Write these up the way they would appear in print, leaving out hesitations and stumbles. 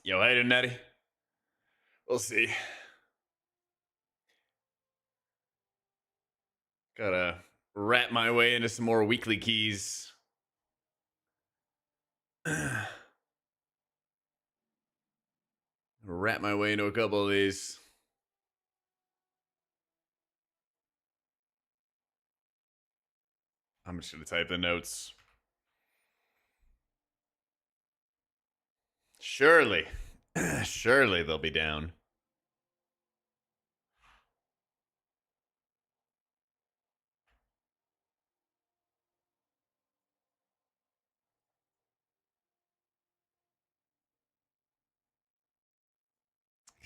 Yo, hey, Nettie. We'll see. Gotta wrap my way into some more weekly keys. Wrap my way into a couple of these. I'm just gonna type the notes. Surely, surely they'll be down.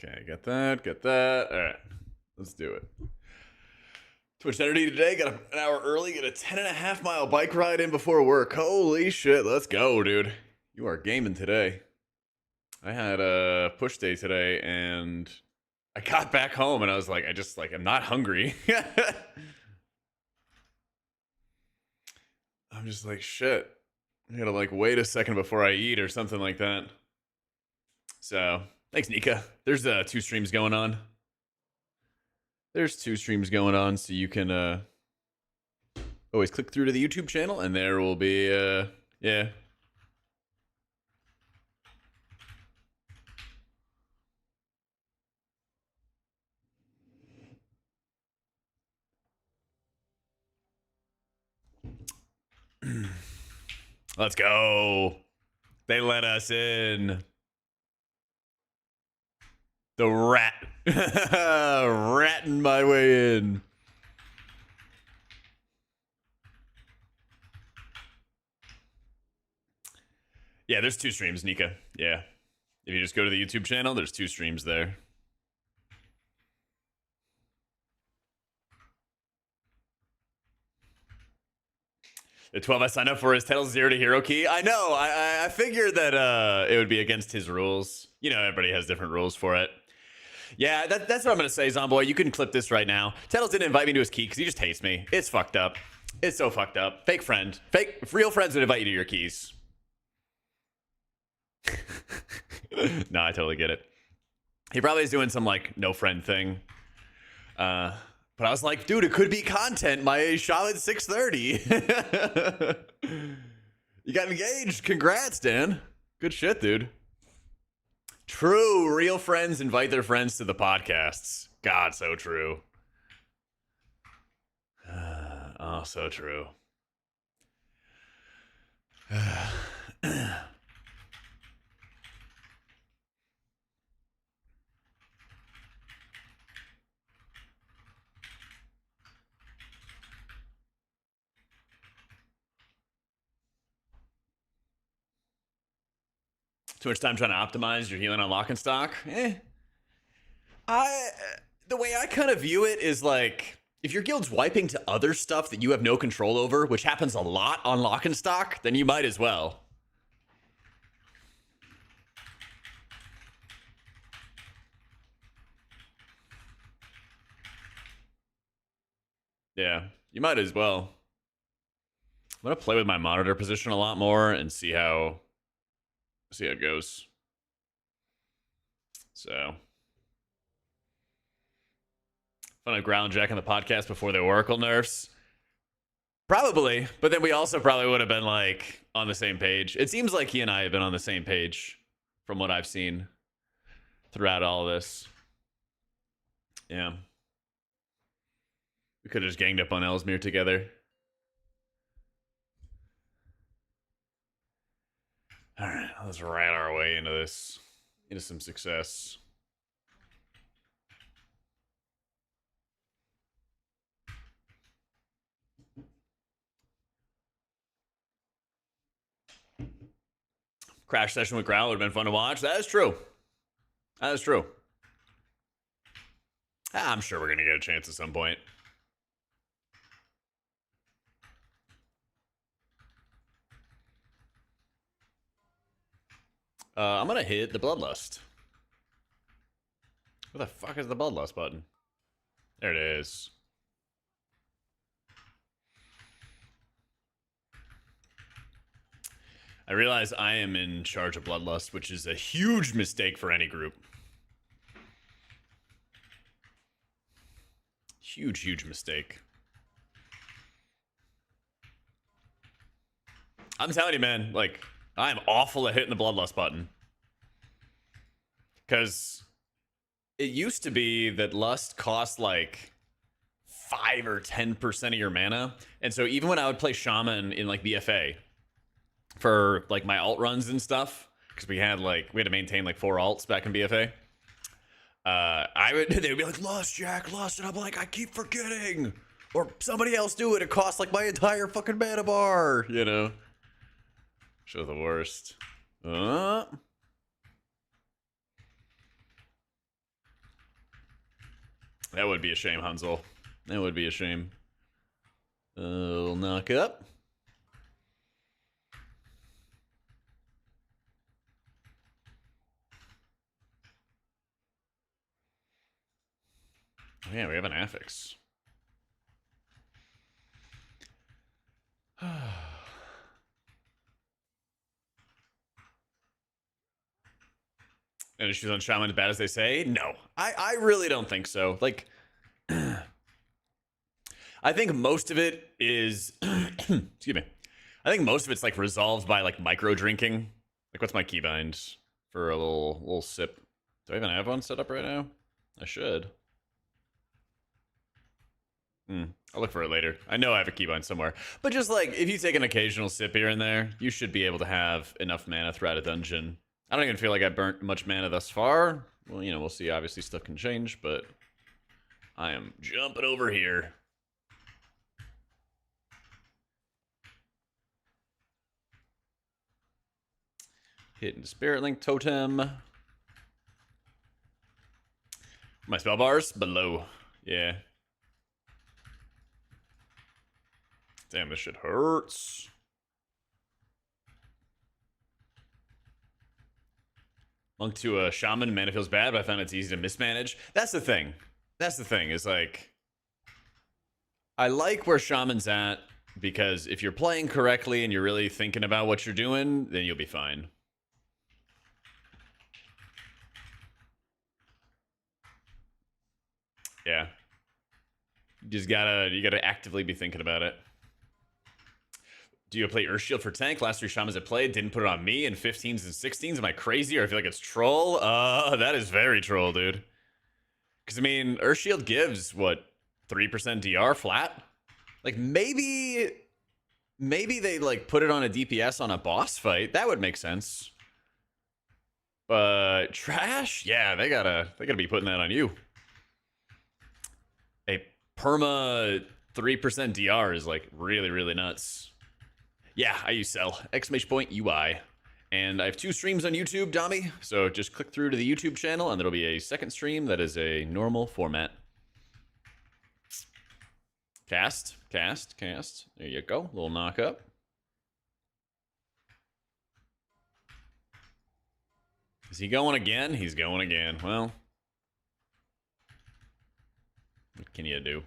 Okay, got that. All right, let's do it. Twitch Energy today, got an hour early, get a 10.5 mile bike ride in before work. Holy shit, let's go, dude. You are gaming today. I had a push day today, and I got back home, and I was like, I'm not hungry. I'm just like, shit. I gotta like wait a second before I eat or something like that. So, thanks, Nika. There's 2 streams going on. There's 2 streams going on, so you can always click through to the YouTube channel, and there will be yeah. Let's go. They let us in. The rat. Ratting my way in. Yeah, there's 2 streams, Nika. Yeah. If you just go to the YouTube channel, there's 2 streams there. The 12 I signed up for is Title's 0 to Hero Key. I know. I figured that it would be against his rules. You know, everybody has different rules for it. Yeah, that's what I'm going to say, Zomboy. You can clip this right now. Titles didn't invite me to his key because he just hates me. It's fucked up. It's so fucked up. Fake friend. Real friends would invite you to your keys. No, I totally get it. He probably is doing some, like, no friend thing. But I was like, dude, it could be content. My shot at 6:30. You got engaged. Congrats, Dan. Good shit, dude. True. Real friends invite their friends to the podcasts. God, so true. Oh, so true. Too much time trying to optimize your healing on lock and stock? The way I kind of view it is like, if your guild's wiping to other stuff that you have no control over, which happens a lot on lock and stock, then you might as well. Yeah, you might as well. I'm gonna play with my monitor position a lot more and see how it goes. So, fun to ground jack on the podcast before the Oracle nerfs. Probably, but then we also probably would have been like on the same page. It seems like he and I have been on the same page from what I've seen throughout all of this. Yeah. We could have just ganged up on Ellesmere together. All right, let's rat our way into this, into some success. Crash session with Growl would have been fun to watch. That is true. That is true. I'm sure we're going to get a chance at some point. I'm going to hit the Bloodlust. Where the fuck is the Bloodlust button? There it is. I realize I am in charge of Bloodlust, which is a huge mistake for any group. Huge, huge mistake. I'm telling you, man, like, I'm awful at hitting the Bloodlust button. Because it used to be that Lust cost like 5 or 10% of your mana. And so even when I would play Shaman in like BFA for like my alt runs and stuff, because we had to maintain like 4 alts back in BFA. They would be like, Lust, Jack, Lust, and I'm like, I keep forgetting. Or somebody else do it. It costs like my entire fucking mana bar, you know? Show the worst. That would be a shame, Hansel. That would be a shame. We'll knock up. Oh, yeah, we have an affix. And issues on Shaman as bad as they say? No. I really don't think so. Like, I think most of it is excuse me. I think most of it's like resolved by like micro drinking. Like, what's my keybind for a little sip? Do I even have one set up right now? I should. I'll look for it later. I know I have a keybind somewhere. But just like, if you take an occasional sip here and there, you should be able to have enough mana throughout a dungeon. I don't even feel like I burnt much mana thus far. Well, you know, we'll see. Obviously, stuff can change, but I am jumping over here. Hitting Spirit Link Totem. My spell bars below. Yeah. Damn, this shit hurts. Monk to a Shaman, mana feels bad, but I found it's easy to mismanage. That's the thing. That's the thing, is like, I like where Shaman's at, because if you're playing correctly and you're really thinking about what you're doing, then you'll be fine. Yeah. You gotta actively be thinking about it. Do you play Earthshield for tank? Last 3 Shamans I played didn't put it on me in 15s and 16s. Am I crazy, or I feel like it's troll? That is very troll, dude. Because, I mean, Earthshield gives, what, 3% DR flat? Like, maybe they, like, put it on a DPS on a boss fight. That would make sense. But trash? Yeah, they gotta be putting that on you. A perma 3% DR is, like, really, really nuts. Yeah, I use Cell. !UI. And I have 2 streams on YouTube, Dami. So just click through to the YouTube channel, and there'll be a second stream that is a normal format. Cast. There you go. Little knock up. Is he going again? He's going again. Well, what can you do?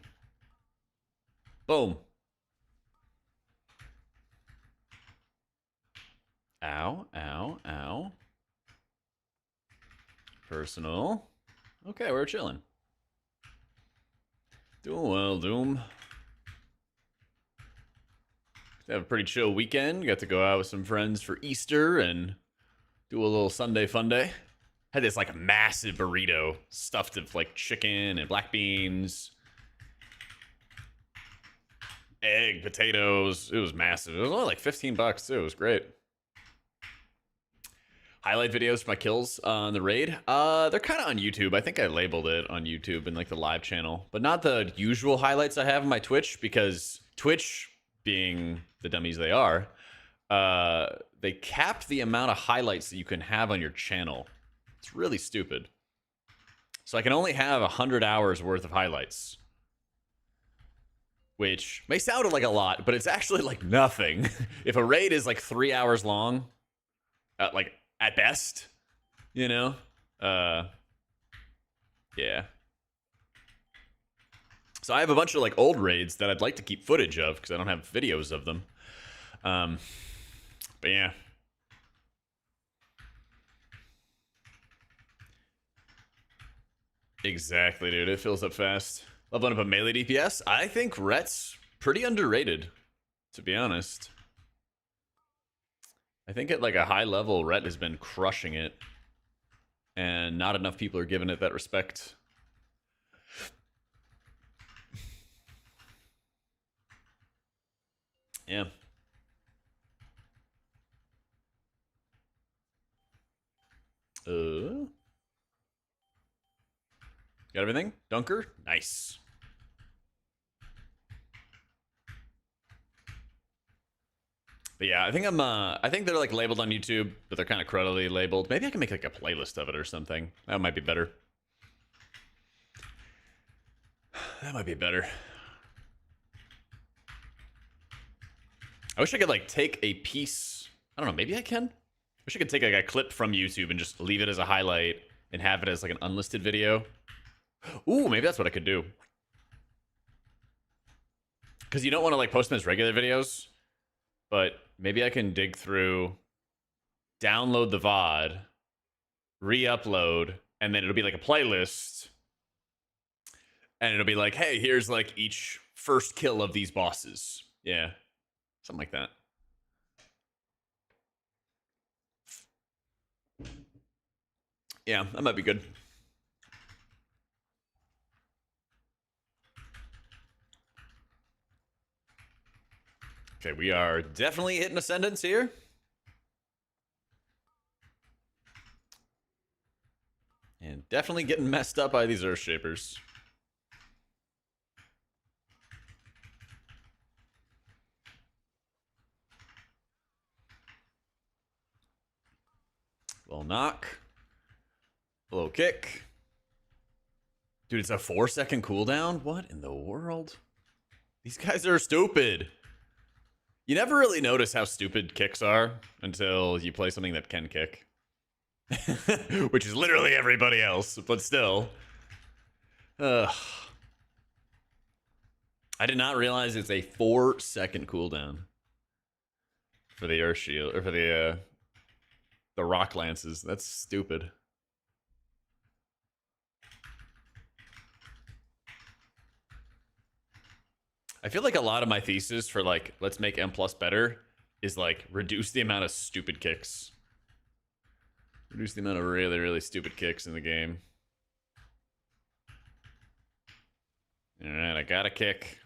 Boom. Ow, ow, ow. Personal. Okay, we're chilling. Doing well, Doom. Have a pretty chill weekend. Got to go out with some friends for Easter and do a little Sunday fun day. Had this like massive burrito stuffed with like chicken and black beans, egg, potatoes. It was massive. It was only like $15 too. It was great. Highlight videos for my kills on the raid. They're kind of on YouTube. I think I labeled it on YouTube in like the live channel, but not the usual highlights I have on my Twitch, because Twitch, being the dummies they are, they cap the amount of highlights that you can have on your channel. It's really stupid. So I can only have 100 hours worth of highlights, which may sound like a lot, but it's actually like nothing. If a raid is like 3 hours long, like at best, you know? Yeah. So I have a bunch of like old raids that I'd like to keep footage of, because I don't have videos of them. But yeah, Exactly, dude. It fills up fast. Leveling up a melee DPS. I think Ret's pretty underrated, to be honest. I think at like a high level, Ret has been crushing it. And not enough people are giving it that respect. Yeah. Got everything? Dunker? Nice. But yeah, I think they're like labeled on YouTube, but they're kind of cruddily labeled. Maybe I can make like a playlist of it or something. That might be better. That might be better. I wish I could like take a piece. I don't know, maybe I can. I wish I could take like a clip from YouTube and just leave it as a highlight and have it as like an unlisted video. Ooh, maybe that's what I could do. Because you don't want to like post them as regular videos, but maybe I can dig through, download the VOD, re-upload, and then it'll be like a playlist. And it'll be like, hey, here's like each first kill of these bosses. Yeah. Something like that. Yeah, that might be good. Okay, we are definitely hitting ascendance here. And definitely getting messed up by these Earthshapers. Little knock. Low kick. Dude, it's a 4-second cooldown? What in the world? These guys are stupid. You never really notice how stupid kicks are until you play something that can kick. Which is literally everybody else, but still. Ugh. I did not realize it's a 4-second cooldown for the Earth Shield, or for the Rock Lances. That's stupid. I feel like a lot of my thesis for like, let's make M+ better is like, reduce the amount of stupid kicks. Reduce the amount of really, really stupid kicks in the game. Alright, I got a kick.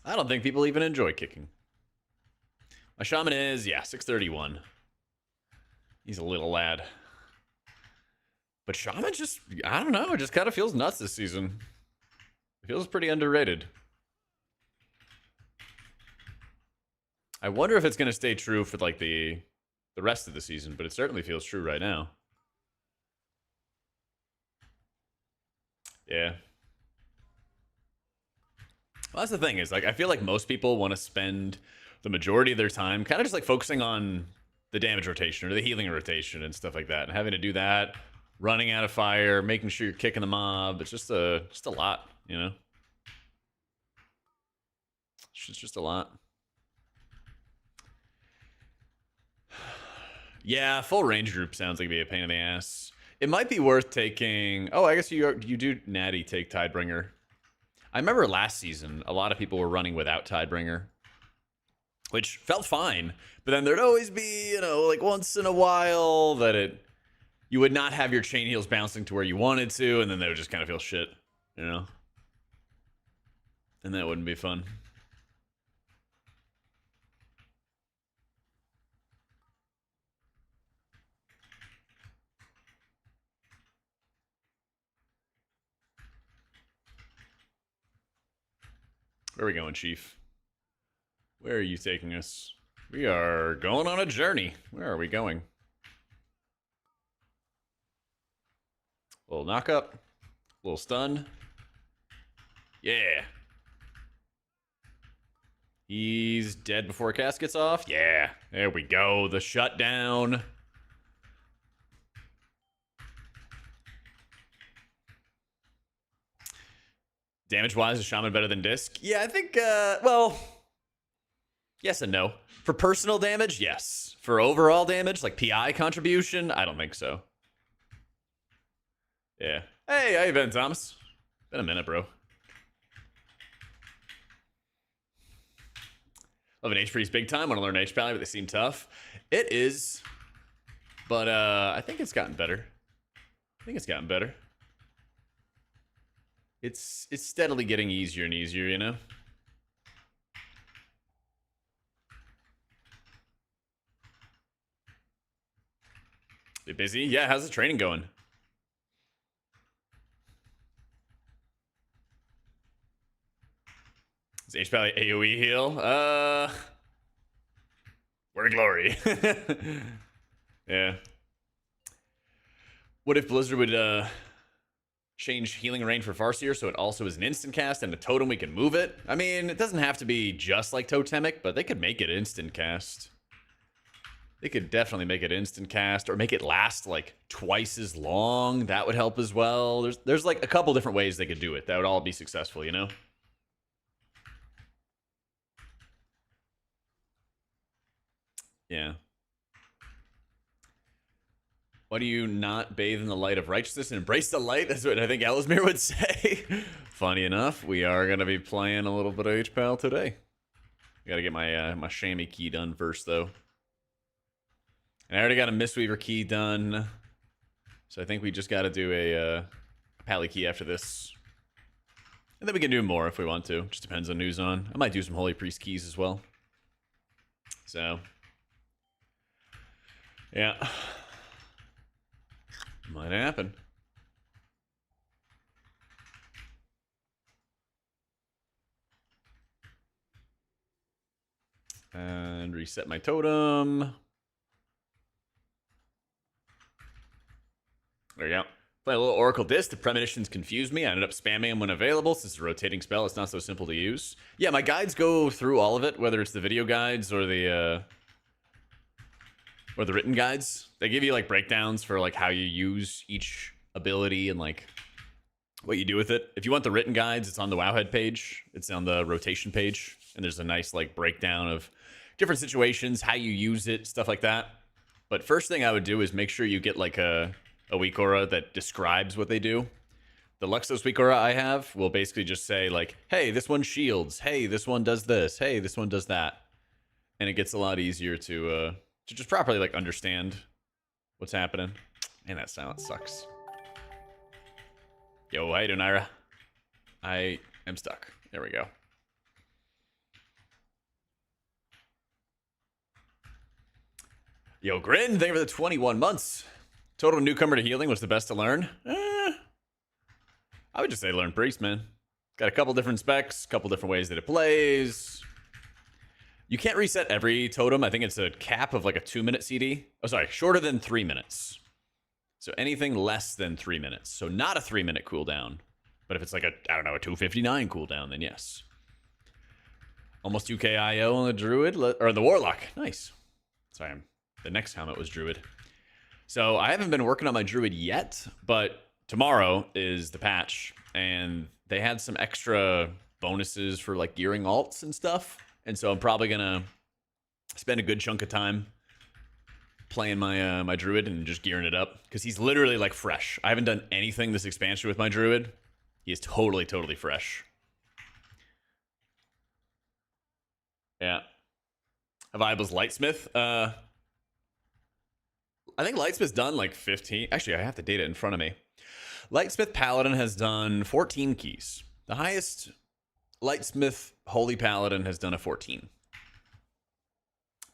I don't think people even enjoy kicking. My shaman is, yeah, 631. He's a little lad. But shaman just, I don't know, it just kind of feels nuts this season. It feels pretty underrated. I wonder if it's going to stay true for like the rest of the season, but it certainly feels true right now. Yeah. Well, that's the thing is, like, I feel like most people want to spend the majority of their time kind of just like focusing on the damage rotation or the healing rotation and stuff like that, and having to do that, running out of fire, making sure you're kicking the mob. It's just a lot, you know. It's just a lot. Yeah, full range group sounds like it'd be a pain in the ass. It might be worth taking. Oh, I guess you do natty take Tidebringer. I remember last season, a lot of people were running without Tidebringer, which felt fine. But then there'd always be, you know, like once in a while that you would not have your chain heals bouncing to where you wanted to, and then they would just kind of feel shit, you know? And that wouldn't be fun. Where are we going, Chief? Where are you taking us? We are going on a journey. Where are we going? Little knock up. Little stun. Yeah. He's dead before cast gets off. Yeah. There we go. The shutdown. Damage-wise, is Shaman better than Disc? Yeah, I think, well, Yes and no. For personal damage, yes. For overall damage, like PI contribution, I don't think so. Yeah. Hey, how you been, Thomas? Been a minute, bro. Love an HP's big time. Want to learn HPal, but they seem tough. It is. But I think it's gotten better. It's steadily getting easier and easier, you know? You busy? Yeah, how's the training going? Is HPal AoE heal? Word glory. Yeah. What if Blizzard would change healing rain for Farseer so it also is an instant cast and a totem we can move it? I mean, it doesn't have to be just like Totemic, but they could make it instant cast. They could definitely make it instant cast or make it last like twice as long. That would help as well. There's like a couple different ways they could do it. That would all be successful, you know? Yeah. Why do you not bathe in the light of righteousness and embrace the light? That's what I think Ellesmere would say. Funny enough, we are going to be playing a little bit of HPal today. I got to get my my chamois key done first, though. And I already got a Mistweaver key done. So I think we just got to do a Pally key after this. And then we can do more if we want to. Just depends on who's on. I might do some Holy Priest keys as well. So, yeah. Might happen. And reset my totem. There you go. Play a little Oracle Disc. The premonitions confused me. I ended up spamming them when available. Since it's a rotating spell, it's not so simple to use. Yeah, my guides go through all of it, whether it's the video guides or the written guides. They give you like breakdowns for like how you use each ability and like what you do with it. If you want the written guides, it's on the Wowhead page. It's on the rotation page, and there's a nice like breakdown of different situations, how you use it, stuff like that. But first thing I would do is make sure you get like a weak aura that describes what they do. The Luxos weak aura I have will basically just say like, hey, this one shields. Hey, this one does this. Hey, this one does that. And it gets a lot easier to just properly like understand what's happening. Man, that silence sucks. Yo, how you doing, Ira? I am stuck. There we go. Yo, Grin, thank you for the 21 months. Total Newcomer to healing was the best to learn. I would just say learn Priest, man. Got a couple different specs, couple different ways that it plays. You can't reset every totem. I think it's a cap of like a 2-minute CD. Oh, sorry, shorter than 3 minutes. So anything less than 3 minutes. So not a 3-minute cooldown. But if it's like a 259 cooldown, then yes. Almost 2k IO on the Druid, or the Warlock. Nice. Sorry, the next helmet was Druid. So I haven't been working on my Druid yet, but tomorrow is the patch, and they had some extra bonuses for like gearing alts and stuff. And so I'm probably gonna spend a good chunk of time playing my my Druid and just gearing it up, because he's literally like fresh. I haven't done anything this expansion with my Druid. He is totally fresh. Yeah. Viable's Lightsmith. I think Lightsmith's done like 15. Actually, I have the data in front of me. Lightsmith Paladin has done 14 keys. The highest Lightsmith Holy Paladin has done a 14.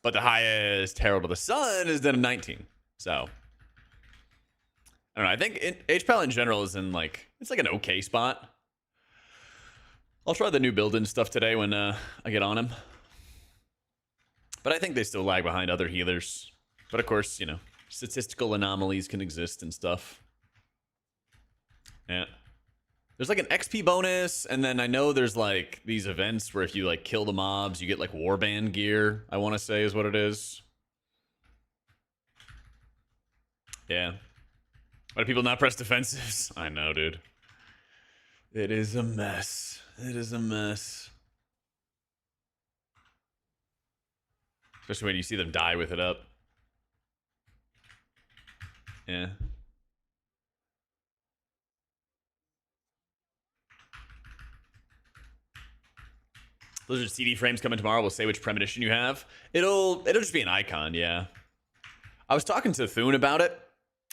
But the highest Herald of the Sun has done a 19. So, I don't know. I think HPal in general is in like, it's like an okay spot. I'll try the new build-in stuff today when I get on him. But I think they still lag behind other healers. But of course, you know, statistical anomalies can exist and stuff. Yeah. There's like an XP bonus, and then I know there's like these events where if you like kill the mobs, you get like warband gear, I want to say is what it is. Yeah. Why do people not press defensives? I know, dude. It is a mess. It is a mess. Especially when you see them die with it up. Yeah. Blizzard CD frames coming tomorrow. We'll say which premonition you have. It'll just be an icon, yeah. I was talking to Thune about it,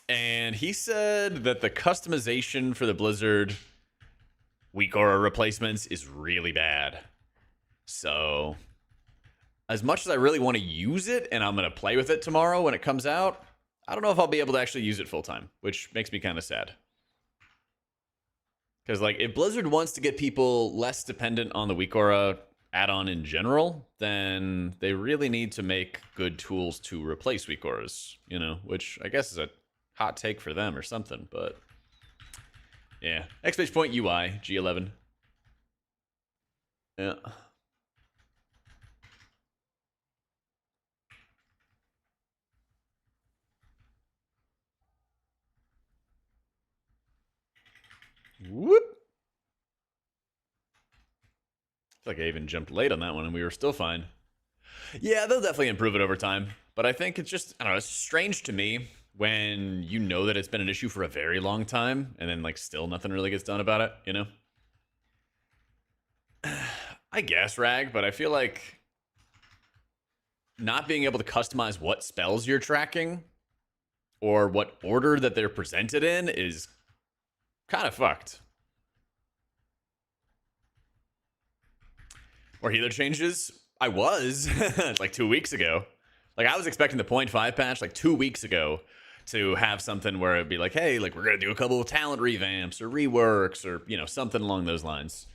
and he said that the customization for the Blizzard weak aura replacements is really bad. So, as much as I really want to use it, and I'm going to play with it tomorrow when it comes out, I don't know if I'll be able to actually use it full time, which makes me kind of sad. Because, like, if Blizzard wants to get people less dependent on the weak aura add-on in general, then they really need to make good tools to replace weak auras, you know, which I guess is a hot take for them or something, but yeah. Exclamation point UI, G11. Yeah. Whoop. I feel like I even jumped late on that one and we were still fine. Yeah, they'll definitely improve it over time. But I think it's just, I don't know, it's strange to me when you know that it's been an issue for a very long time and then, like, still nothing really gets done about it, you know? I guess, Rag, but I feel like not being able to customize what spells you're tracking or what order that they're presented in is kind of fucked. Or healer changes? I was, like 2 weeks ago. Like, I was expecting the 0.5 patch, like 2 weeks ago, to have something where it'd be like, hey, like, we're going to do a couple of talent revamps or reworks or, you know, something along those lines.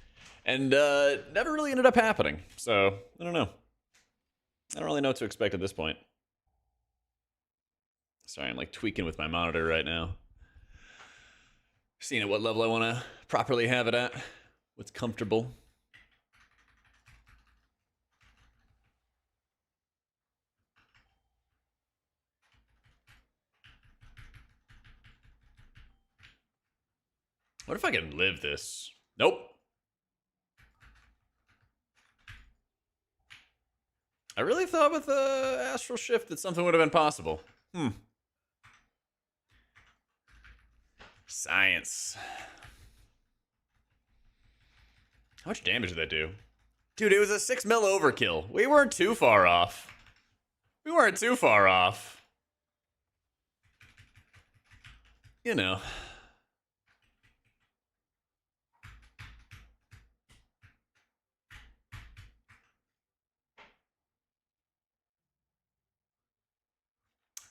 And never really ended up happening. So, I don't know. I don't really know what to expect at this point. Sorry, I'm, like, tweaking with my monitor right now. Seeing at what level I want to properly have it at. What's comfortable. What if I can live this? Nope. I really thought with the astral shift that something would have been possible. Science. How much damage did that do? Dude, it was a 6 mil overkill. We weren't too far off. We weren't too far off. You know.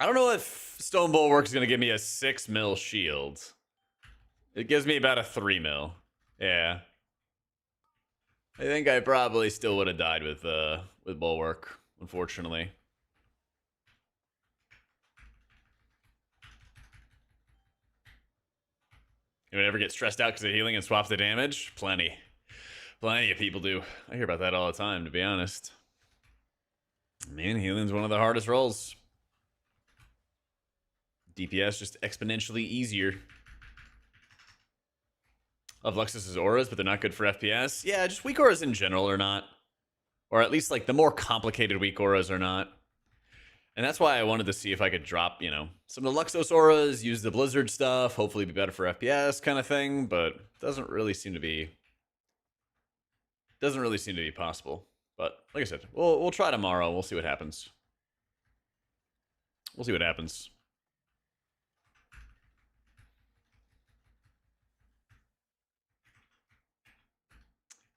I don't know if Stone Bulwark is going to give me a 6 mil shield. It gives me about a 3 mil. Yeah. I think I probably still would have died with Bulwark, unfortunately. Anyone ever get stressed out because of healing and swap the damage? Plenty. Plenty of people do. I hear about that all the time, to be honest. Man, healing's one of the hardest roles. DPS just exponentially easier. Love Luxus's auras, but they're not good for FPS. Yeah, just weak auras in general are not. Or at least, like, the more complicated weak auras are not. And that's why I wanted to see if I could drop, you know, some of the Luxos auras, use the Blizzard stuff, hopefully be better for FPS kind of thing, but doesn't really seem to be possible. But like I said, we'll try tomorrow. We'll see what happens. We'll see what happens.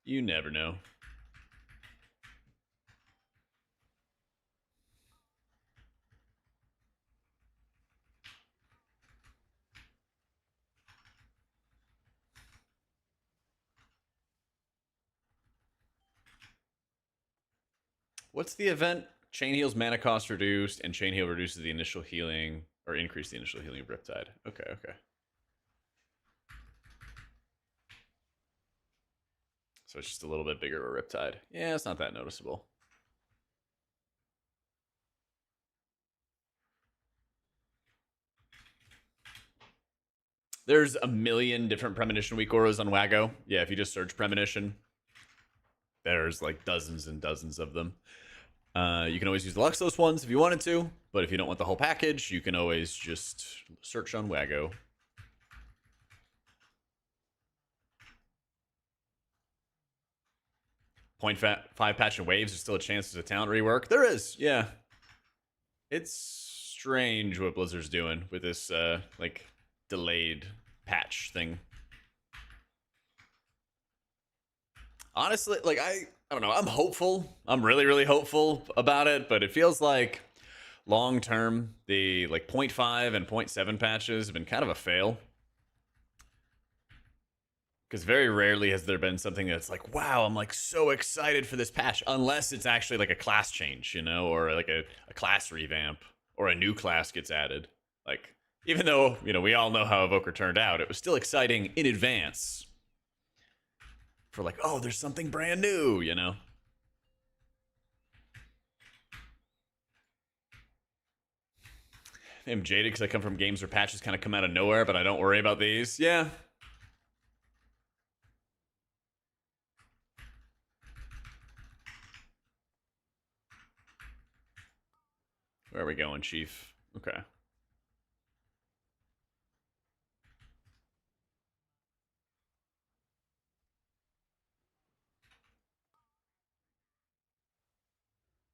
You never know. What's the event? Chain heals mana cost reduced, and chain heal reduces the initial healing, or increase the initial healing of Riptide. Okay, okay. So it's just a little bit bigger of a Riptide. Yeah, it's not that noticeable. There's a million different Premonition weak auras on Wago. Yeah, if you just search Premonition, there's like dozens and dozens of them. You can always use the Luxos ones if you wanted to, but if you don't want the whole package, you can always just search on Waggo. Point 5 patch and waves, there's still a chance there's a talent rework. There is, yeah. It's strange what Blizzard's doing with this, like, delayed patch thing. Honestly, like, I don't know. I'm hopeful. I'm really, really hopeful about it, but it feels like long term, the like 0.5 and 0.7 patches have been kind of a fail. Because very rarely has there been something that's like, wow, I'm like so excited for this patch, unless it's actually like a class change, you know, or like a class revamp, or a new class gets added. Like, even though, you know, we all know how Evoker turned out, it was still exciting in advance for like, oh, there's something brand new, you know? I'm jaded because I come from games where patches kind of come out of nowhere, but I don't worry about these. Yeah. Where are we going, Chief? Okay.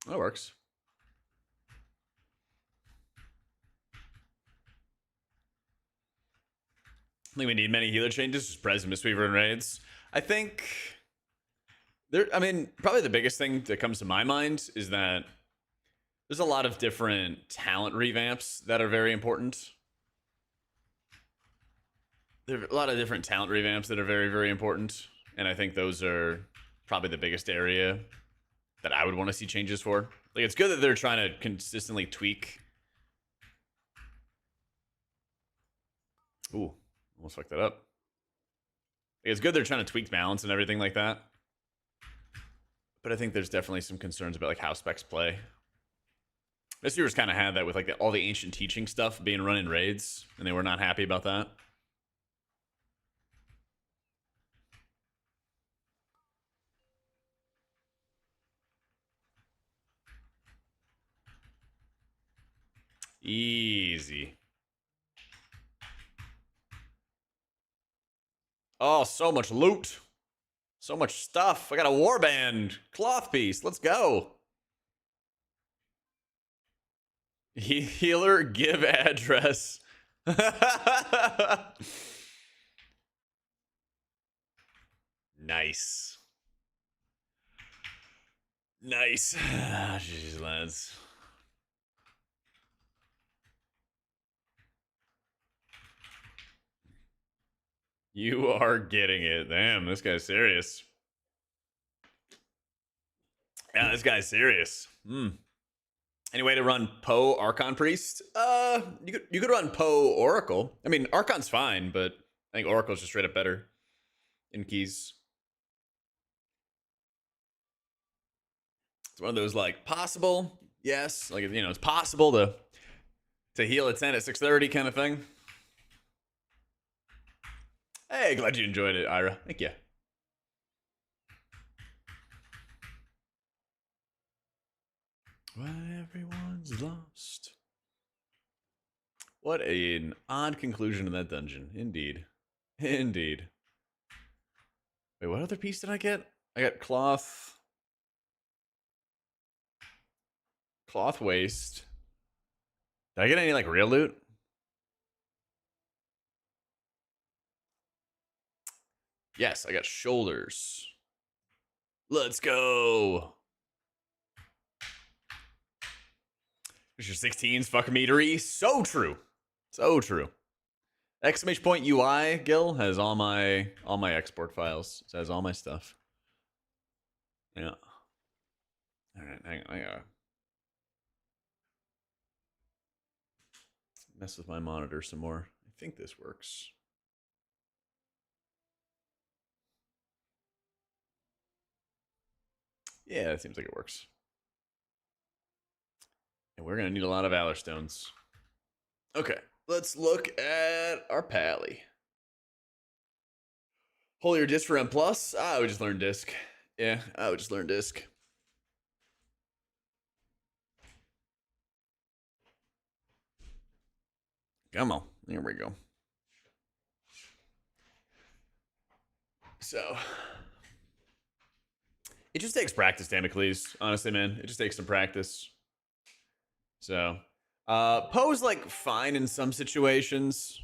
That works. I think we need many healer changes, just Prez and Mistweaver and raids. I think I mean, probably the biggest thing that comes to my mind is that there's a lot of different talent revamps that are very important. There are a lot of different talent revamps that are very, very important. And I think those are probably the biggest area that I would want to see changes for. Like, it's good that they're trying to consistently tweak. Ooh, almost fucked that up. It's good they're trying to tweak balance and everything like that. But I think there's definitely some concerns about like how specs play. This year's kind of had that with like all the ancient teaching stuff being run in raids, and they were not happy about that. Easy. Oh, so much loot. So much stuff. I got a warband. Cloth piece. Let's go. Healer, give address. Nice. Nice. Jeez, lads. You are getting it. Damn, this guy's serious. Yeah, this guy's serious. Any way to run Poe Archon Priest? You could run Poe Oracle. I mean, Archon's fine, but I think Oracle's just straight up better in keys. It's one of those like possible, yes, like, you know, it's possible to heal a 10 at 630 kind of thing. Hey, glad you enjoyed it, Ira. Thank you. Why everyone's lost. What an odd conclusion to that dungeon. Indeed. Indeed. Wait, what other piece did I get? I got cloth. Cloth waste. Did I get any like real loot? Yes, I got shoulders. Let's go. There's your 16s, fuck meatery. So true. So true. Exclamation point UI Gil has all my export files. It has all my stuff. Yeah. All right, hang on. I gotta mess with my monitor some more. I think this works. Yeah, it seems like it works. And we're gonna need a lot of Valor Stones. Okay, let's look at our pally. Holier disc for M+. I would just learn disc. Yeah, I would just learn disc. Come on. Here we go. So, it just takes practice, Damocles. Honestly, man. It just takes some practice. So, Poe's like fine in some situations.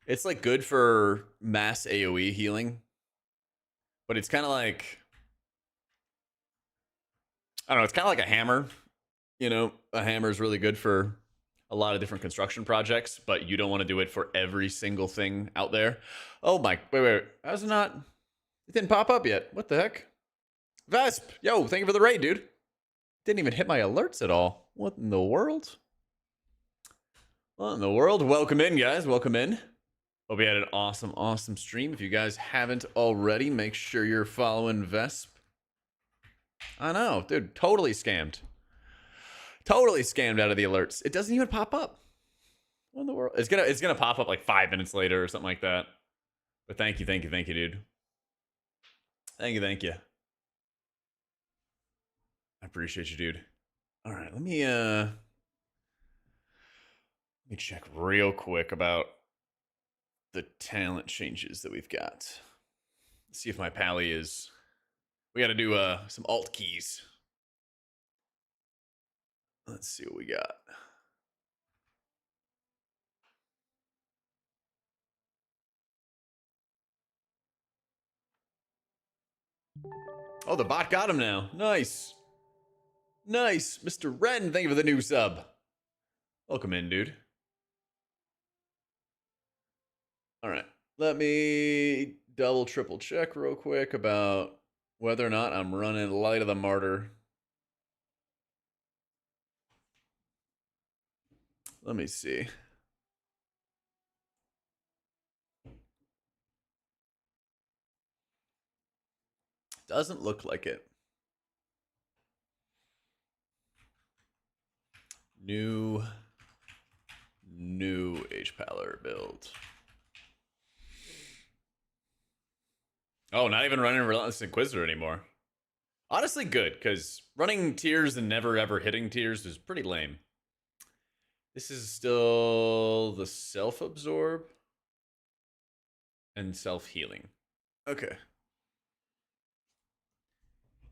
It's like good for mass AoE healing. But it's kind of like, I don't know, it's kind of like a hammer. You know, a hammer is really good for a lot of different construction projects, but you don't want to do it for every single thing out there. Oh my, wait. How's it not? It didn't pop up yet. What the heck? Vesp, yo, thank you for the raid, dude. Didn't even hit my alerts at all. What in the world? What in the world? Welcome in, guys. Welcome in. Hope you had an awesome stream. If you guys haven't already, make sure you're following Vesp. I know, dude, totally scammed. Totally scammed out of the alerts. It doesn't even pop up. What in the world? It's gonna pop up like 5 minutes later or something like that. But thank you, dude. Thank you. I appreciate you, dude. All right, let me check real quick about the talent changes that we've got. Let's see if my pally is. We got to do some alt keys. Let's see what we got. Oh, the bot got him now. Nice. Mr. Ren, thank you for the new sub. Welcome in, dude. All right. Let me triple check real quick about whether or not I'm running Light of the Martyr. Let me see. Doesn't look like it. New HPal build. Oh, not even running Relentless Inquisitor anymore. Honestly, good, because running tiers and never ever hitting tiers is pretty lame. This is still the self-absorb and self-healing. Okay.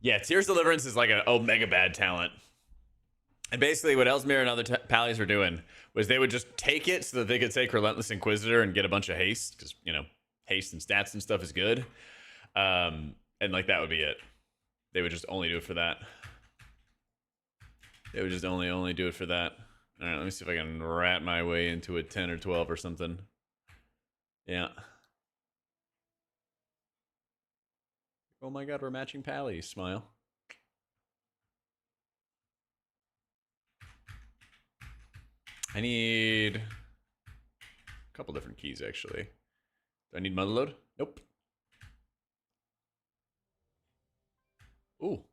Yeah, Tears Deliverance is like an mega bad talent. And basically what Ellesmere and other pallies were doing was they would just take it so that they could take Relentless Inquisitor and get a bunch of haste, because, you know, haste and stats and stuff is good. And like that would be it. They would just only do it for that. They would just only do it for that. All right, let me see if I can rat my way into a 10 or 12 or something. Yeah. Oh my god, we're matching pallies. Smile. I need a couple different keys, actually. Do I need motherload? Nope. Ooh.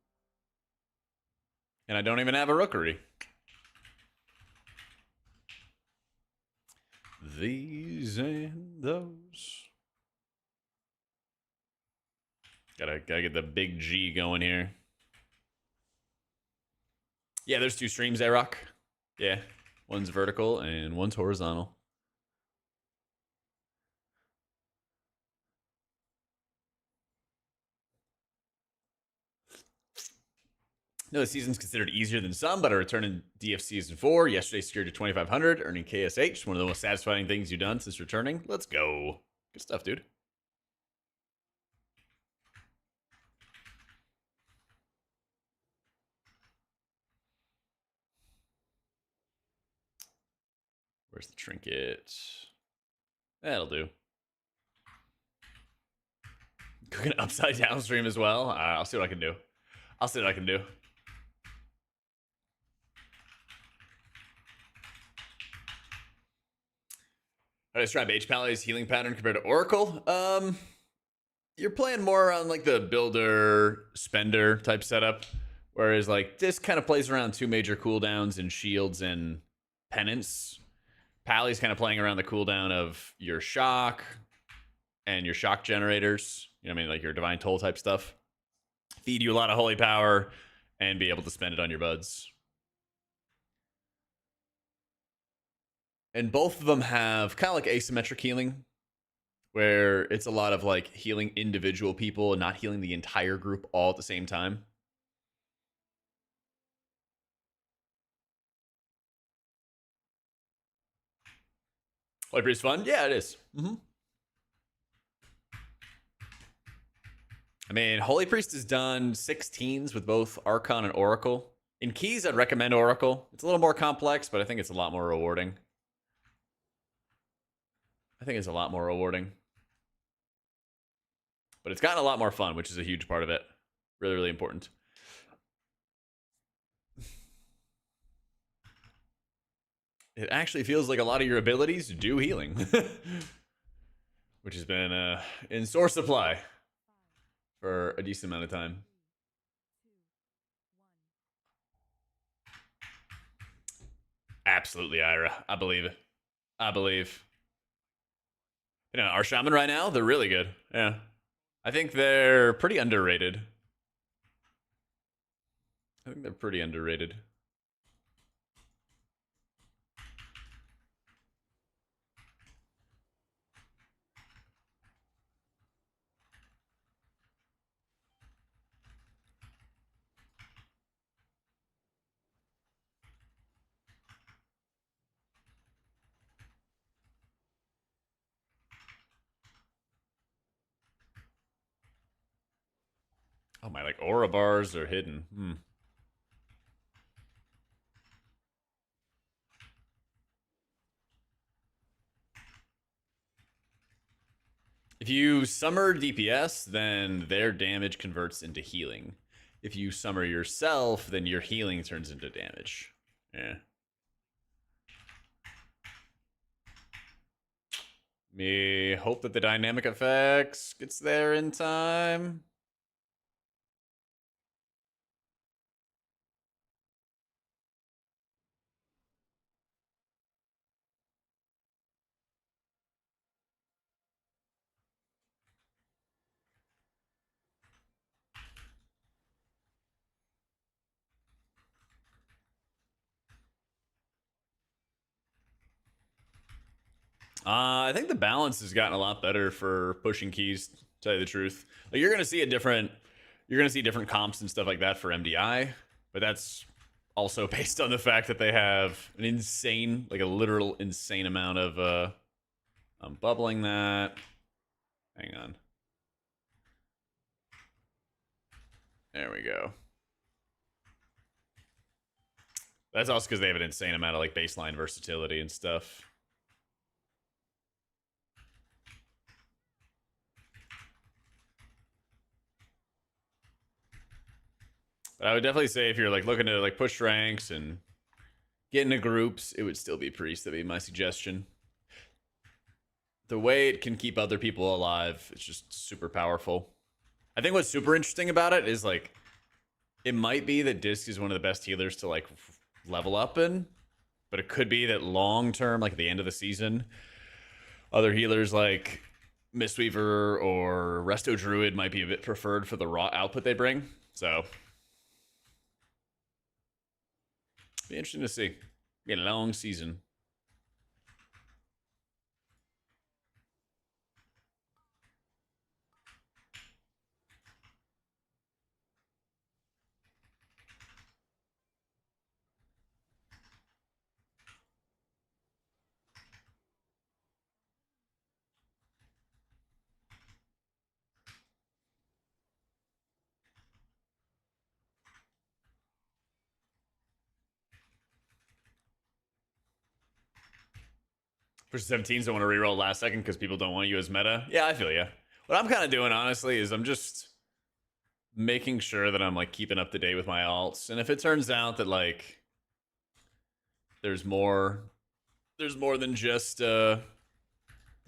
And I don't even have a rookery. These and those. Gotta get the big G going here. Yeah, there's 2 streams, A-Rock. Yeah. One's vertical and one's horizontal. No, the season's considered easier than some, but a return in DF Season 4. Yesterday secured to 2,500, earning KSH. One of the most satisfying things you've done since returning. Let's go. Good stuff, dude. Where's the trinket? That'll do. Cooking upside down stream as well. I'll see what I can do. I describe HPal's healing pattern compared to Oracle. You're playing more on like the builder spender type setup, whereas like this kind of plays around 2 major cooldowns and shields and penance. Pally's kind of playing around the cooldown of your shock and your shock generators. You know what I mean? Like your divine toll type stuff. Feed you a lot of holy power and be able to spend it on your buds. And both of them have kind of like asymmetric healing, where it's a lot of like healing individual people and not healing the entire group all at the same time. Holy Priest fun? Yeah, it is. I mean, Holy Priest has done 16s with both Archon and Oracle. In keys, I'd recommend Oracle. It's a little more complex, but I think it's a lot more rewarding. But it's gotten a lot more fun, which is a huge part of it. Really, really important. It actually feels like a lot of your abilities do healing, which has been in sore supply for a decent amount of time. Absolutely, Ira. I believe it. I believe. You know, our shaman right now, they're really good. Yeah. I think they're pretty underrated. Oh, my like aura bars are hidden. If you summer DPS, then their damage converts into healing. If you summer yourself, then your healing turns into damage. Yeah. Me hope that the dynamic effects gets there in time. I think the balance has gotten a lot better for pushing keys, to tell you the truth. Like you're gonna see different comps and stuff like that for MDI, but that's also based on the fact that they have an insane, like a literal insane amount of I'm bubbling that. Hang on. There we go. That's also because they have an insane amount of like baseline versatility and stuff. But I would definitely say if you're like looking to like push ranks and get into groups, it would still be Priest. That'd be my suggestion. The way it can keep other people alive, it's just super powerful. I think what's super interesting about it is like it might be that Disc is one of the best healers to like level up in, but it could be that long term, like at the end of the season, other healers like Mistweaver or Resto Druid might be a bit preferred for the raw output they bring. So be interesting to see. Be a long season. For 17s, don't want to reroll last second because people don't want you as meta. Yeah, I feel you. What I'm kind of doing, honestly, is I'm just making sure that I'm like keeping up to date with my alts. And if it turns out that like there's more than just the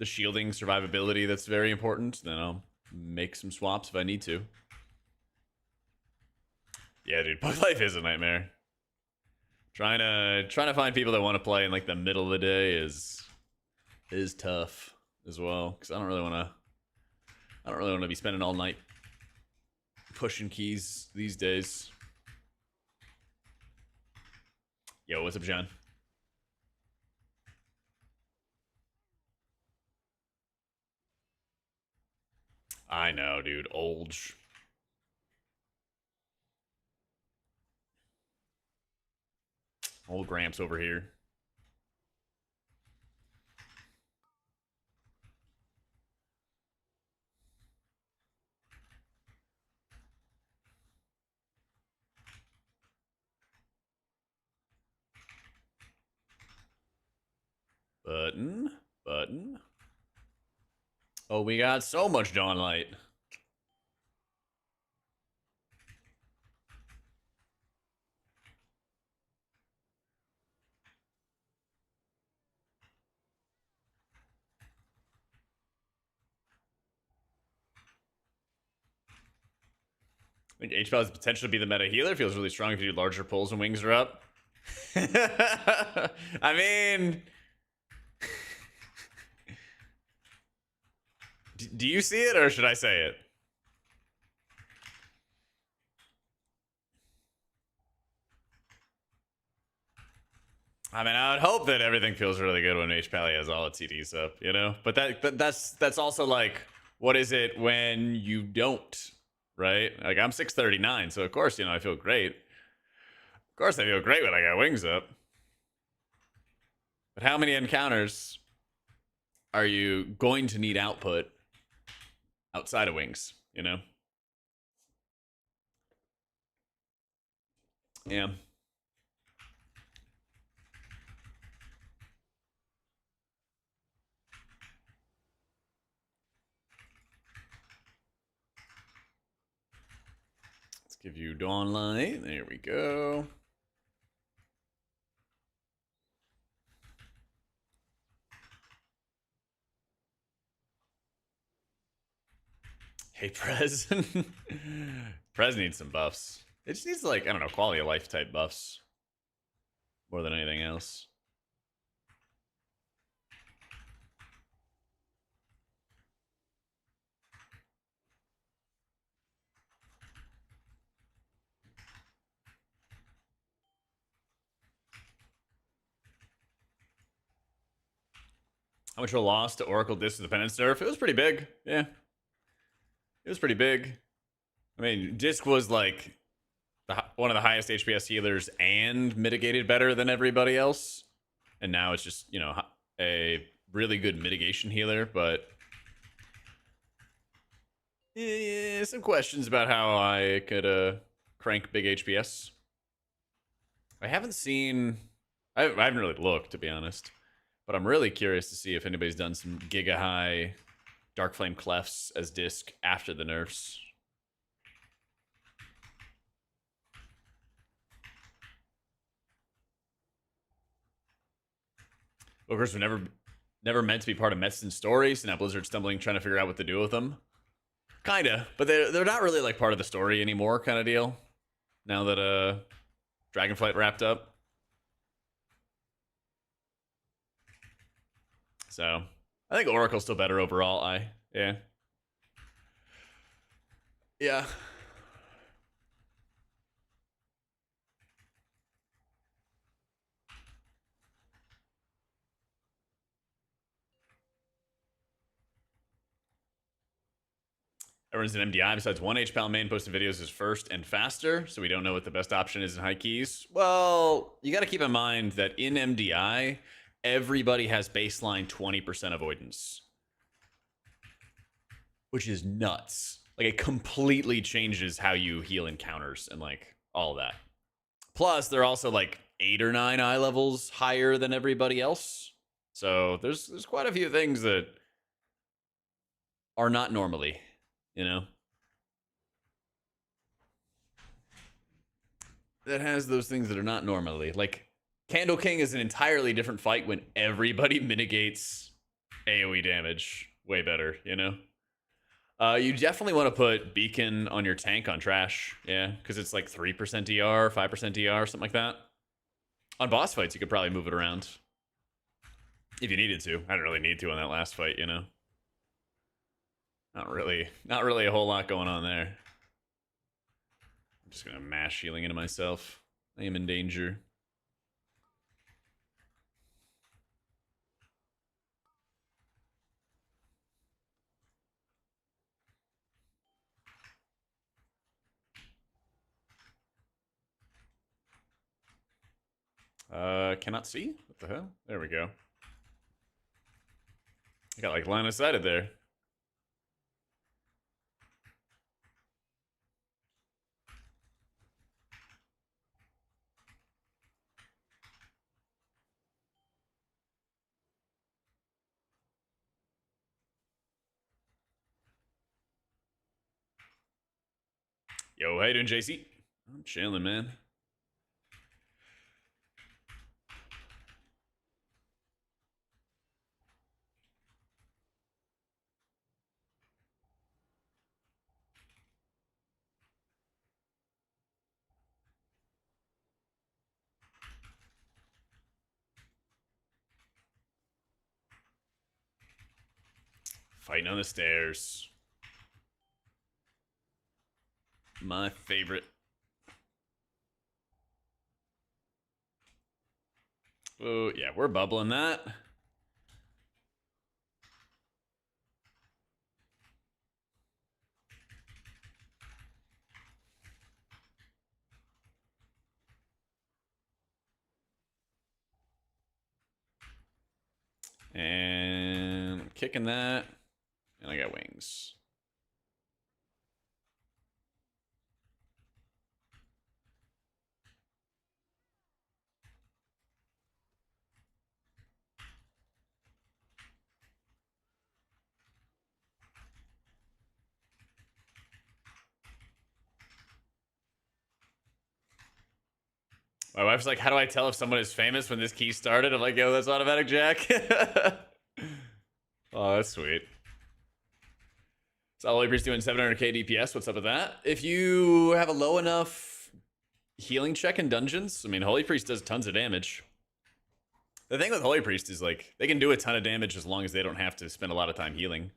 shielding survivability that's very important, then I'll make some swaps if I need to. Yeah, dude, bug life is a nightmare. Trying to find people that want to play in like the middle of the day is tough as well because I don't really want to be spending all night pushing keys these days. Yo, what's up, John? I know, dude. Olge. Old Gramps over here. Button. Button. Oh, we got so much dawn light. I think HPal has the potential to be the meta healer. Feels really strong if you do larger pulls and wings are up. I mean, do you see it or should I say it? I mean, I would hope that everything feels really good when HPal has all its CDs up, you know? But that's also like, what is it when you don't, right? Like, I'm 639, so of course, you know, I feel great. Of course I feel great when I got wings up. But how many encounters are you going to need output outside of wings, you know? Yeah. Let's give you dawn light. There we go. Hey, Prez. Prez needs some buffs. It just needs, like, I don't know, quality of life type buffs more than anything else. How much of a loss to Oracle Disc Dependence nerf? It was pretty big. Yeah. It was pretty big. I mean, Disc was like one of the highest HPS healers and mitigated better than everybody else. And now it's just, you know, a really good mitigation healer, but yeah, some questions about how I could crank big HPS. I haven't seen... I haven't really looked, to be honest. But I'm really curious to see if anybody's done some giga high Dark Flame Clefs as disc after the nerfs. Of course, we're never meant to be part of Metz's story, so now Blizzard's stumbling trying to figure out what to do with them. Kinda, but they're not really like part of the story anymore, kind of deal. Now that Dragonflight wrapped up. So I think Oracle's still better overall. Yeah. Yeah. Everyone's an MDI besides one HPal main posting videos is first and faster, so we don't know what the best option is in high keys. Well, you got to keep in mind that in MDI, everybody has baseline 20% avoidance, which is nuts. Like, it completely changes how you heal encounters and like all that. Plus, they're also like 8 or 9 eye levels higher than everybody else. So there's quite a few things that are not normally, you know? That has those things that are not normally. Like, Candle King is an entirely different fight when everybody mitigates AoE damage way better, you know? You definitely want to put Beacon on your tank on trash, yeah, because it's like 3% DR, 5% DR, something like that. On boss fights, you could probably move it around if you needed to. I didn't really need to on that last fight, you know. Not really a whole lot going on there. I'm just gonna mash healing into myself. I am in danger. Cannot see? What the hell? There we go. I got like line of sighted there. Yo, how you doing, JC? I'm chilling, man. Fighting on the stairs. My favorite. Oh, yeah, we're bubbling that. And I'm kicking that. And I got wings. My wife's like, how do I tell if someone is famous when this key started? I'm like, yo, that's AutomaticJak. Oh, that's sweet. So Holy Priest doing 700k DPS. What's up with that? If you have a low enough healing check in dungeons, I mean, Holy Priest does tons of damage. The thing with Holy Priest is, like, they can do a ton of damage as long as they don't have to spend a lot of time healing.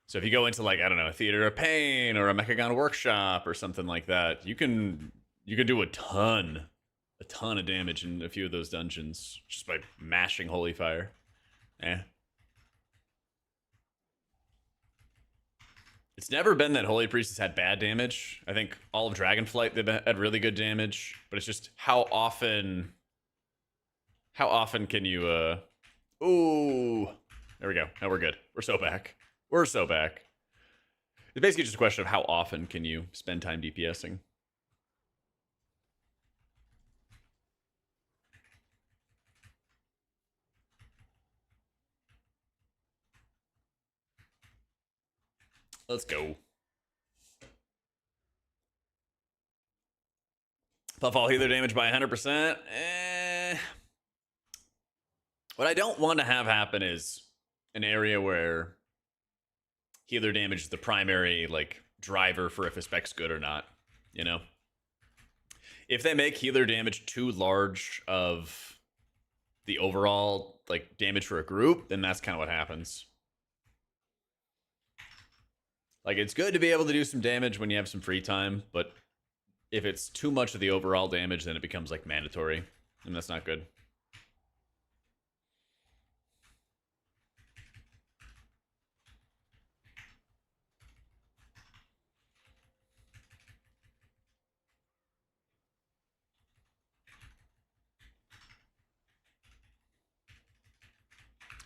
So if you go into, like, I don't know, a Theater of Pain or a Mechagon Workshop or something like that, you can do a ton of damage in a few of those dungeons just by mashing Holy Fire. It's never been that Holy Priest has had bad damage. I think all of Dragonflight, they've had really good damage, but it's just how often can you, ooh, there we go. Now we're good. We're so back. It's basically just a question of how often can you spend time DPSing. Let's go. Buff all healer damage by 100%. What I don't want to have happen is an area where healer damage is the primary, like, driver for if a spec's good or not, you know? If they make healer damage too large of the overall, like, damage for a group, then that's kind of what happens. Like, it's good to be able to do some damage when you have some free time, but if it's too much of the overall damage, then it becomes, like, mandatory, and that's not good.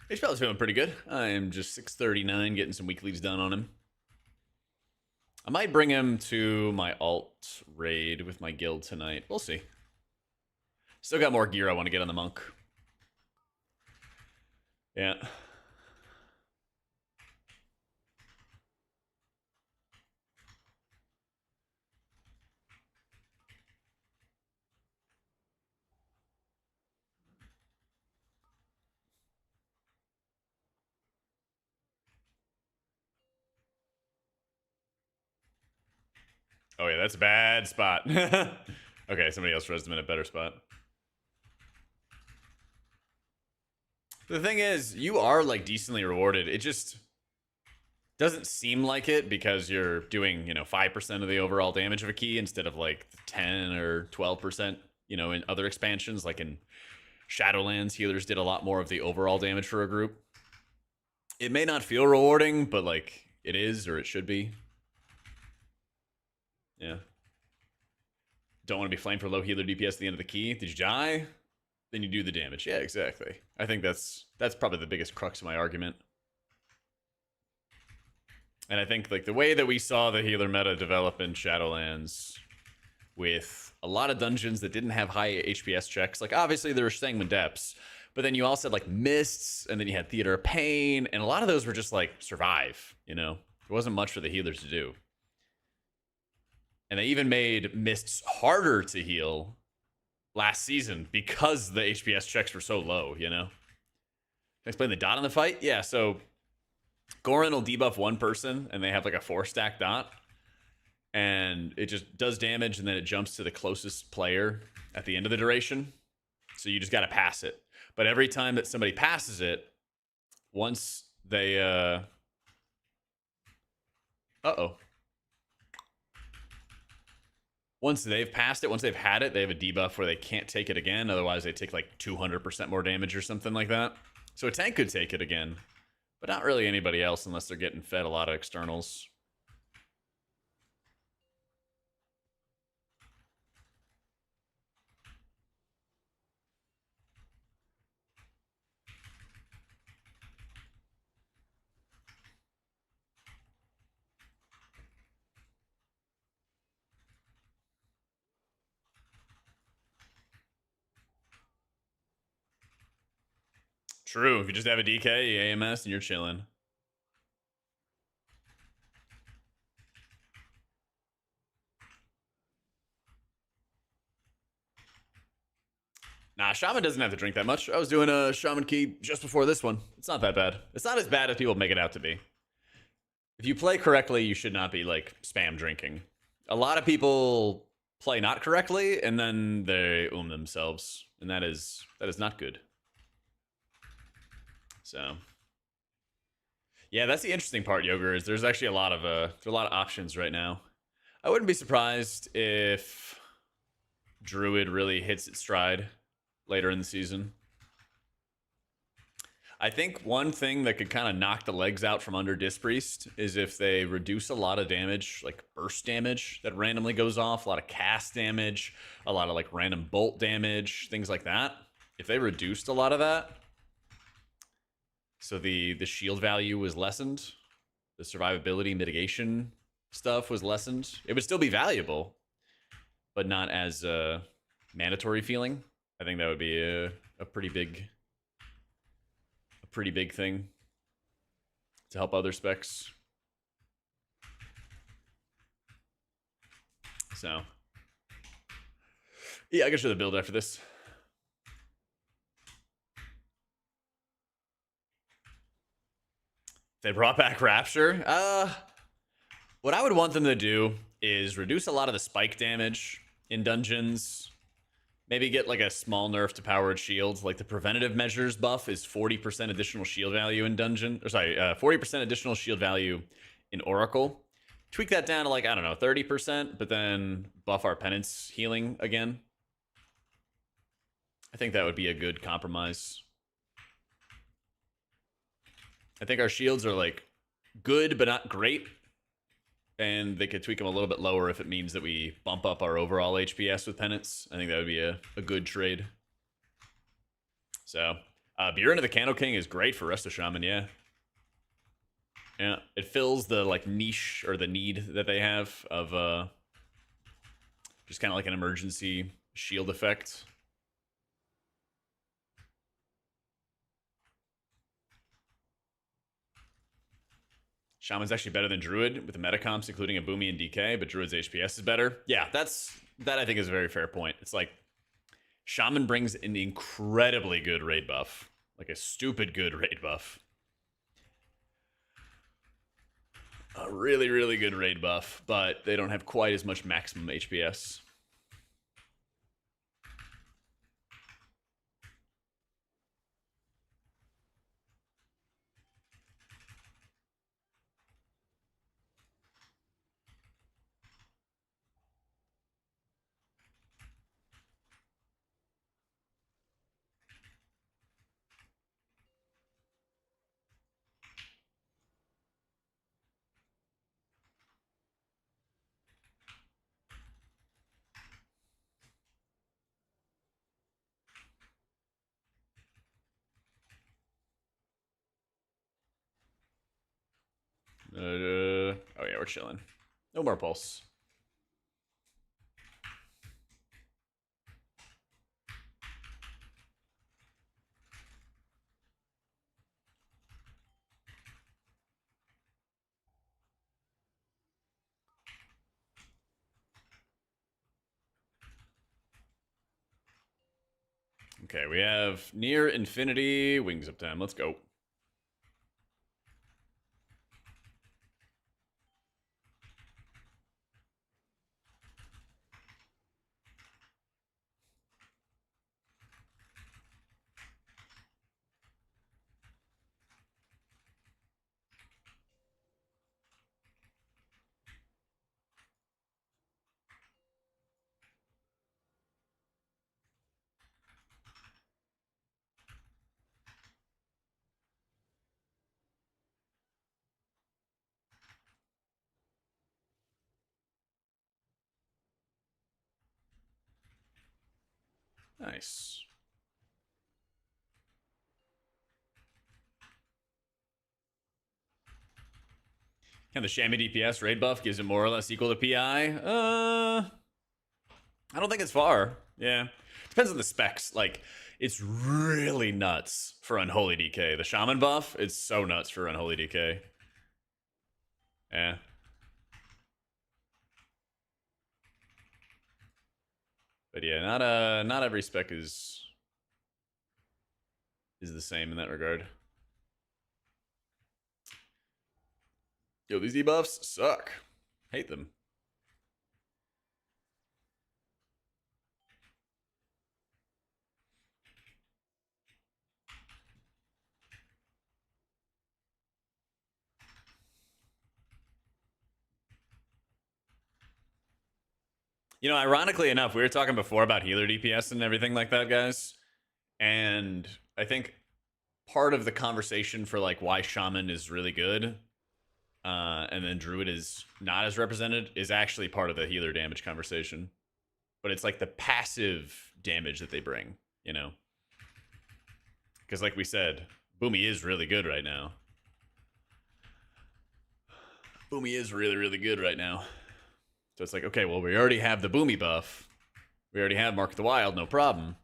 HPal is feeling pretty good. I am just 639, getting some weeklies done on him. I might bring him to my alt raid with my guild tonight. We'll see. Still got more gear I want to get on the monk. Yeah. Oh yeah, that's a bad spot. Okay, somebody else resed him in a better spot. The thing is, you are, like, decently rewarded. It just doesn't seem like it because you're doing, 5% of the overall damage of a key instead of, like, 10 or 12%, in other expansions. Like in Shadowlands, healers did a lot more of the overall damage for a group. It may not feel rewarding, but, like, it is, or it should be. Yeah. Don't want to be flamed for low healer DPS at the end of the key. Did you die? Then you do the damage. Yeah, exactly. I think that's probably the biggest crux of my argument. And I think like the way that we saw the healer meta develop in Shadowlands with a lot of dungeons that didn't have high HPS checks. Like obviously there were Sanguine Depths, but then you also had like Mists, and then you had Theater of Pain, and a lot of those were just like survive, you know? There wasn't much for the healers to do. And they even made Mists harder to heal last season because the HPS checks were so low, you know? Can I explain the dot in the fight? Yeah, so Gorin will debuff one person, and they have like a 4-stack dot. And it just does damage, and then it jumps to the closest player at the end of the duration. So you just got to pass it. But every time that somebody passes it, once they... Once they've passed it, once they've had it, they have a debuff where they can't take it again. Otherwise, they take like 200% more damage or something like that. So a tank could take it again, but not really anybody else unless they're getting fed a lot of externals. True. If you just have a DK, AMS, and you're chilling. Nah, Shaman doesn't have to drink that much. I was doing a Shaman key just before this one. It's not that bad. It's not as bad as people make it out to be. If you play correctly, you should not be like spam drinking. A lot of people play not correctly, and then they themselves, and that is not good. So, yeah, that's the interesting part, Yogur, is there's actually a lot of options right now. I wouldn't be surprised if Druid really hits its stride later in the season. I think one thing that could kind of knock the legs out from under Disc Priest is if they reduce a lot of damage, like burst damage that randomly goes off, a lot of cast damage, a lot of like random bolt damage, things like that. If they reduced a lot of that, so the shield value was lessened, the survivability mitigation stuff was lessened, it would still be valuable, but not as mandatory feeling. I think that would be a pretty big thing to help other specs. So, yeah, I can show the build after this. They brought back Rapture. What I would want them to do is reduce a lot of the spike damage in dungeons. Maybe get like a small nerf to powered shields. Like the preventative measures buff is 40% additional shield value in dungeon. Or sorry, 40% additional shield value in Oracle. Tweak that down to like, I don't know, 30%, but then buff our penance healing again. I think that would be a good compromise. I think our shields are like good, but not great. And they could tweak them a little bit lower if it means that we bump up our overall HPS with penance. I think that would be a good trade. So, Buren of the Candle King is great for Resto Shaman, yeah. Yeah, it fills the like niche or the need that they have of just kind of like an emergency shield effect. Shaman's actually better than Druid with the metacomps, including a Boomy and DK, but Druid's HPS is better. Yeah, that I think is a very fair point. It's like Shaman brings an incredibly good raid buff, like a stupid good raid buff. A really, really good raid buff, but they don't have quite as much maximum HPS. Oh yeah, we're chilling. No more pulse. Okay, we have near infinity wings up time. Let's go. Nice. And the Shammy DPS raid buff gives it more or less equal to PI. I don't think it's far. Yeah. Depends on the specs. Like, it's really nuts for Unholy DK. The Shaman buff, it's so nuts for Unholy DK. Yeah. But yeah, not every spec is the same in that regard. Yo, these debuffs suck. Hate them. You know, ironically enough, we were talking before about healer DPS and everything like that, guys. And I think part of the conversation for like why Shaman is really good, and then Druid is not as represented, is actually part of the healer damage conversation. But it's like the passive damage that they bring, you know? Because like we said, Boomy is really good right now. Boomy is really, really good right now. So it's like, okay, well, we already have the Boomy buff. We already have Mark of the Wild, no problem.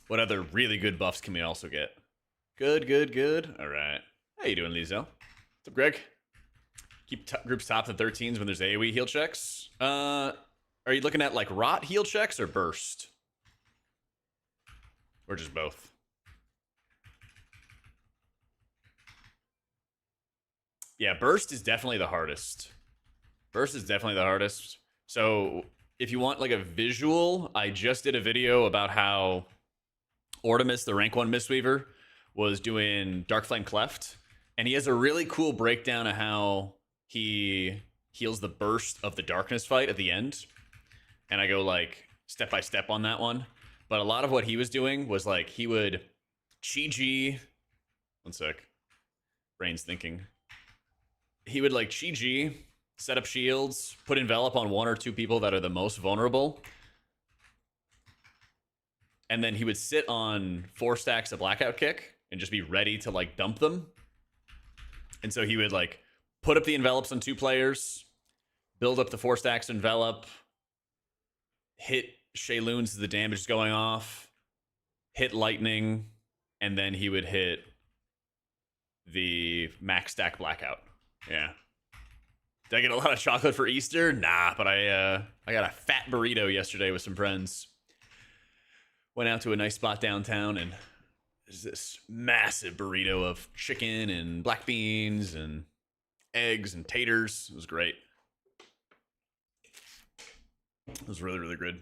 What other really good buffs can we also get? Good, good, good. All right. How you doing, Lizel? What's up, Greg? Keep groups top to 13s when there's AoE heal checks. Are you looking at like rot heal checks or burst? Or just both? Yeah, burst is definitely the hardest. Burst is definitely the hardest. So if you want like a visual, I just did a video about how Ortimus, the rank 1 Mistweaver, was doing Dark Flame Cleft. And he has a really cool breakdown of how he heals the burst of the darkness fight at the end. And I go like step by step on that one. But a lot of what he was doing was like he would Chi-G. One sec. Brain's thinking. He would like Chi-G, set up shields, put envelop on 1 or 2 people that are the most vulnerable. And then he would sit on 4 stacks of blackout kick and just be ready to like dump them. And so he would like put up the envelops on 2 players, build up the 4 stacks envelop, hit Shayloons as the damage is going off, hit lightning, and then he would hit the max stack blackout. Yeah. Did I get a lot of chocolate for Easter? Nah, but I got a fat burrito yesterday with some friends. Went out to a nice spot downtown, and there's this massive burrito of chicken and black beans and eggs and taters. It was great. It was really, really good.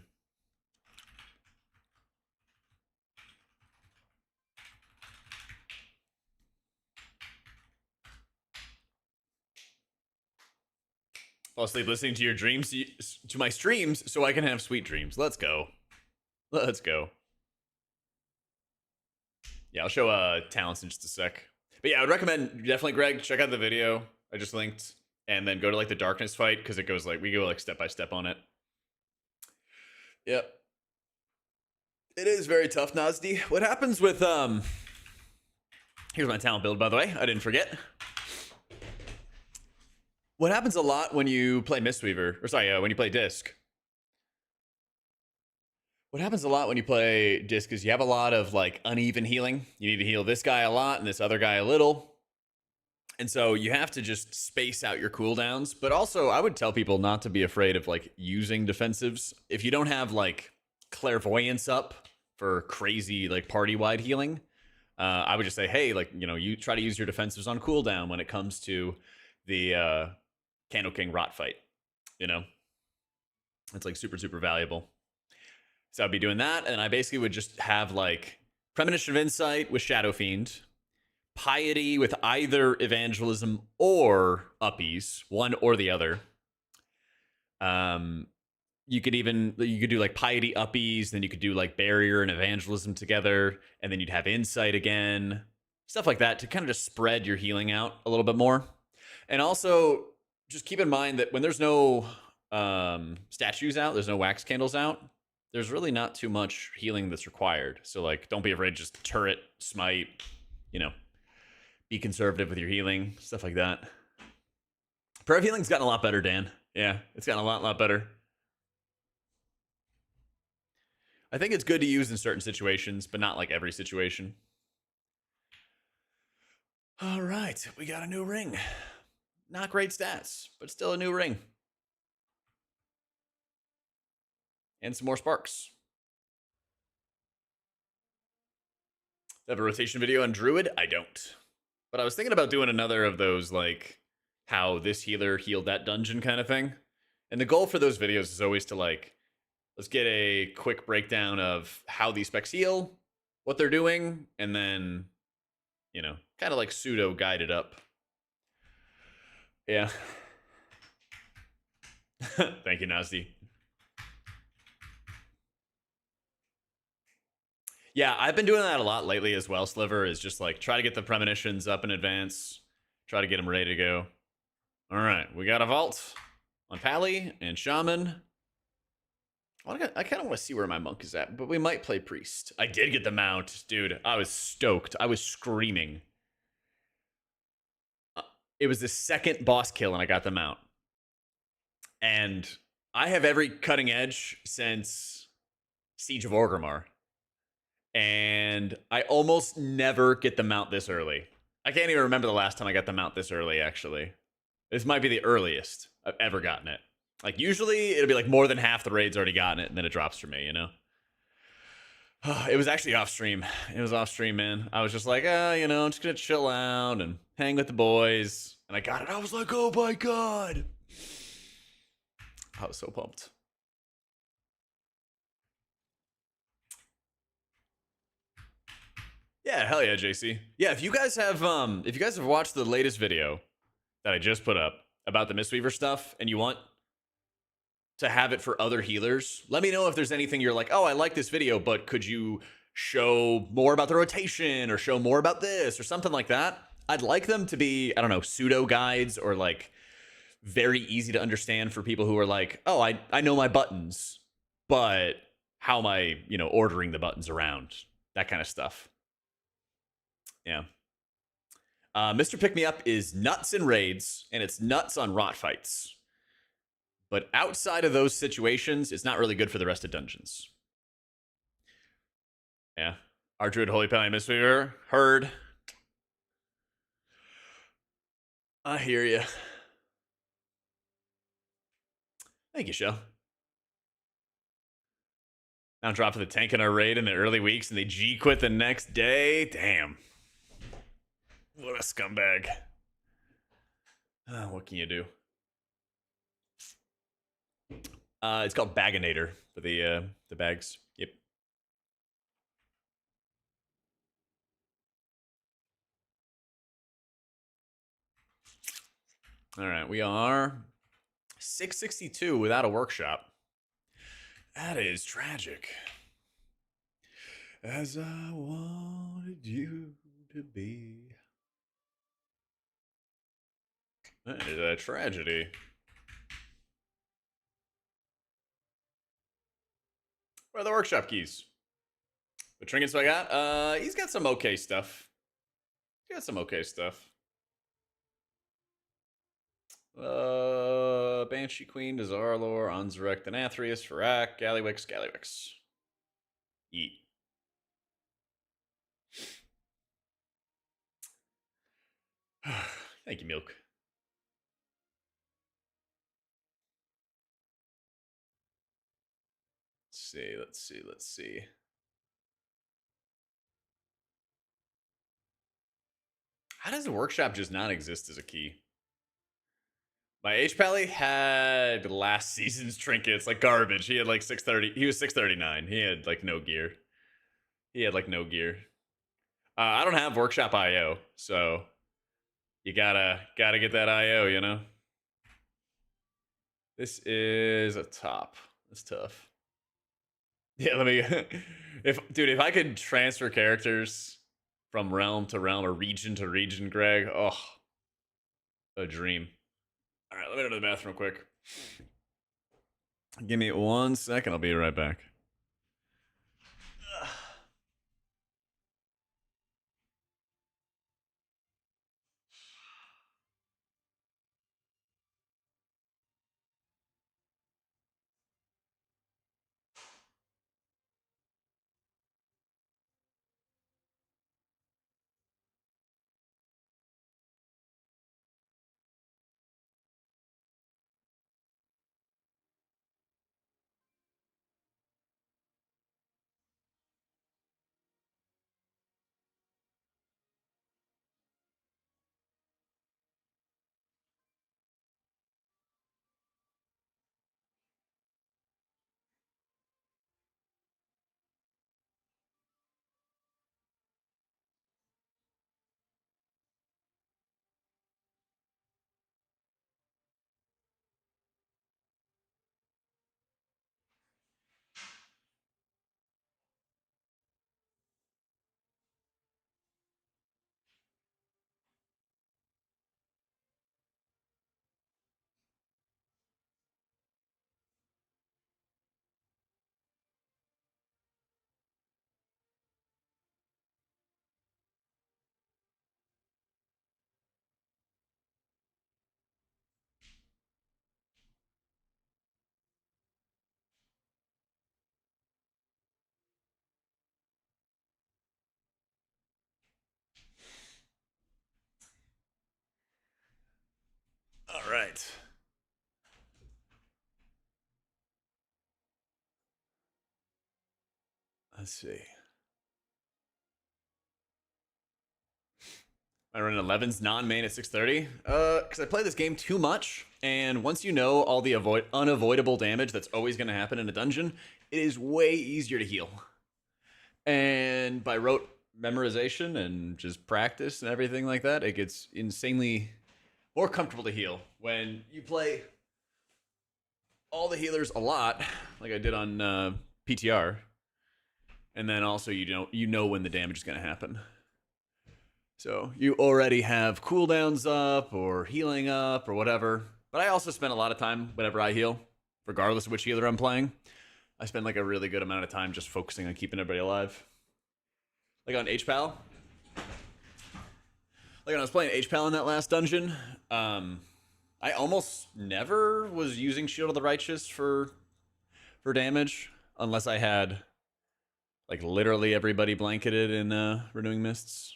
Fall asleep listening to your dreams, to my streams, so I can have sweet dreams. Let's go. Let's go. Yeah, I'll show talents in just a sec. But yeah, I would recommend definitely, Greg, check out the video I just linked, and then go to like the darkness fight, because it goes like we go like step by step on it. Yep. It is very tough, Nazdi. What happens with here's my talent build, by the way. I didn't forget. What happens a lot when you play Mistweaver, or sorry, when you play Disc? What happens a lot when you play Disc is you have a lot of like uneven healing. You need to heal this guy a lot and this other guy a little. And so you have to just space out your cooldowns. But also, I would tell people not to be afraid of like using defensives. If you don't have like clairvoyance up for crazy like party wide healing, I would just say, hey, like, you know, you try to use your defensives on cooldown when it comes to the Candle King Rot fight. You know, it's like super, super valuable. So I'd be doing that. And I basically would just have like Premonition of Insight with Shadow Fiend, Piety with either Evangelism or Uppies, one or the other. You could do like Piety Uppies, then you could do like Barrier and Evangelism together, and then you'd have Insight again, stuff like that to kind of just spread your healing out a little bit more. And also, just keep in mind that when there's no statues out, there's no wax candles out, there's really not too much healing that's required. So like, don't be afraid to just turret, smite, you know, be conservative with your healing, stuff like that. Prayer healing's gotten a lot better, Dan. Yeah, it's gotten a lot better. I think it's good to use in certain situations, but not like every situation. All right, we got a new ring. Not great stats, but still a new ring. And some more sparks. I have a rotation video on Druid? I don't. But I was thinking about doing another of those, like, how this healer healed that dungeon kind of thing. And the goal for those videos is always to, like, let's get a quick breakdown of how these specs heal, what they're doing, and then, you know, kind of like pseudo guide it up. Yeah. Thank you, Nasty. Yeah, I've been doing that a lot lately as well, Sliver, is just like try to get the premonitions up in advance, try to get them ready to go. All right, we got a vault on Pally and Shaman. I kind of want to see where my monk is at, but we might play Priest. I did get the mount, dude. I was stoked. I was screaming. It was the second boss kill, and I got the mount. And I have every cutting edge since Siege of Orgrimmar. And I almost never get the mount this early. I can't even remember the last time I got the mount this early, actually. This might be the earliest I've ever gotten it. Like, usually it'll be like more than half the raid's already gotten it, and then it drops for me, you know? It was actually off stream. It was off stream, man. I was just like, you know, I'm just gonna chill out and hang with the boys. And I got it. I was like, oh my god. I was so pumped. Yeah, hell yeah, JC. Yeah, if you guys have watched the latest video that I just put up about the Mistweaver stuff and you want to have it for other healers, let me know if there's anything you're like, oh, I like this video, but could you show more about the rotation or show more about this or something like that? I'd like them to be, I don't know, pseudo guides or like very easy to understand for people who are like, oh, I know my buttons, but how am I, you know, ordering the buttons around? That kind of stuff. Yeah. Mr. Pick Me Up is nuts in raids, and it's nuts on rot fights. But outside of those situations, it's not really good for the rest of dungeons. Yeah. Our Druid Holy Pally Mistweaver. Heard. I hear you. Thank you, Shell. Now drop for the tank in our raid in the early weeks, and they G-quit the next day. Damn. What a scumbag. What can you do? It's called Baginator for the bags. Yep. All right, we are 662 without a workshop. That is tragic. As I wanted you to be. That is a tragedy. What are the workshop keys? What trinkets do I got? He's got some okay stuff. He got some okay stuff. Banshee Queen, Dazarlor, Anzarek, Denathrius, Farak, Gallywix, Gallywix. Yeet. Thank you, Milk. Let's see. How does the workshop just not exist as a key? My HPal had last season's trinkets, like garbage. He had like 630. He was 639. He had like no gear. He had like no gear. I don't have workshop IO, so you gotta get that IO, you know. This is a top. It's tough. Yeah, let me. If I could transfer characters from realm to realm or region to region, Greg, oh, a dream. All right, let me go to the bathroom real quick. Give me 1 second. I'll be right back. All right. Let's see. I run 11's non-main at 630. Because I play this game too much, and once you know all the unavoidable damage that's always going to happen in a dungeon, it is way easier to heal. And by rote memorization and just practice and everything like that, it gets insanely more comfortable to heal. When you play all the healers a lot, like I did on PTR, and then also you know when the damage is going to happen. So you already have cooldowns up or healing up or whatever. But I also spend a lot of time whenever I heal, regardless of which healer I'm playing. I spend like a really good amount of time just focusing on keeping everybody alive. Like on HPal. Like when I was playing HPal in that last dungeon, I almost never was using Shield of the Righteous for damage unless I had like literally everybody blanketed in Renewing Mists.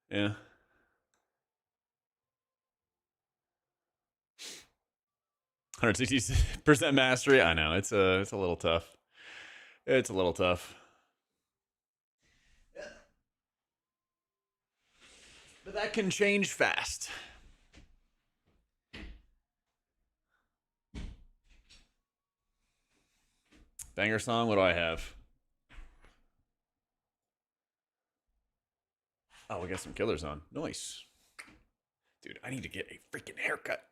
Yeah. 160% mastery. I know it's a little tough. It's a little tough. But that can change fast. Banger song. What do I have? Oh, we got some killers on. Nice. Dude, I need to get a freaking haircut.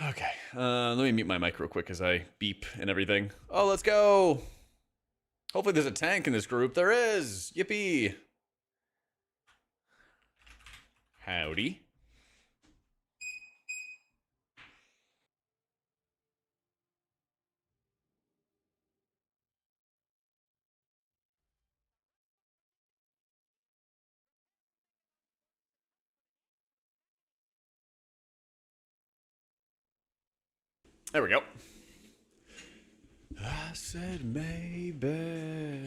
Okay. Let me mute my mic real quick as I beep and everything. Oh, let's go. Hopefully there's a tank in this group. There is. Yippee. Howdy. There we go. I said maybe.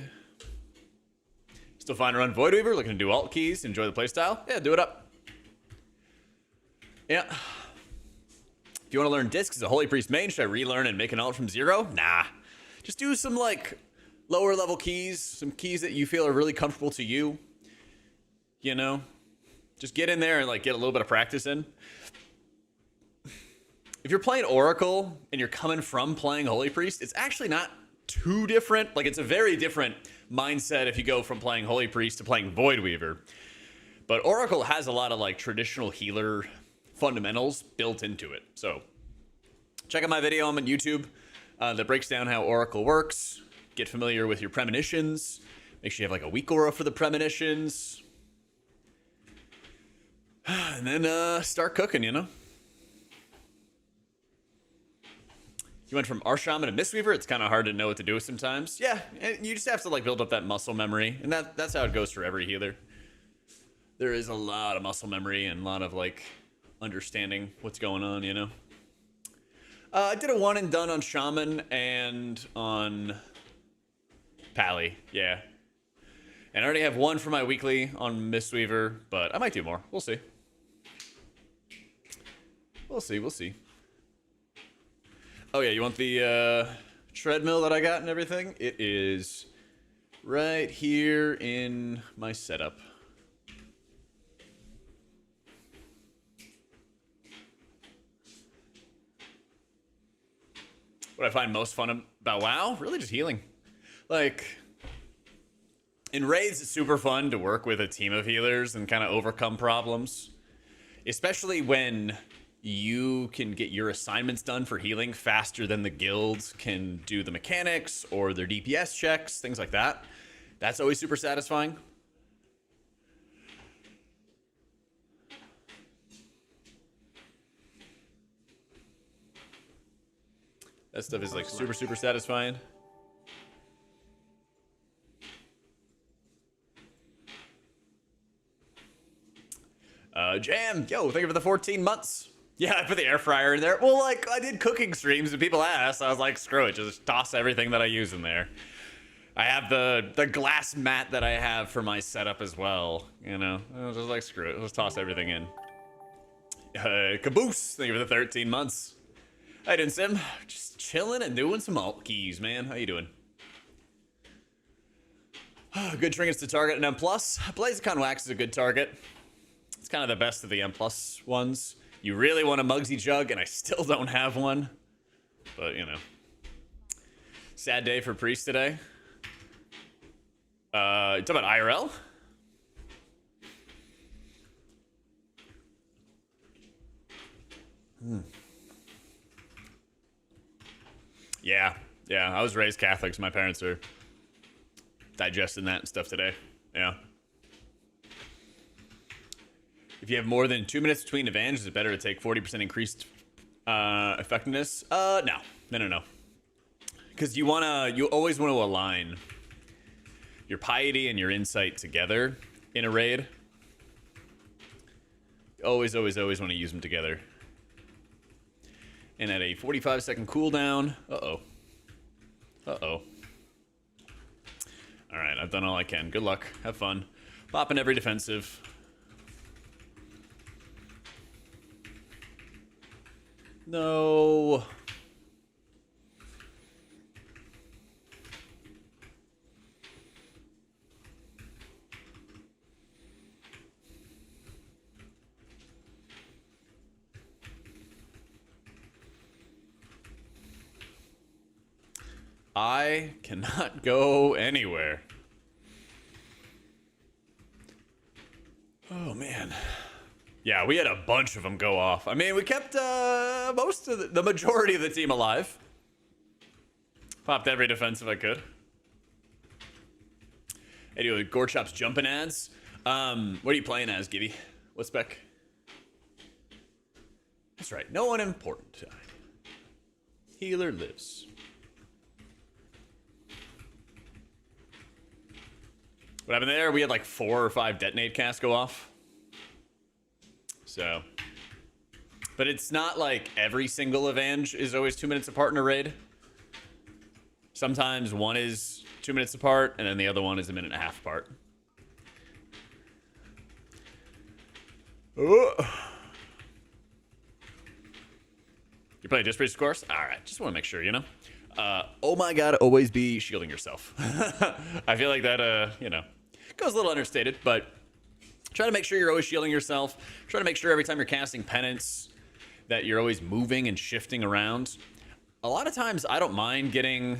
Still fine to run Void Weaver, looking to do alt keys, enjoy the playstyle. Yeah, do it up. Yeah. If you want to learn discs as a Holy Priest main, should I relearn and make an alt from 0? Nah. Just do some, like, lower level keys, some keys that you feel are really comfortable to you. You know? Just get in there and, like, get a little bit of practice in. If you're playing Oracle and you're coming from playing Holy Priest, it's actually not too different. Like, it's a very different mindset if you go from playing Holy Priest to playing Void Weaver. But Oracle has a lot of, like, traditional healer fundamentals built into it. So check out my video on YouTube that breaks down how Oracle works. Get familiar with your premonitions. Make sure you have, like, a weak aura for the premonitions. And then start cooking, you know? You went from RSham to Mistweaver. It's kind of hard to know what to do sometimes. Yeah, you just have to, like, build up that muscle memory. And that's how it goes for every healer. There is a lot of muscle memory and a lot of, like, understanding what's going on, you know? I did a one and done on Shaman and on Pally, yeah. And I already have one for my weekly on Mistweaver, but I might do more. We'll see. We'll see, we'll see. Oh yeah, you want the treadmill that I got and everything? It is right here in my setup. What I find most fun about WoW? Really just healing. Like, in raids, it's super fun to work with a team of healers and kind of overcome problems. Especially when you can get your assignments done for healing faster than the guilds can do the mechanics or their DPS checks, things like that. That's always super satisfying. That stuff is, like, super, super satisfying. Jam, yo, thank you for the 14 months. Yeah, I put the air fryer in there. Well, like, I did cooking streams and people asked. I was like, screw it, just toss everything that I use in there. I have the glass mat that I have for my setup as well. You know, I was just like, screw it, let's toss everything in. Caboose, thank you for the 13 months. How you doing, Sim? Just chilling and doing some alt keys, man. How you doing? Good trinkets to target an M+. Blazecon Wax is a good target. It's kind of the best of the M+ ones. You really want a Muggsy Jug, and I still don't have one. But, you know. Sad day for Priest today. You talking about IRL? Yeah, I was raised Catholic, so my parents are digesting that and stuff today. Yeah. If you have more than 2 minutes between advantages, is it better to take 40% increased effectiveness? No. Because you always want to align your piety and your insight together in a raid. Always want to use them together. And at a 45-second cooldown, uh-oh. All right, I've done all I can. Good luck. Have fun. Popping every defensive. No. I cannot go anywhere. Oh, man. Yeah, we had a bunch of them go off. I mean, we kept most of the majority of the team alive. Popped every defensive I could. Anyway, Gorchop's jumping ads. What are you playing as, Gibby? What spec? That's right, no one important. Healer lives. What happened there? We had like 4 or 5 detonate casts go off. So, But it's not like every single Avenge is always 2 minutes apart in a raid. Sometimes one is 2 minutes apart, and then the other one is 1.5 minutes apart. Oh. You play Disc Priest, of course? Alright, just want to make sure, you know? Oh my god, always be shielding yourself. I feel like that, you know, goes a little understated, but try to make sure you're always shielding yourself. Try to make sure every time you're casting penance that you're always moving and shifting around. A lot of times I don't mind getting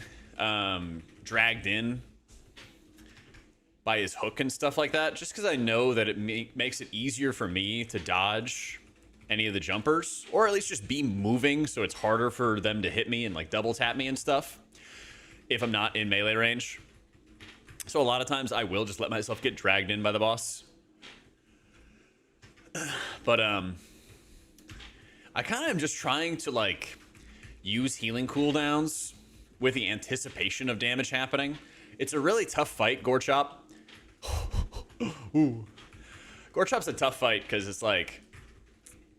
dragged in by his hook and stuff like that, just because I know that it makes it easier for me to dodge any of the jumpers, or at least just be moving so it's harder for them to hit me and like double tap me and stuff if I'm not in melee range. So a lot of times I will just let myself get dragged in by the boss. But I kind of am just trying to like use healing cooldowns with the anticipation of damage happening. It's a really tough fight, Gorechop. Ooh. Gorechop's a tough fight because it's like,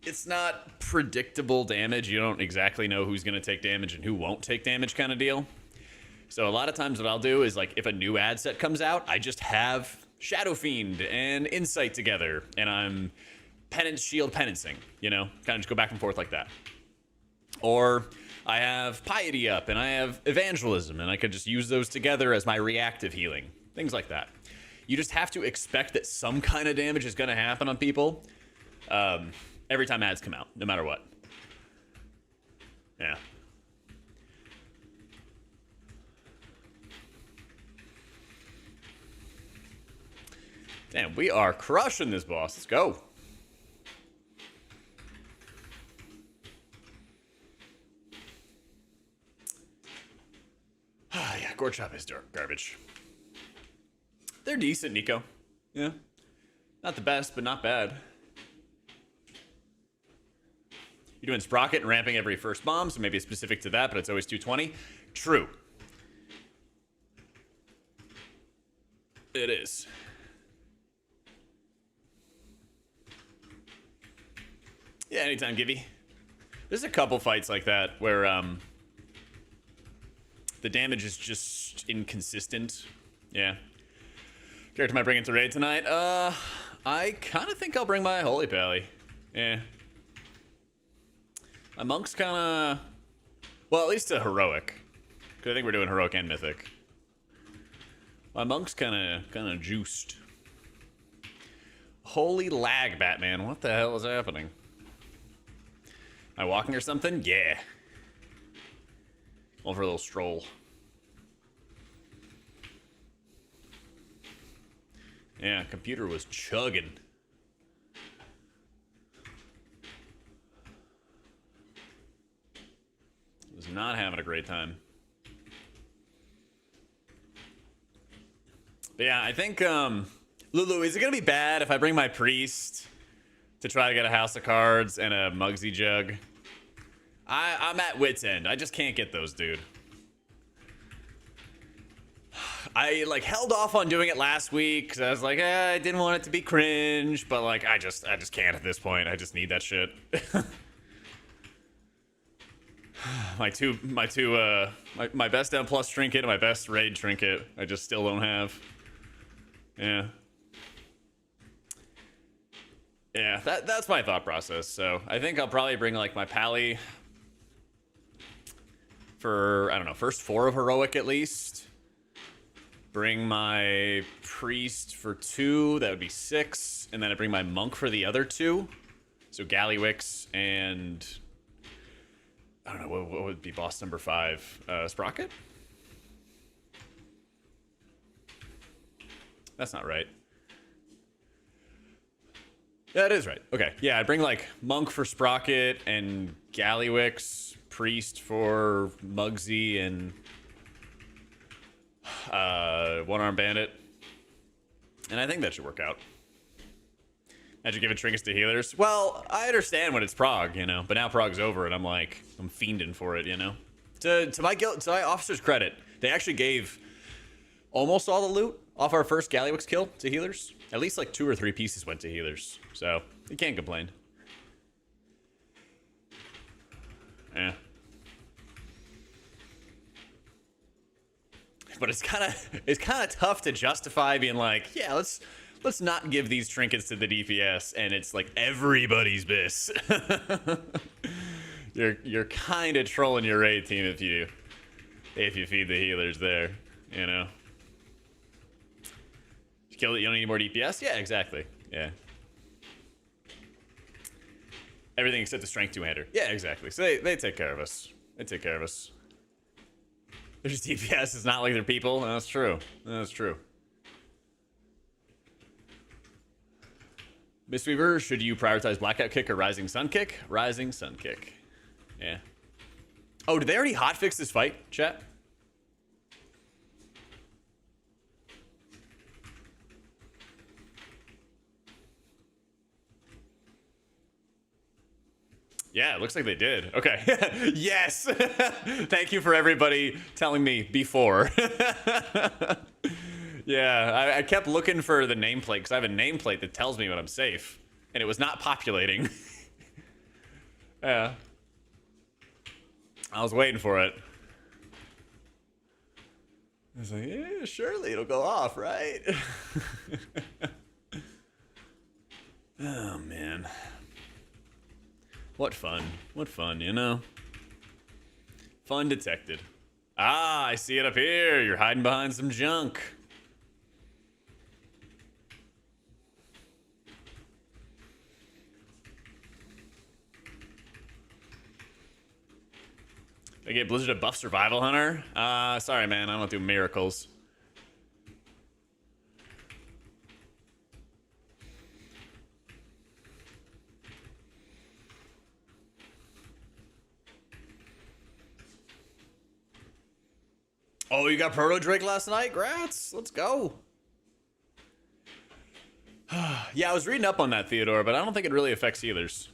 it's not predictable damage. You don't exactly know who's going to take damage and who won't take damage kind of deal. So a lot of times what I'll do is like if a new ad set comes out, I just have Shadow Fiend and Insight together and I'm penance shield penancing, you know, kind of just go back and forth like that. Or I have Piety up and I have Evangelism and I could just use those together as my reactive healing, things like that. You just have to expect that some kind of damage is going to happen on people. Every time ads come out, no matter what. Yeah. Damn, we are crushing this boss. Let's go. Yeah, Gorechop is garbage. They're decent, Nico. Yeah. Not the best, but not bad. You're doing Sprocket and ramping every first bomb, so maybe it's specific to that, but it's always 220. True. It is. Yeah, anytime, Gibby. There's a couple fights like that where the damage is just inconsistent. Yeah. Character might bring it to raid tonight. I kind of think I'll bring my Holy Pally. Yeah. My monk's kind of, well, at least a heroic, because I think we're doing heroic and mythic. My monk's kind of juiced. Holy lag, Batman! What the hell is happening? Am I walking or something? Yeah. Going for a little stroll. Yeah, computer was chugging. Was not having a great time. But yeah, I think, Lulu, is it gonna be bad if I bring my priest to try to get a house of cards and a Mugsy jug? I'm at wit's end. I just can't get those, dude. I like held off on doing it last week because I was like, I didn't want it to be cringe, but like I just can't at this point. I just need that shit. my best M plus trinket and my best raid trinket I just still don't have. Yeah. Yeah, that's my thought process. So I think I'll probably bring like my Pally for, I don't know, first 4 of heroic at least. Bring my priest for 2, that would be 6, and then I bring my monk for the other 2. So Gallywix and I don't know, what would be boss number 5? Sprocket? That's not right. Yeah, it is right. Okay, yeah, I'd bring like monk for Sprocket and Gallywix, priest for Mugsy and one-arm bandit. And I think that should work out. I should give it trinkets to healers. Well, I understand when it's prog, you know, but now prog's over and I'm like, I'm fiending for it, you know. To my officer's credit, they actually gave almost all the loot off our first Gallywix kill to healers. At least like 2 or 3 pieces went to healers, so you can't complain. Yeah. But it's kind of tough to justify being like, yeah, let's not give these trinkets to the DPS, and it's like everybody's bis. You're kind of trolling your raid team if you feed the healers there, you know. You kill it, you don't need more DPS? Yeah, exactly. Yeah. Everything except the strength 2-hander. Yeah, exactly. So they take care of us. They take care of us. There's DPS. It's not like they're people. No, that's true. That's true. Mistweaver, should you prioritize Blackout Kick or Rising Sun Kick? Rising Sun Kick. Yeah. Oh, did they already hotfix this fight, chat? Yeah, it looks like they did. Okay. Yes. Thank you for everybody telling me before. Yeah, I kept looking for the nameplate because I have a nameplate that tells me when I'm safe, and it was not populating. Yeah. I was waiting for it. I was like, yeah, surely it'll go off, right? Oh, man. What fun. What fun, you know? Fun detected. Ah, I see it up here. You're hiding behind some junk. They gave Blizzard a buff survival hunter? Sorry, man. I don't do miracles. Oh, you got Proto Drake last night? Grats. Let's go. Yeah, I was reading up on that, Theodore, but I don't think it really affects healers.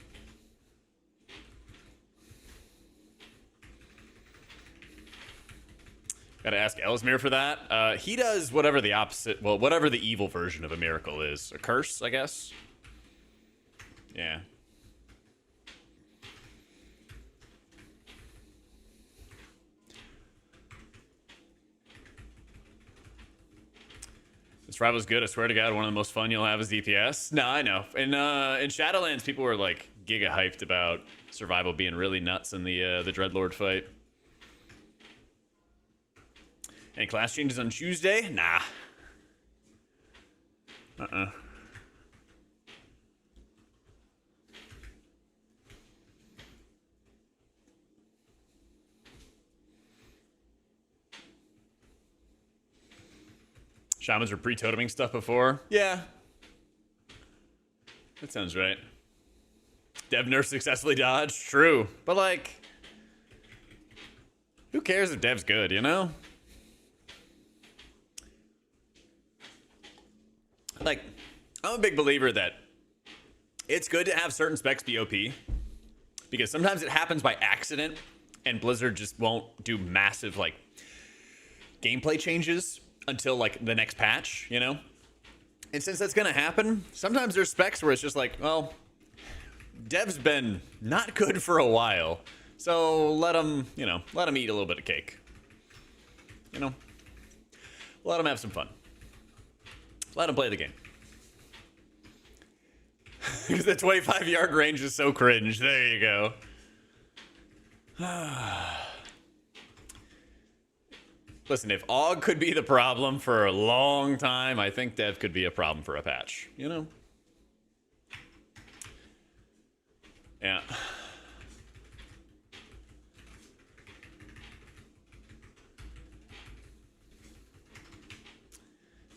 Gotta ask Ellesmere for that. He does whatever the opposite, well, whatever the evil version of a miracle is. A curse, I guess? Yeah. This rival's good. I swear to God, one of the most fun you'll have is DPS. No, I know. In Shadowlands, people were like giga hyped about survival being really nuts in the Dreadlord fight. Any class changes on Tuesday? Nah. Shamans were pre-toteming stuff before? Yeah. That sounds right. Dev nerf successfully dodged? True. But, like, who cares if Dev's good, you know? Like, I'm a big believer that it's good to have certain specs be OP, because sometimes it happens by accident, and Blizzard just won't do massive, like, gameplay changes until, like, the next patch, you know? And since that's gonna happen, sometimes there's specs where it's just like, well, Dev's been not good for a while, so let him, you know, let him eat a little bit of cake. You know? Let him have some fun. Let him play the game. Because the 25-yard range is so cringe. There you go. Listen, if AUG could be the problem for a long time, I think Dev could be a problem for a patch. You know? Yeah.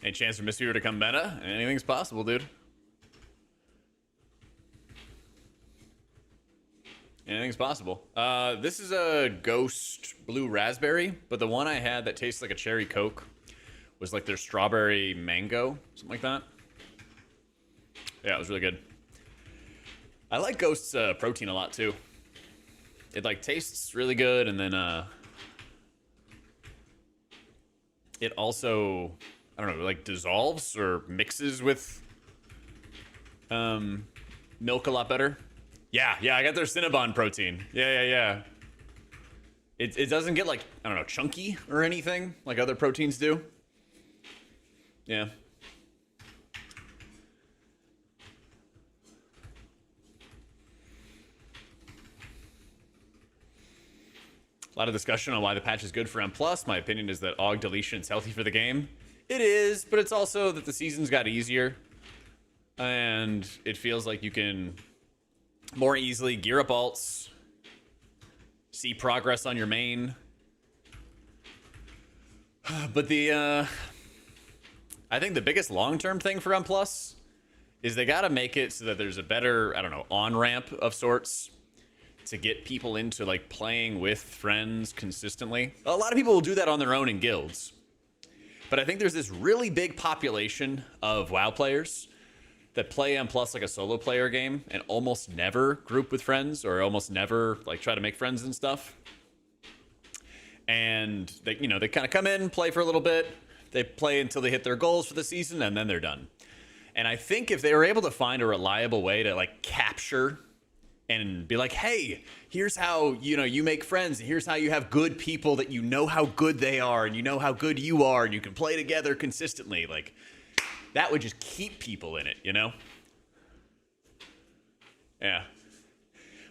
Any chance for Mistweaver to come meta? Anything's possible, dude. Anything's possible. This is a Ghost Blue Raspberry, but the one I had that tastes like a cherry Coke was like their strawberry mango, something like that. Yeah, it was really good. I like Ghost's protein a lot too. It like tastes really good, and then it also, I don't know, like dissolves or mixes with milk a lot better. Yeah, I got their Cinnabon protein. Yeah. It doesn't get like, I don't know, chunky or anything like other proteins do. Yeah. A lot of discussion on why the patch is good for M+. My opinion is that AUG deletion is healthy for the game. It is, but it's also that the seasons got easier. And it feels like you can more easily gear up alts, see progress on your main. But I think the biggest long-term thing for M+ is they gotta make it so that there's a better, I don't know, on-ramp of sorts to get people into like playing with friends consistently. A lot of people will do that on their own in guilds. But I think there's this really big population of WoW players that play M+ like a solo player game and almost never group with friends or almost never like try to make friends and stuff. And they, you know, they kind of come in, play for a little bit, they play until they hit their goals for the season, and then they're done. And I think if they were able to find a reliable way to like capture and be like, hey, here's how, you know, you make friends, and here's how you have good people that you know how good they are, and you know how good you are, and you can play together consistently, like, that would just keep people in it, you know? Yeah.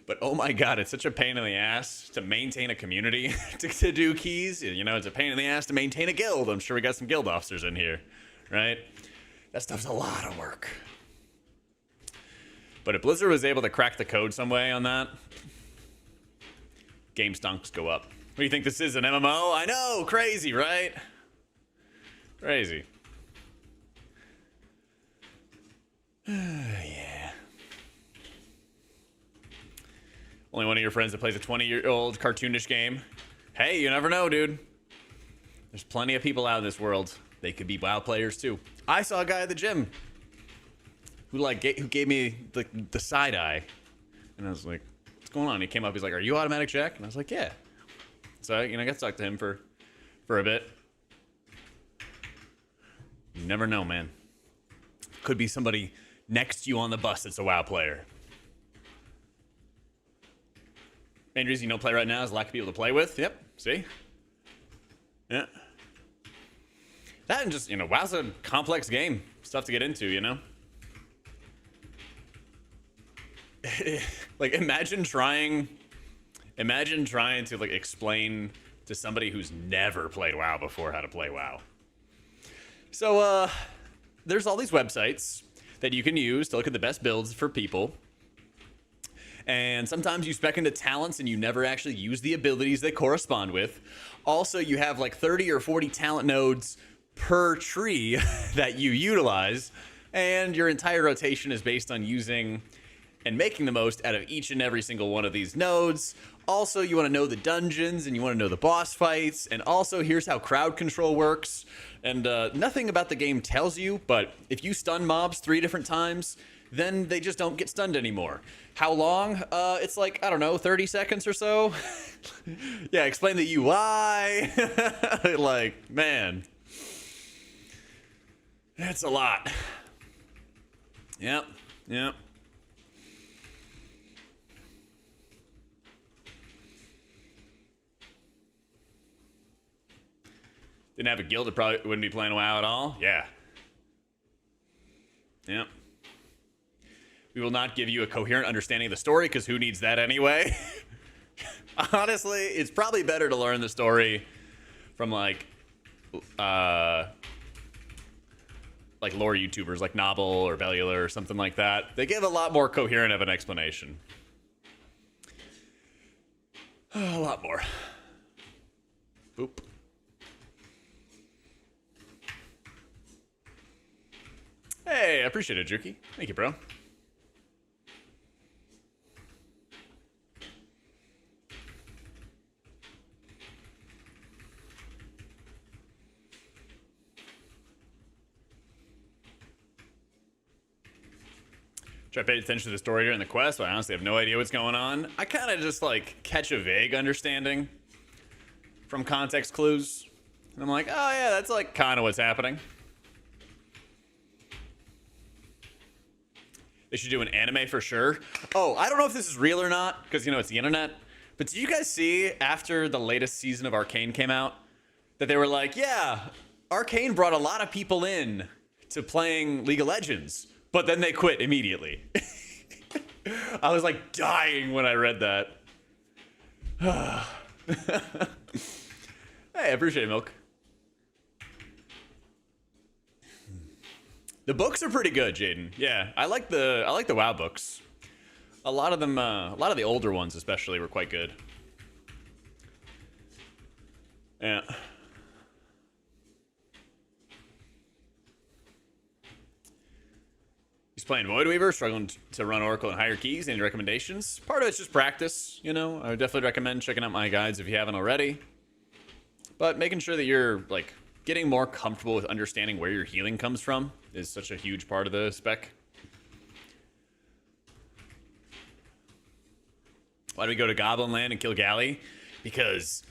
But oh my god, it's such a pain in the ass to maintain a community, to do keys. You know, it's a pain in the ass to maintain a guild. I'm sure we got some guild officers in here, right? That stuff's a lot of work. But if Blizzard was able to crack the code some way on that, game stonks go up. What do you think this is, an MMO? I know, crazy, right? Crazy. Yeah. Only one of your friends that plays a 20-year-old cartoonish game. Hey, you never know, dude. There's plenty of people out in this world. They could be WoW players too. I saw a guy at the gym who gave me the side eye, and I was like, "What's going on?" He came up. He's like, "Are you AutomaticJak?" And I was like, "Yeah." So I got to talk to him for a bit. You never know, man. Could be somebody next to you on the bus that's a WoW player. Main reason you don't play right now is lack of people to play with. Yep. See? Yeah. That and just, WoW's a complex game. Stuff to get into, you know? Like, imagine trying to, like, explain to somebody who's never played WoW before how to play WoW. So, there's all these websites that you can use to look at the best builds for people. And sometimes you spec into talents and you never actually use the abilities they correspond with. Also, you have like 30 or 40 talent nodes per tree that you utilize. And your entire rotation is based on using and making the most out of each and every single one of these nodes. Also, you want to know the dungeons and you want to know the boss fights. And also, here's how crowd control works. And nothing about the game tells you, but if you stun mobs 3 different times, then they just don't get stunned anymore. How long? It's like, I don't know, 30 seconds or so. Yeah, explain the UI. Like, man. That's a lot. Yep. Didn't have a guild, it probably wouldn't be playing WoW at all. Yeah. Yep. We will not give you a coherent understanding of the story, because who needs that anyway? Honestly, it's probably better to learn the story from like lore YouTubers like Nobble or Bellular or something like that. They give a lot more coherent of an explanation. A lot more. Boop. Hey, I appreciate it, Juki. Thank you, bro. Try to pay attention to the story during the quest, but I honestly have no idea what's going on. I kind of just like catch a vague understanding from context clues. And I'm like, oh yeah, that's like kind of what's happening. They should do an anime for sure. Oh, I don't know if this is real or not, because, it's the internet. But did you guys see after the latest season of Arcane came out that they were like, yeah, Arcane brought a lot of people in to playing League of Legends, but then they quit immediately. I was like dying when I read that. Hey, I appreciate it, Milk. The books are pretty good, Jaden. Yeah, I like the WoW books. A lot of them, a lot of the older ones especially were quite good. Yeah. He's playing Void Weaver, struggling to run Oracle and higher keys. Any recommendations? Part of it's just practice, you know. I would definitely recommend checking out my guides if you haven't already. But making sure that you're, like, getting more comfortable with understanding where your healing comes from is such a huge part of the spec. Why do we go to Goblin Land and kill Galley? Because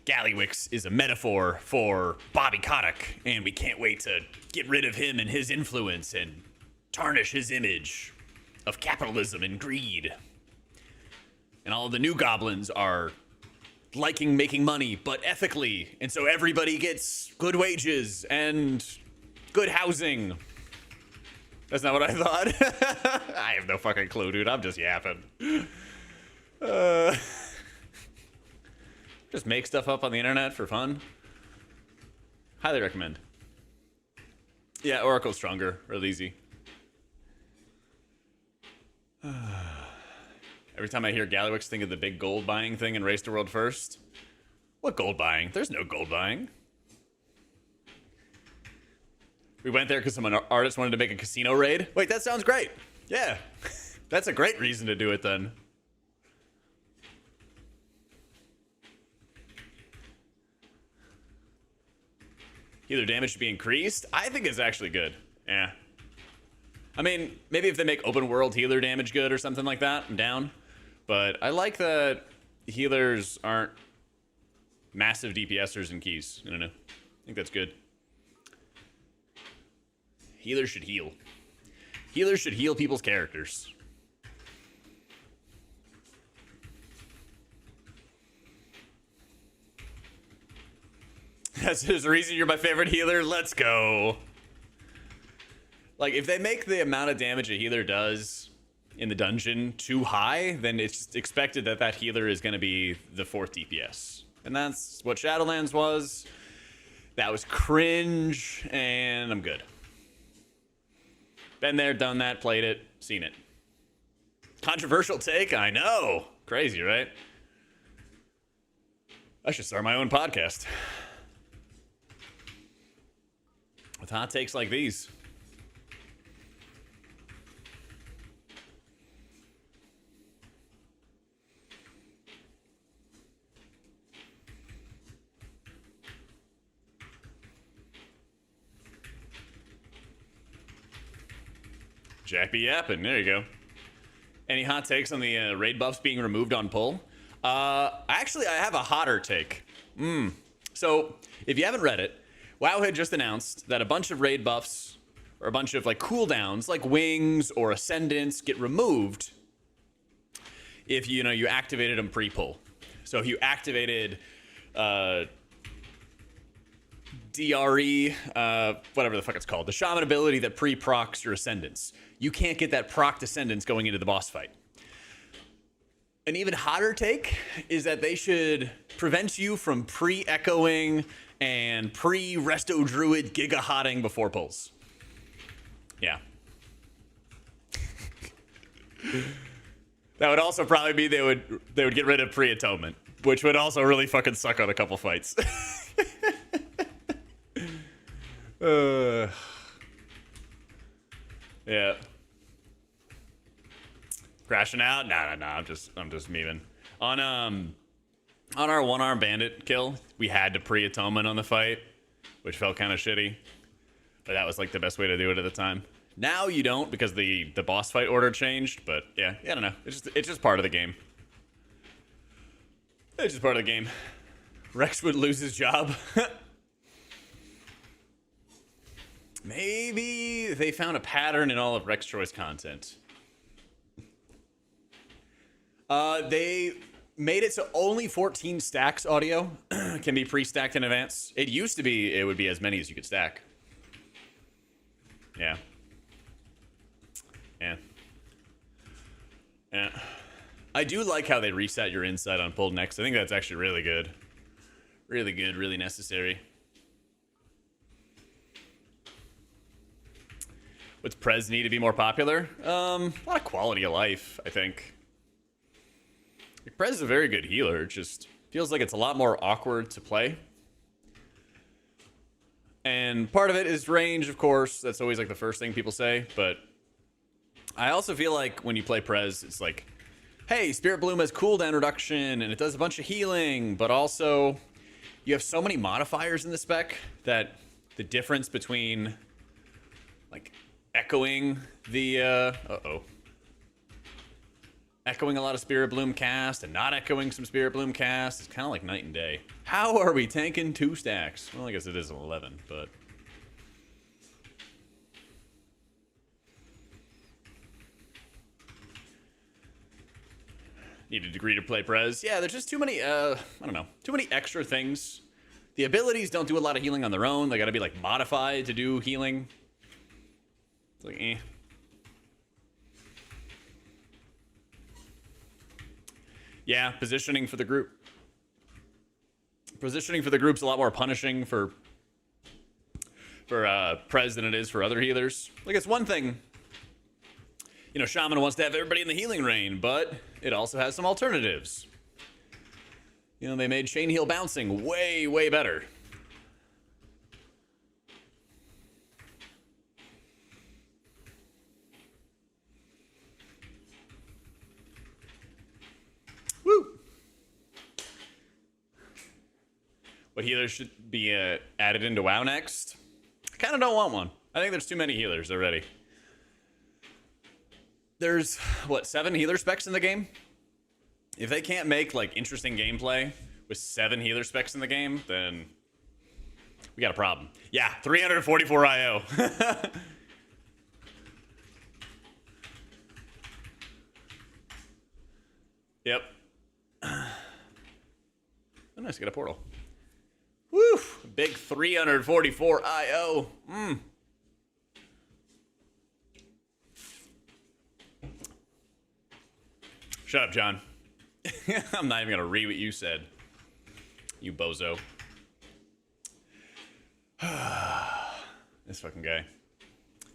Gallywix is a metaphor for Bobby Kotick, and we can't wait to get rid of him and his influence and tarnish his image of capitalism and greed. And all of the new goblins are liking making money, but ethically, and so everybody gets good wages and good housing. That's not what I thought. I have no fucking clue, dude. I'm just yapping. Just make stuff up on the internet for fun. Highly recommend. Yeah, Oracle's stronger, real easy. Every time I hear Gallywix, think of the big gold buying thing in Race to World First. What gold buying? There's no gold buying. We went there because some artist wanted to make a casino raid. Wait, that sounds great. Yeah, that's a great reason to do it then. Healer damage should be increased. I think it's actually good. Yeah. I mean, maybe if they make open world healer damage good or something like that, I'm down. But I like that healers aren't massive DPSers and keys. I don't know. I think that's good. Healers should heal. Healers should heal people's characters. That's the reason you're my favorite healer. Let's go. Like, if they make the amount of damage a healer does in the dungeon too high, then it's expected that that healer is going to be the 4th DPS. And that's what Shadowlands was. That was cringe, and I'm good. Been there, done that, played it, seen it. Controversial take, I know. Crazy, right? I should start my own podcast. With hot takes like these. Jack be yapping. There you go. Any hot takes on the raid buffs being removed on pull? Actually, I have a hotter take. So, if you haven't read it, WoW had just announced that a bunch of raid buffs, or a bunch of like cooldowns, like wings or ascendants, get removed if you activated them pre-pull. So if you activated DRE, whatever the fuck it's called, the shaman ability that pre-procs your ascendants, you can't get that proc ascendants going into the boss fight. An even hotter take is that they should prevent you from pre-echoing and pre-resto druid giga-hotting before pulls. Yeah. That would also probably be they would get rid of pre-atonement, which would also really fucking suck on a couple fights. Yeah. Crashing out? Nah. I'm just memeing. On our one-arm bandit kill, we had to pre-atonement on the fight, which felt kind of shitty. But that was like the best way to do it at the time. Now you don't because the boss fight order changed, but yeah, I don't know. It's just part of the game. It's just part of the game. Rex would lose his job. Maybe they found a pattern in all of Rex Troy's content. They made it so only 14 stacks audio can be pre-stacked in advance. It used to be it would be as many as you could stack. Yeah. Yeah. Yeah. I do like how they reset your insight on pulled next. I think that's actually really good. Really good, really necessary. What's Prez need to be more popular? A lot of quality of life, I think. Like, Prez is a very good healer. It just feels like it's a lot more awkward to play. And part of it is range, of course. That's always like the first thing people say. But I also feel like when you play Prez, it's like, hey, Spirit Bloom has cooldown reduction and it does a bunch of healing, but also you have so many modifiers in the spec that the difference between like echoing the echoing a lot of Spirit Bloom cast and not echoing some Spirit Bloom cast is kind of like night and day. How are we tanking 2 stacks? Well, I guess it is an 11, but need a degree to play Prez. Yeah, there's just too many, I don't know, too many extra things. The abilities don't do a lot of healing on their own. They gotta be, like, modified to do healing. It's like, eh. Yeah, positioning for the group. Positioning for the group's a lot more punishing for Prez than it is for other healers. Like, it's one thing, you know, Shaman wants to have everybody in the healing range, but it also has some alternatives. You know, they made chain heal bouncing way, way better. Woo! What healers should be added into WoW next? I kind of don't want one. I think there's too many healers already. There's, what, 7 healer specs in the game? If they can't make, like, interesting gameplay with 7 healer specs in the game, then we got a problem. Yeah, 344 IO. Yep. Oh, nice, get a portal. Woo! Big 344 IO. Shut up, John. I'm not even gonna read what you said. You bozo. This fucking guy. Can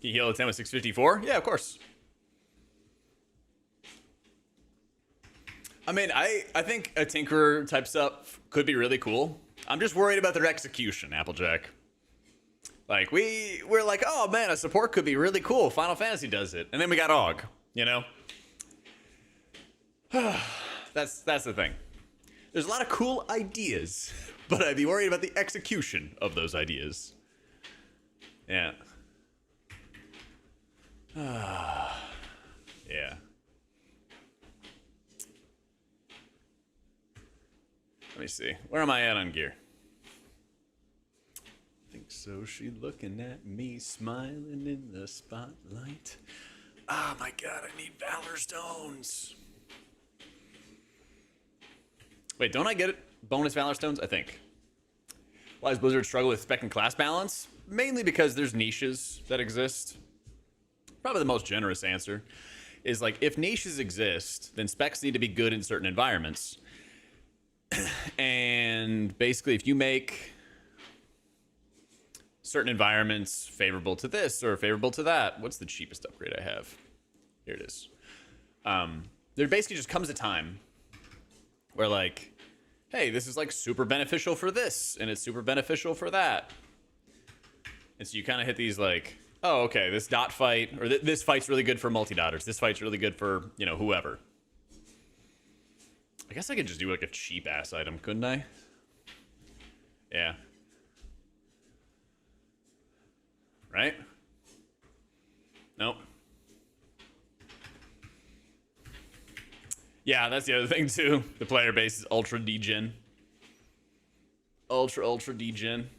you heal a 10 with 654? Yeah, of course. I mean, I think a Tinkerer type stuff could be really cool. I'm just worried about their execution, AppleJak. Like, we're like, oh man, a support could be really cool. Final Fantasy does it. And then we got AUG, you know? That's the thing. There's a lot of cool ideas, but I'd be worried about the execution of those ideas. Yeah. Yeah. Let me see. Where am I at on gear? I think so. She looking at me, smiling in the spotlight. Oh my god, I need Valor Stones. Wait, don't I get it? Bonus Valor Stones? I think. Why does Blizzard struggle with spec and class balance? Mainly because there's niches that exist. Probably the most generous answer is, like, if niches exist, then specs need to be good in certain environments. And basically, if you make certain environments favorable to this or favorable to that, what's the cheapest upgrade I have? Here it is. There basically just comes a time where, like, hey, this is, like, super beneficial for this, and it's super beneficial for that. And so you kind of hit these, like, oh, okay, this dot fight, or this fight's really good for multi-dotters. This fight's really good for, you know, whoever. I guess I could just do, like, a cheap-ass item, couldn't I? Yeah. Right? Nope. Yeah, that's the other thing, too. The player base is ultra degen. Ultra degen.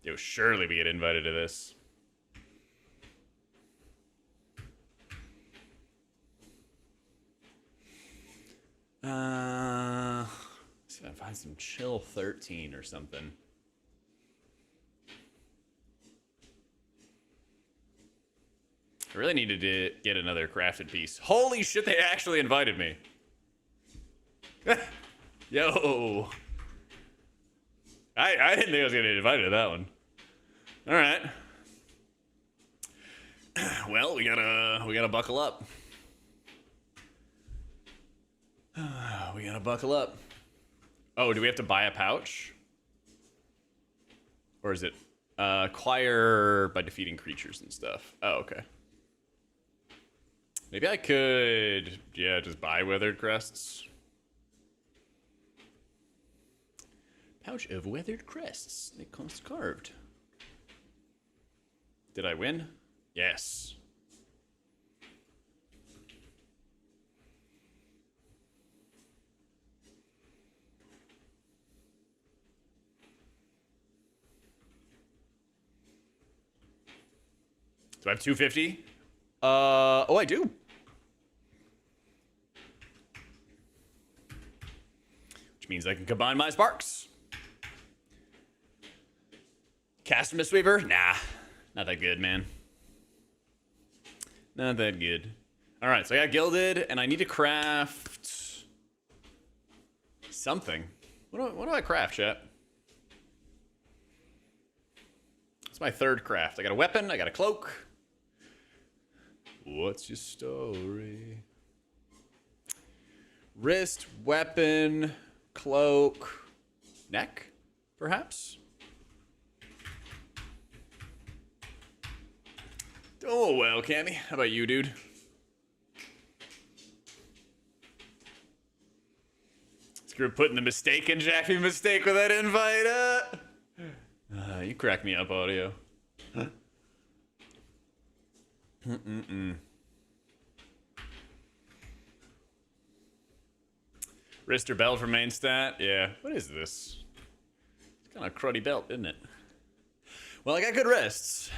Yo, surely we get invited to this. Find some chill 13 or something. I really needed to get another crafted piece. Holy shit, they actually invited me. Yo. I didn't think I was going to get invited to that one. All right. Well, we gotta buckle up. We gotta buckle up. Oh, do we have to buy a pouch? Or is it acquire by defeating creatures and stuff? Oh, okay. Maybe I could, yeah, just buy weathered crests. Pouch of weathered crests. They cost carved. Did I win? Yes. Do I have 250? Oh, I do. Which means I can combine my sparks. Cast Mistweaver? Nah, not that good, man. Not that good. All right, so I got gilded, and I need to craft something. What do I craft, chat? It's my third craft. I got a weapon, I got a cloak. What's your story? Wrist, weapon, cloak, neck, perhaps? Oh, well, Cammy. How about you, dude? Screw putting the mistaken Jackie mistake with that invite. You crack me up, audio. Huh? Wrist or belt for main stat? Yeah. What is this? It's kind of a cruddy belt, isn't it? Well, I got good wrists.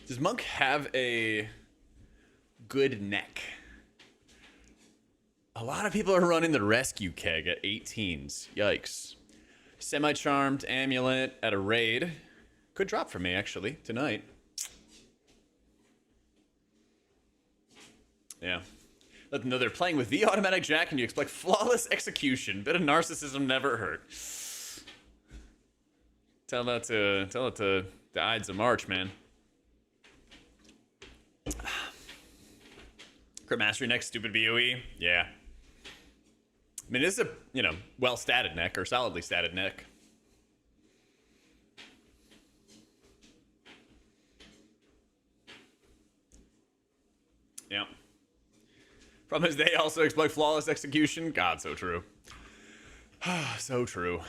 Does Monk have a good neck? A lot of people are running the rescue keg at 18s. Yikes. Semi-charmed amulet at a raid. Could drop for me, actually, tonight. Yeah. Let them know they're playing with the AutomaticJak and you expect flawless execution. Bit of narcissism never hurt. Tell it to the Ides of March, man. Crit Mastery neck, stupid BOE. Yeah. I mean, this is a, well-statted neck or solidly statted neck. Yeah. Problem is they also exploit flawless execution. God, so true. So true.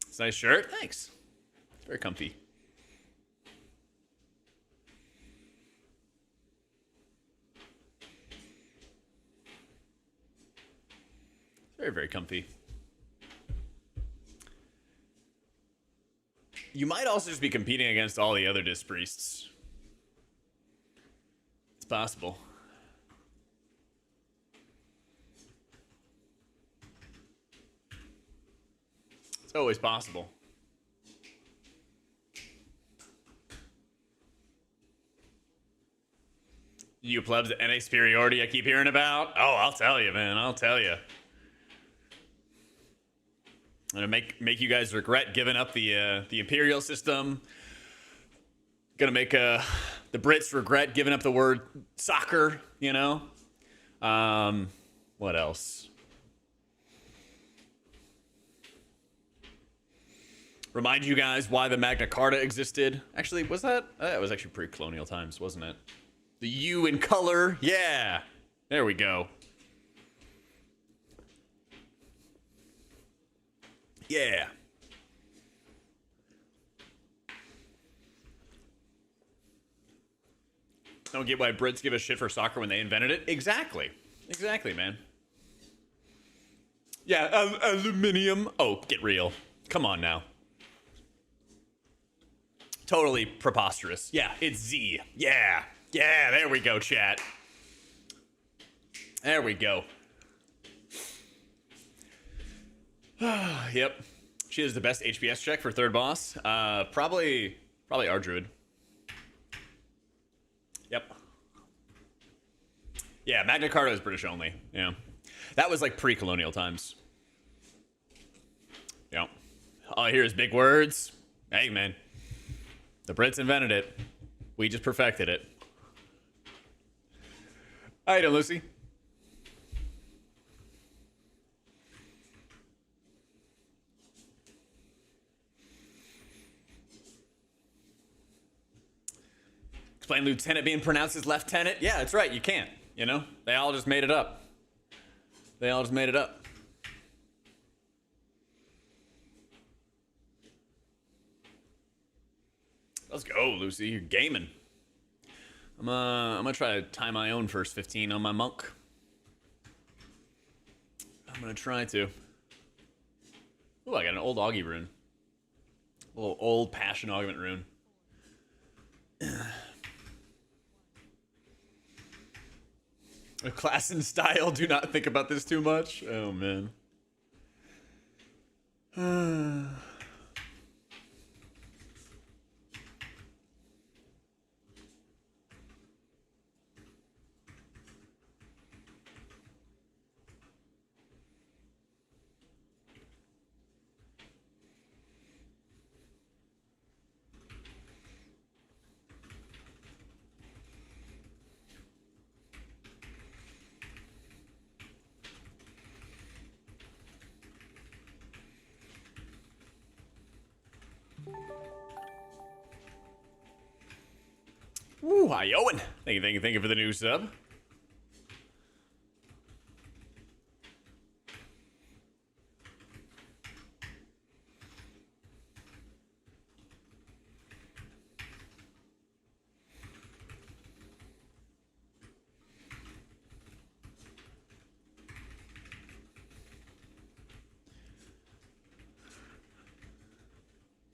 It's a nice shirt. Thanks. It's very comfy. Very, very comfy. You might also just be competing against all the other disc priests. It's possible. It's always possible. You plebs at NA superiority I keep hearing about? Oh, I'll tell you, man. I'll tell you. I'm gonna make you guys regret giving up the Imperial system. Gonna make the Brits regret giving up the word soccer, What else? Remind you guys why the Magna Carta existed. Actually, was that was actually pre-colonial times, wasn't it? The U in color. Yeah. There we go. Yeah. Don't get why Brits give a shit for soccer when they invented it. Exactly. Exactly, man. Yeah, aluminium. Oh, get real. Come on now. totally preposterous. Yeah, it's Z. Yeah. Yeah, there we go, chat. There we go. Yep. She is the best HPS check for third boss. Probably our druid. Yep. Yeah, Magna Carta is British only. Yeah. That was like pre-colonial times. Yep. All I hear is big words. Hey, man. The Brits invented it. We just perfected it. How you doing, Lucy? Explain lieutenant being pronounced as lieutenant? Yeah, that's right. You can't. You know? They all just made it up. They all just made it up. Let's go, Lucy. You're gaming. I'm gonna try to tie my own first 15 on my monk. I'm gonna try to. Ooh, I got an old Augie rune. A little old passion augment rune. A class and style. Do not think about this too much. Oh man. Ooh, hi, Owen. Thank you for the new sub.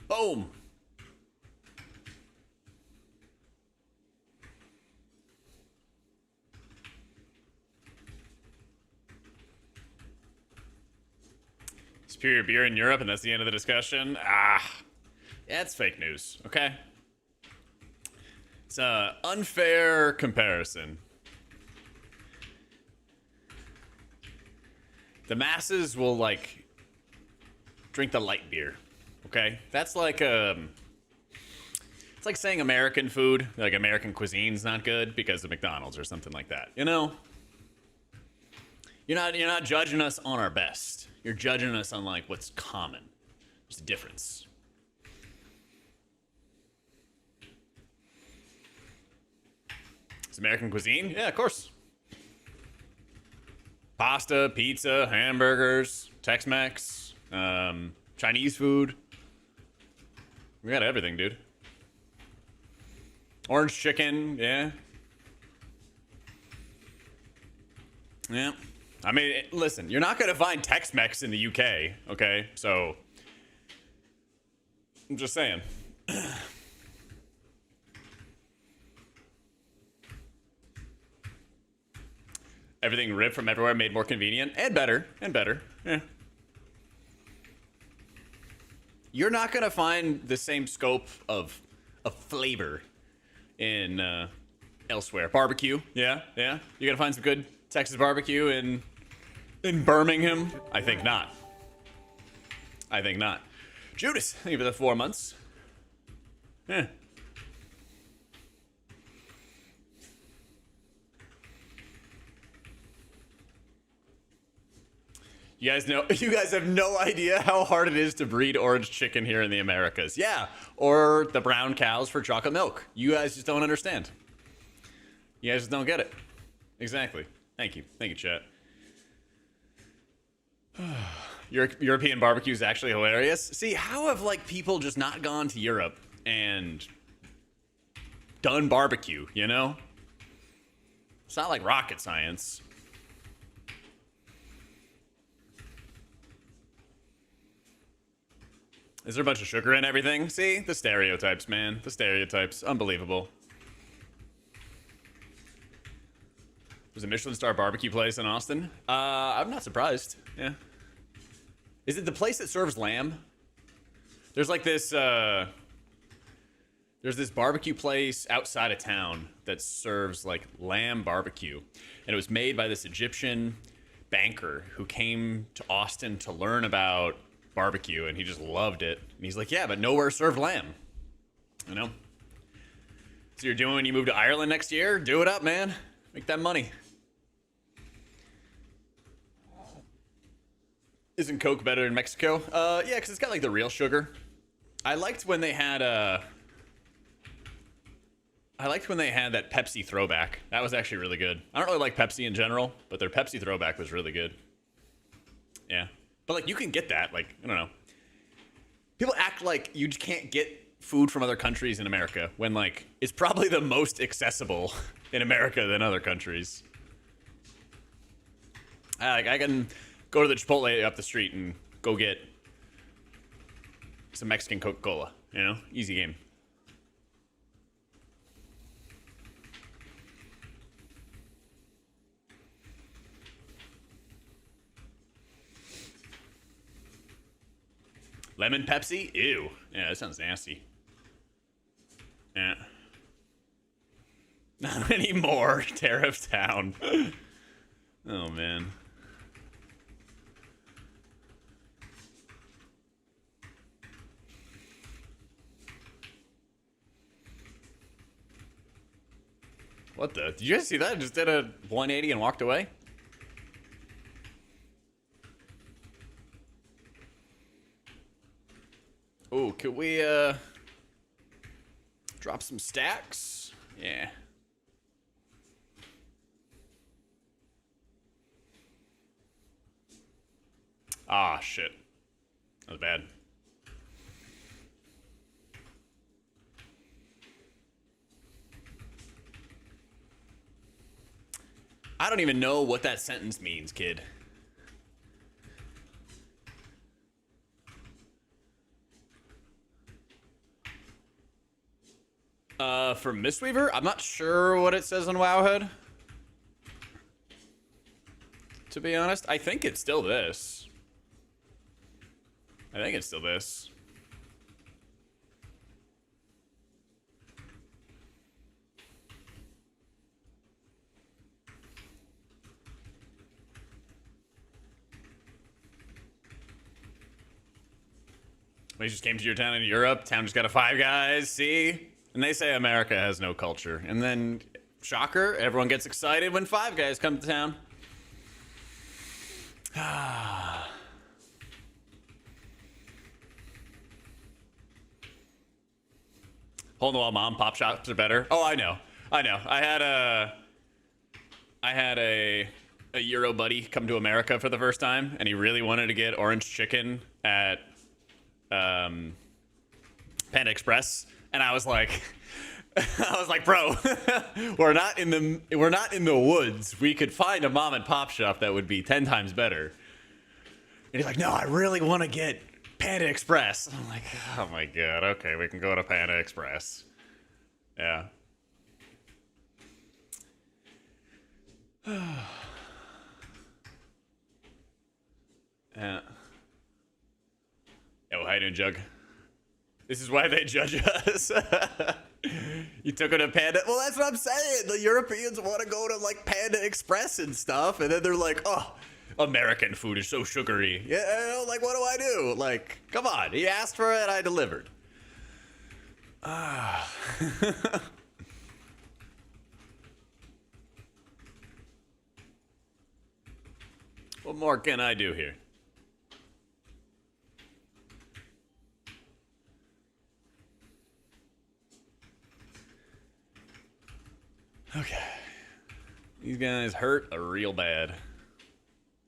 Boom. Superior beer in Europe, and that's the end of the discussion. Yeah, it's fake news, okay? It's an unfair comparison. The masses will, like, drink the light beer, okay? That's like, it's like saying American food, like American cuisine's not good because of McDonald's or something like that, you know? You're not judging us on our best. You're judging us on, like, what's common. There's a difference. It's American cuisine? Yeah, of course. Pasta, pizza, hamburgers, Tex-Mex, Chinese food. We got everything, dude. Orange chicken, yeah. Yeah. I mean, listen, you're not going to find Tex-Mex in the UK, okay? So, I'm just saying. Everything ripped from everywhere, made more convenient, and better, yeah. You're not going to find the same scope of flavor in elsewhere. Barbecue, yeah. You're going to find some good Texas barbecue in Birmingham? I think not. Judas, thank you for the 4 months. Yeah. You guys have no idea how hard it is to breed orange chicken here in the Americas. Yeah, or the brown cows for chocolate milk. You guys just don't understand. You guys just don't get it. Exactly. Thank you, chat. European barbecue is actually hilarious. See, how have, like, people just not gone to Europe and done barbecue, you know? It's not like rocket science. Is there a bunch of sugar in everything? See? The stereotypes, man. The stereotypes. Unbelievable. There's a Michelin star barbecue place in Austin. I'm not surprised. Yeah. Is it the place that serves lamb? There's like this, there's this barbecue place outside of town that serves like lamb barbecue. And it was made by this Egyptian banker who came to Austin to learn about barbecue, and he just loved it. And he's like, yeah, but nowhere served lamb. You know? So you're doing when you move to Ireland next year? Do it up, man. Make that money. Isn't Coke better in Mexico? Yeah, because it's got like the real sugar. I liked when they had that Pepsi throwback. That was actually really good. I don't really like Pepsi in general, but their Pepsi throwback was really good. Yeah. But like you can get that, like, I don't know. People act like you can't get food from other countries in America when like it's probably the most accessible in America than other countries. I can go to the Chipotle up the street and go get some Mexican Coca-Cola, you know? Easy game. Lemon Pepsi? Ew. Yeah, that sounds nasty. Yeah. Not anymore. Tariff Town. Oh, man. What the? Did you guys see that? It just did a 180 and walked away? Oh, could we, drop some stacks? Yeah. Ah, shit. That was bad. I don't even know what that sentence means, kid. For Mistweaver, I'm not sure what it says on Wowhead. To be honest, I think it's still this. I think it's still this. We just came to your town in Europe. Town just got a Five Guys. See? And they say America has no culture. And then, shocker, everyone gets excited when Five Guys come to town. Hole in the wall mom pop shops are better. Oh, I know. I had a Euro buddy come to America for the first time, and he really wanted to get orange chicken at Panda Express, and I was like, bro, we're not in the woods. We could find a mom and pop shop that would be 10 times better. And he's like, no, I really want to get Panda Express. I'm like, oh my god, okay, we can go to Panda Express. Yeah. Yeah. Yo, how you doing, Jug? This is why they judge us. You took her to Panda. Well, that's what I'm saying. The Europeans want to go to like Panda Express and stuff, and then they're like, oh, American food is so sugary. Yeah, like, what do I do? Like, come on. He asked for it, I delivered. What more can I do here? Okay. These guys hurt real bad.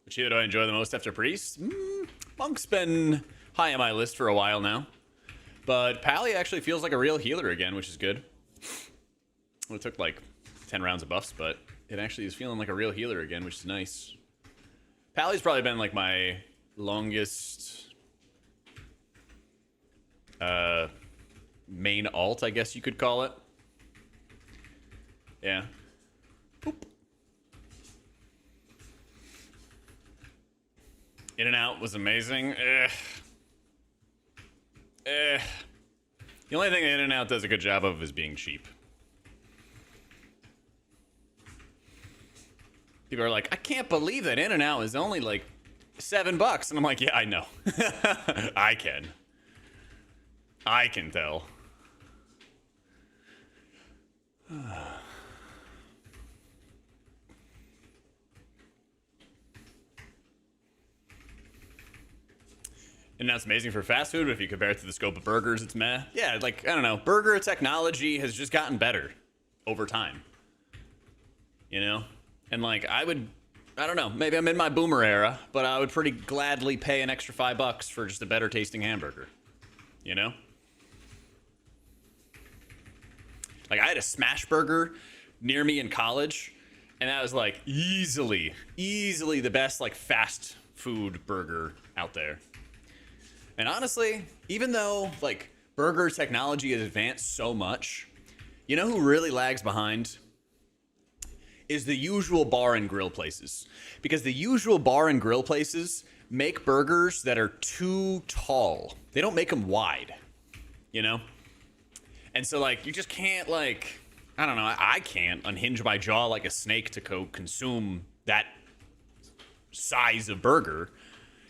Which hero do I enjoy the most after Priest? Monk's been high on my list for a while now. But Pally actually feels like a real healer again, which is good. Well, it took like 10 rounds of buffs, but it actually is feeling like a real healer again, which is nice. Pally's probably been like my longest main alt, I guess you could call it. Yeah. Boop. In and Out was amazing. The only thing that In and Out does a good job of is being cheap. People are like, I can't believe that In and Out is only like $7. And I'm like, yeah, I know. I can tell. And that's amazing for fast food, but if you compare it to the scope of burgers, it's meh. Yeah, like, I don't know. Burger technology has just gotten better over time. You know? And, like, I don't know. Maybe I'm in my boomer era, but I would pretty gladly pay an extra $5 for just a better tasting hamburger. You know? Like, I had a smash burger near me in college, and that was, like, easily the best, like, fast food burger out there. And honestly, even though, like, burger technology has advanced so much, you know who really lags behind? Is the usual bar and grill places. Because the usual bar and grill places make burgers that are too tall. They don't make them wide, you know? And so, like, you just can't, like, I don't know, I can't unhinge my jaw like a snake to consume that size of burger.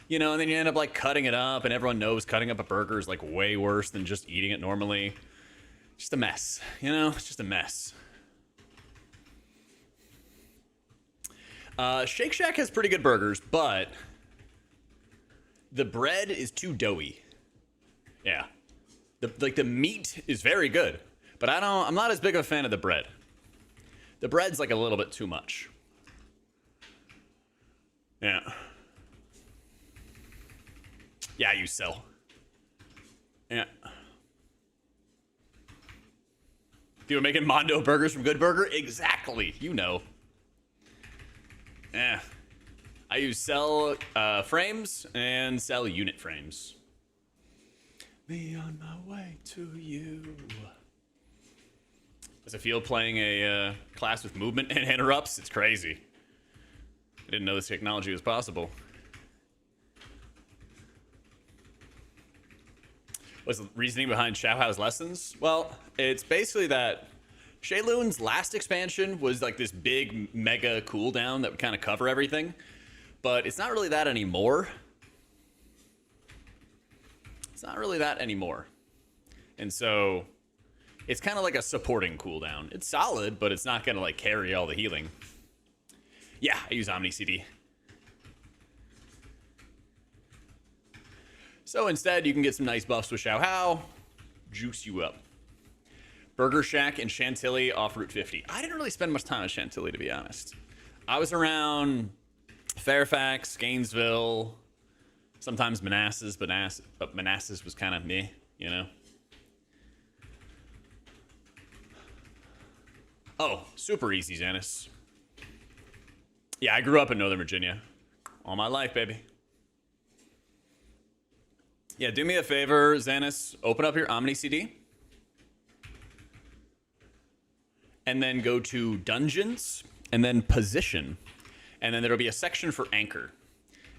You know, and then you end up, like, cutting it up, and everyone knows cutting up a burger is, like, way worse than just eating it normally. Just a mess, you know? It's just a mess. Shake Shack has pretty good burgers, but the bread is too doughy. Yeah. The meat is very good, but I'm not as big of a fan of the bread. The bread's, like, a little bit too much. Yeah. Yeah, you sell. Yeah. People are making Mondo burgers from Good Burger? Exactly. You know. Yeah. I use cell frames and cell unit frames. Me on my way to you. Does it feel playing a class with movement and interrupts? It's crazy. I didn't know this technology was possible. What's the reasoning behind Xiaohao's lessons? Well, it's basically that Shaylun's last expansion was like this big mega cooldown that would kind of cover everything, but it's not really that anymore. It's not really that anymore. And so it's kind of like a supporting cooldown. It's solid, but it's not going to like carry all the healing. Yeah, I use OmniCD. So instead, you can get some nice buffs with Xiaohao, juice you up. Burger Shack and Chantilly off Route 50. I didn't really spend much time at Chantilly, to be honest. I was around Fairfax, Gainesville, sometimes Manassas, but Manassas was kind of meh, you know? Oh, super easy, Xanis. Yeah, I grew up in Northern Virginia. All my life, baby. Yeah, do me a favor, Xanis. Open up your OmniCD. And then go to Dungeons, and then Position. And then there'll be a section for Anchor.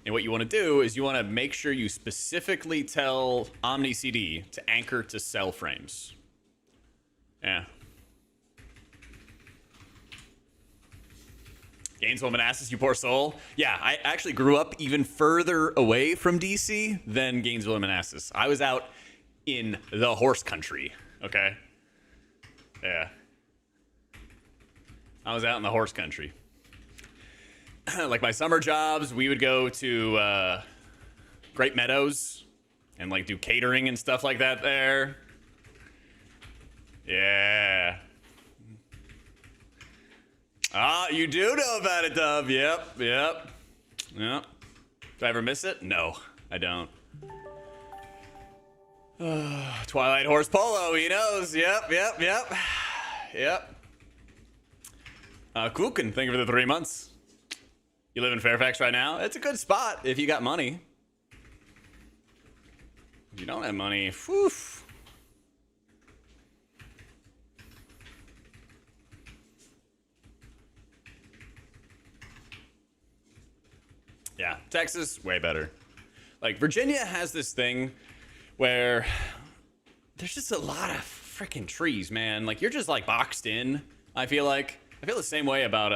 And what you want to do is you want to make sure you specifically tell OmniCD to anchor to cell frames. Yeah. Gainesville, Manassas, you poor soul. Yeah, I actually grew up even further away from DC than Gainesville and Manassas. I was out in the horse country, okay? Yeah. I was out in the horse country. Like my summer jobs, we would go to Great Meadows and like do catering and stuff like that there. Yeah. Ah, you do know about it, Dub. Yep. Do I ever miss it? No, I don't. Twilight Horse Polo, he knows. Yep. Kuchen, thank you for the 3 months. You live in Fairfax right now? It's a good spot if you got money. If you don't have money, whew. Texas, way better. Like, Virginia has this thing where there's just a lot of freaking trees, man. Like, you're just, like, boxed in, I feel like. I feel the same way about,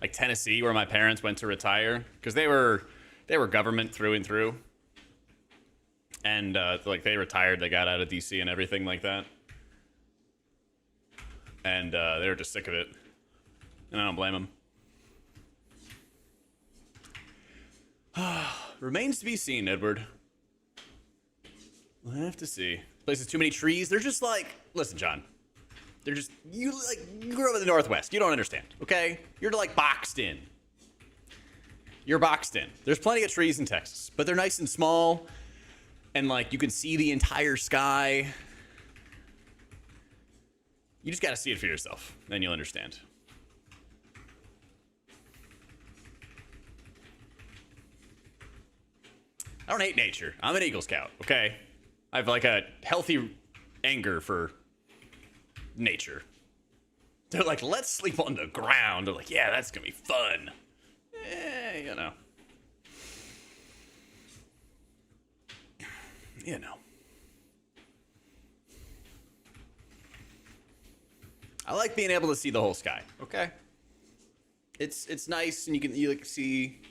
like, Tennessee, where my parents went to retire. Because they were government through and through. And, like, they retired, they got out of D.C. and everything like that. And, they were just sick of it. And I don't blame them. Remains to be seen, Edward. We'll have to see. Place has too many trees. They're just like, listen, John. They're just, you grew up in the Northwest. You don't understand, okay? You're like boxed in. You're boxed in. There's plenty of trees in Texas, but they're nice and small. And like, you can see the entire sky. You just gotta see it for yourself. Then you'll understand. I don't hate nature. I'm an Eagle Scout, okay? I have like a healthy anger for nature. They're like, let's sleep on the ground. They're like, yeah, that's gonna be fun. You know. You know. I like being able to see the whole sky, okay? It's nice, and you like see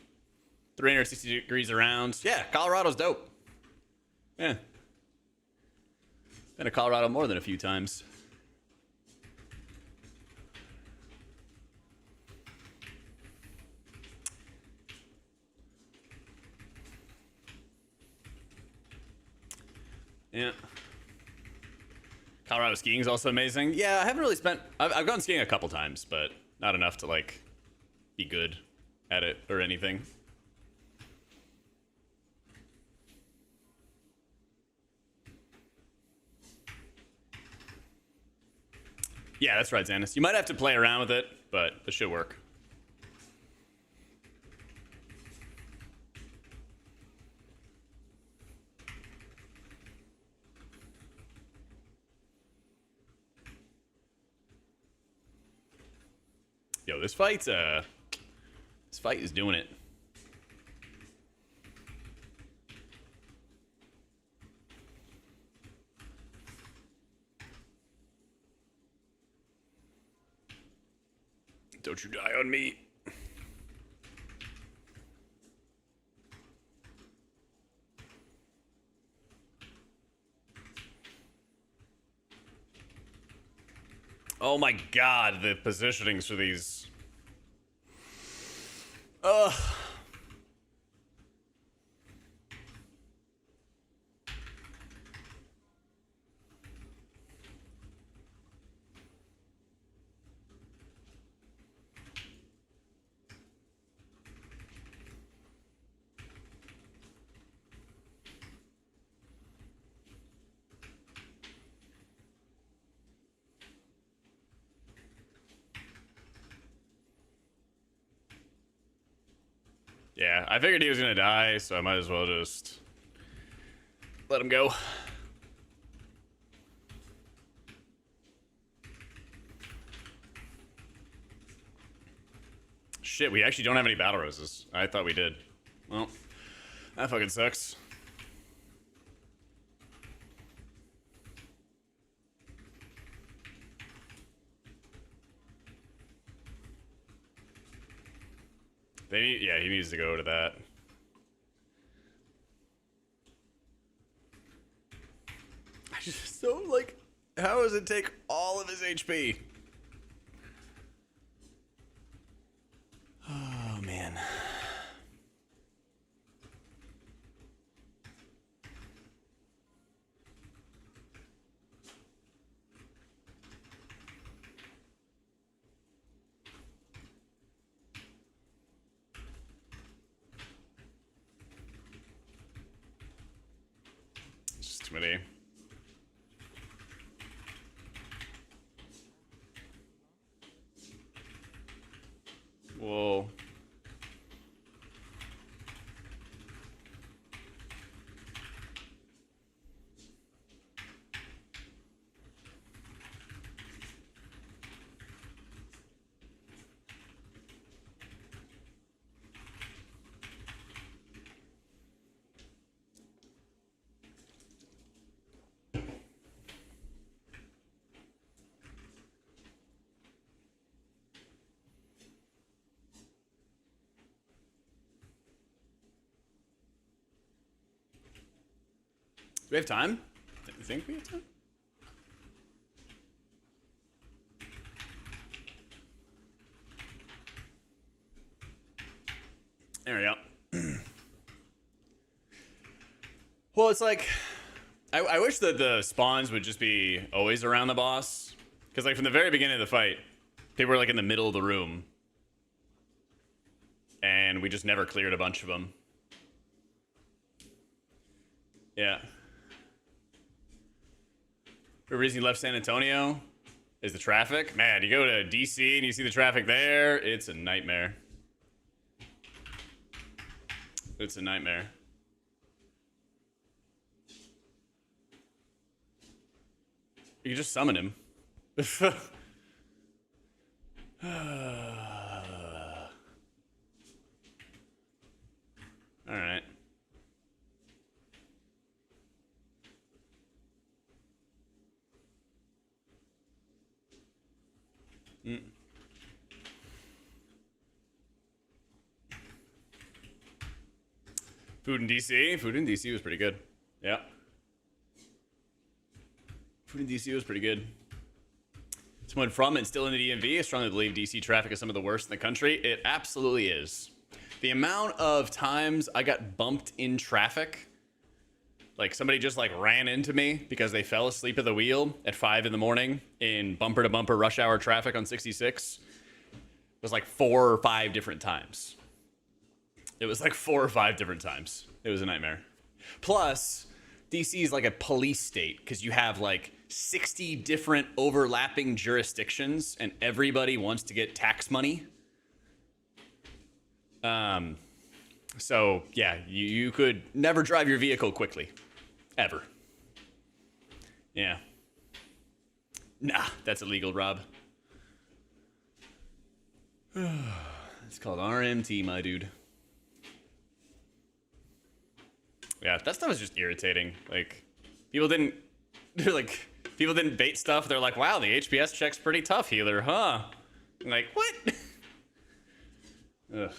360 degrees around. Yeah, Colorado's dope. Yeah. Been to Colorado more than a few times. Yeah. Colorado skiing is also amazing. Yeah, I haven't really spent... I've gone skiing a couple times, but not enough to, like, be good at it or anything. Yeah, that's right, Xanis. You might have to play around with it, but it should work. Yo, this fight is doing it. Don't you die on me. Oh my god, the positionings for these. Ugh. Yeah, I figured he was gonna die, so I might as well just let him go. Shit, we actually don't have any battle roses. I thought we did. Well, that fucking sucks. Yeah, he needs to go to that. I just so like, how does it take all of his HP? Oh man. Just too many. Whoa. we have time? You think we have time? There we go. Well, it's like, I wish that the spawns would just be always around the boss. Because, like, from the very beginning of the fight, they were, like, in the middle of the room. And we just never cleared a bunch of them. Yeah. The reason you left San Antonio is the traffic. Man, you go to DC and you see the traffic there, it's a nightmare. It's a nightmare. You can just summon him. All right. Food in DC? Food in DC was pretty good. Yeah. Food in DC was pretty good. Someone from and still in the DMV, I strongly believe DC traffic is some of the worst in the country. It absolutely is. The amount of times I got bumped in traffic, like somebody just like ran into me because they fell asleep at the wheel at 5 in the morning in bumper to bumper rush hour traffic on 66, was like 4 or 5 different times. It was like 4 or 5 different times. It was a nightmare. Plus, DC is like a police state because you have like 60 different overlapping jurisdictions and everybody wants to get tax money. So yeah, you could never drive your vehicle quickly. Ever. Yeah. Nah, that's illegal, Rob. It's called RMT, my dude. Yeah, that stuff is just irritating. Like, people didn't bait stuff. They're like, wow, the HPS check's pretty tough, healer, huh? I'm like, what? Ugh.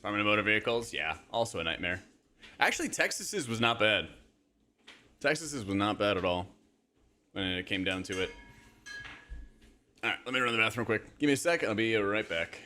Farming motor vehicles, yeah, also a nightmare. Actually, Texas's was not bad. Texas's was not bad at all when it came down to it. All right, let me run to the bathroom quick. Give me a sec, I'll be right back.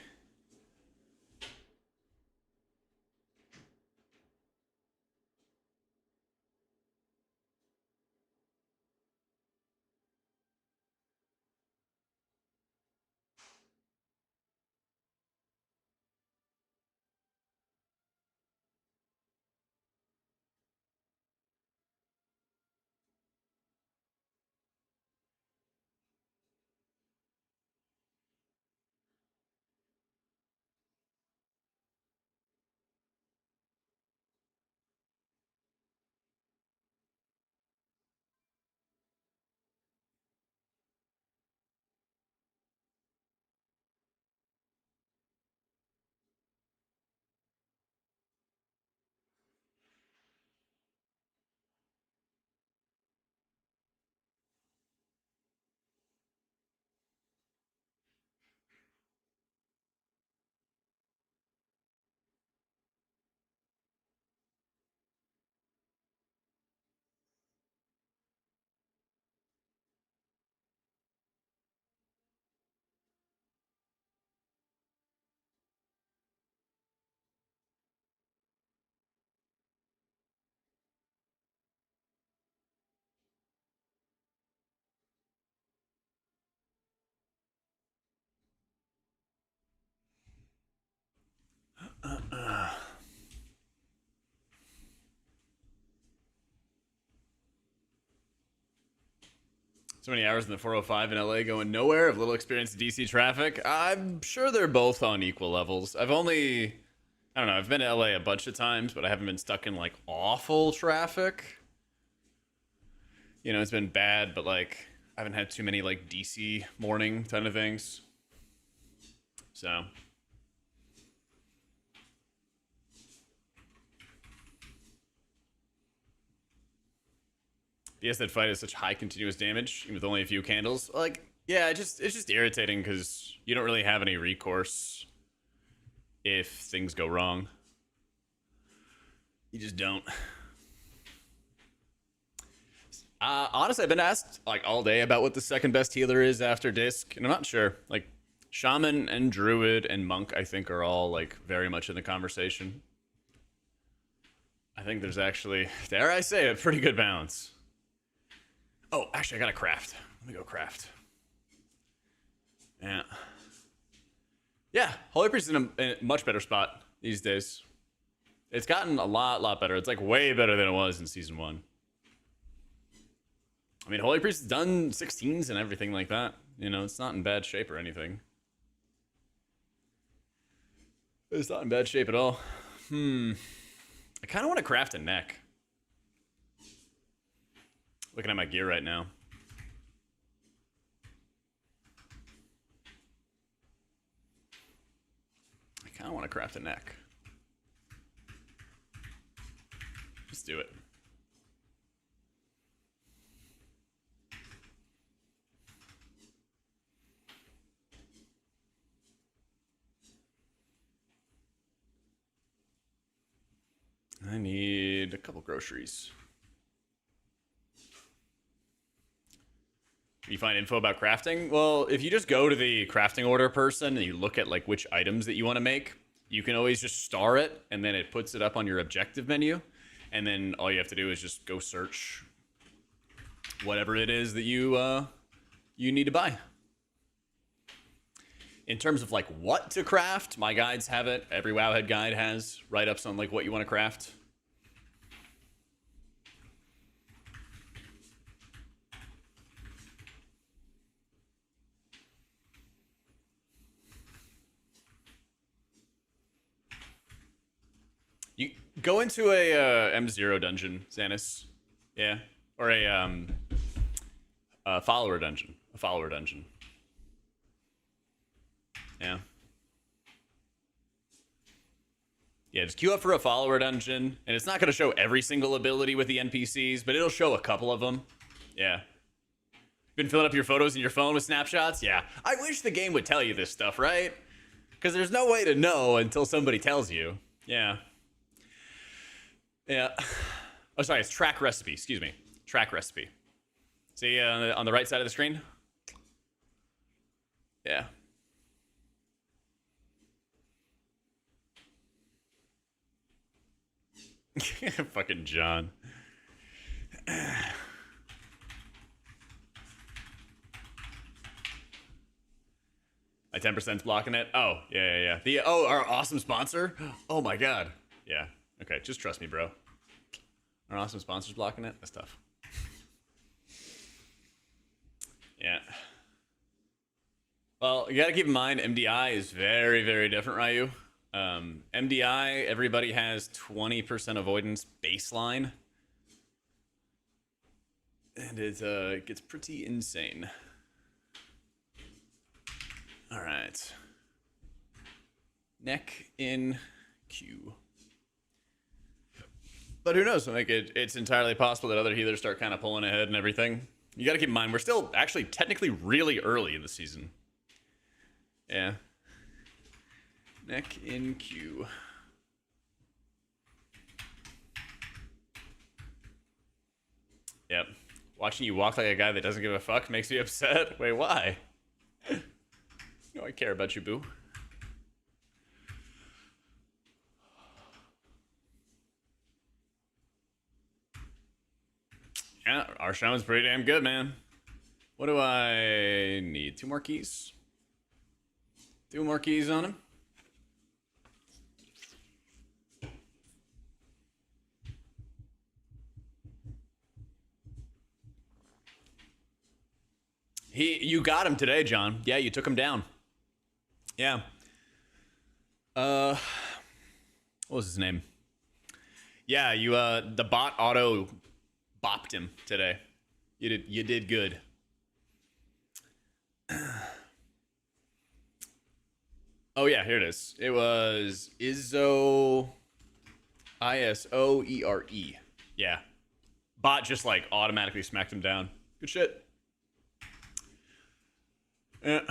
So many hours in the 405 in LA going nowhere. Have little experience in DC traffic. I'm sure they're both on equal levels. I don't know, I've been to LA a bunch of times, but I haven't been stuck in like awful traffic. You know, it's been bad, but like I haven't had too many like DC morning kind of things. So yes, that fight is such high continuous damage, even with only a few candles. Like, yeah, it's just irritating because you don't really have any recourse if things go wrong. You just don't. Honestly, I've been asked like all day about what the second best healer is after Disc, and I'm not sure. Like, Shaman and Druid and Monk, I think, are all like very much in the conversation. I think there's actually, dare I say, a pretty good balance. Oh, actually, I gotta craft. Let me go craft. Yeah. Yeah, Holy Priest is in a much better spot these days. It's gotten a lot better. It's like way better than it was in Season 1. I mean, Holy Priest has done 16s and everything like that. You know, it's not in bad shape or anything. It's not in bad shape at all. I kind of want to craft a neck. Looking at my gear right now. I kind of want to craft a neck. Let's do it. I need a couple groceries. You find info about crafting? Well, if you just go to the crafting order person and you look at like which items that you want to make, you can always just star it and then it puts it up on your objective menu. And then all you have to do is just go search whatever it is that you need to buy. In terms of like what to craft, my guides have it. Every Wowhead guide has write-ups on like what you want to craft. You go into a M0 dungeon, Xanis. Yeah. Or a follower dungeon. A follower dungeon. Yeah. Yeah, just queue up for a follower dungeon, and it's not going to show every single ability with the NPCs, but it'll show a couple of them. Yeah. Been filling up your photos in your phone with snapshots? Yeah. I wish the game would tell you this stuff, right? Because there's no way to know until somebody tells you. Yeah. Yeah. Oh, sorry, it's track recipe. Excuse me. Track recipe. See on the right side of the screen? Yeah. Fucking John. My 10%'s blocking it. Oh, yeah. Our awesome sponsor? Oh my god. Yeah. Okay, just trust me, bro. Our awesome sponsor's blocking it? That's tough. Yeah. Well, you gotta keep in mind, MDI is very, very different, Ryu. MDI, everybody has 20% avoidance baseline. And it gets pretty insane. Alright. Neck in Q. But who knows? Like it's entirely possible that other healers start kind of pulling ahead and everything. You gotta keep in mind, we're still actually technically really early in the season. Yeah. Neck in Q. Yep. Watching you walk like a guy that doesn't give a fuck makes me upset. Wait, why? No, I care about you, boo. Yeah, RSham is pretty damn good, man. What do I need? 2 more keys? 2 more keys on him? You got him today, John. Yeah, you took him down. Yeah. What was his name? Yeah, you the bot auto bopped him today. You did good. Oh yeah, here it is. It was ISO ISOERE. Yeah. Bot just like automatically smacked him down. Good shit. Yeah.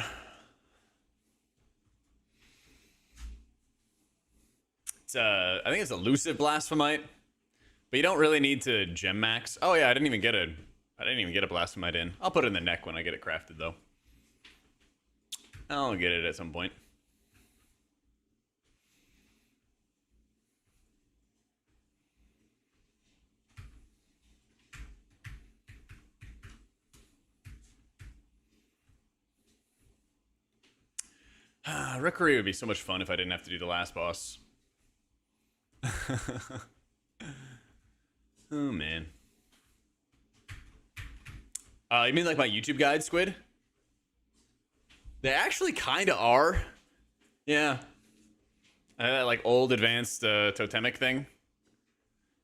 It's I think it's elusive blasphemite, but you don't really need to gem max. Oh yeah, I didn't even get a blasphemite in. I'll put it in the neck when I get it crafted though. I'll get it at some point. Rookery would be so much fun if I didn't have to do the last boss. Oh man. You mean like my YouTube guide, Squid? They actually kind of are. Yeah. That like old advanced totemic thing.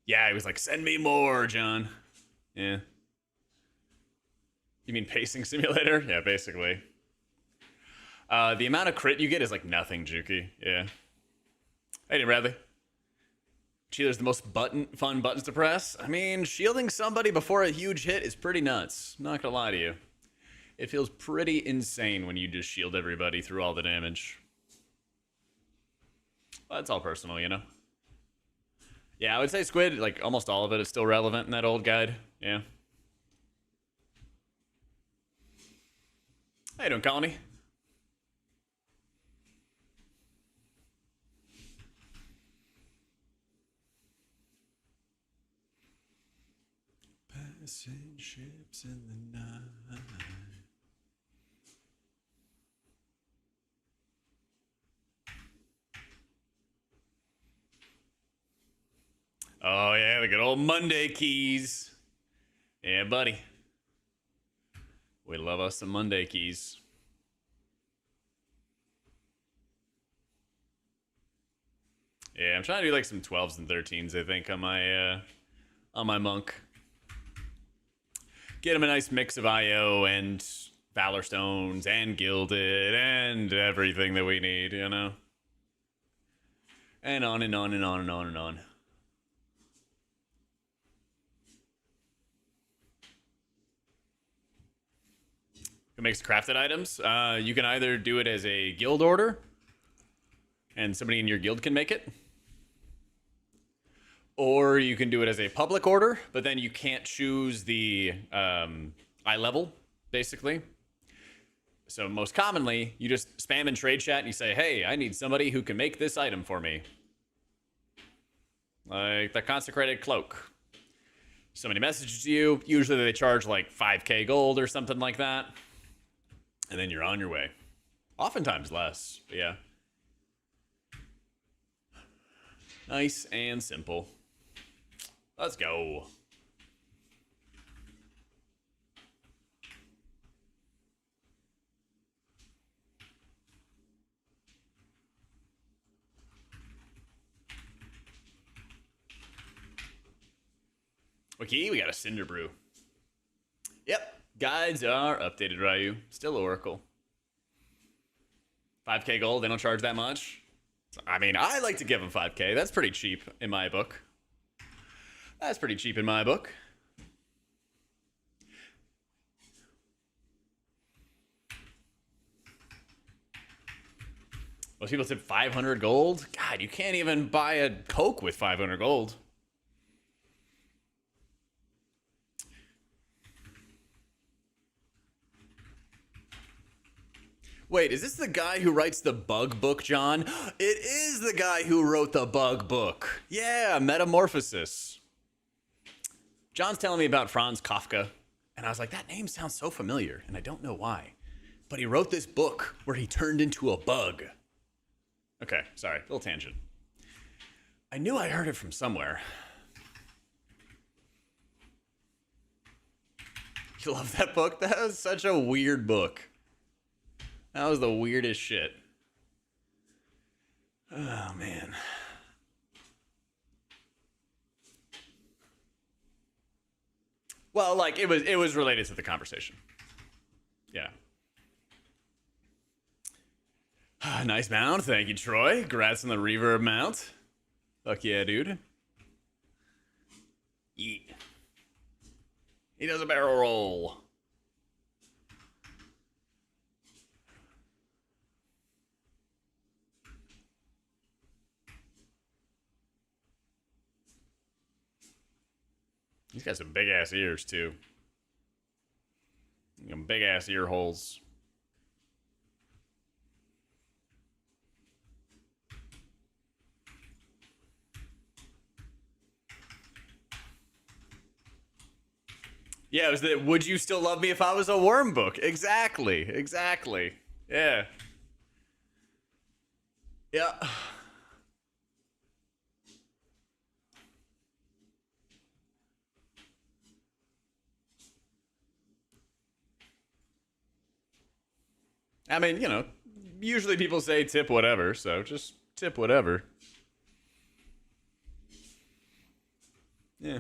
Yeah, he was like, send me more, John. Yeah. You mean pacing simulator? Yeah, basically. The amount of crit you get is like nothing, Juki. Yeah. Hey, Bradley. Cheater's the most fun buttons to press. I mean, shielding somebody before a huge hit is pretty nuts. I'm not gonna lie to you. It feels pretty insane when you just shield everybody through all the damage. Well, that's all personal, you know? Yeah, I would say Squid, like almost all of it is still relevant in that old guide. Yeah. How you doing, Colony? Passing ships in the night. Oh yeah, the good old Monday keys. Yeah, buddy. We love us some Monday keys. Yeah, I'm trying to do like some 12s and 13s, I think, on my monk. Get him a nice mix of IO and Valor Stones and Gilded and everything that we need, you know? And on and on and on and on and on. Who makes crafted items? You can either do it as a guild order, and somebody in your guild can make it. Or you can do it as a public order, but then you can't choose the eye level, basically. So most commonly, you just spam in trade chat and you say, hey, I need somebody who can make this item for me. Like the consecrated cloak. Somebody messages you. Usually they charge like 5k gold or something like that. And then you're on your way. Oftentimes less, but yeah. Nice and simple. Let's go. Okay, we got a Cinder Brew. Yep. Guides are updated, Ryu. Still Oracle. 5k gold, they don't charge that much. I mean, I like to give them 5k. That's pretty cheap in my book. That's pretty cheap in my book. Most people said 500 gold. God, you can't even buy a Coke with 500 gold. Wait, is this the guy who writes the bug book, John? It is the guy who wrote the bug book. Yeah, Metamorphosis. John's telling me about Franz Kafka, and I was like, that name sounds so familiar, and I don't know why. But he wrote this book where he turned into a bug. Okay, sorry, little tangent. I knew I heard it from somewhere. You love that book? That was such a weird book. That was the weirdest shit. Oh, man. Well, like, it was related to the conversation. Yeah. Nice mount. Thank you, Troy. Congrats on the reverb mount. Fuck yeah, dude. Eat. He does a barrel roll. He's got some big ass ears too. Some big ass ear holes. Yeah, it was the "Would you still love me if I was a worm" book. Exactly. Exactly. Yeah. Yeah. I mean, you know, usually people say tip whatever, so just tip whatever. Yeah.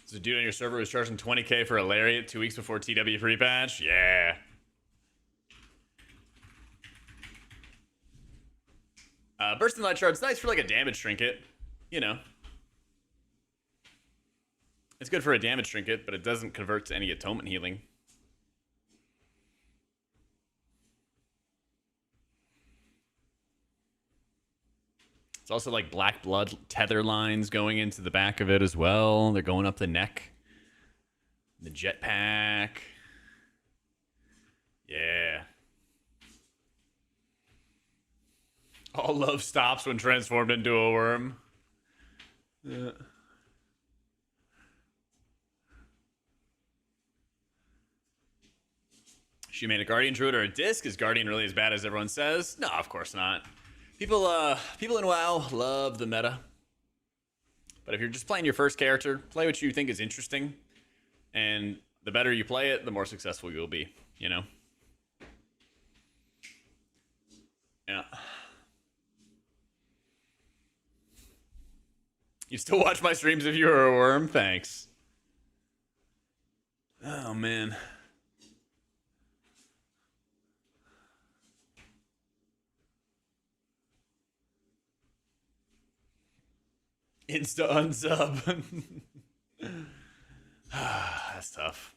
So a dude on your server was charging 20K for a lariat 2 weeks before TW pre-patch? Yeah. Bursting light shard's nice for like a damage trinket. You know. It's good for a damage trinket, but it doesn't convert to any atonement healing. It's also like black blood tether lines going into the back of it as well. They're going up the neck. The jetpack. Yeah. All love stops when transformed into a worm. Yeah. She made a Guardian Druid or a Disc. Is Guardian really as bad as everyone says? No, of course not. People in WoW love the meta. But if you're just playing your first character, play what you think is interesting. And the better you play it, the more successful you'll be, you know? Yeah. You still watch my streams if you were a worm? Thanks. Oh, man. Insta unsub. That's tough.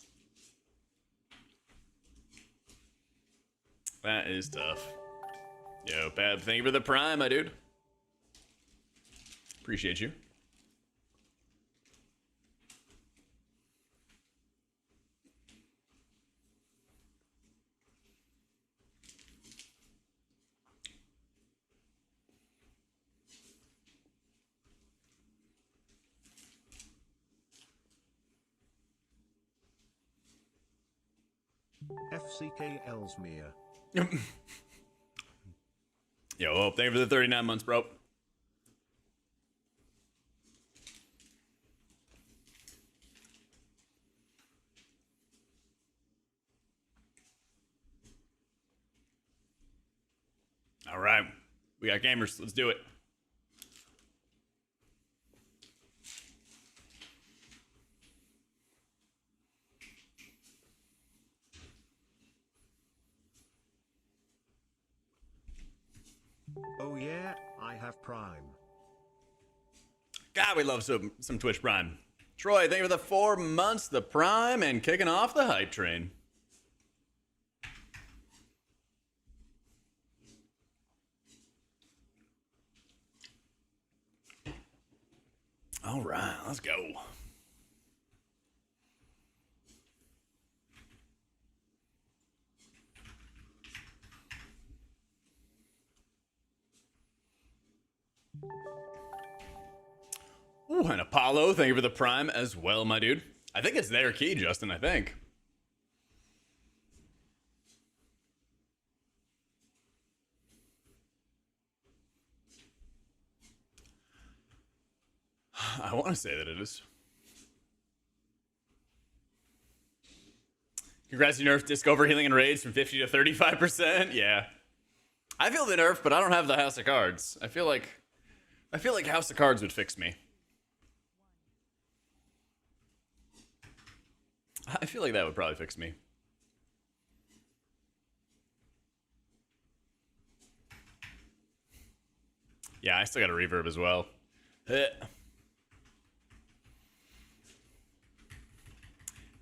That is tough. Yo, Pab, thank you for the prime, my dude. Appreciate you. FCK Ellesmere. Yo, thank you for the 39 months, bro. All right. We got gamers. Let's do it. Oh yeah, I have Prime. God, we love some Twitch Prime. Troy, thank you for the 4 months, the Prime, and kicking off the hype train. All right, let's go. Ooh, and Apollo, thank you for the Prime as well, my dude. I think it's their key, Justin, I think. I want to say that it is. Congrats, you nerfed disc overhealing and raids from 50 to 35%. Yeah. I feel the nerf, but I don't have the House of Cards. I feel like House of Cards would fix me. I feel like that would probably fix me. Yeah, I still got a reverb as well.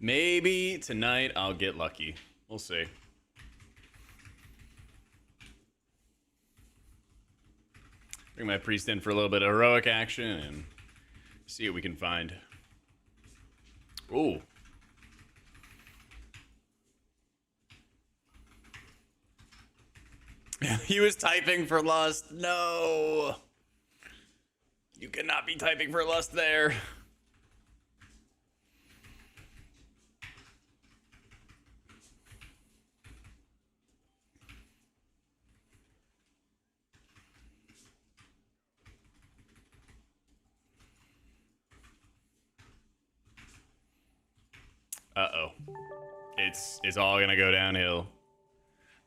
Maybe tonight I'll get lucky. We'll see. Bring my priest in for a little bit of heroic action and see what we can find. Ooh. He was typing for lust. No. You cannot be typing for lust there. Uh-oh. It's all gonna go downhill.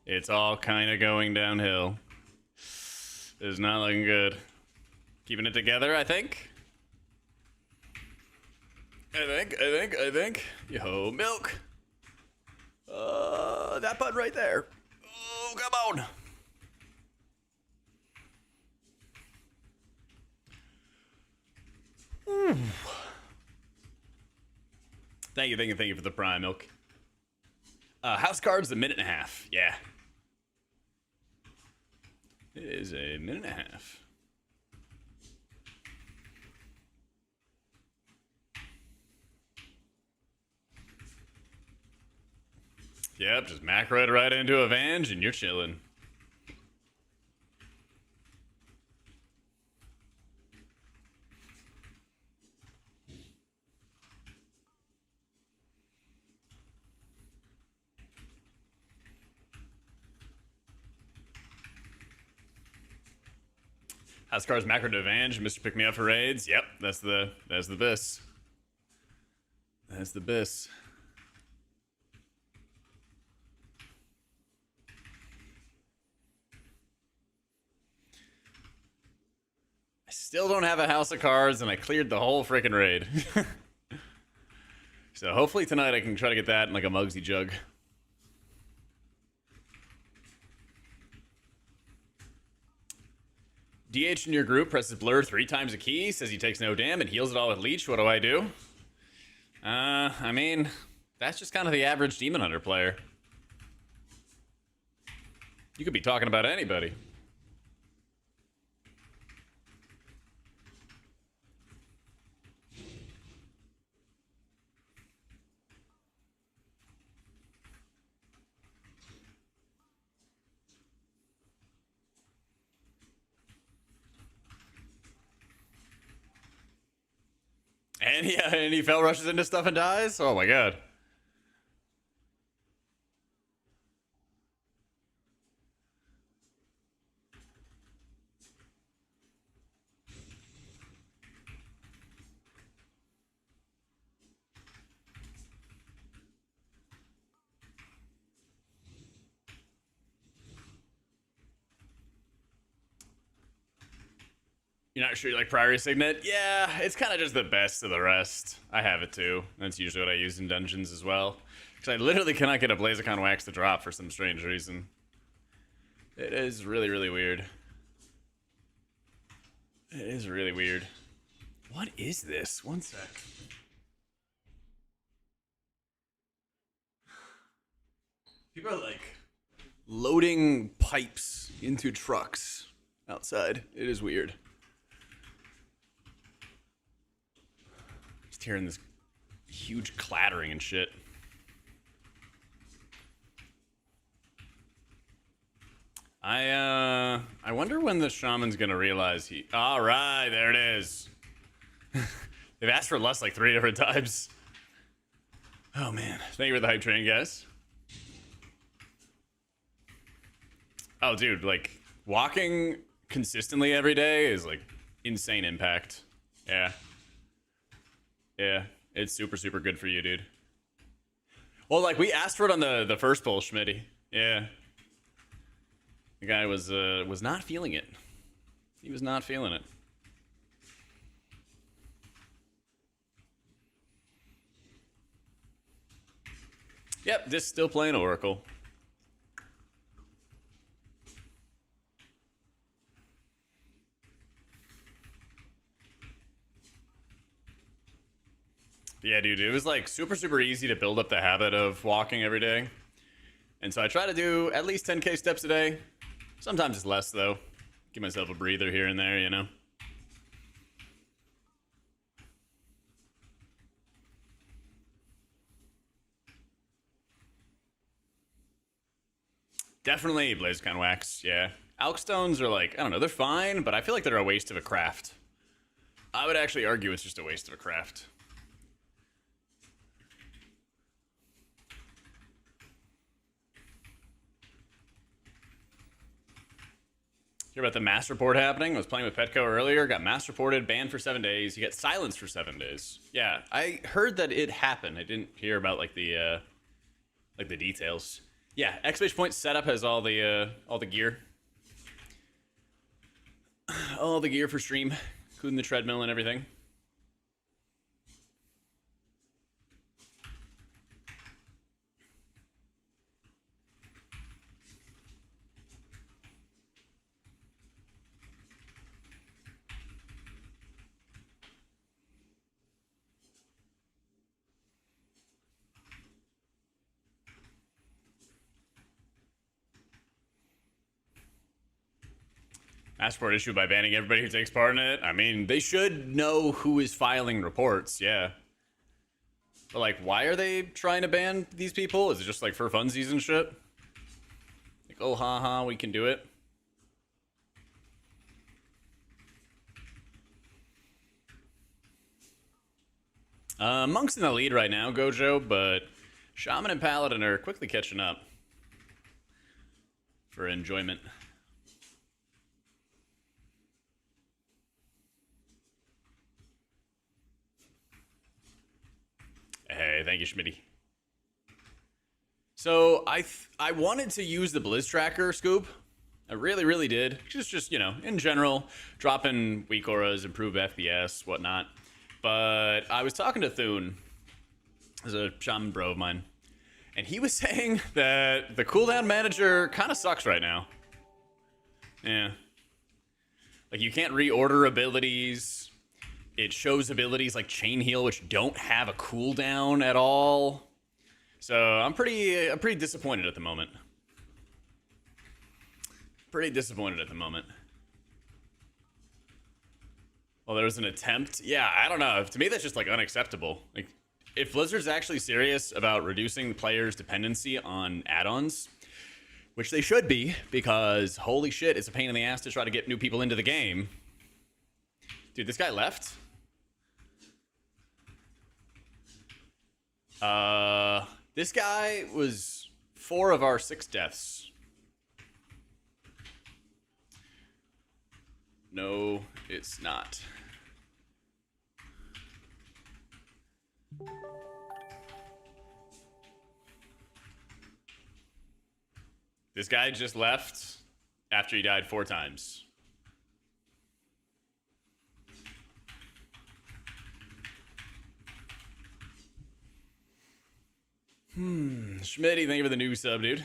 It's all kind of going downhill. It's not looking good. Keeping it together, I think. I think. Yo, milk. That button right there. Oh, come on. Ooh. Thank you for the prime milk. House cards, a minute and a half. Yeah. It is a minute and a half. Yep, just macro it right into Avenge and you're chilling. House cards macro to Avenge, Mr. Pick Me Up for raids. Yep, that's the bis. That's the bis. I still don't have a house of cards, and I cleared the whole freaking raid. So hopefully tonight I can try to get that in like a Mugsy jug. DH in your group presses blur 3 times a key, says he takes no damn and heals it all with leech. What do I do? I mean, that's just kind of the average Demon Hunter player. You could be talking about anybody. And yeah, and he fell rushes into stuff and dies? Oh my god. You're not sure you like Priority Signet? Yeah, it's kind of just the best of the rest. I have it too. That's usually what I use in dungeons as well. Because I literally cannot get a Blazicon Wax to drop for some strange reason. It is really, really weird. It is really weird. What is this? One sec. People are like loading pipes into trucks outside. It is weird. Just hearing this huge clattering and shit. I wonder when the shaman's gonna realize he. All right, there it is. They've asked for lust like 3 different times. Oh man, thank you for the hype train, guys. Oh, dude, like walking consistently every day is like insane impact. Yeah. Yeah, it's super, super good for you, dude. Well, like we asked for it on the first poll, Schmitty. Yeah. The guy was not feeling it. He was not feeling it. Yep, just still playing Oracle. Yeah, dude, it was like super easy to build up the habit of walking every day. And so I try to do at least 10K steps a day. Sometimes it's less, though. Give myself a breather here and there, you know? Definitely BlazeCon wax, yeah. Alkstones are like, I don't know, they're fine, but I feel like they're a waste of a craft. I would actually argue it's just a waste of a craft. Hear about the mass report happening? I was playing with Petco earlier, got mass reported, banned for 7 days. You get silenced for 7 days. Yeah, I heard that it happened. I didn't hear about like the details. Yeah, exclamation point setup has all the gear. All the gear for stream, including the treadmill and everything. Passport issue by banning everybody who takes part in it. I mean, they should know who is filing reports, yeah. But like, why are they trying to ban these people? Is it just like for funsies and shit? Like, oh haha, we can do it. Monk's in the lead right now, Gojo, but Shaman and Paladin are quickly catching up for enjoyment. Hey, thank you, Schmitty. So I wanted to use the Blizz Tracker scoop. I really did. Just you know, in general, dropping weak auras, improve FPS, whatnot. But I was talking to Thune, as a shaman bro of mine, and he was saying that the cooldown manager kind of sucks right now. Yeah. Like, you can't reorder abilities. It shows abilities like Chain Heal, which don't have a cooldown at all. So I'm pretty disappointed at the moment. Pretty disappointed at the moment. Well, there was an attempt. Yeah, I don't know. To me, that's just like unacceptable. Like, if Blizzard's actually serious about reducing the player's dependency on add-ons, which they should be, because holy shit, it's a pain in the ass to try to get new people into the game. Dude, this guy left? This guy was 4 of our 6 deaths. No, it's not. This guy just left after he died 4 times. Schmitty, thank you for the new sub, dude.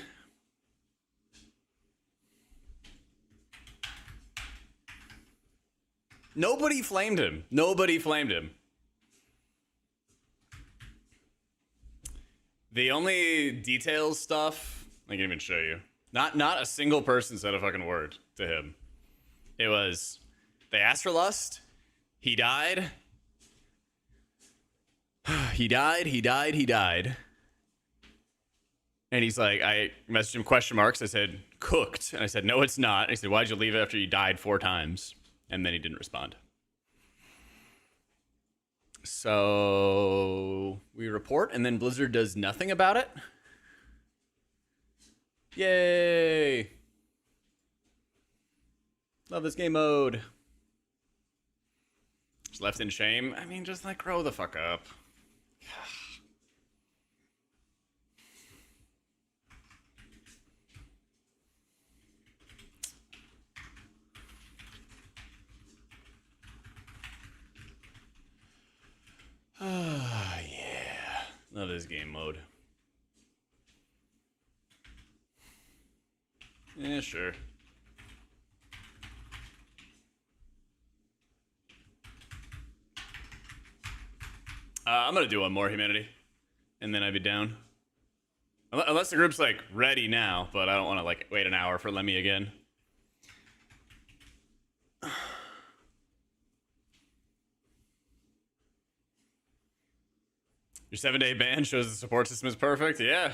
Nobody flamed him. Nobody flamed him. The only details stuff, I can even show you. Not a single person said a fucking word to him. It was, they asked for lust. He died. He died. And he's like, I messaged him question marks. I said, cooked. And I said, no, it's not. And he said, why'd you leave after you died 4 times? And then he didn't respond. So we report, and then Blizzard does nothing about it. Yay! Love this game mode. Just left in shame. I mean, just like grow the fuck up. Ah, yeah. Love this game mode. Yeah, sure. I'm gonna do one more humanity, and then I'd be down. Unless the group's like ready now, but I don't want to like wait an hour for Lemmy again. Your 7-day ban shows the support system is perfect. Yeah.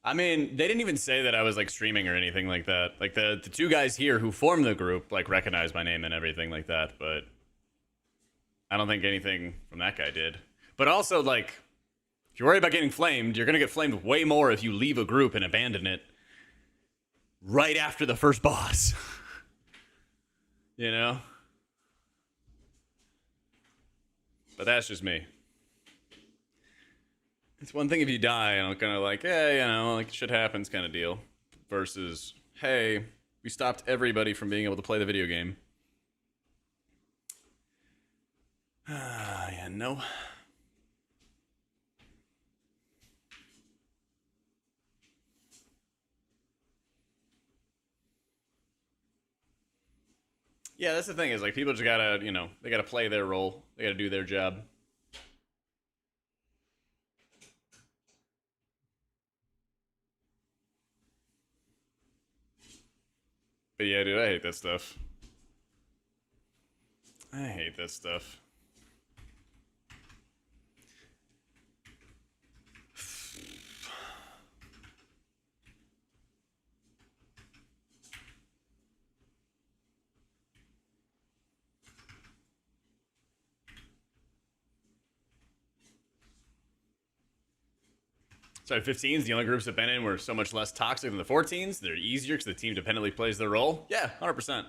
I mean, they didn't even say that I was like streaming or anything like that. Like the two guys here who formed the group like recognized my name and everything like that, but I don't think anything from that guy did. But also, like, if you're worried about getting flamed, you're gonna get flamed way more if you leave a group and abandon it right after the first boss. You know? But that's just me. It's one thing if you die and I'm kind of like, hey, you know, like shit happens kind of deal. Versus, hey, we stopped everybody from being able to play the video game. Yeah, no. Yeah, that's the thing is like people just gotta, you know, they gotta play their role. They gotta do their job. But yeah, dude, I hate that stuff. I hate that stuff. So 15s, the only groups that been in were so much less toxic than the 14s. They're easier because the team dependently plays their role. Yeah, 100%.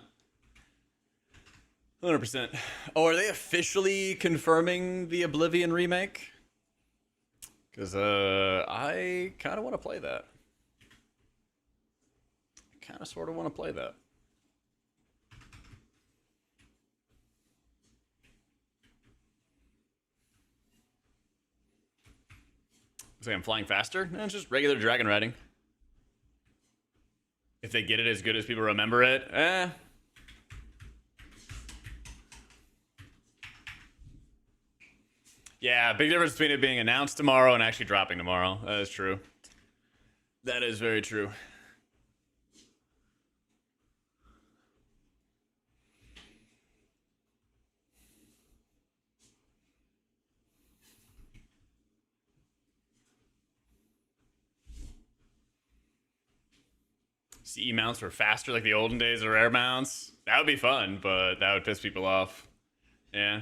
100%. Oh, are they officially confirming the Oblivion remake? Because I kind of want to play that. I kind of sort of want to play that. Looks like I'm flying faster. No, it's just regular dragon riding. If they get it as good as people remember it, Yeah, big difference between it being announced tomorrow and actually dropping tomorrow. That is true. That is very true. CE mounts were faster like the olden days of rare mounts. That would be fun, but that would piss people off. Yeah.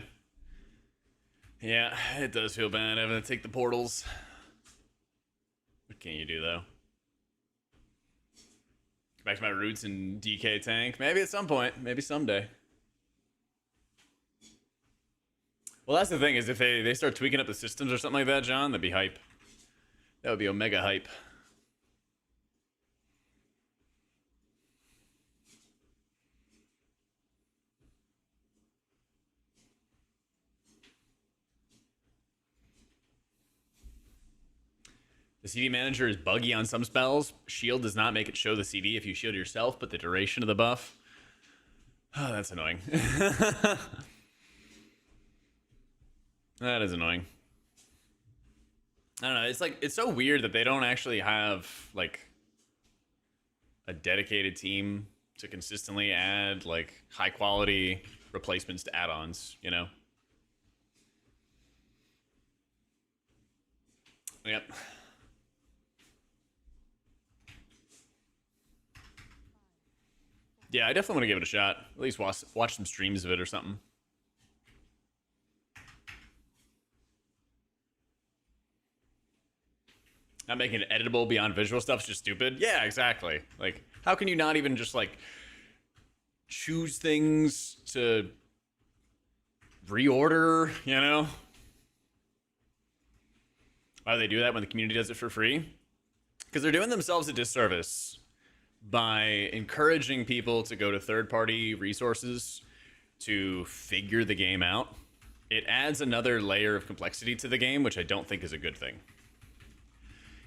Yeah, it does feel bad having to take the portals. What can you do, though? Go back to my roots in DK tank. Maybe at some point. Maybe someday. Well, that's the thing, is if they start tweaking up the systems or something like that, John, that'd be hype. That would be omega hype. The CD manager is buggy on some spells. Shield does not make it show the CD if you shield yourself, but the duration of the buff. Oh, that's annoying. That is annoying. I don't know. It's like, it's so weird that they don't actually have like a dedicated team to consistently add like high quality replacements to add-ons, you know? Yep. Yeah, I definitely want to give it a shot. At least watch some streams of it or something. Not making it editable beyond visual stuff's just stupid. Yeah, exactly. Like, how can you not even just like choose things to reorder, you know? Why do they do that when the community does it for free? Because they're doing themselves a disservice by encouraging people to go to third-party resources to figure the game out, it adds another layer of complexity to the game, which I don't think is a good thing.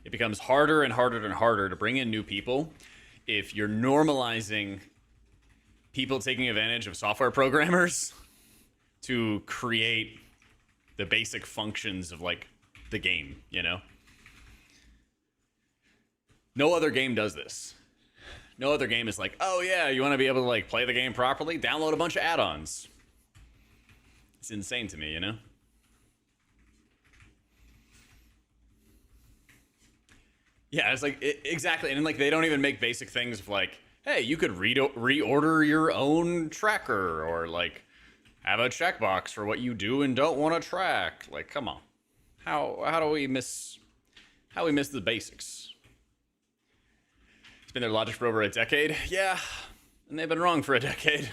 It becomes harder and harder and harder to bring in new people if you're normalizing people taking advantage of software programmers to create the basic functions of like the game, you know? No other game does this. No other game is like, oh yeah, you want to be able to like play the game properly? Download a bunch of add-ons. It's insane to me, you know? Yeah, it's like, exactly. And then like, they don't even make basic things of like, hey, you could reorder your own tracker, or like have a checkbox for what you do and don't want to track. Like, come on. How do we miss the basics? It's been their logic for over a decade. Yeah, and they've been wrong for a decade.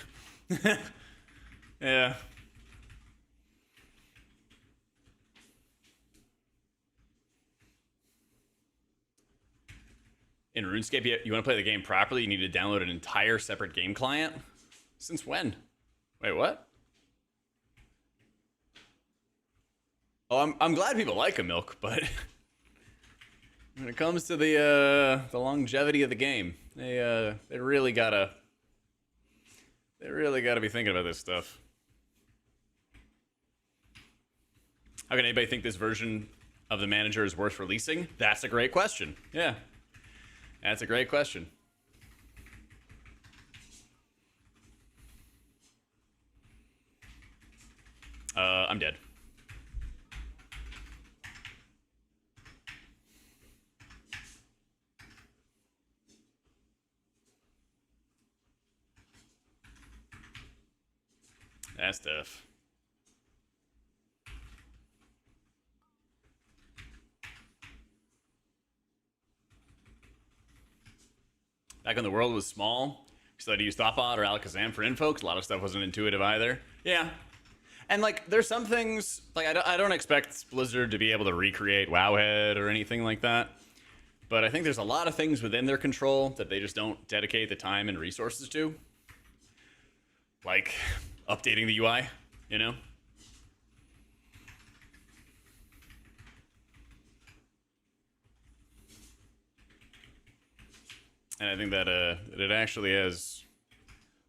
Yeah. In RuneScape, you want to play the game properly, you need to download an entire separate game client? Since when? Wait, what? Oh, I'm glad people like a milk, but when it comes to the longevity of the game, they really gotta be thinking about this stuff. How can anybody think this version of the manager is worth releasing? That's a great question. Yeah. That's a great question. I'm dead. That's tough. Back when the world was small, so I'd use Thoughtbot or Alakazam for info, because a lot of stuff wasn't intuitive either. Yeah. And like, there's some things, like I don't expect Blizzard to be able to recreate Wowhead or anything like that. But I think there's a lot of things within their control that they just don't dedicate the time and resources to. Like updating the UI, you know? And I think that it actually has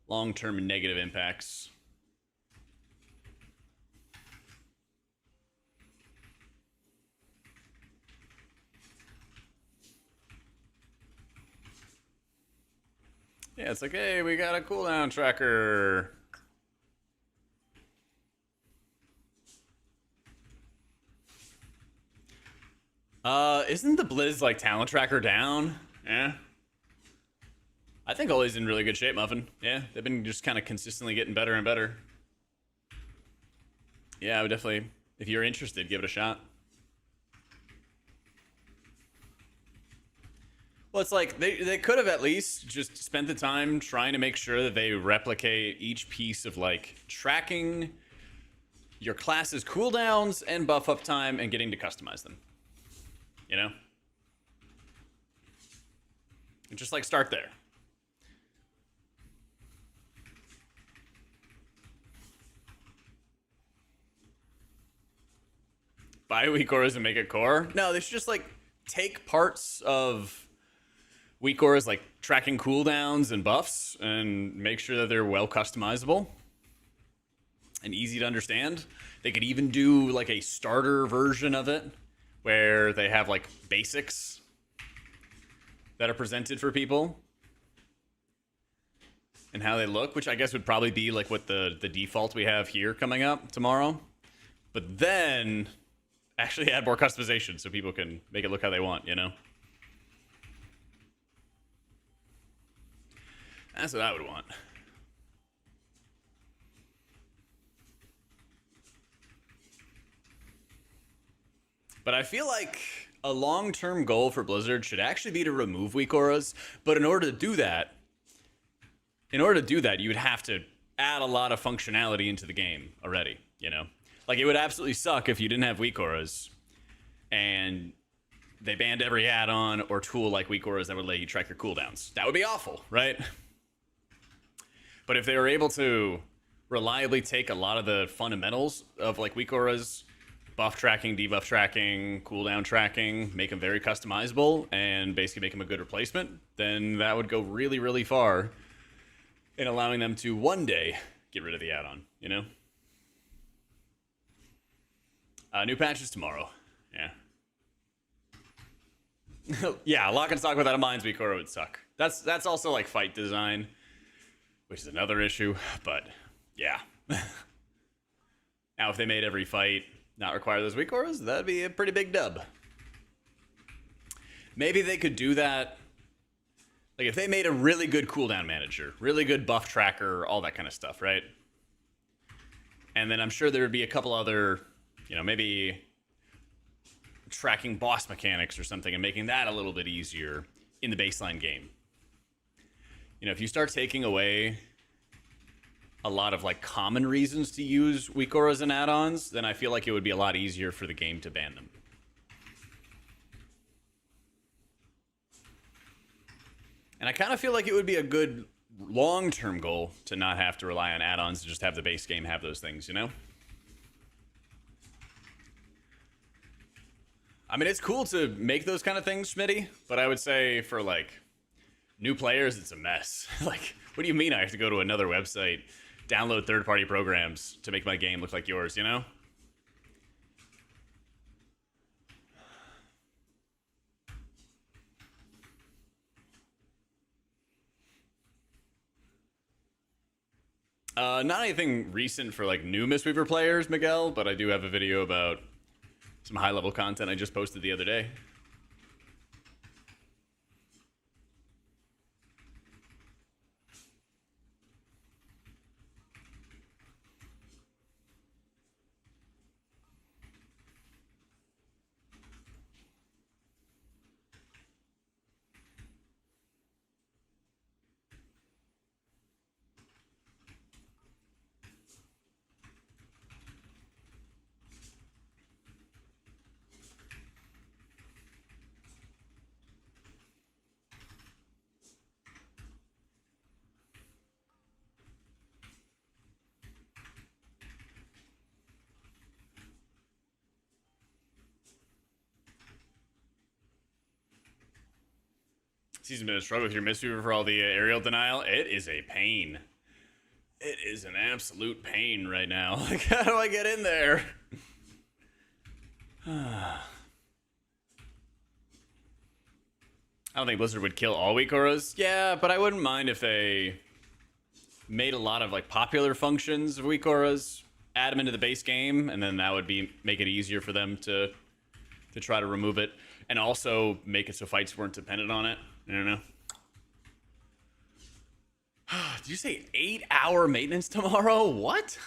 long-term negative impacts. Yeah, it's like, hey, we got a cooldown tracker. Isn't the Blizz like talent tracker down? Yeah. I think Oli's in really good shape, Muffin. Yeah, they've been just kind of consistently getting better and better. Yeah, I would definitely, if you're interested, give it a shot. Well, it's like they could have at least just spent the time trying to make sure that they replicate each piece of like tracking your class's cooldowns and buff up time and getting to customize them. You know? And just like start there. Buy weak auras and make it core? No, they should just like take parts of weak auras, like tracking cooldowns and buffs, and make sure that they're well customizable and easy to understand. They could even do like a starter version of it where they have like basics that are presented for people and how they look, which I guess would probably be like what the default we have here coming up tomorrow. But then actually add more customization so people can make it look how they want, you know? That's what I would want. But I feel like a long-term goal for Blizzard should actually be to remove weak auras. But in order to do that, you would have to add a lot of functionality into the game already, you know? Like, it would absolutely suck if you didn't have weak auras and they banned every add-on or tool like weak auras that would let you track your cooldowns. That would be awful, right? But if they were able to reliably take a lot of the fundamentals of like weak auras, buff tracking, debuff tracking, cooldown tracking, make them very customizable, and basically make them a good replacement, then that would go really, really far in allowing them to one day get rid of the add-on, you know? New patches tomorrow. Yeah. Yeah, lock and stock without a Mind's Weak Aura would suck. That's also like fight design, which is another issue, but yeah. Now, if they made every fight not require those weak auras, that'd be a pretty big dub. Maybe they could do that. Like, if they made a really good cooldown manager, really good buff tracker, all that kind of stuff, right? And then I'm sure there would be a couple other, you know, maybe tracking boss mechanics or something and making that a little bit easier in the baseline game. You know, if you start taking away a lot of like common reasons to use weak auras and add-ons, then I feel like it would be a lot easier for the game to ban them. And I kind of feel like it would be a good long-term goal to not have to rely on add-ons, to just have the base game have those things, you know? I mean, it's cool to make those kind of things, Schmitty, but I would say for like new players, it's a mess. Like, what do you mean I have to go to another website, download third-party programs to make my game look like yours, you know? Not anything recent for like new Mistweaver players, Miguel, but I do have a video about some high-level content I just posted the other day. Season's been a struggle with your Mistweaver for all the aerial denial. It is a pain. It is an absolute pain right now. Like, how do I get in there? I don't think Blizzard would kill all weak auras. Yeah, but I wouldn't mind if they made a lot of like popular functions of weak auras, add them into the base game, and then that would make it easier for them to try to remove it, and also make it so fights weren't dependent on it. I don't know. Did you say 8-hour maintenance tomorrow? What?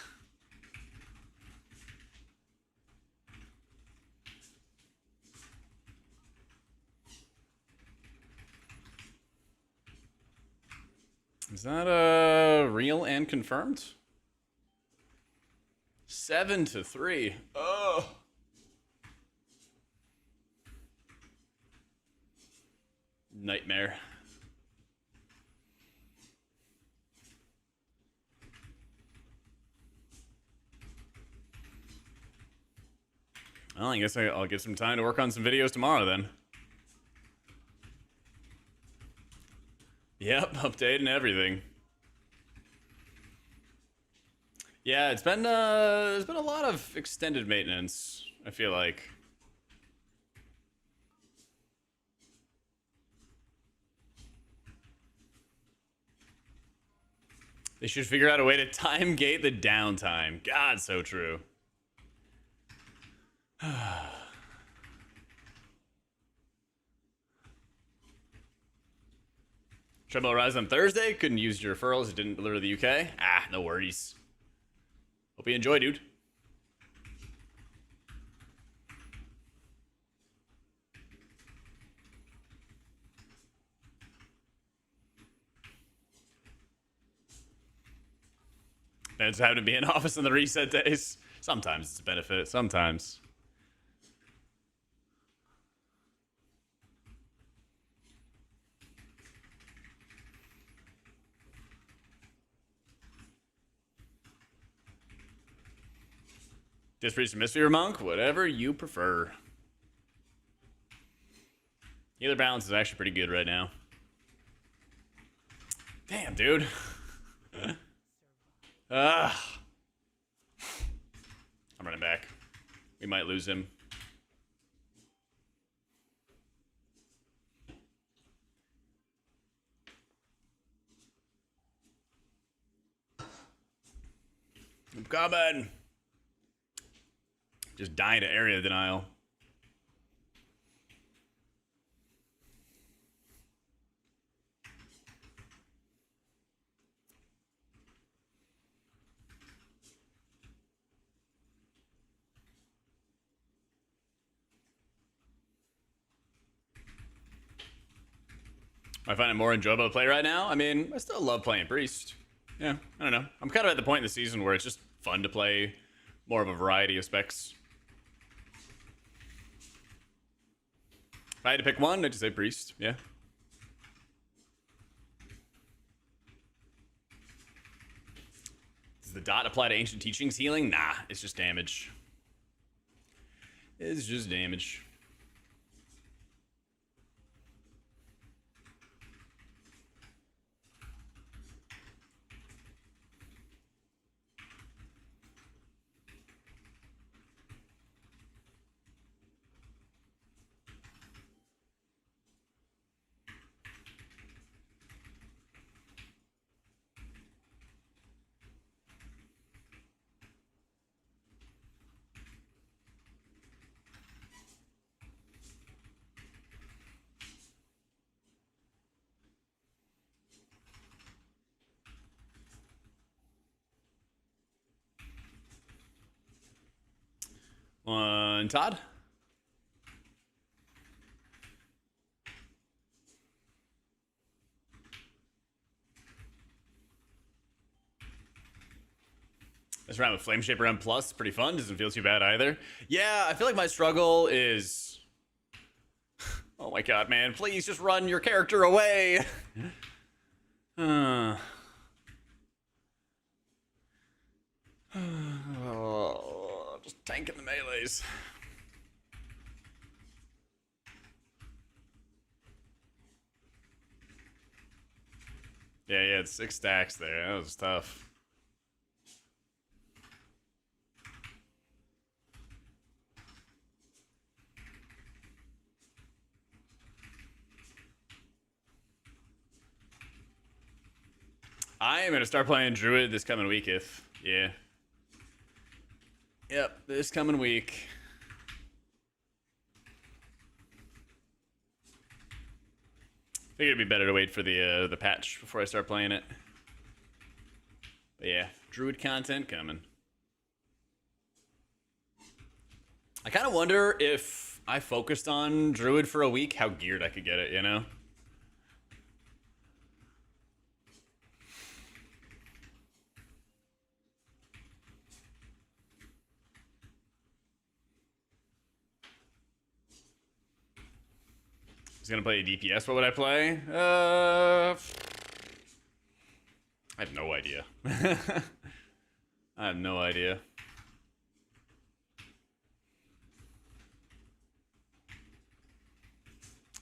Is that real and confirmed? 7-3. Oh. Nightmare. Well, I guess I'll get some time to work on some videos tomorrow then. Yep, update and everything. Yeah, it's been there's been a lot of extended maintenance, I feel like. They should figure out a way to time gate the downtime. God, so true. Treadmill Rise on Thursday. Couldn't use your referrals. It didn't deliver to the UK. Ah, no worries. Hope you enjoy, dude. And it's having to be in office on the reset days. Sometimes it's a benefit. Sometimes. Dispriest or Mystery or Monk, whatever you prefer. Healer balance is actually pretty good right now. Damn, dude. I'm running back. We might lose him. I'm coming. Just dying to area denial. I find it more enjoyable to play right now. I mean, I still love playing Priest. Yeah, I don't know. I'm kind of at the point in the season where it's just fun to play more of a variety of specs. If I had to pick one, I'd just say Priest. Yeah. Does the dot apply to Ancient Teachings healing? Nah, it's just damage. It's just damage. Todd? This round with Flame Shaper M Plus, pretty fun. Doesn't feel too bad either. Yeah, I feel like my struggle is... Oh my god, man. Please just run your character away. Oh, just tanking the melees. Yeah, it's 6 stacks there. That was tough. I am going to start playing Druid this coming week yeah. Yep, this coming week. I think it'd be better to wait for the patch before I start playing it. But yeah, Druid content coming. I kind of wonder if I focused on Druid for a week, how geared I could get it, you know? He's gonna play DPS. What would I play? I have no idea. I have no idea.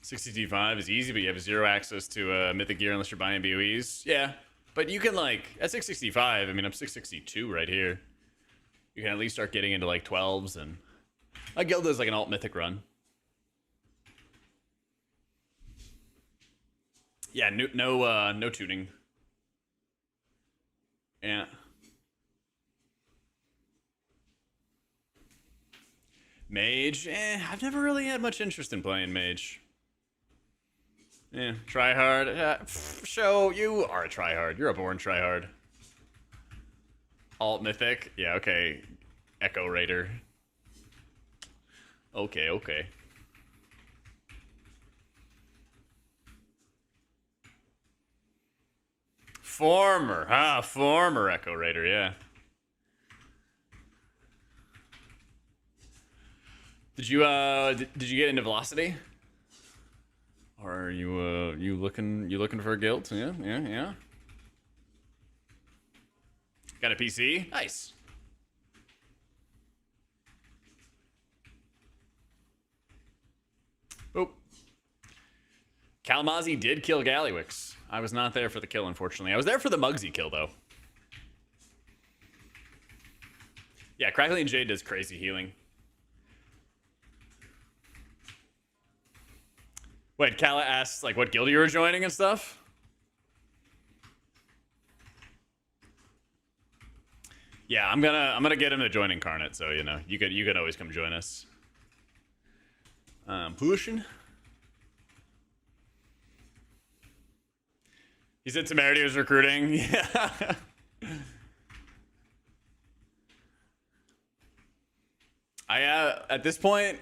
$62.5 is easy, but you have 0 access to mythic gear unless you're buying BOEs. Yeah, but you can like at 665. I mean, I'm 662 right here. You can at least start getting into like 12s, and a guild does like an alt mythic run. Yeah, no tuning. Yeah. Mage, I've never really had much interest in playing Mage. Yeah, tryhard. Show, you are a tryhard. You're a born tryhard. Alt mythic. Yeah, okay. Echo Raider. Okay. Former Echo Raider, yeah. Did you get into Velocity? Or are you looking for a guild? Yeah. Got a PC? Nice. Kalamazzi did kill Gallywix. I was not there for the kill, unfortunately. I was there for the Muggsy kill, though. Yeah, Crackling Jade does crazy healing. Wait, Kala asks, like, what guild you were joining and stuff? Yeah, I'm gonna get him to join Incarnate, so, you know, you could always come join us. Pushing. He said Temerity was recruiting. Yeah. At this point,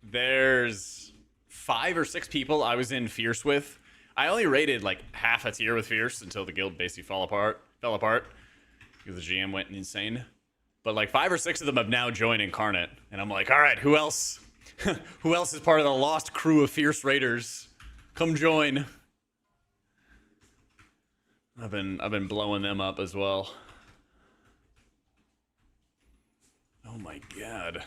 there's 5 or 6 people I was in Fierce with. I only rated like half a tier with Fierce until the guild basically fell apart because the GM went insane. But like 5 or 6 of them have now joined Incarnate, and I'm like, all right, who else? Who else is part of the lost crew of Fierce Raiders? Come join. I've been blowing them up as well. Oh my god.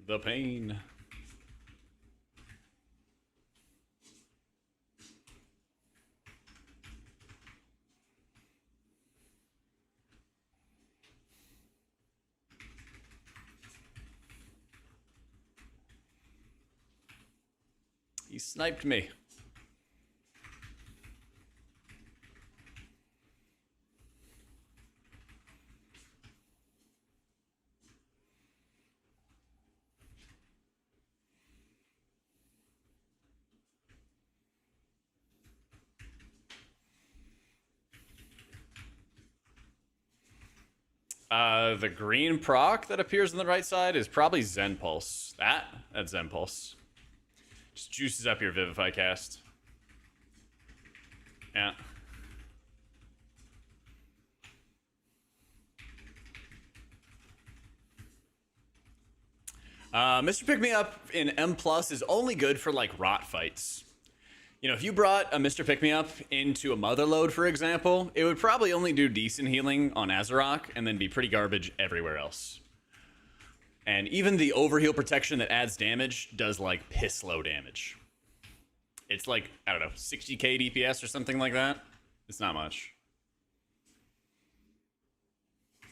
The pain. He sniped me. The green proc that appears on the right side is probably Zen Pulse. That's Zen Pulse. Just juices up your Vivify cast. Yeah. Mr. Pick Me Up in M Plus is only good for like rot fights. You know, if you brought a Mr. Pick Me Up into a Motherload, for example, it would probably only do decent healing on Azeroth and then be pretty garbage everywhere else. And even the overheal protection that adds damage does like piss low damage. It's like, I don't know, 60k DPS or something like that. It's not much.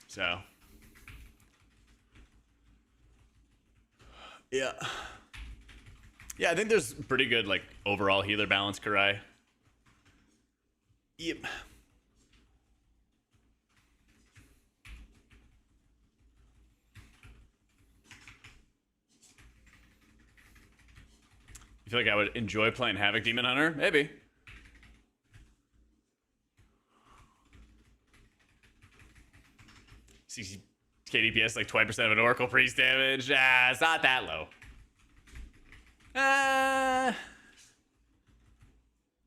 So. Yeah. Yeah, I think there's pretty good, like, overall healer balance, Karai. Yep. You feel like I would enjoy playing Havoc Demon Hunter? Maybe. KDPS like 20% of an Oracle Priest damage. It's not that low.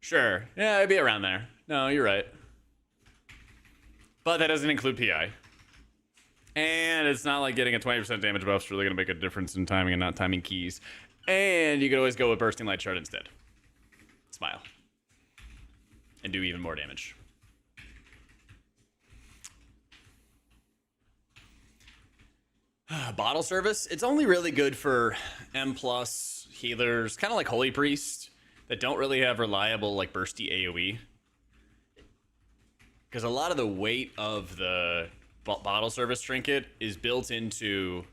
Sure. Yeah, it'd be around there. No, you're right. But that doesn't include PI. And it's not like getting a 20% damage buff's really going to make a difference in timing and not timing keys. And you could always go with Bursting Light Shard instead. Smile. And do even more damage. Bottle Service. It's only really good for M+ healers, kind of like Holy Priest, that don't really have reliable, like, bursty AoE. Because a lot of the weight of the Bottle Service trinket is built into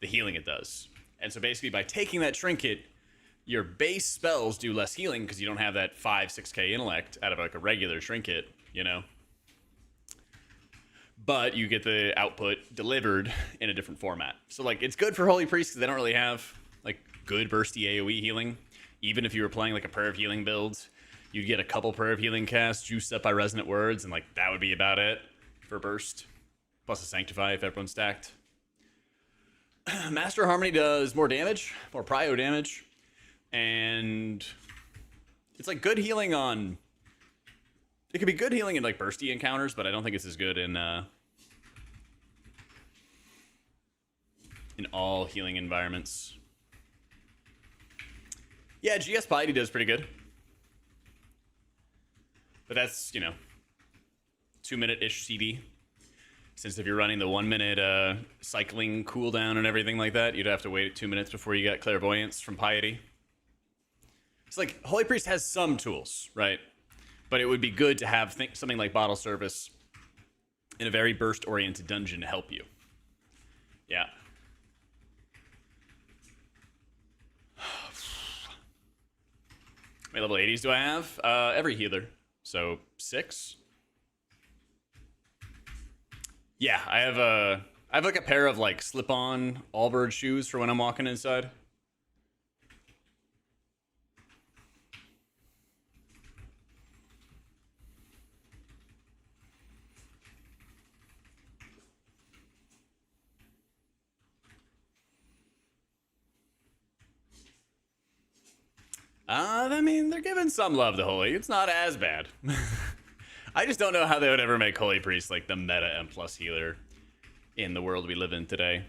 the healing it does. And so basically by taking that trinket, your base spells do less healing because you don't have that 5-6k intellect out of like a regular trinket, you know? But you get the output delivered in a different format. So like it's good for Holy Priests because they don't really have like good bursty AoE healing. Even if you were playing like a Prayer of Healing build, you'd get a couple Prayer of Healing casts juiced up by Resonant Words, and like that would be about it for burst. Plus a Sanctify if everyone's stacked. Master Harmony does more damage, more prio damage, and it's like good healing on. It could be good healing in like bursty encounters, but I don't think it's as good in all healing environments. Yeah, GS Piety does pretty good, but that's, you know, 2-minute-ish CD. Since if you're running the 1-minute cycling cooldown and everything like that, you'd have to wait 2 minutes before you got Clairvoyance from Piety. It's like Holy Priest has some tools, right? But it would be good to have something like Bottle Service in a very burst-oriented dungeon to help you. Yeah. How many level 80s do I have? Every healer. So 6. Yeah, I have like a pair of like slip-on Allbird shoes for when I'm walking inside. I mean, they're giving some love to Holy. It's not as bad. I just don't know how they would ever make Holy Priest like the meta M+ healer in the world we live in today.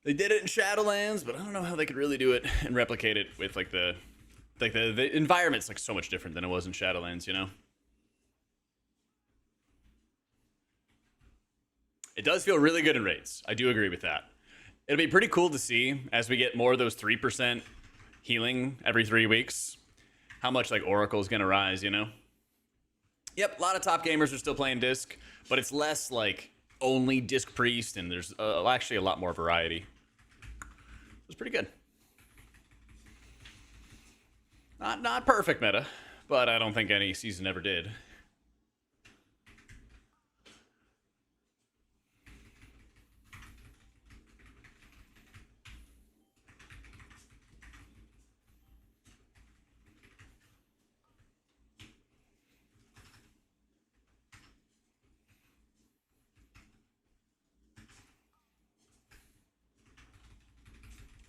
They did it in Shadowlands, but I don't know how they could really do it and replicate it with like the environment's like so much different than it was in Shadowlands, you know? It does feel really good in raids. I do agree with that. It'll be pretty cool to see as we get more of those 3% healing every 3 weeks, how much like Oracle's gonna rise, you know? Yep, a lot of top gamers are still playing Disc, but it's less like only Disc Priest, and there's actually a lot more variety. It was pretty good. Not perfect meta, but I don't think any season ever did.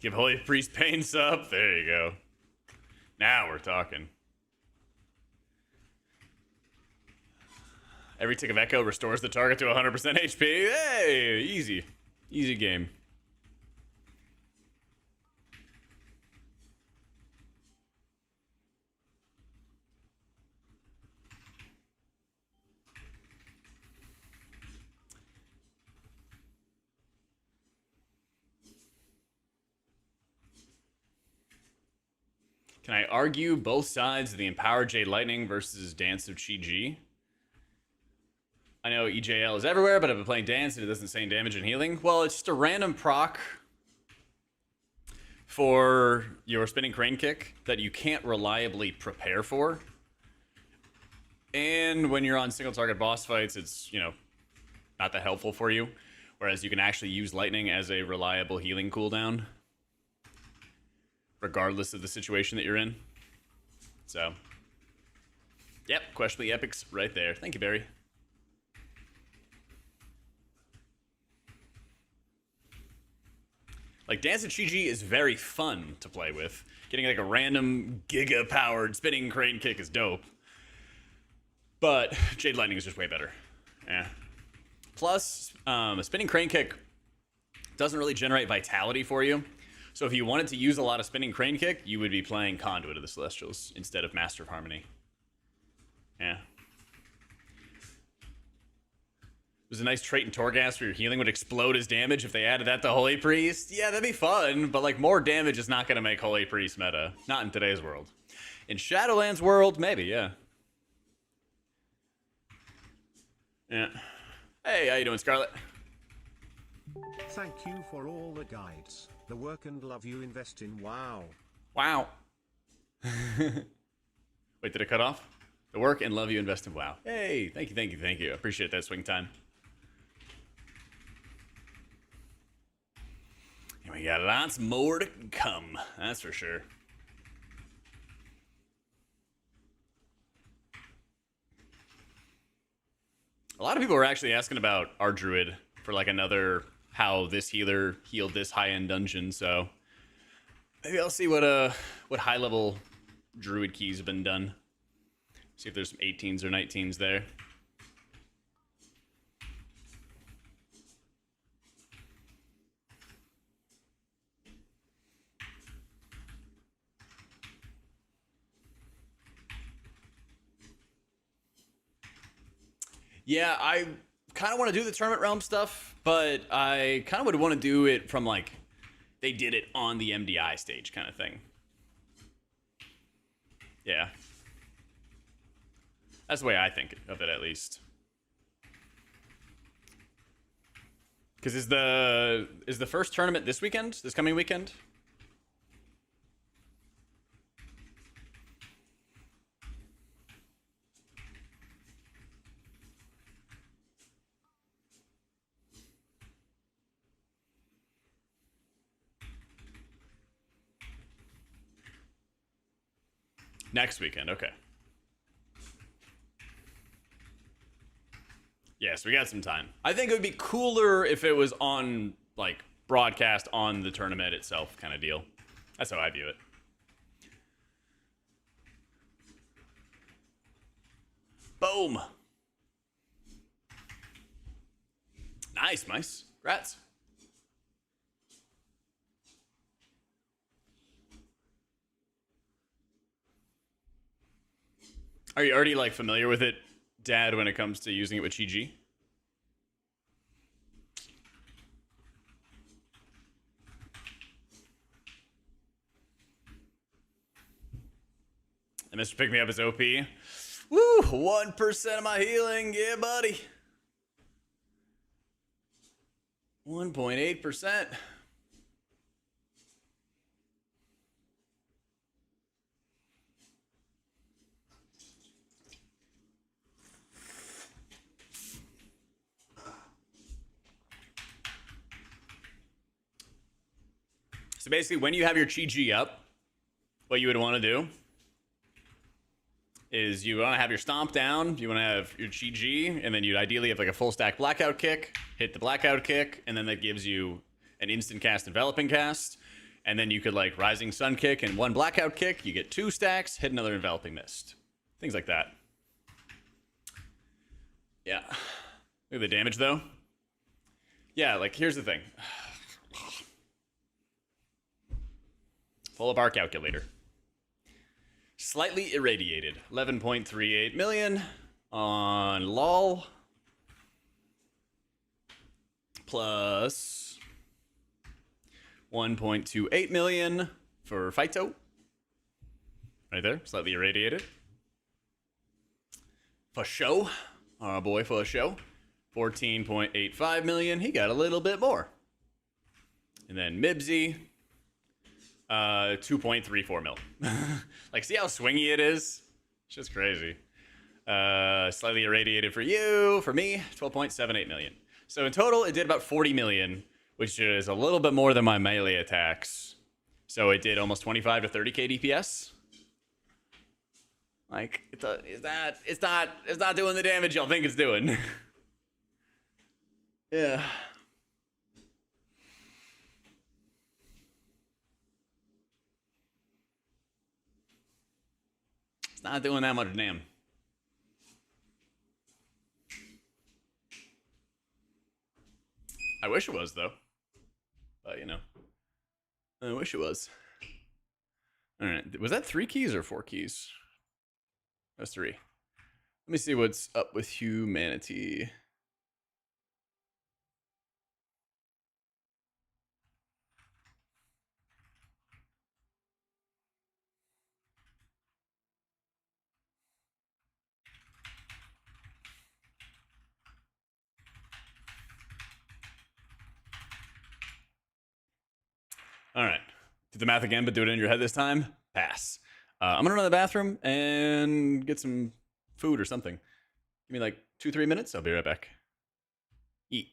Give Holy Priest Pain sub. There you go. Now we're talking. Every tick of echo restores the target to 100% HP. Hey, easy. Easy game. Can I argue both sides of the Empower Jade Lightning versus Dance of Chi-Ji? I know EJL is everywhere, but I've been playing Dance and it doesn't say damage and healing. Well, it's just a random proc for your spinning crane kick that you can't reliably prepare for. And when you're on single target boss fights, it's, you know, not that helpful for you. Whereas you can actually use Lightning as a reliable healing cooldown, regardless of the situation that you're in. So, yep, questionably epics right there. Thank you, Barry. Like, Dance of Chi-Ji is very fun to play with. Getting like a random giga-powered spinning crane kick is dope. But Jade Lightning is just way better. Yeah. Plus, a spinning crane kick doesn't really generate vitality for you. So if you wanted to use a lot of spinning crane kick, you would be playing Conduit of the Celestials instead of Master of Harmony. Yeah. There's a nice trait in Torghast where your healing would explode as damage if they added that to Holy Priest. Yeah, that'd be fun, but like more damage is not going to make Holy Priest meta. Not in today's world. In Shadowlands world, maybe, yeah. Yeah. Hey, how you doing, Scarlet? Thank you for all the guides, the work and love you invest in WoW. Wow. Wait, did it cut off? The work and love you invest in WoW. Hey, thank you, thank you, thank you. Appreciate that swing time. And we got lots more to come, that's for sure. A lot of people were actually asking about our druid for like another how this healer healed this high-end dungeon, so maybe I'll see what high level druid keys have been done. See if there's some 18s or 19s there. Yeah, I kind of want to do the Tournament Realm stuff, but I kind of would want to do it from like they did it on the MDI stage kind of thing. Yeah. That's the way I think of it, at least. Because is the first tournament this weekend? This coming weekend? Next weekend, okay. Yes, we got some time. I think it would be cooler if it was on, like, broadcast on the tournament itself kind of deal. That's how I view it. Boom. Nice, Mice. Congrats. Are you already, like, familiar with it, Dad, when it comes to using it with GG? And Mr. Pick Me Up is OP. Woo! 1% of my healing. Yeah, buddy. 1.8%. So basically, when you have your GG up, what you would want to do is you want to have your stomp down, you want to have your GG, and then you'd ideally have like a full stack blackout kick, hit the blackout kick, and then that gives you an instant cast enveloping cast. And then you could like rising sun kick and one blackout kick, you get 2 stacks, hit another enveloping mist. Things like that. Yeah. Look at the damage though. Yeah, like here's the thing. Pull up our calculator. Slightly irradiated. 11.38 million on LOL. Plus 1.28 million for Phyto. Right there, slightly irradiated. For show. Our boy for show. 14.85 million. He got a little bit more. And then Mibsy. 2.34 mil. Like, see how swingy it is? It's just crazy. Slightly irradiated for you. For me, 12.78 million. So in total, it did about 40 million, which is a little bit more than my melee attacks. So it did almost 25 to 30k DPS. Like, it's not doing the damage y'all think it's doing. Yeah. It's not doing that much damn. I wish it was, though. But, you know. I wish it was. Alright. Was that 3 keys or 4 keys? That's 3. Let me see what's up with humanity. All right. Do the math again, but do it in your head this time. Pass. I'm going to run to the bathroom and get some food or something. Give me like 2-3 minutes. I'll be right back. Eat.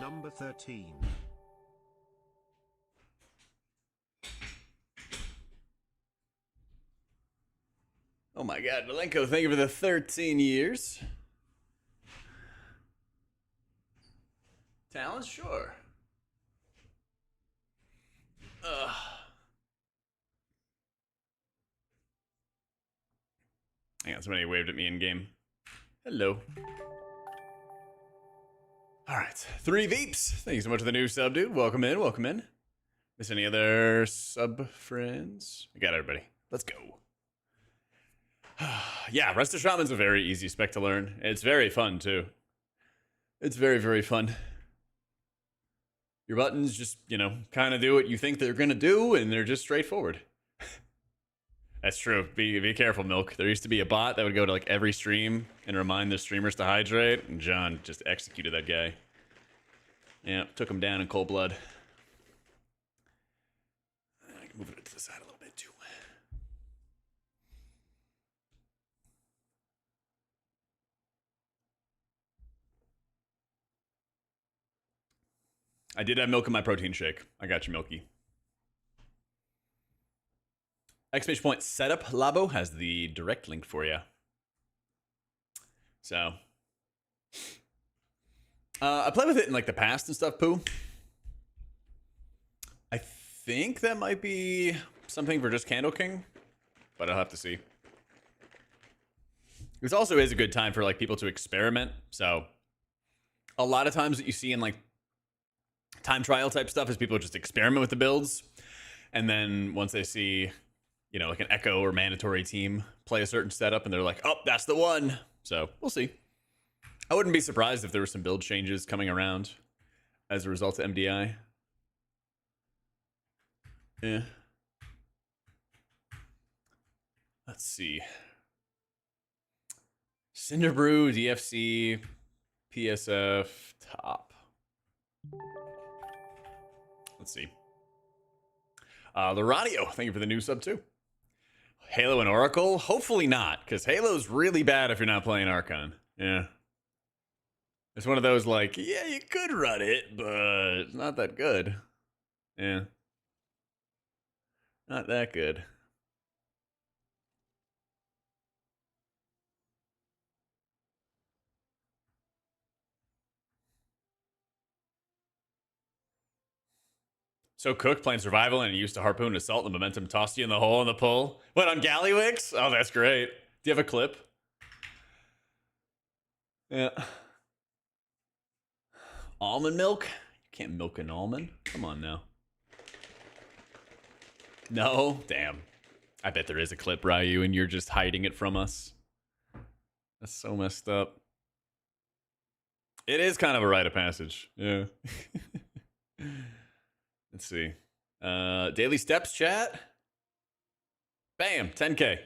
number 13. Oh my god, Malenko, thank you for the 13 years. Talents? Sure. Hang on, somebody waved at me in game. Hello. Alright, 3 Veeps. Thank you so much for the new sub, dude. Welcome in, welcome in. Miss any other sub friends? I got everybody. Let's go. Yeah, Rest of Shaman's a very easy spec to learn. It's very fun, too. It's very, very fun. Your buttons just, you know, kind of do what you think they're going to do, and they're just straightforward. That's true. Be careful, Milk. There used to be a bot that would go to, like, every stream and remind the streamers to hydrate, and John just executed that guy. Yeah, took him down in cold blood. I can move it to the side a little bit, too. I did have milk in my protein shake. I got you, Milky. Exclamation point setup Labo has the direct link for you. So, I played with it in like the past and stuff, Pooh. I think that might be something for just Candle King, but I'll have to see. This also is a good time for like people to experiment. So, a lot of times that you see in like time trial type stuff is people just experiment with the builds, and then once they see, you know, like an Echo or mandatory team play a certain setup, and they're like, oh, that's the one. So we'll see. I wouldn't be surprised if there were some build changes coming around as a result of MDI. Yeah. Let's see. Cinderbrew, DFC, PSF, top. Let's see. Laradio, thank you for the new sub too. Halo and Oracle? Hopefully not, because Halo's really bad if you're not playing Archon. Yeah. It's one of those like, yeah, you could run it, but it's not that good. Yeah. Not that good. So Cook playing survival and he used to harpoon assault and the momentum tossed you in the hole in the pull. What, on Gallywix? Oh, that's great. Do you have a clip? Yeah. Almond milk? You can't milk an almond. Come on now. No? Damn. I bet there is a clip, Ryu, and you're just hiding it from us. That's so messed up. It is kind of a rite of passage. Yeah. Let's see. Daily steps chat. Bam, 10K.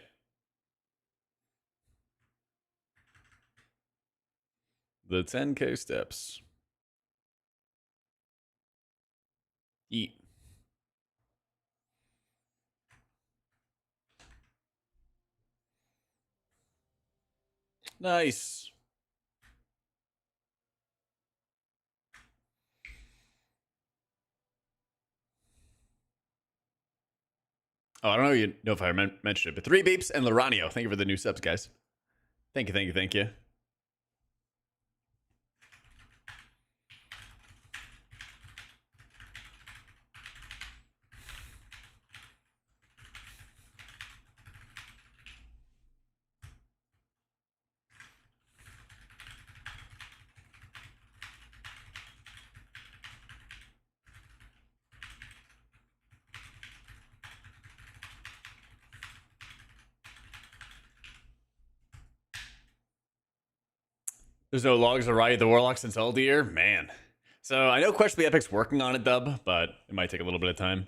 The 10K steps. Eat. Nice. Oh, I don't know if I mentioned it, but 3 Beeps and Laranio. Thank you for the new subs, guys. Thank you, thank you, thank you. There's no logs of Riot the Warlock since Eldir? Man. So I know Questionably Epic's working on it, Dub, but it might take a little bit of time.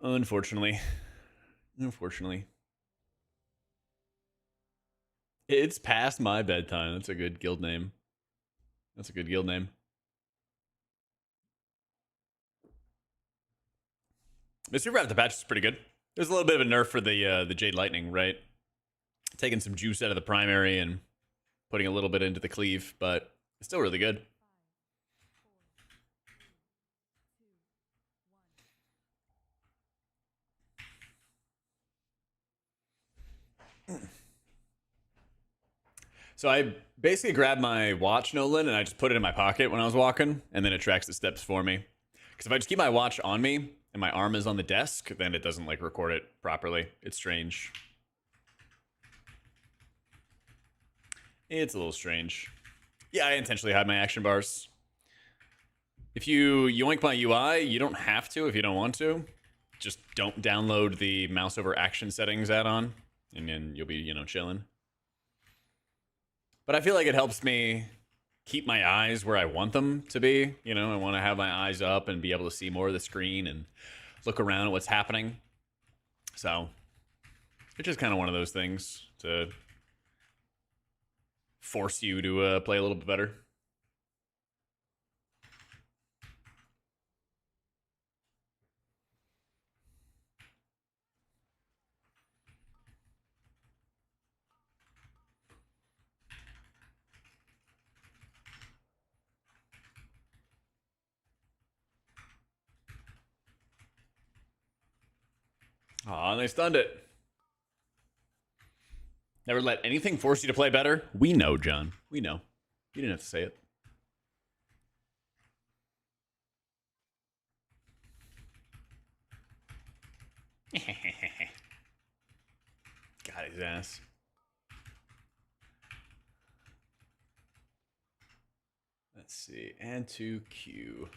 Unfortunately. Unfortunately. It's past my bedtime. That's a good guild name. That's a good guild name. The Super After patch is pretty good. There's a little bit of a nerf for the Jade Lightning, right? Taking some juice out of the primary and putting a little bit into the cleave, but it's still really good. So I basically grabbed my watch, Nolan, and I just put it in my pocket when I was walking, and then it tracks the steps for me. Because if I just keep my watch on me and my arm is on the desk, then it doesn't like record it properly. It's strange. It's a little strange. Yeah, I intentionally hide my action bars. If you yoink my UI, you don't have to if you don't want to. Just don't download the mouse over action settings add-on, and then you'll be, chilling. But I feel like it helps me keep my eyes where I want them to be. I want to have my eyes up and be able to see more of the screen and look around at what's happening. So it's just kind of one of those things to force you to play a little bit better. Aw, and they stunned it. Never let anything force you to play better. We know, John. We know. You didn't have to say it. Got his ass. Let's see. Add to queue.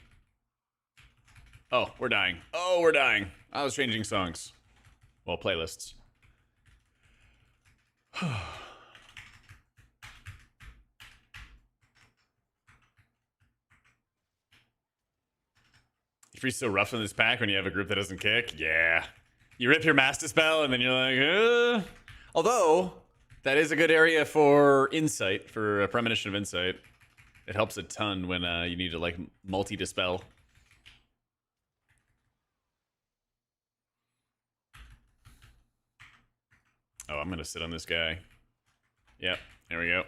Oh, we're dying. Oh, we're dying. I was changing songs. Well, playlists. You freeze so rough in this pack when you have a group that doesn't kick? Yeah. You rip your Master Spell and then you're like, Although, that is a good area for insight, for a premonition of insight. It helps a ton when you need to, like, multi-dispel. Oh, I'm going to sit on this guy. Yep, there we go.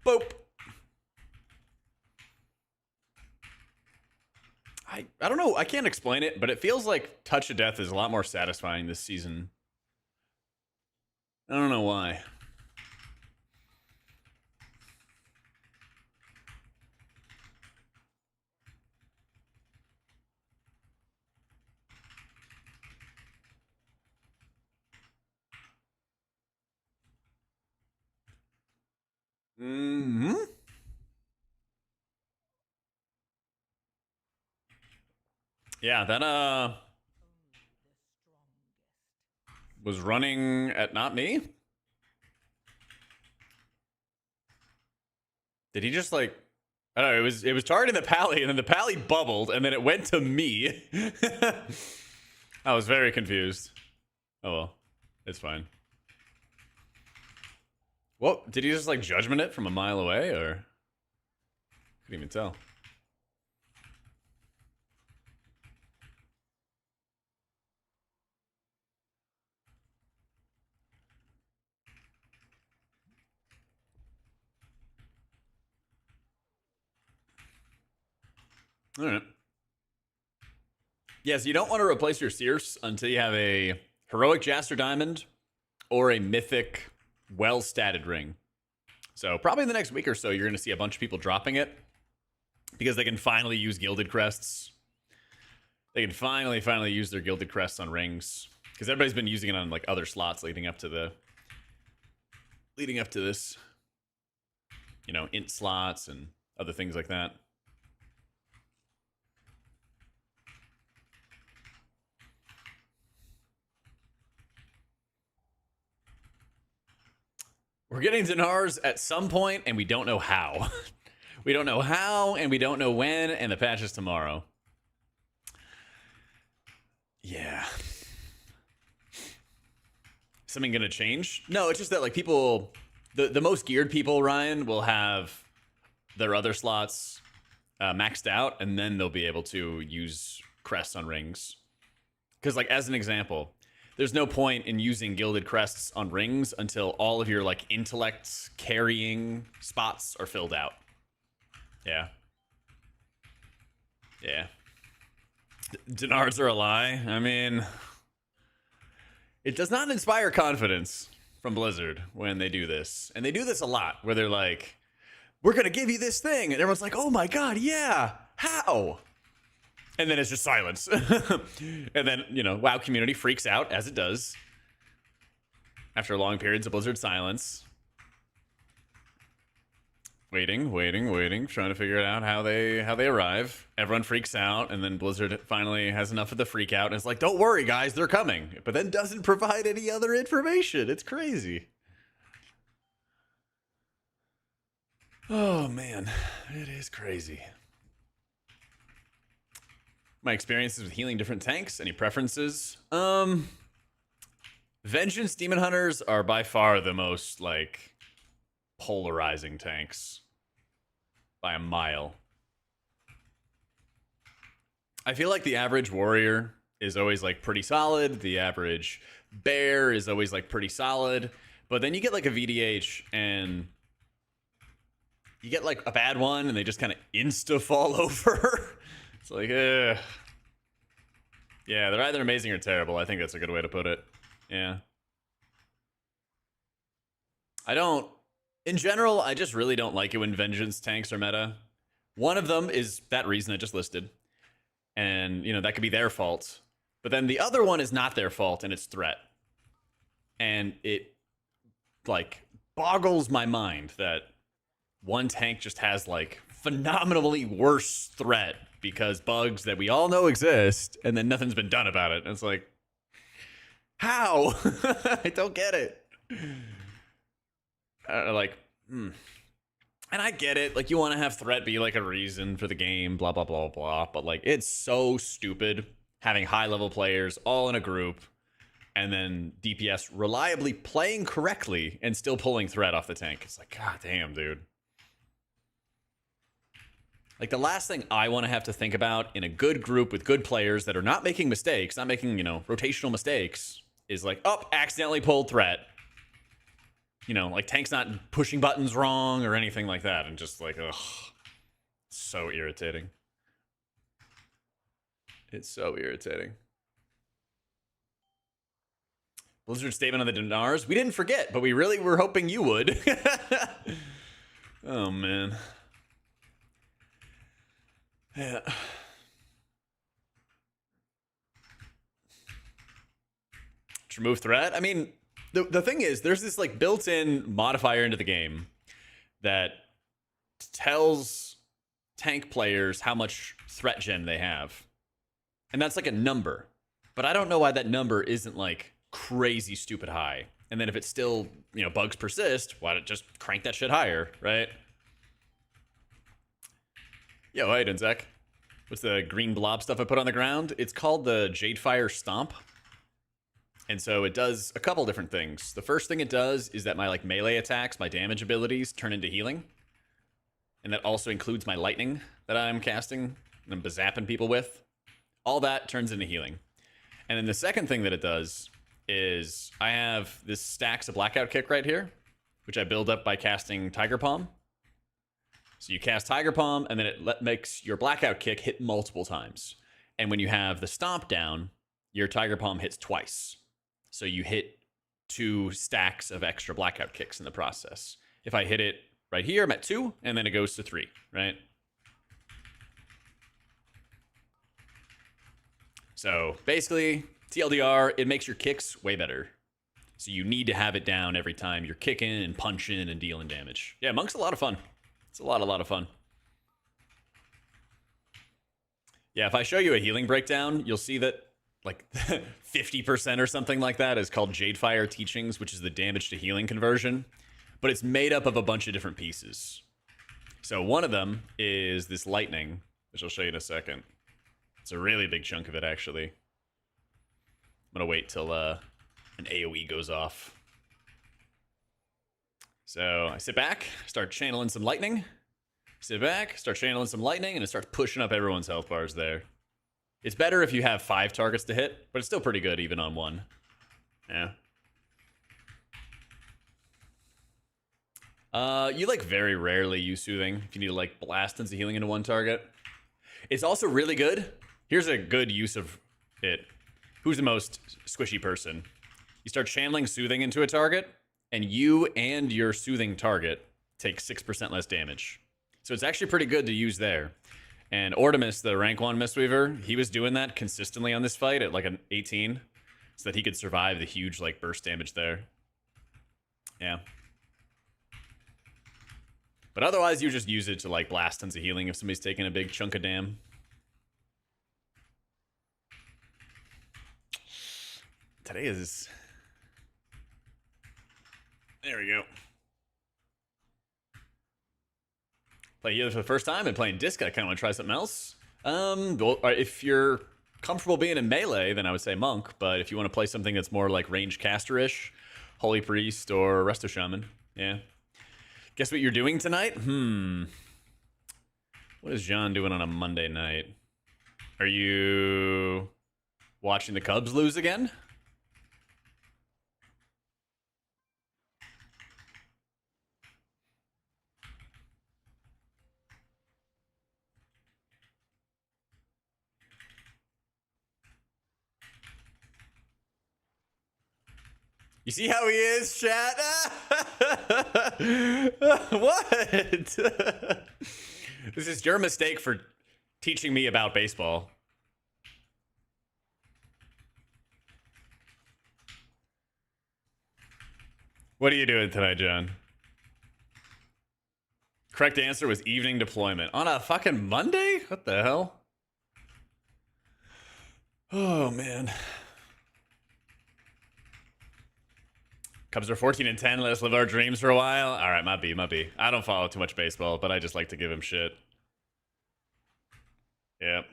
Boop. I don't know. I can't explain it, but it feels like Touch of Death is a lot more satisfying this season. I don't know why. Mm-hmm. Yeah, that was running at not me. Did he just like I don't know, it was targeting the pally and then the pally bubbled and then it went to me. I was very confused. Oh well. It's fine. Well, did he just like judgment it from a mile away or couldn't even tell. All right. Yes, you don't want to replace your Sears until you have a heroic Jaster Diamond or a mythic, well-statted ring. So probably in the next week or so, you're going to see a bunch of people dropping it because they can finally use Gilded Crests. They can finally use their Gilded Crests on rings because everybody's been using it on like other slots leading up to this, int slots and other things like that. We're getting dinars at some point, and we don't know how. We don't know how, and we don't know when, and the patch is tomorrow. Yeah. Something gonna change? No, it's just that like people, the most geared people, Ryan, will have their other slots maxed out, and then they'll be able to use crests on rings. Because like as an example, there's no point in using gilded crests on rings until all of your like intellect carrying spots are filled out. Yeah. Yeah. Dinars are a lie. I mean, it does not inspire confidence from Blizzard when they do this. And they do this a lot, where they're like, we're going to give you this thing. And everyone's like, oh my God, yeah. How? And then it's just silence. And then, you know, WoW community freaks out, as it does, after long periods of Blizzard silence. Waiting, trying to figure out how they arrive. Everyone freaks out, and then Blizzard finally has enough of the freak out and is like, don't worry, guys, they're coming. But then doesn't provide any other information. It's crazy. Oh, man. It is crazy. My experiences with healing different tanks. Any preferences? Vengeance Demon Hunters are by far the most, like, polarizing tanks by a mile. I feel like the average warrior is always like pretty solid. The average bear is always like pretty solid. But then you get like a VDH and you get like a bad one and they just kind of insta fall over. It's like, yeah, they're either amazing or terrible. I think that's a good way to put it. Yeah. In general, I just really don't like it when Vengeance tanks are meta. One of them is that reason I just listed. And, you know, that could be their fault. But then the other one is not their fault, and it's threat. And it, like, boggles my mind that one tank just has, like, phenomenally worse threat because bugs that we all know exist, and then nothing's been done about it. And it's like, how? I don't get it. And I get it. Like, you want to have threat be like a reason for the game, blah, blah, blah, blah. But like, it's so stupid having high level players all in a group and then DPS reliably playing correctly and still pulling threat off the tank. It's like, God damn, dude. Like, the last thing I want to have to think about in a good group with good players that are not making mistakes, not making, you know, rotational mistakes, is like, oh, accidentally pulled threat. You know, like tank's not pushing buttons wrong or anything like that. And just like, ugh, so irritating. It's so irritating. Blizzard statement on the Dinars. We didn't forget, but we really were hoping you would. Oh, man. Yeah. Remove threat? I mean, the thing is, there's this like built-in modifier into the game that tells tank players how much threat gen they have. And that's like a number. But I don't know why that number isn't like crazy stupid high. And then if it's still, you know, bugs persist, why don't just crank that shit higher, right? Yo, how you doing, Zach? What's the green blob stuff I put on the ground? It's called the Jadefire Stomp. And so it does a couple different things. The first thing it does is that my like melee attacks, my damage abilities turn into healing. And that also includes my lightning that I'm casting and I'm zapping people with. All that turns into healing. And then the second thing that it does is I have this stacks of blackout kick right here, which I build up by casting Tiger Palm. So you cast Tiger Palm and then it makes your blackout kick hit multiple times. And when you have the stomp down, your Tiger Palm hits twice. So you hit 2 stacks of extra blackout kicks in the process. If I hit it right here, I'm at 2, and then it goes to 3, right? So basically, TLDR, it makes your kicks way better. So you need to have it down every time you're kicking and punching and dealing damage. Yeah, Monk's a lot of fun. It's a lot of fun. Yeah, if I show you a healing breakdown, you'll see that like 50% or something like that is called Jadefire Teachings, which is the damage to healing conversion. But it's made up of a bunch of different pieces. So one of them is this lightning, which I'll show you in a second. It's a really big chunk of it, actually. I'm going to wait till an AoE goes off. So I sit back, start channeling some lightning. Sit back, start channeling some lightning, and it starts pushing up everyone's health bars there. It's better if you have 5 targets to hit, but it's still pretty good even on 1. Yeah. You like very rarely use soothing if you need to like blast into healing into one target. It's also really good. Here's a good use of it. Who's the most squishy person? You start channeling soothing into a target, and you and your soothing target take 6% less damage. So it's actually pretty good to use there. And Ortimus, the rank 1 Mistweaver, he was doing that consistently on this fight at like an 18, so that he could survive the huge like burst damage there. Yeah. But otherwise, you just use it to like blast tons of healing if somebody's taking a big chunk of damn. Today is... There we go. Play healer for the first time and playing disc. I kind of want to try something else. Well, if you're comfortable being in melee, then I would say monk. But if you want to play something that's more like range caster-ish, holy priest or resto shaman, yeah. Guess what you're doing tonight? What is John doing on a Monday night? Are you watching the Cubs lose again? You see how he is, chat? What? This is your mistake for teaching me about baseball. What are you doing tonight, John? Correct answer was evening deployment. On a fucking Monday? What the hell? Oh, man. Cubs are 14 and 10. Let us live our dreams for a while. All right, might be. I don't follow too much baseball, but I just like to give him shit. Yep.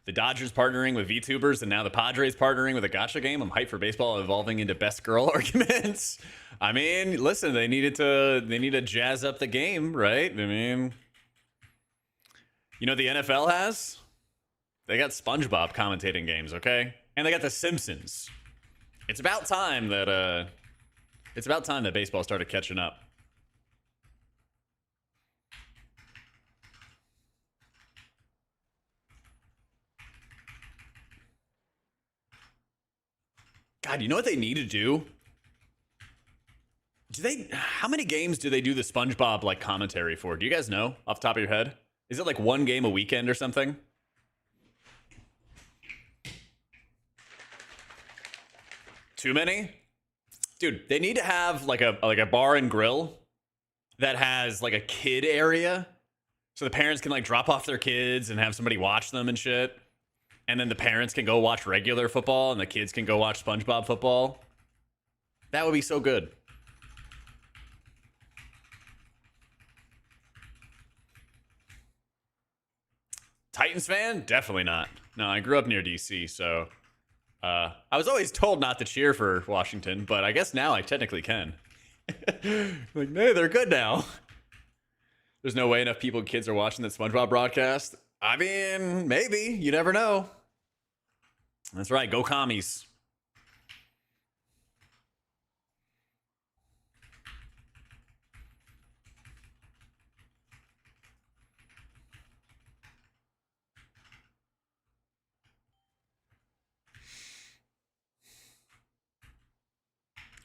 The Dodgers partnering with VTubers, and now the Padres partnering with a gacha game. I'm hyped for baseball evolving into best girl arguments. I mean, listen, they need to jazz up the game, right? I mean, you know what the NFL has? They got SpongeBob commentating games, okay? And they got The Simpsons. It's about time that baseball started catching up. God, you know what they need to do? How many games do they do the SpongeBob like commentary for? Do you guys know off the top of your head? Is it like one game a weekend or something? Too many? Dude, they need to have like a bar and grill that has like a kid area, so the parents can like drop off their kids and have somebody watch them and shit. And then the parents can go watch regular football and the kids can go watch SpongeBob football. That would be so good. Titans fan? Definitely not. No, I grew up near DC, so I was always told not to cheer for Washington, but I guess now I technically can. Like, hey, they're good now. There's no way enough kids are watching that SpongeBob broadcast. I mean, maybe. You never know. That's right. Go commies.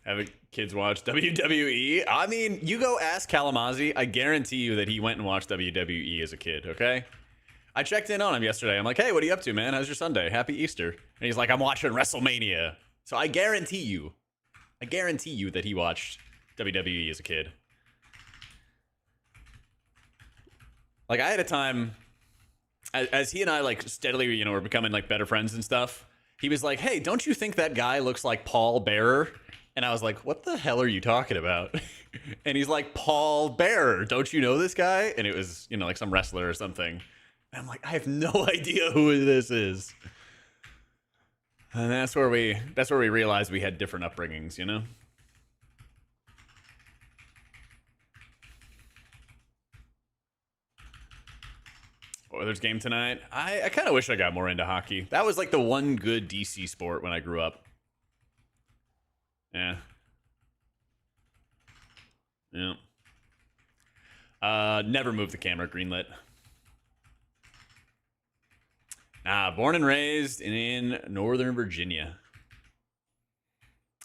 Having kids watch WWE? I mean, you go ask Kalamazoo. I guarantee you that he went and watched WWE as a kid, okay? I checked in on him yesterday. I'm like, hey, what are you up to, man? How's your Sunday? Happy Easter. And he's like, I'm watching WrestleMania. So I guarantee you that he watched WWE as a kid. Like, I had a time, as he and I, like, steadily, were becoming, like, better friends and stuff, he was like, hey, don't you think that guy looks like Paul Bearer? And I was like, what the hell are you talking about? And he's like, Paul Bearer, don't you know this guy? And it was, like some wrestler or something. And I'm like, I have no idea who this is. And that's where we realized we had different upbringings, Or Oilers game tonight. I kind of wish I got more into hockey. That was like the one good DC sport when I grew up. Yeah. Yeah. Never moved the camera, greenlit. Born and raised in Northern Virginia.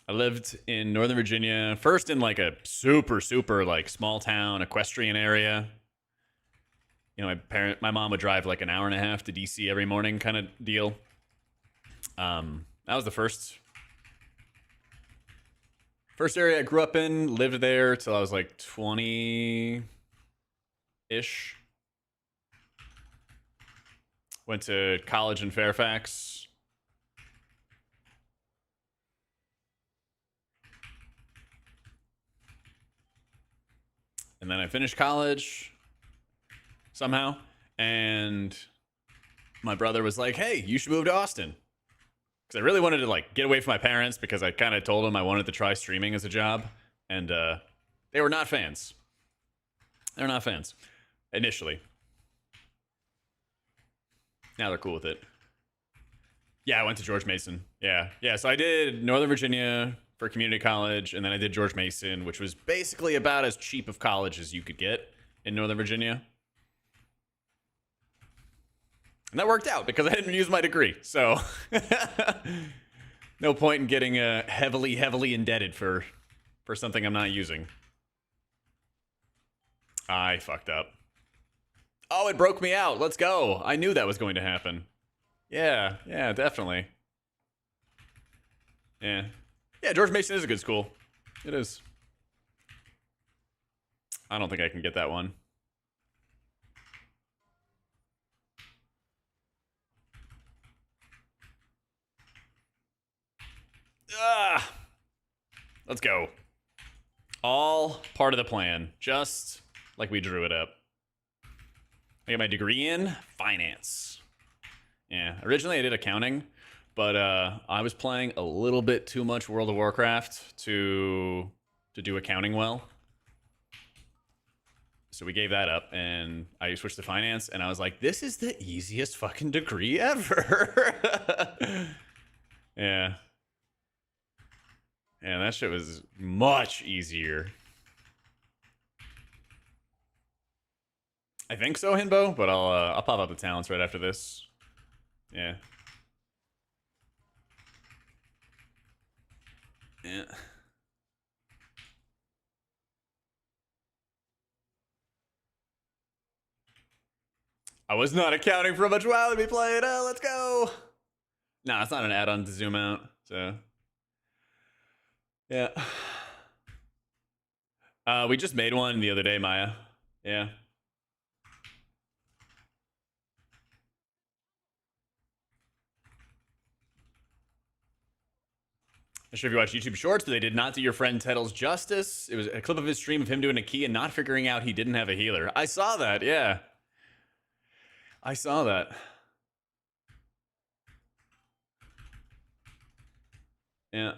I lived in Northern Virginia, first in like a super like small town equestrian area. You know, my mom would drive like an hour and a half to DC every morning kind of deal. That was the first area I grew up in. Lived there till I was like 20-ish. Went to college in Fairfax. And then I finished college somehow. And my brother was like, hey, you should move to Austin. Because I really wanted to like get away from my parents because I kind of told them I wanted to try streaming as a job. And they were not fans. They're not fans initially. Now they're cool with it. Yeah, I went to George Mason. Yeah. So I did Northern Virginia for community college, and then I did George Mason, which was basically about as cheap of college as you could get in Northern Virginia. And that worked out because I didn't use my degree. So no point in getting heavily indebted for something I'm not using. I fucked up. Oh, it broke me out. Let's go. I knew that was going to happen. Yeah, definitely. Yeah, George Mason is a good school. It is. I don't think I can get that one. Let's go. All part of the plan, just like we drew it up. I got my degree in finance. Yeah, originally I did accounting, but I was playing a little bit too much World of Warcraft to do accounting well. So we gave that up, and I switched to finance, and I was like, this is the easiest fucking degree ever. Yeah. Yeah, that shit was much easier. I think so, Hinbo, but I'll pop up the talents right after this. Yeah. Yeah. I was not accounting for how much WoW we played. Let's go. No, it's not an add-on to zoom out. So, yeah. We just made one the other day, Maya. Yeah. I'm sure if you watch YouTube Shorts, but they did not do your friend Tettle's justice. It was a clip of his stream of him doing a key and not figuring out he didn't have a healer. I saw that, yeah. I saw that. Yeah.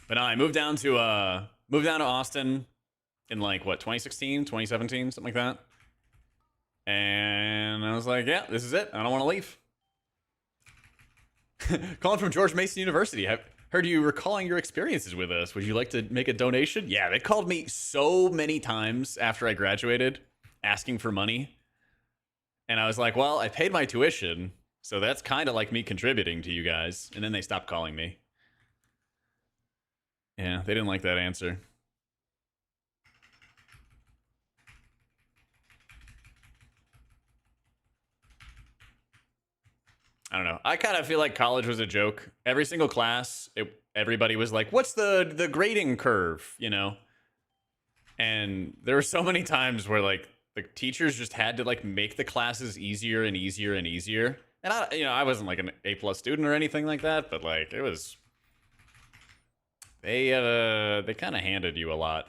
But no, I moved down to Austin in like what, 2016, 2017, something like that. And I was like, yeah, this is it. I don't want to leave. Calling from George Mason University. I've heard you recalling your experiences with us. Would you like to make a donation? Yeah, they called me so many times after I graduated asking for money. And I was like, well, I paid my tuition, so that's kind of like me contributing to you guys. And then they stopped calling me. Yeah, they didn't like that answer. I don't know. I kind of feel like college was a joke. Every single class, everybody was like, what's the grading curve, you know? And there were so many times where like the teachers just had to like make the classes easier and easier and easier. And I wasn't like an A+ student or anything like that, but like it was, they kind of handed you a lot.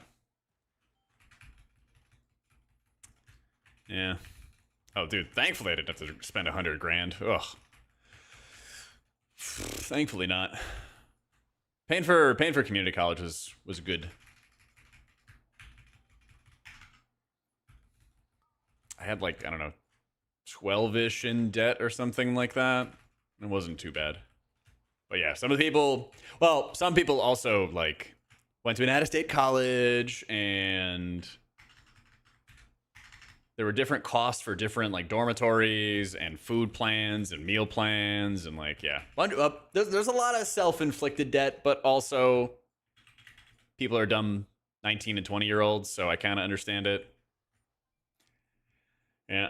Yeah. Oh, dude, thankfully I didn't have to spend $100,000. Ugh. Thankfully not. Paying for community college was good. I had like, I don't know, 12-ish in debt or something like that. It wasn't too bad. But yeah, some people also like went to an out-of-state college, and there were different costs for different like dormitories and food plans and meal plans, and like, yeah, there's a lot of self-inflicted debt, but also people are dumb 19 and 20-year-olds, so I kind of understand it. Yeah.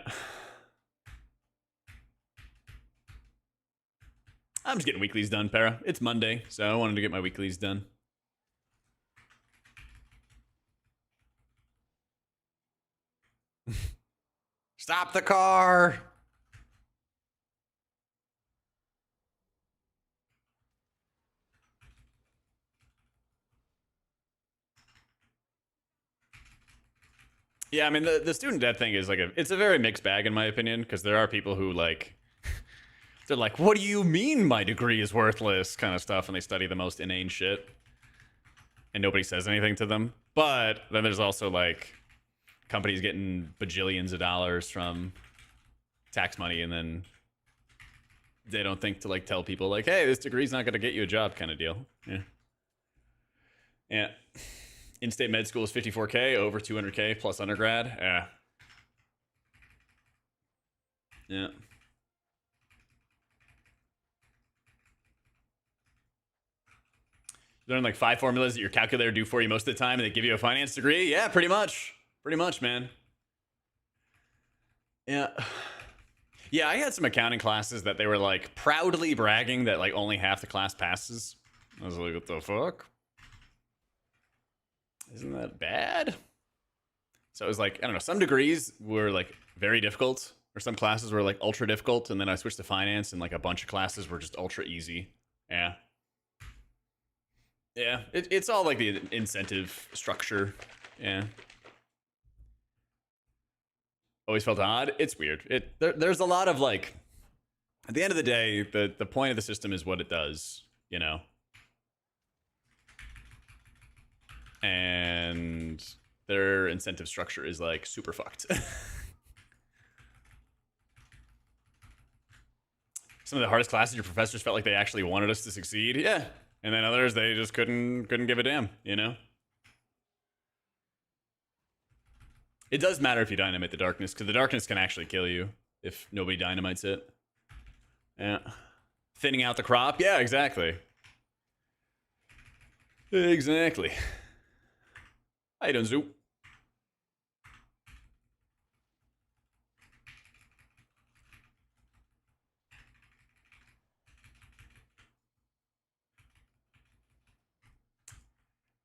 I'm just getting weeklies done, Para. It's Monday, so I wanted to get my weeklies done. Stop the car! Yeah, I mean, the student debt thing is like it's a very mixed bag in my opinion, because there are people who like they're like, what do you mean my degree is worthless kind of stuff, and they study the most inane shit and nobody says anything to them. But then there's also like companies getting bajillions of dollars from tax money, and then they don't think to like tell people like, hey, this degree's not going to get you a job kind of deal. Yeah. In-state med school is $54K, over $200K plus undergrad. Yeah. Learn like 5 formulas that your calculator do for you most of the time, and they give you a finance degree. Yeah, pretty much, man. Yeah. Yeah, I had some accounting classes that they were like proudly bragging that like only half the class passes. I was like, what the fuck? Isn't that bad? So it was like, I don't know, some degrees were like very difficult, or some classes were like ultra difficult, and then I switched to finance, and like a bunch of classes were just ultra easy. Yeah. Yeah, it's all like the incentive structure. Yeah. Always felt odd. It's weird. There's a lot of like, at the end of the day, the point of the system is what it does, you know? And their incentive structure is like super fucked. Some of the hardest classes, your professors felt like they actually wanted us to succeed. Yeah. And then others, they just couldn't give a damn, you know? It does matter if you dynamite the darkness, because the darkness can actually kill you if nobody dynamites it. Yeah. Thinning out the crop? Yeah, exactly. Exactly. How you doing, Zoo?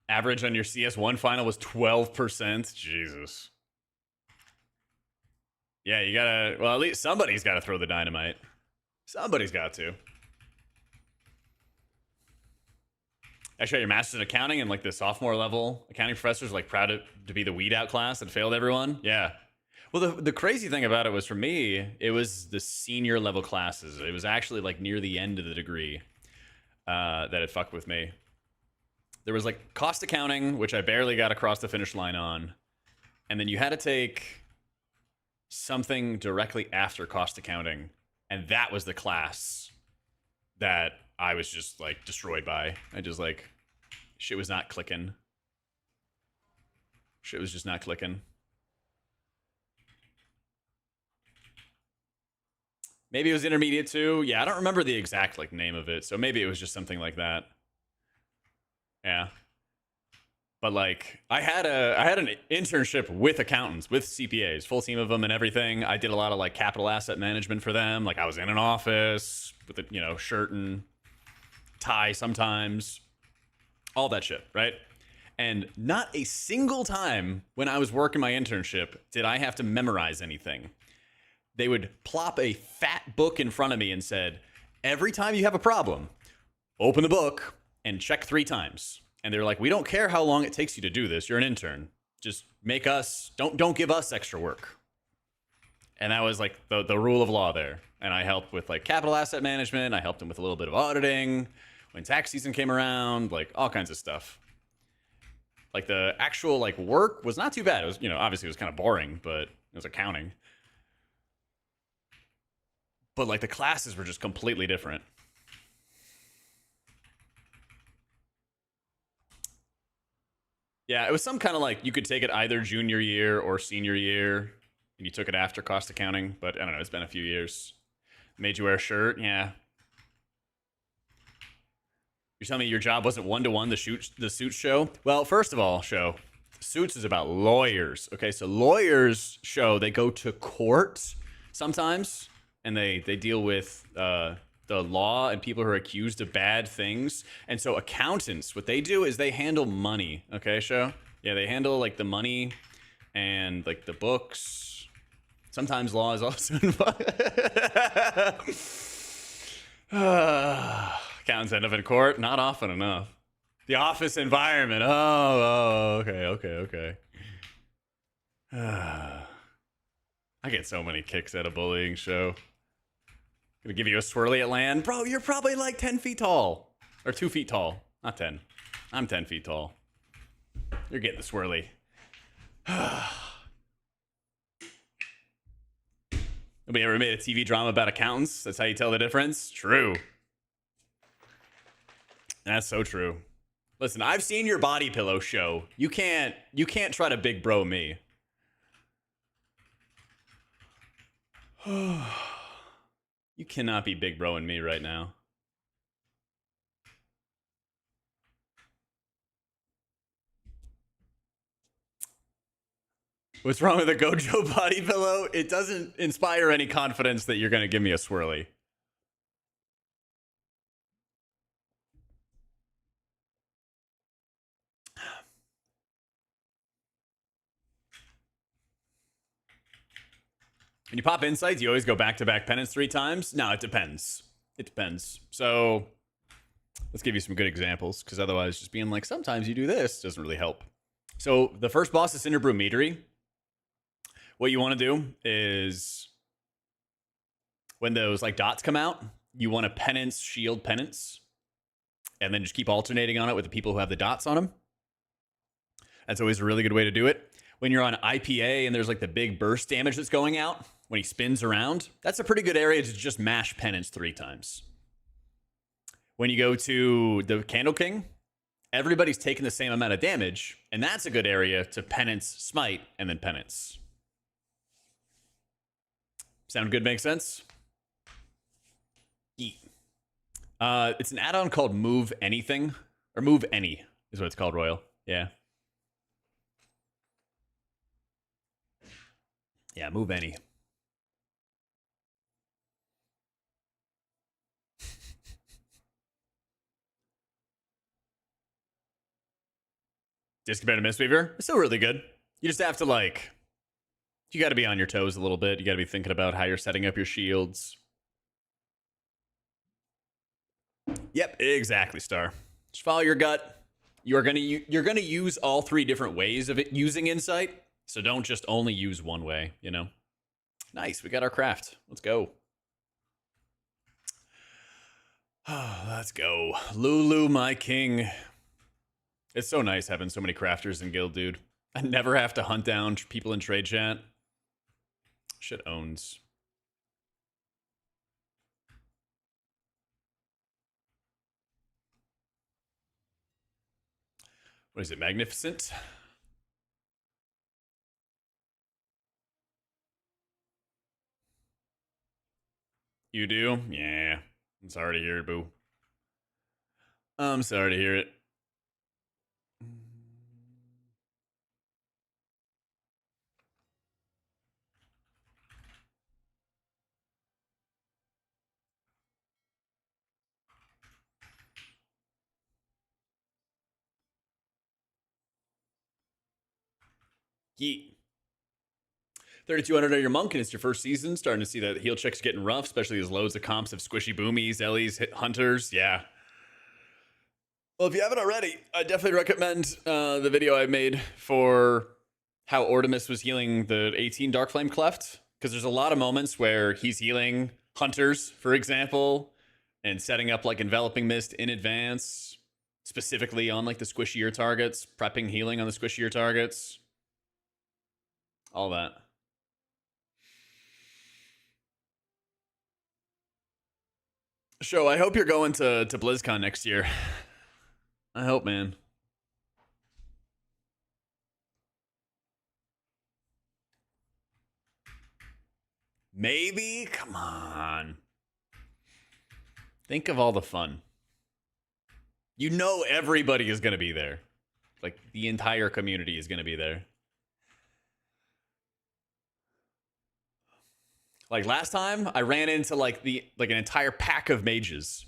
Average on your CS1 final was 12%. Jesus. Yeah, you gotta... Well, at least somebody's gotta throw the dynamite. Somebody's got to. Actually, your master's in accounting and like the sophomore level accounting professors like proud to be the weed out class that failed everyone. Yeah. Well, the crazy thing about it was, for me, it was the senior level classes. It was actually like near the end of the degree that it fucked with me. There was like cost accounting, which I barely got across the finish line on. And then you had to take something directly after cost accounting. And that was the class that I was just like destroyed by. I just like, shit was not clicking. Shit was just not clicking. Maybe it was intermediate too. Yeah, I don't remember the exact like name of it. So maybe it was just something like that. Yeah. But like I had an internship with accountants, with CPAs, full team of them and everything. I did a lot of like capital asset management for them. Like I was in an office with a, you know, shirt and tie sometimes. All that shit, right? And not a single time when I was working my internship did I have to memorize anything. They would plop a fat book in front of me and said, every time you have a problem, open the book and check 3 times. And they're like, we don't care how long it takes you to do this. You're an intern. Just make us, don't give us extra work. And that was like the rule of law there. And I helped with like capital asset management. I helped them with a little bit of auditing when tax season came around, like all kinds of stuff. Like the actual like work was not too bad. It was, you know, obviously it was kind of boring, but it was accounting. But like the classes were just completely different. Yeah, it was some kind of like you could take it either junior year or senior year, and you took it after cost accounting. But I don't know, it's been a few years. Made you wear a shirt, yeah. You're telling me your job wasn't one-to-one the Suits show? Well, first of all, Suits is about lawyers. Okay, so lawyers show they go to court sometimes, and they deal with the law and people who are accused of bad things. And so accountants, what they do is they handle money. Okay, show? Yeah, they handle like the money and like the books. Sometimes law is also involved. Accountants end up in court? Not often enough. The office environment. Oh, okay. I get so many kicks at a bullying show. Gonna give you a swirly at land? Bro, you're probably like 10 feet tall. Or 2 feet tall. Not 10. I'm 10 feet tall. You're getting the swirly. Nobody ever made a TV drama about accountants? That's how you tell the difference? True. That's so true. Listen, I've seen your body pillow show. You can't try to big bro me. You cannot be big broing me right now. What's wrong with a Gojo body pillow? It doesn't inspire any confidence that you're going to give me a swirly. When you pop insights, you always go back-to-back penance 3 times? No, it depends. It depends. So let's give you some good examples, because otherwise just being like, sometimes you do this doesn't really help. So the first boss is Cinderbrew Meadery. What you want to do is when those like dots come out, you want to penance, shield penance, and then just keep alternating on it with the people who have the dots on them. That's always a really good way to do it. When you're on IPA and there's like the big burst damage that's going out, when he spins around, that's a pretty good area to just mash penance 3 times. When you go to the Candle King, everybody's taking the same amount of damage, and that's a good area to penance, smite, and then penance. Sound good? Make sense? It's an add-on called Move Anything, or Move Any is what it's called, Royal. Yeah. Yeah, Move Any. Discombated Mistweaver, it's still really good. You just have to like, you got to be on your toes a little bit. You got to be thinking about how you're setting up your shields. Yep, exactly, Star. Just follow your gut. You're gonna use all 3 different ways of using insight, so don't just only use one way. You know. Nice, we got our craft. Let's go. Let's go, Lulu, my king. It's so nice having so many crafters in guild, dude. I never have to hunt down people in trade chat. Shit owns. What is it? Magnificent? You do? Yeah. I'm sorry to hear it, boo. I'm sorry to hear it. Yeet. 3,200 on your monk, and it's your first season. Starting to see that heal checks getting rough, especially as loads of comps of squishy boomies, Ellies, hit hunters. Yeah. Well, if you haven't already, I definitely recommend the video I made for how Ortimus was healing the 18 Dark Flame Cleft. Because there's a lot of moments where he's healing hunters, for example, and setting up like Enveloping Mist in advance, specifically on like the squishier targets, prepping healing on the squishier targets. All that. Show, I hope you're going to BlizzCon next year. I hope, man. Maybe? Come on. Think of all the fun. You know everybody is going to be there. Like, the entire community is going to be there. Like, last time, I ran into, like, an entire pack of mages.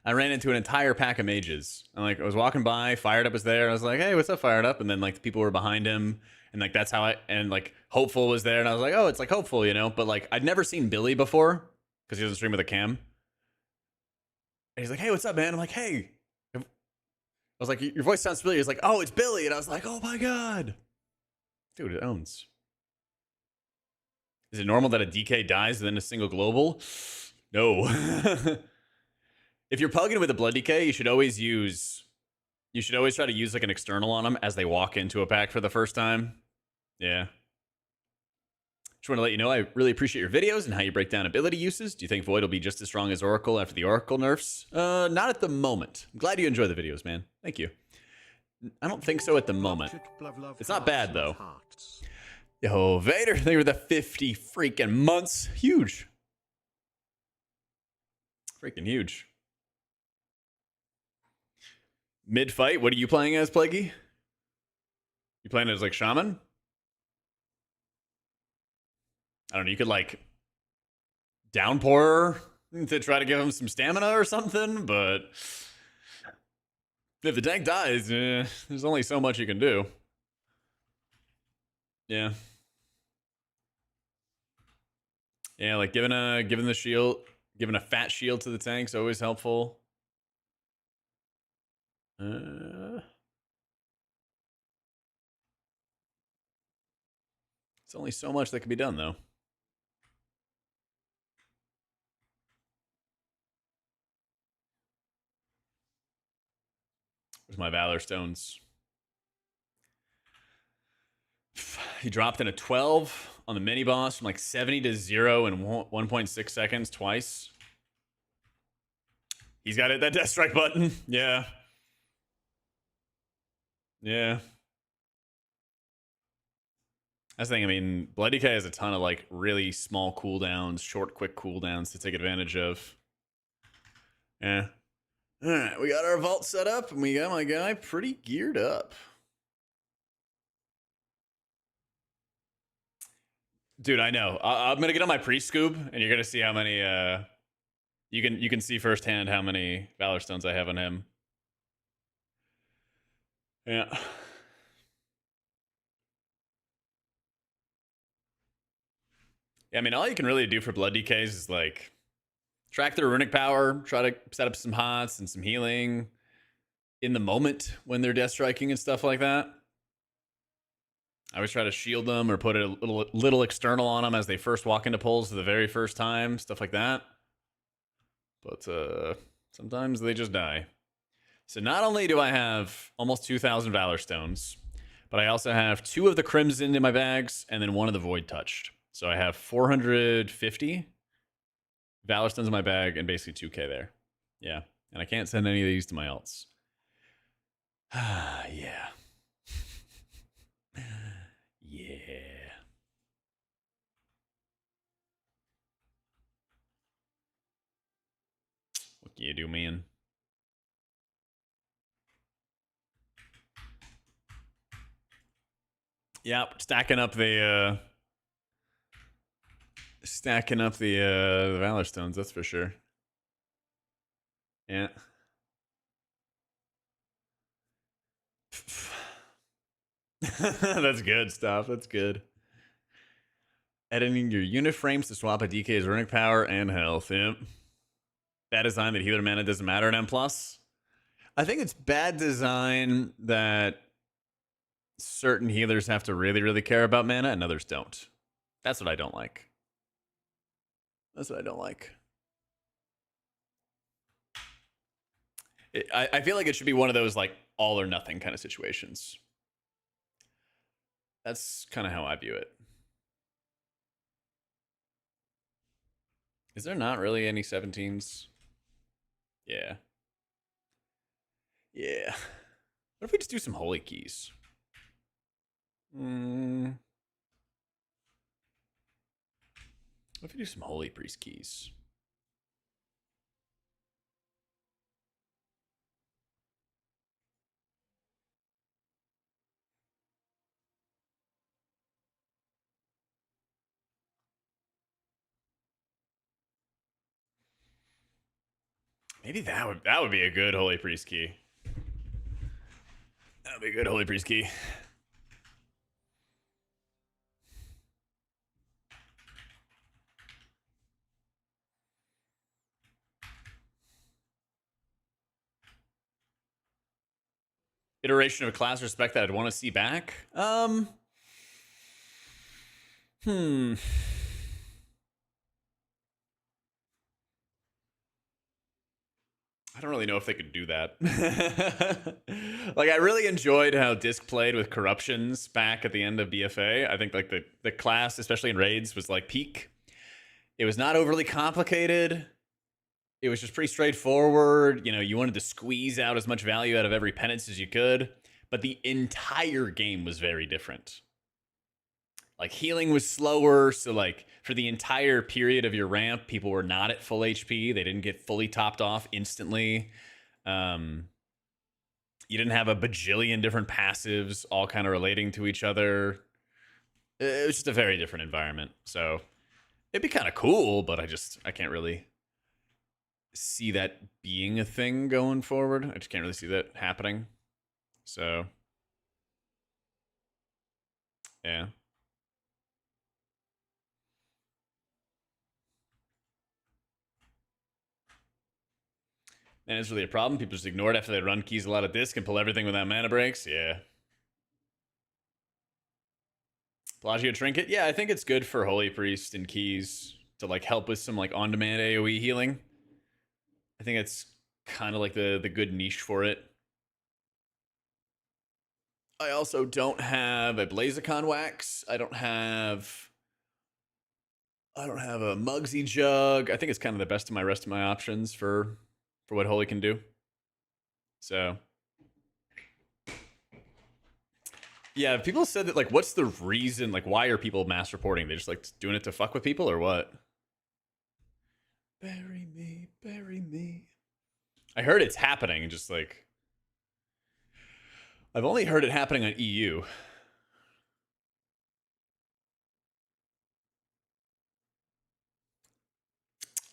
I ran into an entire pack of mages. And, like, I was walking by, Fired Up was there. I was like, hey, what's up, Fired Up? And then, like, the people were behind him. And, like, that's how and, like, Hopeful was there. And I was like, oh, it's, like, Hopeful, you know? But, like, I'd never seen Billy before because he doesn't stream with a cam. And he's like, hey, what's up, man? I'm like, hey. I was like, your voice sounds familiar. He's like, oh, it's Billy. And I was like, oh, my God. Dude, it owns. Is it normal that a DK dies within a single global? No. If you're pugging with a blood DK, you should always try to use like an external on them as they walk into a pack for the first time. Yeah. Just want to let you know I really appreciate your videos and how you break down ability uses. Do you think Void will be just as strong as Oracle after the Oracle nerfs? Not at the moment. I'm glad you enjoy the videos, man. Thank you. I don't think so at the moment. It's not bad, though. Yo, Vader, thank you for the 50 freaking months. Huge. Freaking huge. Mid-fight, what are you playing as, Plaguey? You playing as, like, Shaman? I don't know, you could, like, downpour to try to give him some stamina or something, but if the tank dies, there's only so much you can do. Yeah. Yeah, like giving the shield, giving a fat shield to the tank's always helpful. It's only so much that can be done, though. Where's my Valor Stones? He dropped in a 12 on the mini boss from like 70 to 0 in 1.6 seconds twice. He's got to hit that death strike button. Yeah. Yeah. That's the thing. I mean, Blood DK has a ton of like really small cooldowns, short, quick cooldowns to take advantage of. Yeah. All right, we got our vault set up, and we got my guy pretty geared up. Dude, I know. I'm gonna get on my pre-scoob, and you're gonna see how many. You can see firsthand how many Valor Stones I have on him. Yeah. Yeah, I mean, all you can really do for Blood DKs is like track their runic power, try to set up some hots and some healing in the moment when they're death striking and stuff like that. I always try to shield them or put a little external on them as they first walk into pulls for the very first time, stuff like that. But sometimes they just die. So not only do I have almost 2,000 Valor Stones, but I also have 2 of the Crimson in my bags and then 1 of the Void Touched. So I have 450 Valor Stones in my bag and basically 2k there. Yeah. And I can't send any of these to my alts. Yeah. Yeah. What can you do, man? Yep, stacking up the Valor Stones, that's for sure. Yeah. That's good stuff. That's good. Editing your unit frames to swap a DK's runic power and health. Yep. Bad design that healer mana doesn't matter in M+. I think it's bad design that certain healers have to really, really care about mana and others don't. That's what I don't like. That's what I don't like. I feel like it should be one of those like all or nothing kind of situations. That's kind of how I view it. Is there not really any 17s? Yeah. Yeah. What if we just do some holy keys? What if we do some holy priest keys? Maybe that would be a good holy priest key. That would be a good holy priest key. Iteration of class or spec that I'd want to see back. I don't really know if they could do that. Like, I really enjoyed how Disc played with corruptions back at the end of BFA. I think like the class, especially in raids, was like peak. It was not overly complicated. It was just pretty straightforward. You know, you wanted to squeeze out as much value out of every penance as you could, but the entire game was very different. Like, healing was slower, so like for the entire period of your ramp, people were not at full HP. They didn't get fully topped off instantly. You didn't have a bajillion different passives all kind of relating to each other. It was just a very different environment. So it'd be kind of cool, but I can't really see that being a thing going forward. I just can't really see that happening. So yeah. And it's really a problem. People just ignore it after they run keys a lot of disc and pull everything without mana breaks. Yeah. Pelagio Trinket. Yeah, I think it's good for Holy Priest and keys to like help with some like on-demand AoE healing. I think it's kind of like the good niche for it. I also don't have a Blazicon Wax. I don't have a Mugsy Jug. I think it's kind of the best of my rest of my options for what Holy can do. So yeah, people said that like, what's the reason? Like, why are people mass reporting? They just like doing it to fuck with people or what? Bury me, bury me. I heard it's happening. Just like, I've only heard it happening on EU.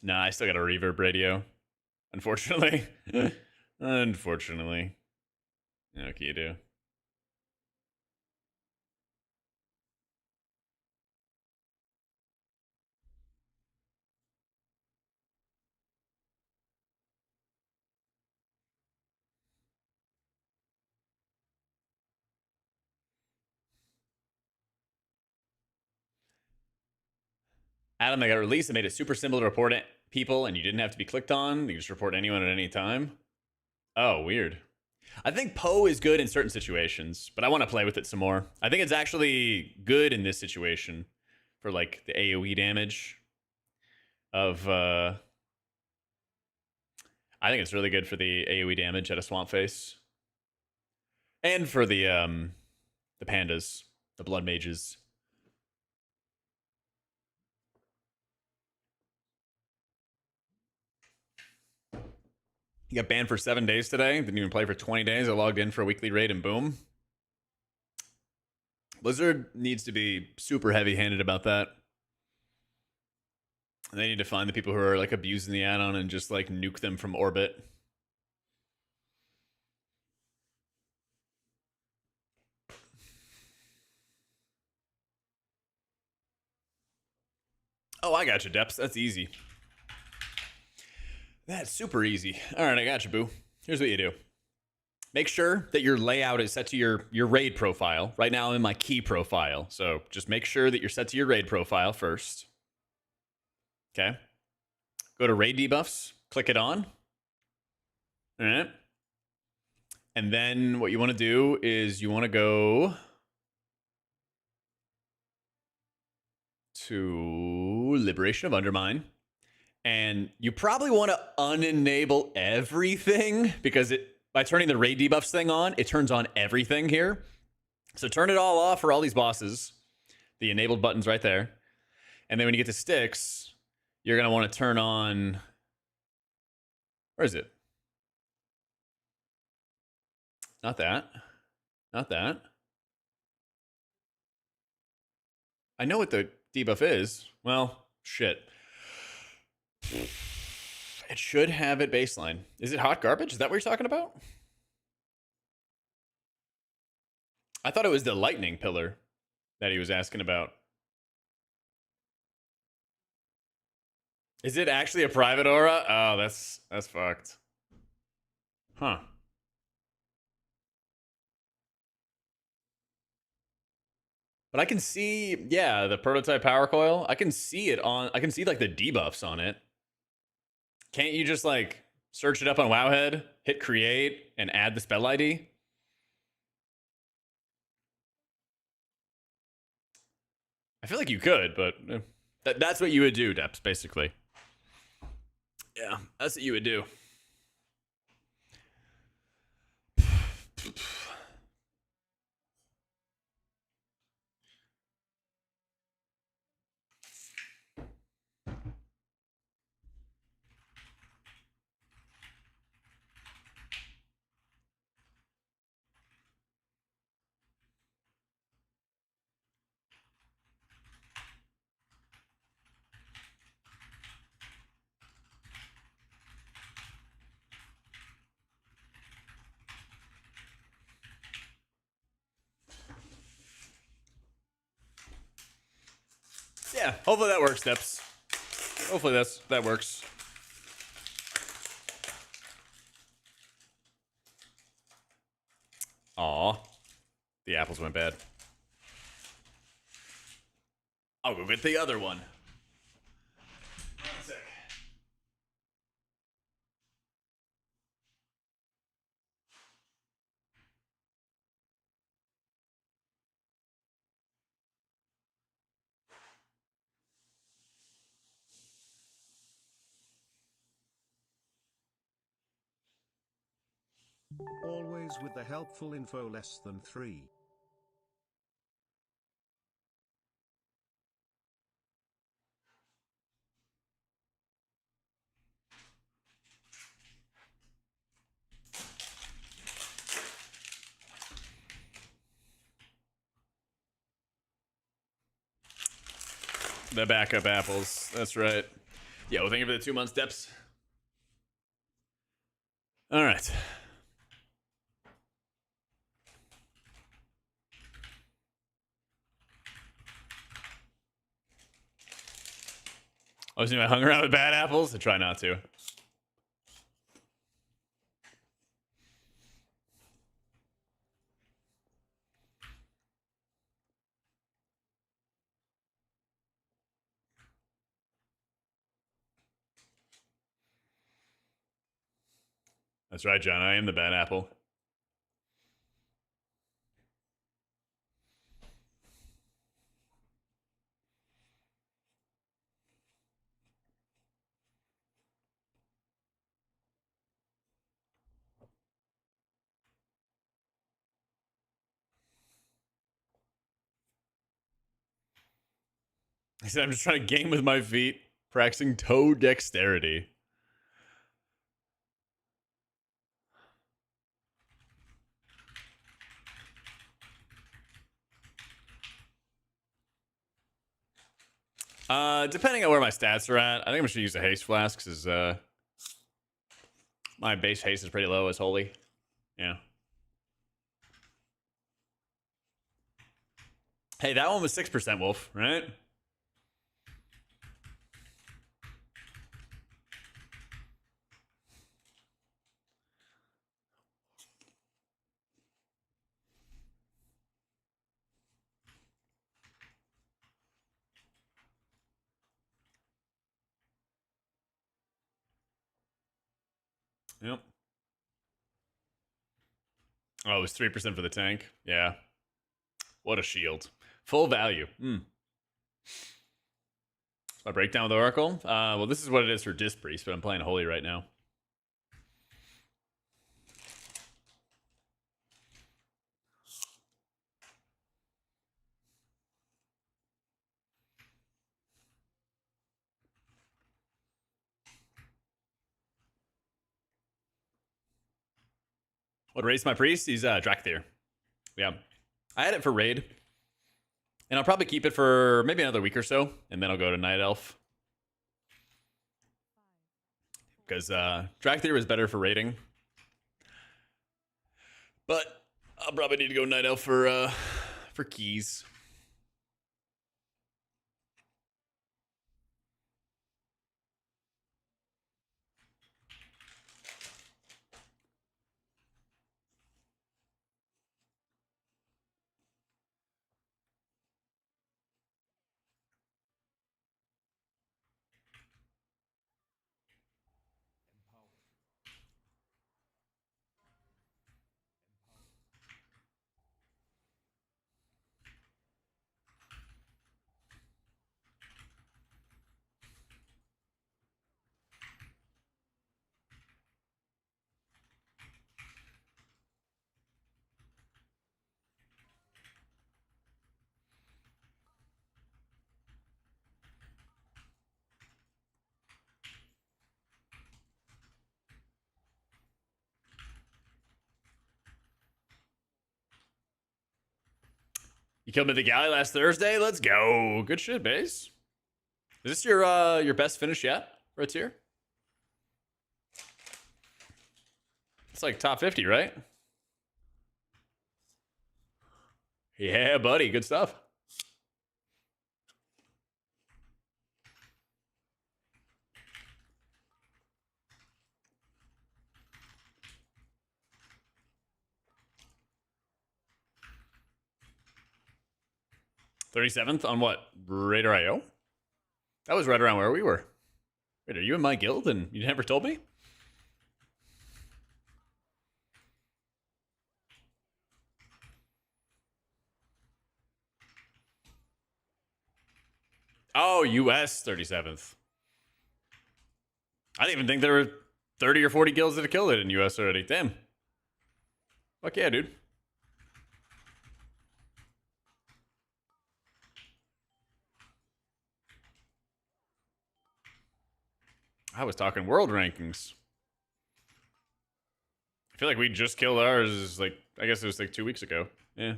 Nah, I still got a reverb radio. Unfortunately. Unfortunately. What can you do? Addon, they got released and made it super simple to report people, and you didn't have to be clicked on. You just report anyone at any time. Oh, weird. I think Poe is good in certain situations, but I want to play with it some more. I think it's actually good in this situation for like the AoE damage of I think it's really good for the AoE damage at a swamp face. And for the pandas, the blood mages. He got banned for 7 days today. Didn't even play for 20 days. I logged in for a weekly raid and boom. Blizzard needs to be super heavy-handed about that. They need to find the people who are like abusing the add-on and just like nuke them from orbit. Oh, I got you, Deps. That's easy. That's super easy. All right, I got you, boo. Here's what you do. Make sure that your layout is set to your raid profile. Right now I'm in my key profile. So just make sure that you're set to your raid profile first. Okay. Go to raid debuffs, click it on. All right. And then what you want to do is you want to go to Liberation of Undermine. And you probably want to unenable everything because by turning the raid debuffs thing on, it turns on everything here. So turn it all off for all these bosses. The enabled button's right there. And then when you get to sticks, you're going to want to turn on... Where is it? Not that. Not that. I know what the debuff is. Well, shit. It should have it baseline. Is it hot garbage? Is that what you're talking about? I thought it was the lightning pillar that he was asking about. Is it actually a private aura? Oh, that's fucked. Huh. But I can see, yeah, the prototype power coil. I can see it on, I can see like the debuffs on it. Can't you just like search it up on Wowhead, hit create, and add the spell ID? I feel like you could, but that's what you would do, Deps, basically. Yeah, that's what you would do. Yeah, hopefully that works, Deps. Hopefully that works. Aw, the apples went bad. I'll go get the other one. One sec. Always with the helpful info less than 3. The backup apples. That's right. Yeah, well, thank you for the 2 months, Deps. All right. Oh, so I hung around with bad apples? I try not to. That's right, John. I am the bad apple. He said, I'm just trying to game with my feet, practicing toe dexterity. Depending on where my stats are at, I think I'm just gonna use a haste flask because my base haste is pretty low as holy. Yeah. Hey, that one was 6% wolf, right? Yep. Oh, it was 3% for the tank. Yeah. What a shield. Full value. My breakdown with Oracle. Well, this is what it is for Disc Priest, but I'm playing Holy right now. What raised my priest? He's Drakthir. Yeah. I had it for raid. And I'll probably keep it for maybe another week or so, and then I'll go to Night Elf. Because Drakthir is better for raiding. But I'll probably need to go Night Elf for keys. You killed me the galley last Thursday. Let's go. Good shit, base. Is this your best finish yet for a tier? It's like top 50, right? Yeah, buddy. Good stuff. $37th on what? Raider IO? That was right around where we were. Wait, are you in my guild and you never told me? Oh, US 37th. I didn't even think there were 30 or 40 guilds that have killed it in US already. Damn. Fuck yeah, dude. I was talking world rankings. I feel like we just killed ours, like, I guess it was like 2 weeks ago. Yeah.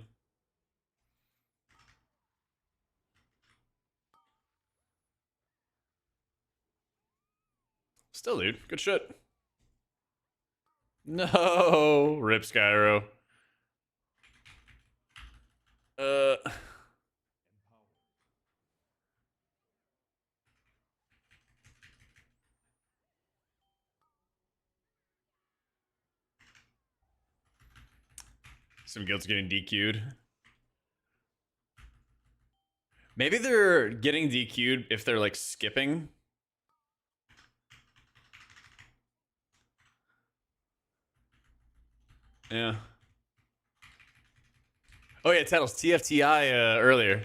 Still, dude. Good shit. No. Rip Skyro. Some guilds getting DQ'd. Maybe they're getting DQ'd if they're like skipping. Yeah. Oh yeah, titles TFTI earlier.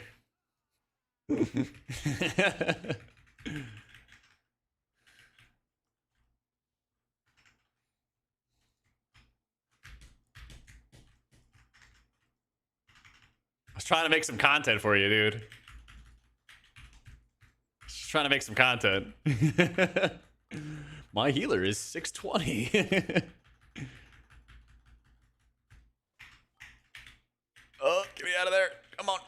I was trying to make some content for you, dude. Just trying to make some content. My healer is 620. Oh, get me out of there. Come on.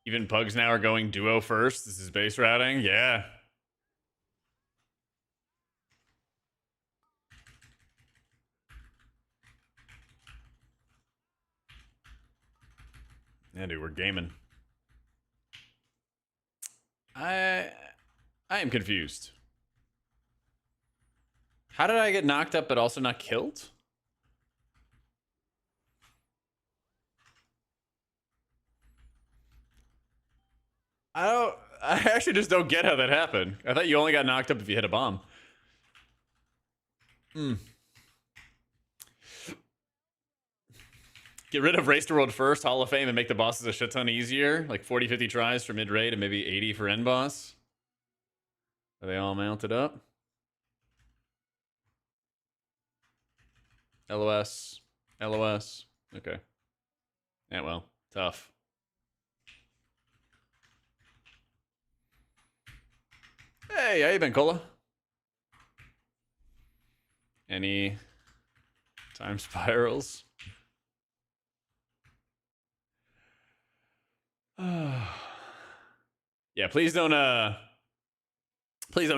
Even pugs now are going duo first. This is base routing. Yeah. Yeah, dude, we're gaming. I am confused. How did I get knocked up but also not killed? I actually just don't get how that happened. I thought you only got knocked up if you hit a bomb. Get rid of Race to World first, Hall of Fame, and make the bosses a shit ton easier. Like 40, 50 tries for mid-raid and maybe 80 for end boss. Are they all mounted up? LOS. LOS. Okay. Yeah, well, tough. Hey, how you been, Cola? Any time spirals? Yeah, please don't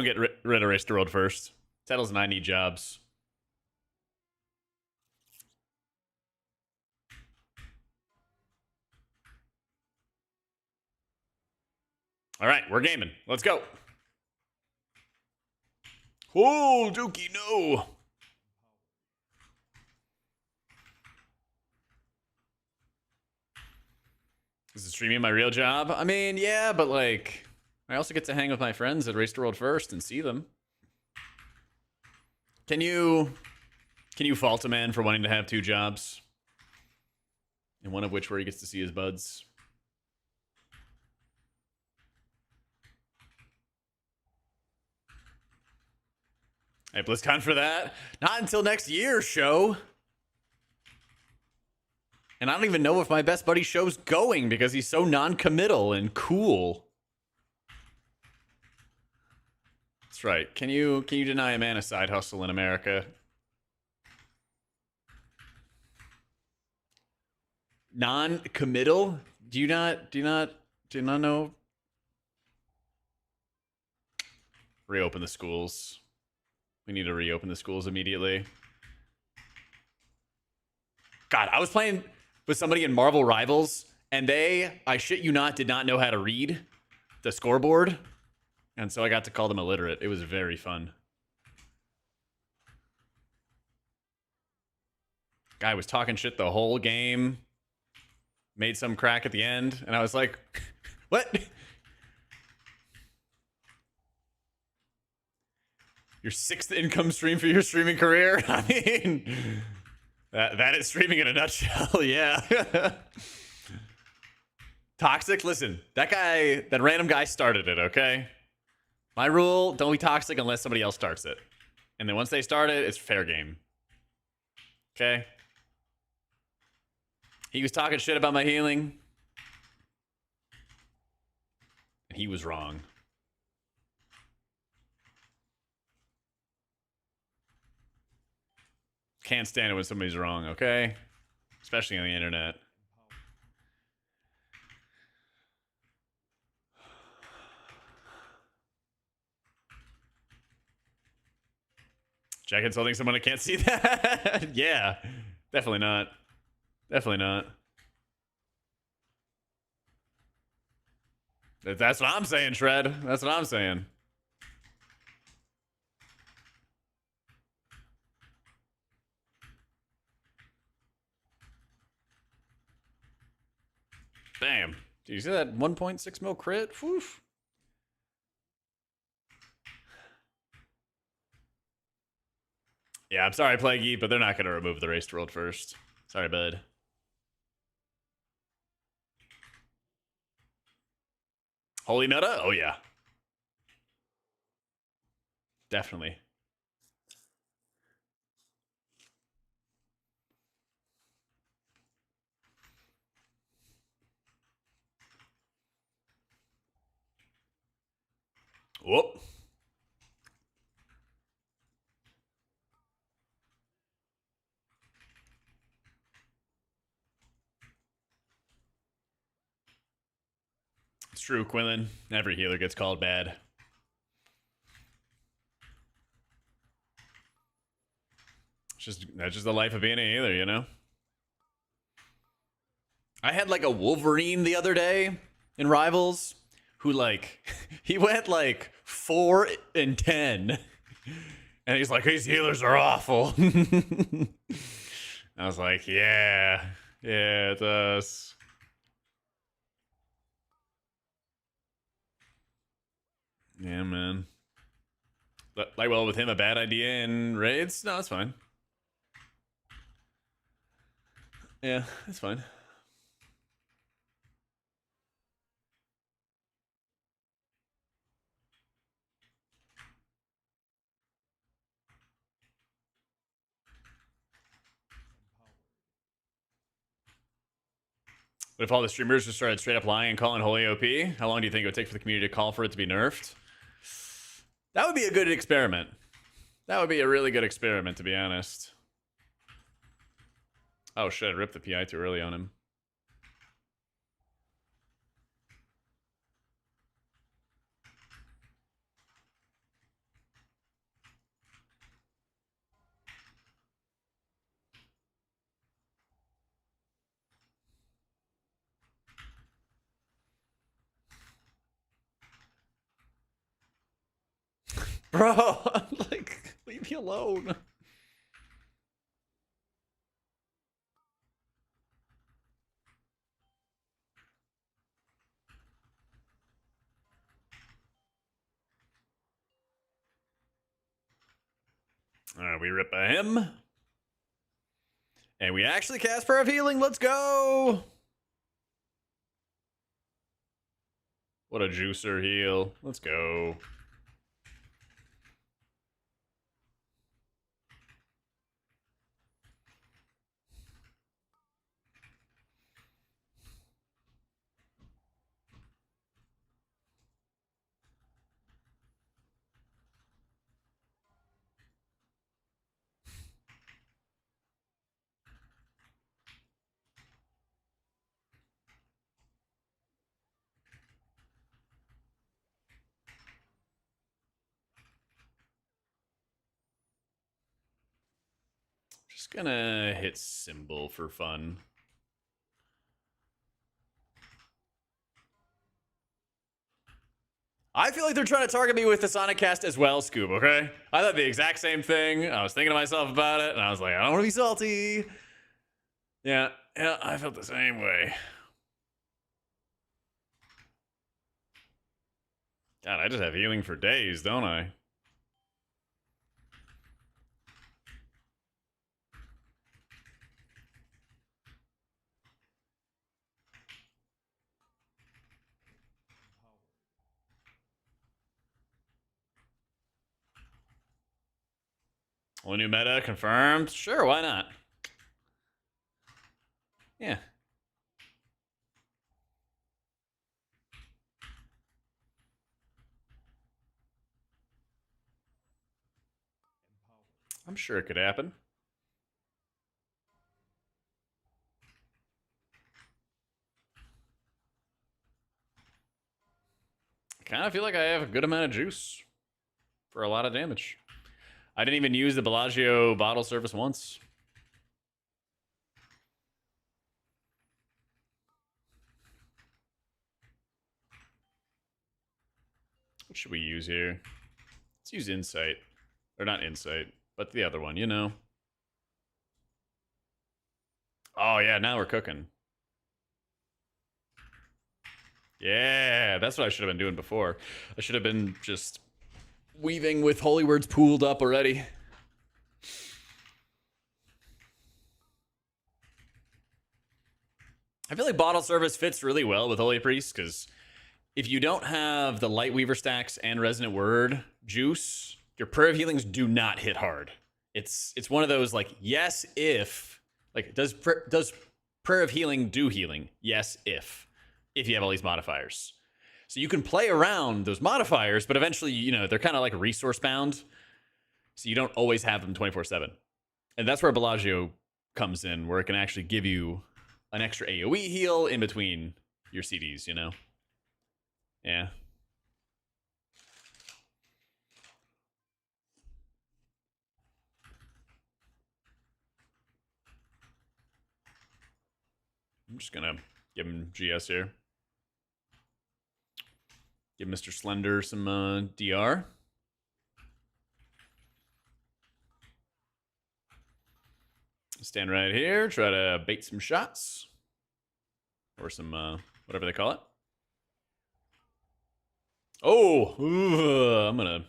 get rid of Race to World first. Settles and I need jobs. All right, we're gaming. Let's go. Oh, Dookie, no. Is streaming my real job? I mean, yeah, but like, I also get to hang with my friends at Race to World first and see them. Can you fault a man for wanting to have two jobs? And one of which where he gets to see his buds? Hey, BlizzCon for that? Not until next year's show. And I don't even know if my best buddy show's going because he's so non-committal and cool. That's right. Can you deny a man a side hustle in America? Non-committal? Do you not know? Reopen the schools. We need to reopen the schools immediately. God, I was playing with somebody in Marvel Rivals, and they, I shit you not, did not know how to read the scoreboard. And so I got to call them illiterate. It was very fun. Guy was talking shit the whole game. Made some crack at the end, and I was like, what? Your 6th income stream for your streaming career? I mean, that is streaming in a nutshell, yeah. Toxic, listen, that random guy started it, okay? My rule, don't be toxic unless somebody else starts it. And then once they start it, it's fair game. Okay? He was talking shit about my healing. And he was wrong. Can't stand it when somebody's wrong, okay? Especially on the internet. Jack insulting someone I can't see that? Yeah. Definitely not. Definitely not. That's what I'm saying, Shred. That's what I'm saying. Bam. Did you see that 1.6 mil crit? Woof. Yeah, I'm sorry, Plaguey, but they're not going to remove the Race to World first. Sorry, bud. Holy meta? Oh, yeah. Definitely. Whoop. It's true, Quinlan. Every healer gets called bad. That's just the life of being a healer, you know? I had like a Wolverine the other day in Rivals who like he went like 4 and 10. And he's like, these healers are awful. I was like, yeah, it's us. Yeah, man. Like, well, with him, a bad idea in raids? No, that's fine. Yeah, that's fine. What if all the streamers just started straight up lying and calling Holy OP? How long do you think it would take for the community to call for it to be nerfed? That would be a good experiment. That would be a really good experiment, to be honest. Oh shit, I ripped the PI too early on him. Bro, like, leave me alone. Alright, we rip a him. And we actually cast Prayer of Healing. Let's go. What a juicer heal. Let's go. Just gonna hit symbol for fun. I feel like they're trying to target me with the Sonic cast as well, Scoob, okay? I thought the exact same thing. I was thinking to myself about it, and I was like, I don't want to be salty. Yeah, I felt the same way. God, I just have healing for days, don't I? Only new meta confirmed? Sure, why not? Yeah. I'm sure it could happen. I kind of feel like I have a good amount of juice for a lot of damage. I didn't even use the Bellagio bottle service once. What should we use here? Let's use Insight. Or not Insight, but the other one, you know. Oh, yeah, now we're cooking. Yeah, that's what I should have been doing before. I should have been just weaving with holy words pooled up already. I feel like bottle service fits really well with Holy Priest because if you don't have the Light Weaver stacks and Resonant Word juice, your Prayer of Healings do not hit hard. It's one of those like, yes, if. Like, does Prayer of Healing do healing? Yes, if you have all these modifiers. So you can play around those modifiers, but eventually, you know, they're kind of like resource bound. So you don't always have them 24/7. And that's where Bellagio comes in, where it can actually give you an extra AoE heal in between your CDs, you know? Yeah. I'm just gonna give him GS here. Give Mr. Slender some DR. Stand right here, try to bait some shots. Or some, whatever they call it. Oh, I'm gonna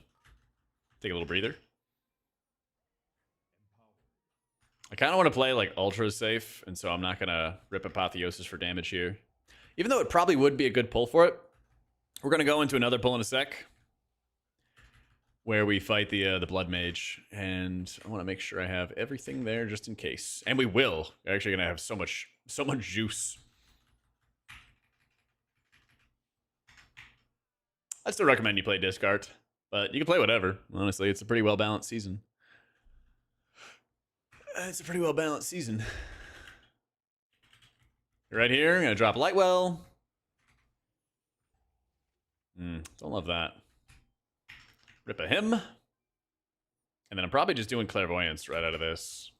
take a little breather. I kind of want to play like ultra safe, and so I'm not gonna rip Apotheosis for damage here. Even though it probably would be a good pull for it. We're gonna go into another pull in a sec, where we fight the Blood Mage, and I want to make sure I have everything there just in case. And we will. We're actually gonna have so much juice. I still recommend you play discard, but you can play whatever. Honestly, it's a pretty well balanced season. Right here, I'm gonna drop Lightwell. Don't love that. Rip a him. And then I'm probably just doing Clairvoyance right out of this.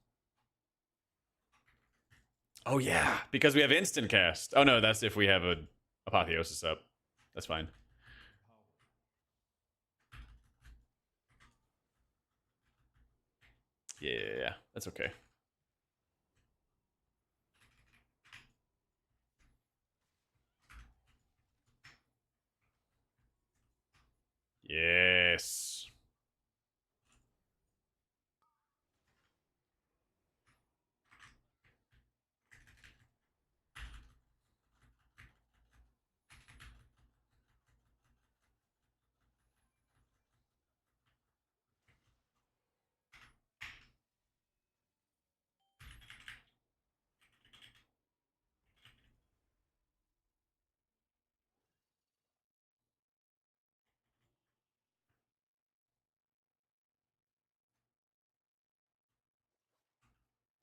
Oh yeah, because we have instant cast. Oh no, that's if we have a Apotheosis up. That's fine. Yeah, that's okay. Yes.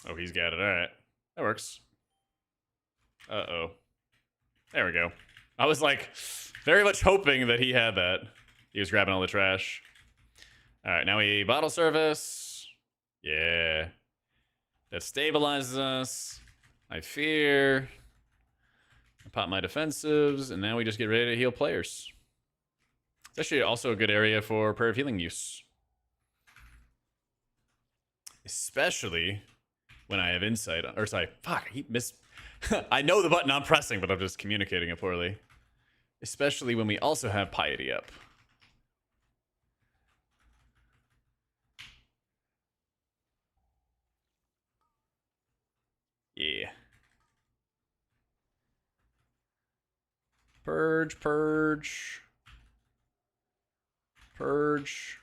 Oh, he's got it. All right. That works. Uh-oh. There we go. I was like very much hoping that he had that. He was grabbing all the trash. All right, now we bottle service. Yeah. That stabilizes us. I fear. I pop my defensives, and now we just get ready to heal players. It's actually also a good area for prayer of healing use. Especially when I have insight. Or sorry, fuck, I know the button I'm pressing, but I'm just communicating it poorly. Especially when we also have piety up. Yeah. Purge, purge. Purge.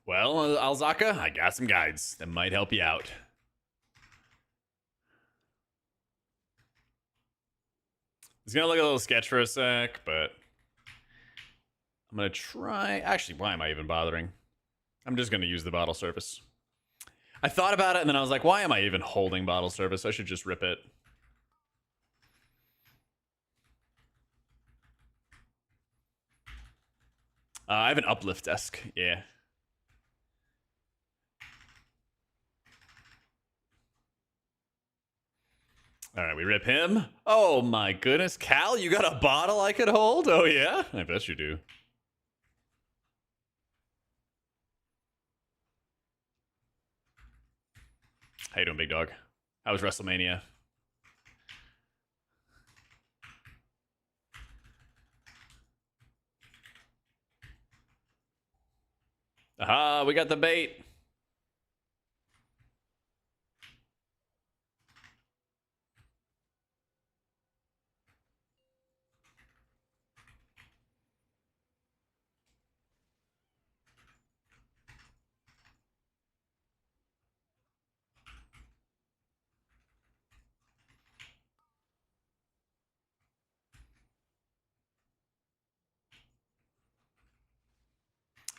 Well, Alzaka, I got some guides that might help you out. It's gonna look a little sketch for a sec, but I'm gonna try. Actually, why am I even bothering? I'm just gonna use the bottle service. I thought about it, and then I was like, why am I even holding bottle service? I should just rip it. I have an uplift desk. Yeah. All right, we rip him. Oh my goodness, Cal, you got a bottle I could hold? Oh yeah, I bet you do. How you doing, big dog? How was WrestleMania? Aha, we got the bait.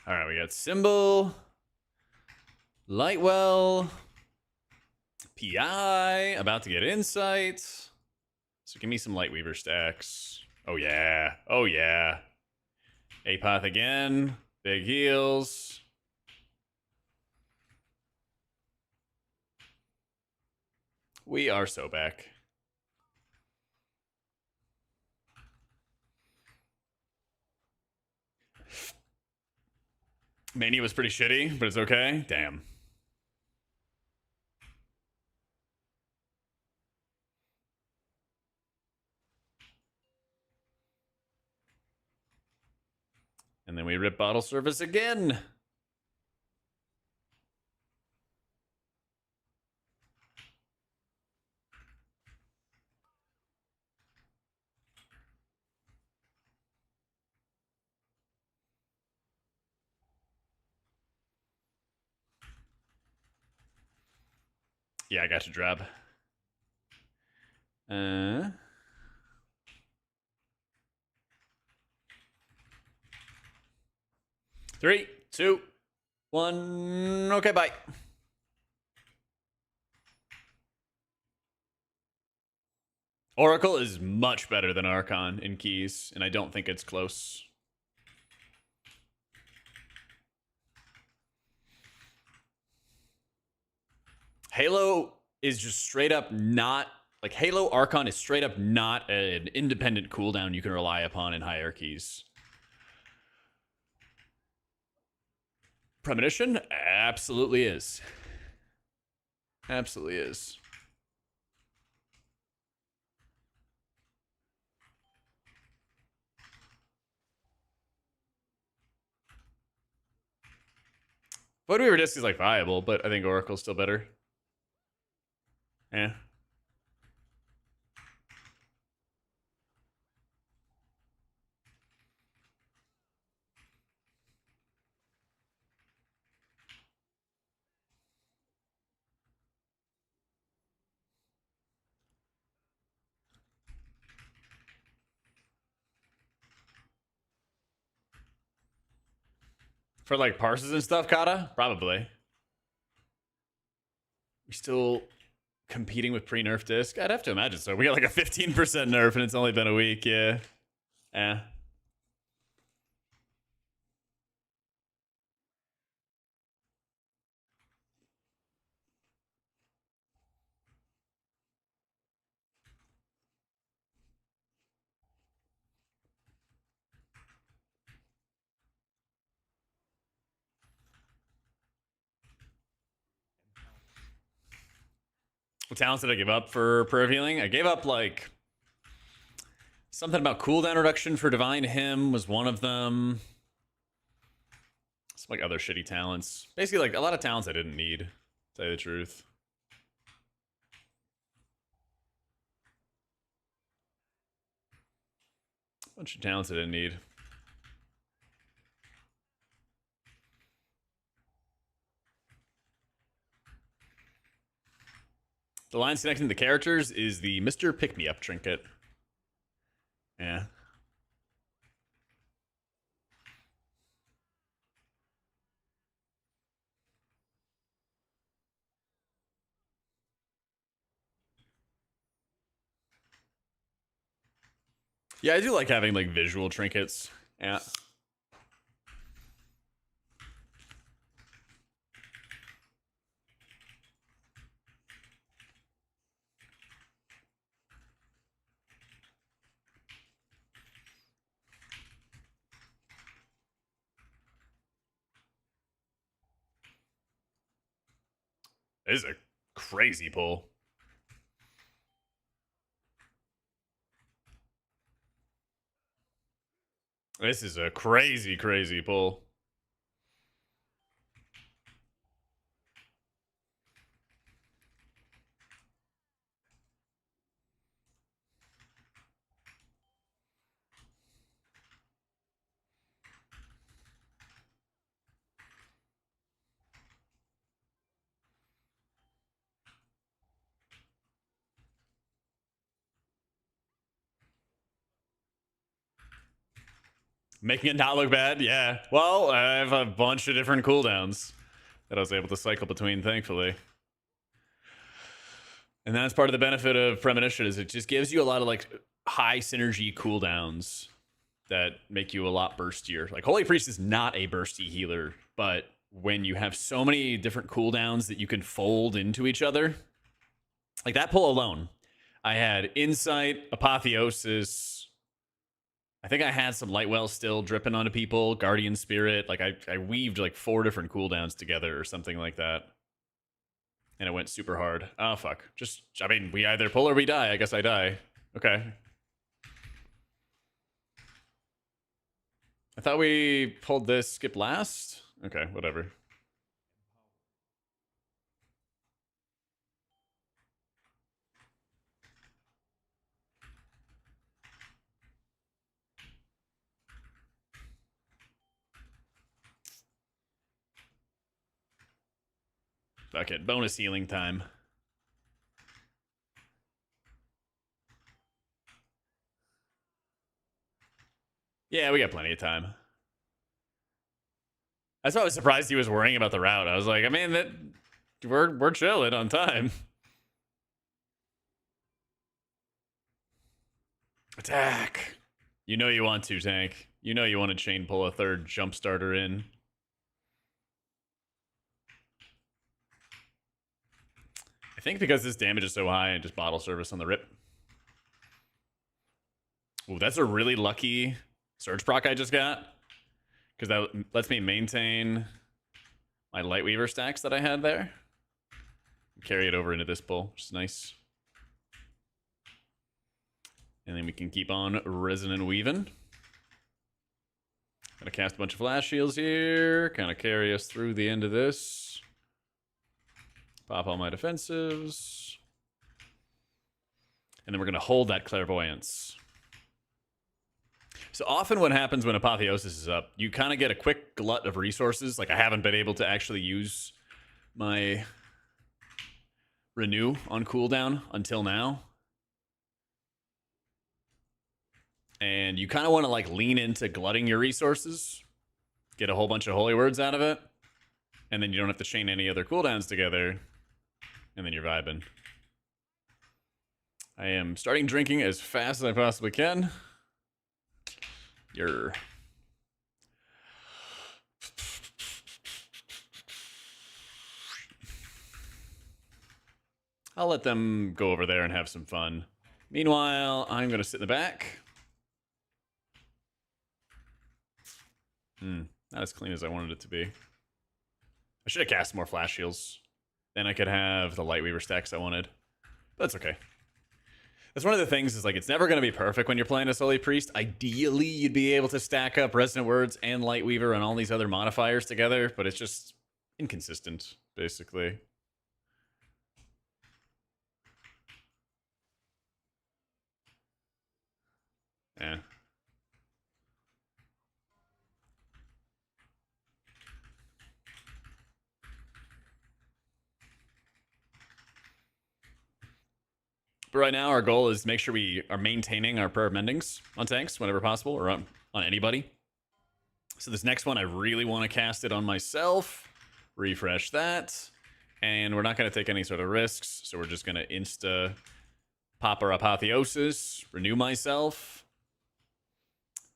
All right, we got Symbol, Lightwell, PI, about to get Insight. So give me some Lightweaver stacks. Oh, yeah. Oh, yeah. Apoth again. Big heals. We are so back. Mania was pretty shitty, but it's okay. Damn. And then we rip bottle service again. Yeah, I got you, Drab. 3, 2, 1. Okay, bye. Oracle is much better than Archon in keys, and I don't think it's close. Halo is just straight up not... Like, Halo Archon is straight up not an independent cooldown you can rely upon in hierarchies. Premonition? Absolutely is. Absolutely is. Voidweaver Disc is like viable, but I think Oracle's still better. Yeah. For like parses and stuff, Kata? Probably. We still competing with pre-nerf disc? I'd have to imagine so. We got like a 15% nerf and it's only been a week, yeah. Eh. What talents did I give up for Prayer of Healing? I gave up like something about cooldown reduction for Divine Hymn was one of them. Some like other shitty talents. Basically like a lot of talents I didn't need, to tell you the truth. Bunch of talents I didn't need. The lines connecting the characters is the Mr. Pick-Me-Up trinket. Yeah. Yeah, I do like having like visual trinkets. Yeah. This is a crazy pull. This is a crazy, crazy pull. Making it not look bad, yeah. Well, I have a bunch of different cooldowns that I was able to cycle between, thankfully. And that's part of the benefit of Premonition is it just gives you a lot of like high synergy cooldowns that make you a lot burstier. Like Holy Priest is not a bursty healer, but when you have so many different cooldowns that you can fold into each other, like that pull alone, I had Insight, Apotheosis. I think I had some Lightwell still dripping onto people, Guardian Spirit. Like I weaved like 4 different cooldowns together or something like that. And it went super hard. Oh, fuck. I mean, we either pull or we die. I guess I die. Okay. I thought we pulled this skip last. Okay, whatever. Fuck it. Bonus healing time. Yeah, we got plenty of time. That's why I was surprised he was worrying about the route. I was like, I mean, we're chilling on time. Attack. You know you want to, tank. You know you want to chain pull a third jump starter in. I think because this damage is so high and just bottle service on the rip. Ooh, that's a really lucky surge proc I just got. Because that lets me maintain my Lightweaver stacks that I had there. Carry it over into this pull, which is nice. And then we can keep on resonant weaving. Gonna cast a bunch of flash shields here. Kind of carry us through the end of this. Pop all my defensives. And then we're gonna hold that clairvoyance. So often what happens when Apotheosis is up, you kind of get a quick glut of resources. Like I haven't been able to actually use my Renew on cooldown until now. And you kind of want to like lean into glutting your resources, get a whole bunch of holy words out of it, and then you don't have to chain any other cooldowns together, and then you're vibing. I am starting drinking as fast as I possibly can. I'll let them go over there and have some fun. Meanwhile, I'm going to sit in the back. Not as clean as I wanted it to be. I should have cast more flash shields. Then I could have the Lightweaver stacks I wanted. But that's okay. That's one of the things is like it's never going to be perfect when you're playing a Holy Priest. Ideally, you'd be able to stack up Resonant Words and Lightweaver and all these other modifiers together, but it's just inconsistent, basically. Yeah. But right now, our goal is to make sure we are maintaining our prayer of mendings on tanks whenever possible, or on anybody. So this next one, I really want to cast it on myself. Refresh that. And we're not going to take any sort of risks, so we're just going to insta pop our Apotheosis, renew myself.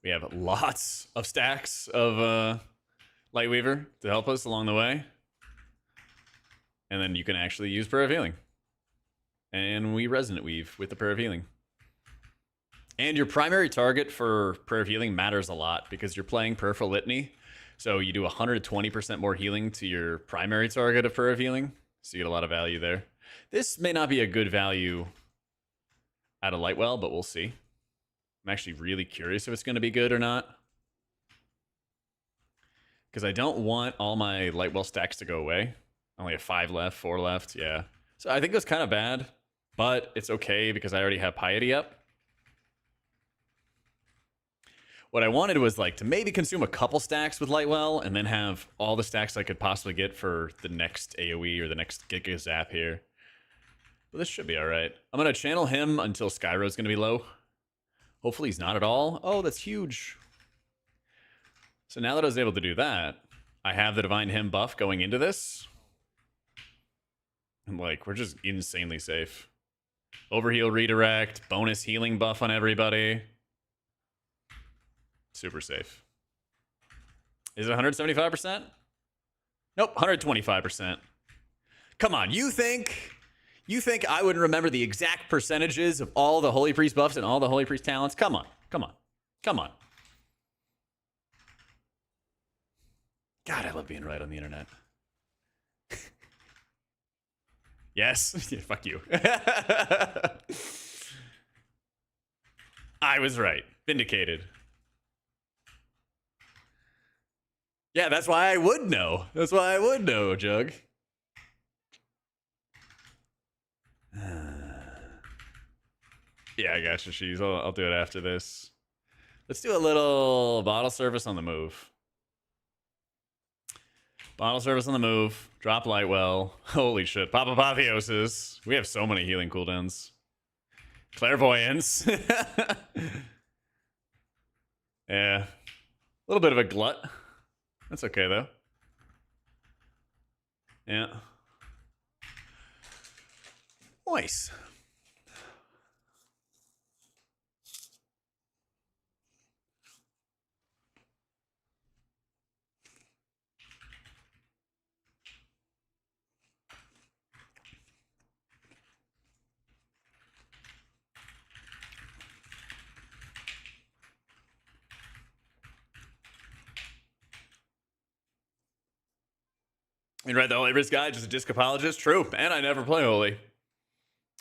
We have lots of stacks of Lightweaver to help us along the way. And then you can actually use Prayer of Healing. And we Resonant Weave with the Prayer of Healing. And your primary target for Prayer of Healing matters a lot because you're playing Peripheral Litany. So you do 120% more healing to your primary target of Prayer of Healing. So you get a lot of value there. This may not be a good value out of Lightwell, but we'll see. I'm actually really curious if it's going to be good or not. Because I don't want all my Lightwell stacks to go away. I only have 5 left, 4 left, yeah. So I think that's kind of bad, but it's okay because I already have Piety up. What I wanted was like to maybe consume a couple stacks with Lightwell and then have all the stacks I could possibly get for the next AoE or the next Giga Zap here. But this should be all right. I'm going to channel him until Skyro's going to be low. Hopefully he's not at all. Oh, that's huge. So now that I was able to do that, I have the Divine Hymn buff going into this. And like, we're just insanely safe. Overheal redirect, bonus healing buff on everybody. Super safe. Is it 175%? Nope, 125%. Come on, you think I wouldn't remember the exact percentages of all the Holy Priest buffs and all the Holy Priest talents? Come on, come on, come on. God, I love being right on the internet. Yes, yeah, fuck you. I was right. Vindicated. Yeah, that's why I would know. That's why I would know, Jug. Yeah, I got you, Shees. I'll do it after this. Let's do a little bottle service on the move. Bottle service on the move. Drop Lightwell. Holy shit. Pop Apotheosis. We have so many healing cooldowns. Clairvoyance. Yeah. A little bit of a glut. That's okay, though. Yeah. Nice. You read the Holy Risk Guide, just a disc apologist? True. And I never play Holy.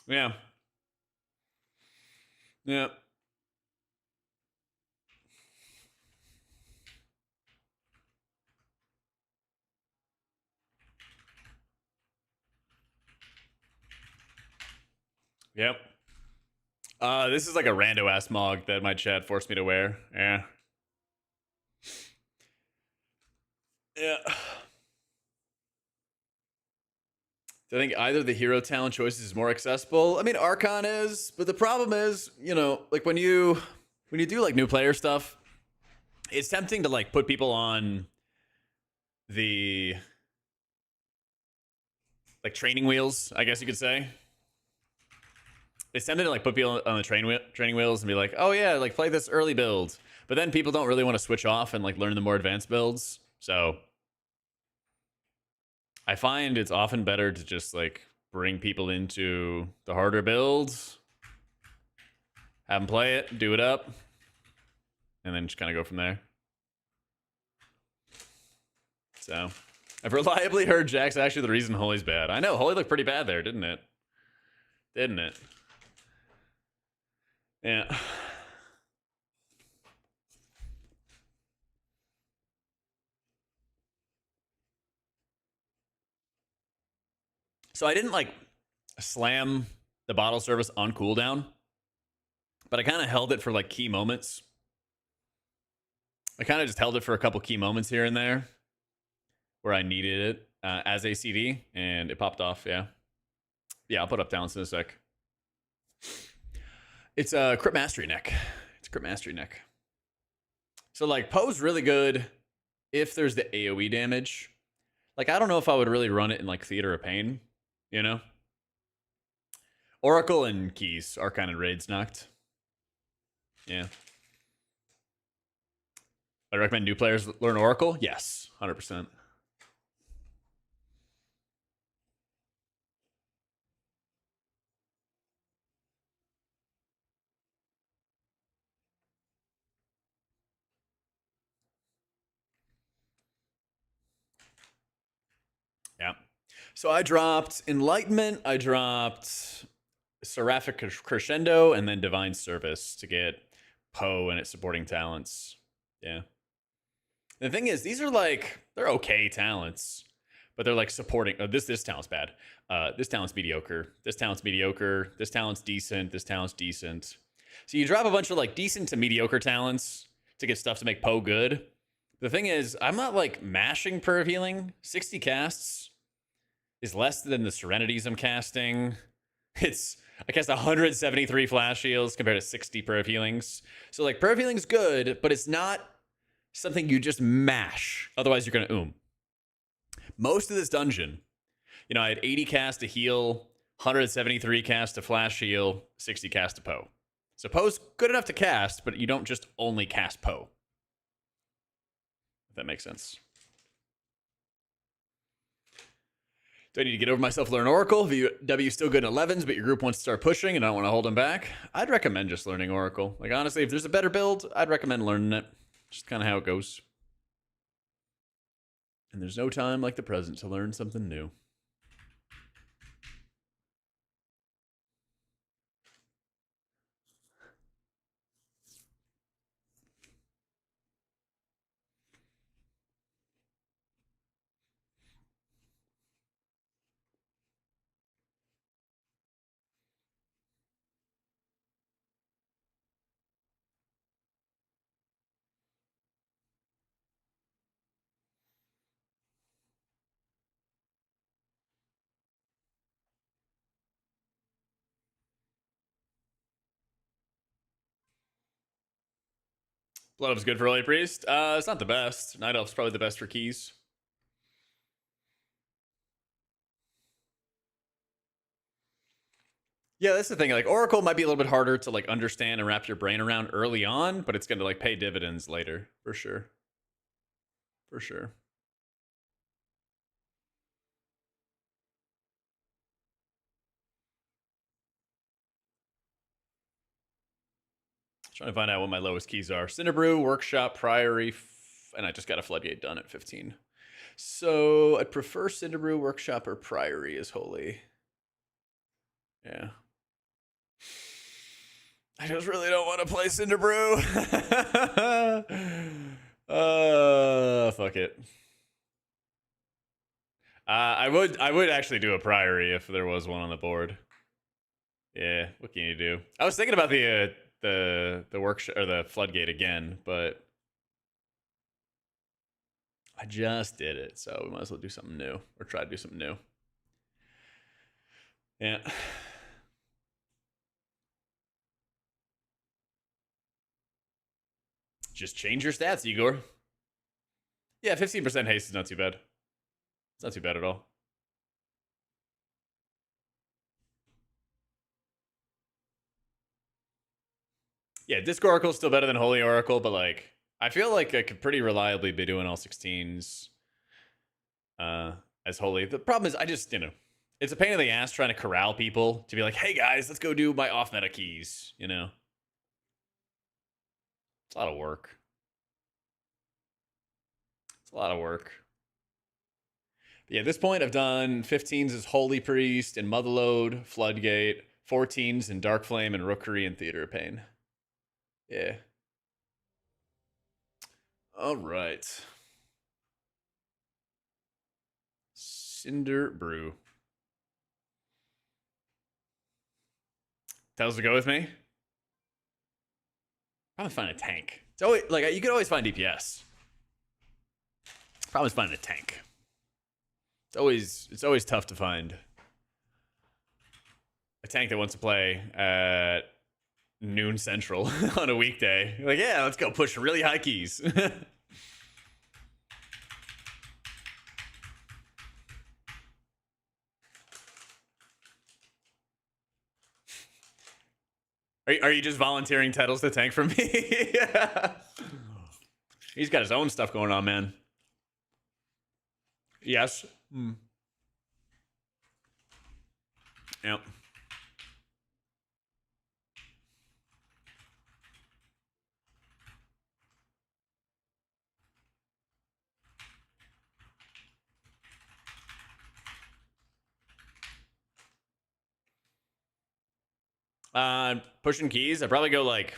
Yeah. Yeah. Yep. This is like a rando ass mog that my chat forced me to wear. Yeah. Yeah. I think either the hero talent choices is more accessible. I mean, Archon is, but the problem is, you know, like when you do like new player stuff, it's tempting to like put people on the like training wheels, I guess you could say. It's tempting to like put people on the training wheels and be like, oh yeah, like play this early build. But then people don't really want to switch off and like learn the more advanced builds. So I find it's often better to just like bring people into the harder builds, have them play it, do it up, and then just kind of go from there. So I've reliably heard Jack's actually the reason Holy's bad. I know, Holy looked pretty bad there, didn't it? Didn't it? Yeah. So I didn't like slam the bottle service on cooldown, but I kind of held it for like key moments. I kind of just held it for a couple key moments here and there where I needed it as a CD, and it popped off. Yeah. Yeah, I'll put up talents in a sec. It's a Crit Mastery neck. It's Crit Mastery neck. So like Poe's really good if there's the AoE damage. Like I don't know if I would really run it in like Theater of Pain, you know? Oracle and Keys are kind of raids knocked. Yeah. I recommend new players learn Oracle. Yes, 100%. Yeah. So I dropped Enlightenment, I dropped Seraphic Crescendo, and then Divine Service to get Poe and its supporting talents. Yeah. The thing is, these are like, they're okay talents, but they're like supporting. Oh, this talent's bad. This talent's mediocre. This talent's mediocre. This talent's decent. This talent's decent. So you drop a bunch of like decent to mediocre talents to get stuff to make Poe good. The thing is, I'm not like mashing per healing. 60 casts is less than the Serenities I'm casting. I cast 173 flash heals compared to 60 per healings. So like per healing's good, but it's not something you just mash. Otherwise, you're going to Most of this dungeon, you know, I had 80 cast to heal, 173 cast to flash heal, 60 cast to Poe. So Poe's good enough to cast, but you don't just only cast Poe. If that makes sense. Do I need to get over myself, learn Oracle? VW still good in 11s, but your group wants to start pushing and I don't want to hold them back? I'd recommend just learning Oracle. Like, honestly, if there's a better build, I'd recommend learning it. Just kind of how it goes. And there's no time like the present to learn something new. Blood Elf's good for Holy Priest. It's not the best. Night Elf's probably the best for keys. Yeah, that's the thing. Like, Oracle might be a little bit harder to like understand and wrap your brain around early on, but it's going to like pay dividends later, for sure. For sure. Trying to find out what my lowest keys are. Cinderbrew, Workshop, Priory, and I just got a Floodgate done at 15. So I'd prefer Cinderbrew, Workshop, or Priory as holy. Yeah. I just really don't want to play Cinderbrew. Fuck it. I would actually do a Priory if there was one on the board. Yeah, what can you do? I was thinking about the workshop or the Floodgate again, but I just did it, so we might as well do something new or try to do something new. Yeah. Just change your stats, Igor. Yeah, 15% haste is not too bad. It's not too bad at all. Yeah, Disc Oracle is still better than Holy Oracle, but like I feel like I could pretty reliably be doing all 16s as Holy. The problem is I just, you know, it's a pain in the ass trying to corral people to be like, hey guys, let's go do my off meta keys, you know? It's a lot of work. It's a lot of work. But yeah, at this point I've done 15s as Holy Priest and Motherlode, Floodgate, 14s in Dark Flame and Rookery and Theater of Pain. Yeah. All right. Cinderbrew. Tells to go with me. Probably find a tank. It's always like you could always find DPS. Probably find a tank. It's always tough to find a tank that wants to play at noon central on a weekday. You're like, yeah, let's go push really high keys. Are you just volunteering titles to tank for me? Yeah. He's got his own stuff going on, man. Yes. Yep. Pushing keys. I'd probably go like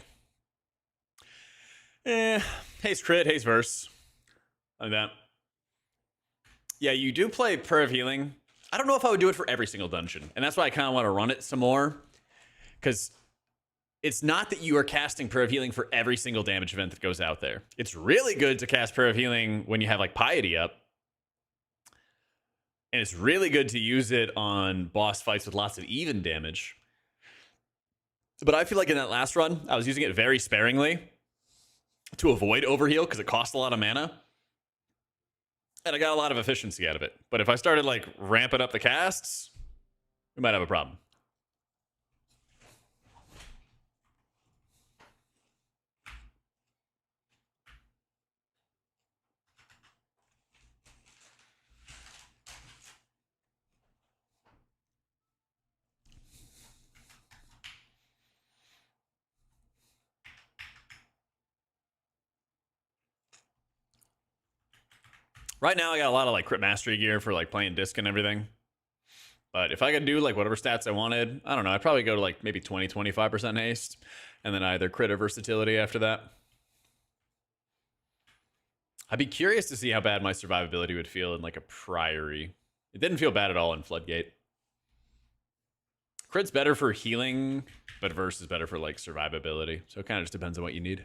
haste crit, haste verse. Like that. Yeah, you do play Prayer of Healing. I don't know if I would do it for every single dungeon. And that's why I kind of want to run it some more. Because it's not that you are casting Prayer of Healing for every single damage event that goes out there. It's really good to cast Prayer of Healing when you have like Piety up. And it's really good to use it on boss fights with lots of even damage. But I feel like in that last run, I was using it very sparingly. to avoid overheal because it costs a lot of mana. And I got a lot of efficiency out of it. But if I started like ramping up the casts, we might have a problem. Right now, I got a lot of like crit mastery gear for like playing disc and everything. But if I could do like whatever stats I wanted, I don't know, I'd probably go to like maybe 20, 25% haste. And then either crit or versatility after that. I'd be curious to see how bad my survivability would feel in like a Priory. It didn't feel bad at all in Floodgate. Crit's better for healing, but verse is better for like survivability. So it kind of just depends on what you need.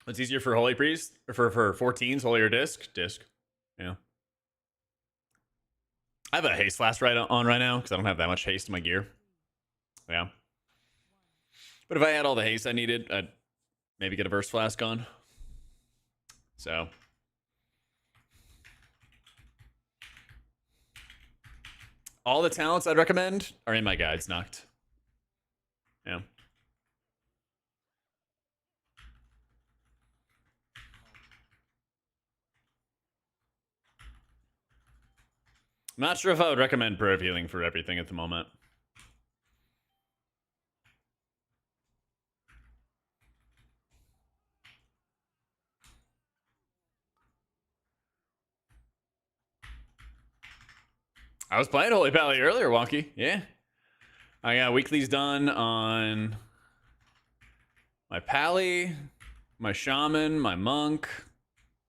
It's easier for Holy Priest, or for 14s, Holy or Disc? Disc. Yeah. I have a haste flask on right now because I don't have that much haste in my gear. Yeah. But if I had all the haste I needed, I'd maybe get a burst flask on. So. All the talents I'd recommend are in my guides, Noct. Yeah. I'm not sure if I would recommend prayer healing for everything at the moment. I was playing Holy Pally earlier, Wonky. Yeah. I got weeklies done on my Pally, my Shaman, my Monk,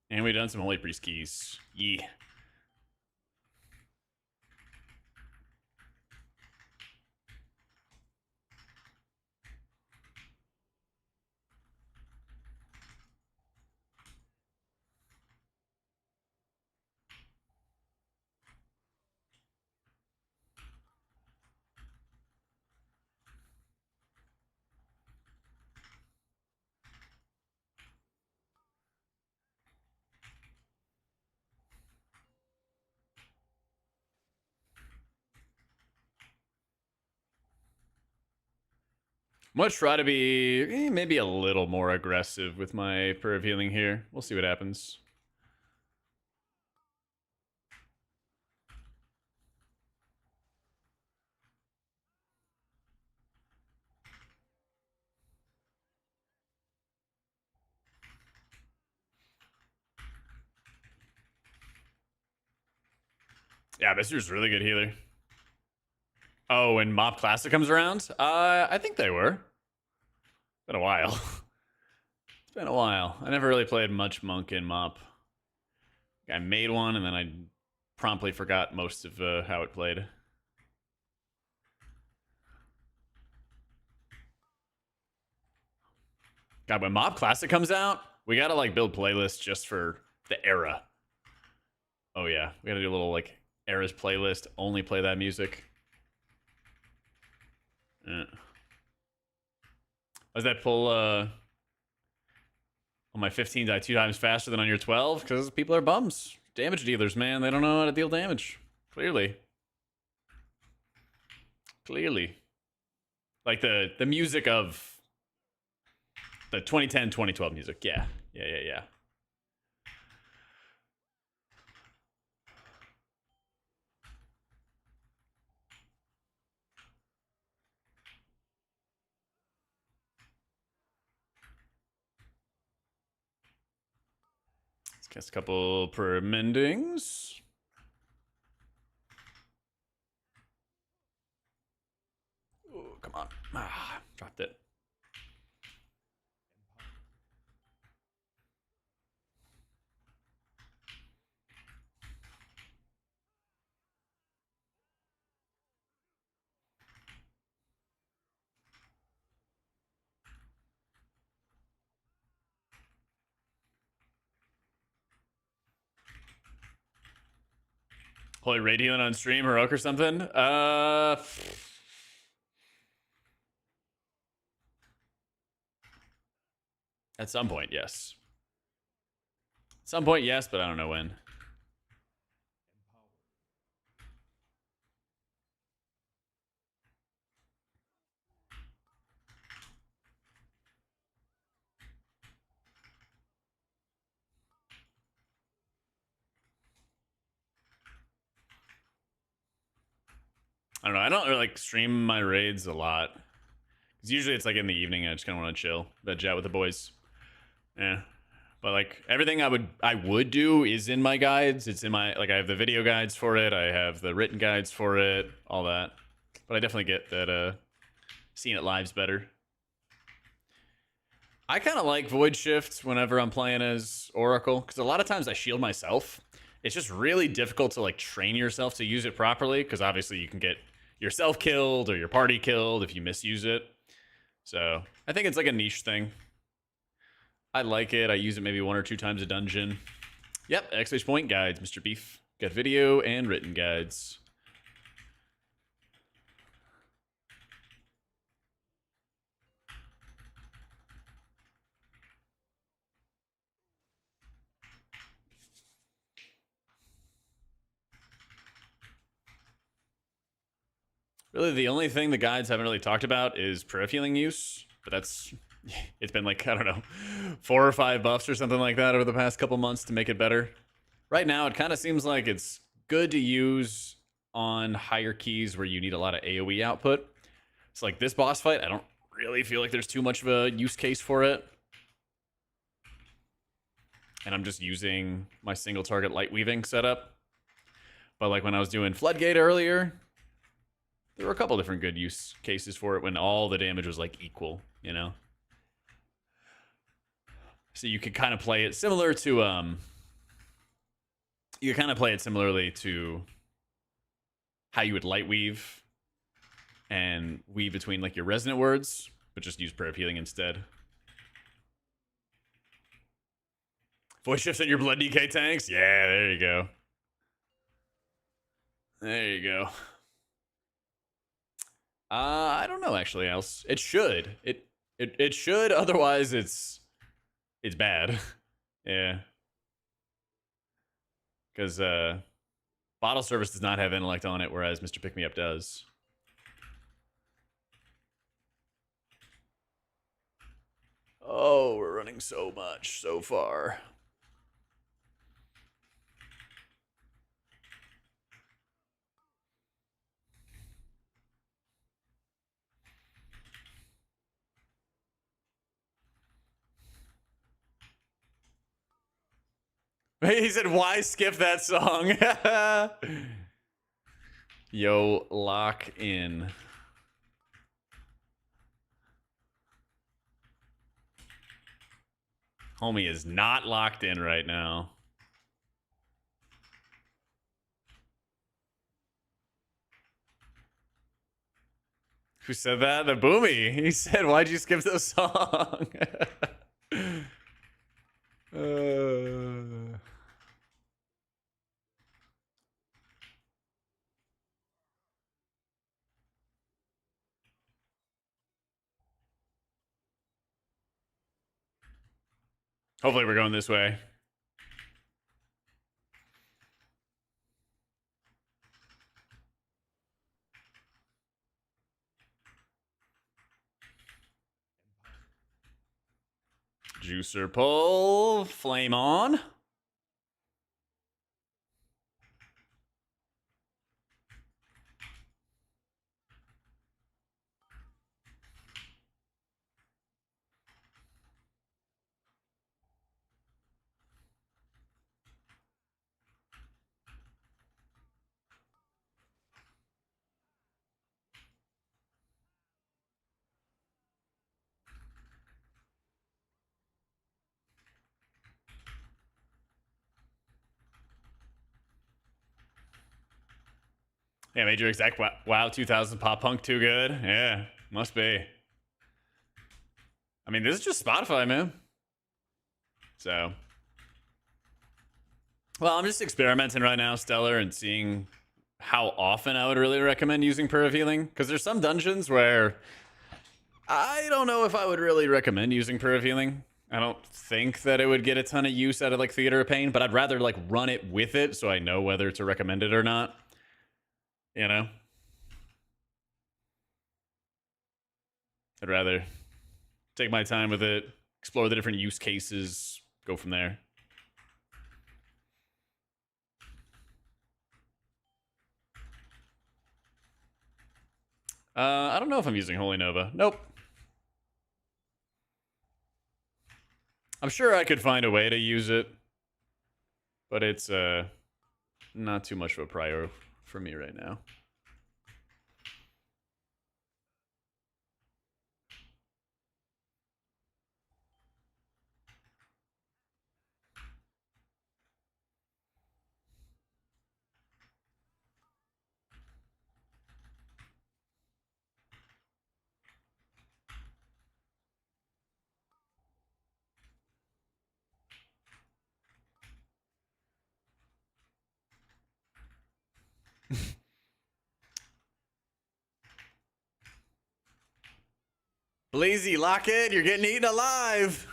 and we done some Holy Priest keys. Yeah. I'm gonna try to be maybe a little more aggressive with my prayer of healing here. We'll see what happens. Yeah, Mister's really good healer. Oh, when Mop Classic comes around? I think they were. Been a while. It's been a while. I never really played much Monk in Mop. I made one and then I promptly forgot most of how it played. God, when Mob Classic comes out, we gotta like build playlists just for the era. Oh yeah, we gotta do a little like eras playlist. Only play that music. Does that pull on my 15 die 2 times faster than on your 12? Because people are bums. Damage dealers, man. They don't know how to deal damage. Clearly. Clearly. Like the music of the 2010, 2012 music. Yeah. Yeah. Let's cast a couple per mendings. Oh, come on. Dropped it. Play raid healing on stream, heroic or something? At some point, yes. At some point, yes, but I don't know when. I don't know. I don't really, like, stream my raids a lot. Because usually it's like in the evening. I just kind of want to chill, veg out with the boys. Yeah. But like everything I would do is in my guides. It's in my, like, I have the video guides for it. I have the written guides for it. All that. But I definitely get that seeing it live's better. I kind of like void shift whenever I'm playing as Oracle, because a lot of times I shield myself. It's just really difficult to like train yourself to use it properly, because obviously you can get yourself killed or your party killed if you misuse it. So I think it's like a niche thing. I like it. I use it maybe 1 or 2 times a dungeon. Yep, exclamation point guides, Mr. Beef. Got video and written guides. Really, the only thing the guides haven't really talked about is perif healing use, but that's, it's been like, I don't know, 4 or 5 buffs or something like that over the past couple months to make it better. Right now, it kind of seems like it's good to use on higher keys where you need a lot of AoE output. So like this boss fight, I don't really feel like there's too much of a use case for it. And I'm just using my single target light weaving setup. But like when I was doing Floodgate earlier, there were a couple different good use cases for it when all the damage was like equal, you know? So you could kind of play it similar to, you kind of play it similarly to how you would light weave and weave between like your resonant words, but just use prayer of healing instead. Voice shifts in your blood DK tanks? Yeah, there you go. There you go. I don't know actually, else. It should. It should, otherwise it's bad. Yeah. Because bottle service does not have intellect on it, whereas Mr. Pick Me Up does. Oh, we're running so much so far. He said, why skip that song? Yo, lock in. Homie is not locked in right now. Who said that? The Boomy. He said, why'd you skip the song? Hopefully we're going this way. Juicer pull. Flame on. Yeah, Major Exec. Wow, 2000 pop punk too good. Yeah, must be. I mean, this is just Spotify, man. So Well, I'm just experimenting right now, Stellar, and seeing how often I would really recommend using Prayer of Healing. Because there's some dungeons where I don't know if I would really recommend using Prayer of Healing. I don't think that it would get a ton of use out of like Theater of Pain, but I'd rather like run it with it so I know whether to recommend it or not. You know? I'd rather take my time with it, explore the different use cases, go from there. I don't know if I'm using Holy Nova. Nope. I'm sure I could find a way to use it, but it's not too much of a prior for me right now. Blazy, lock it! You're getting eaten alive!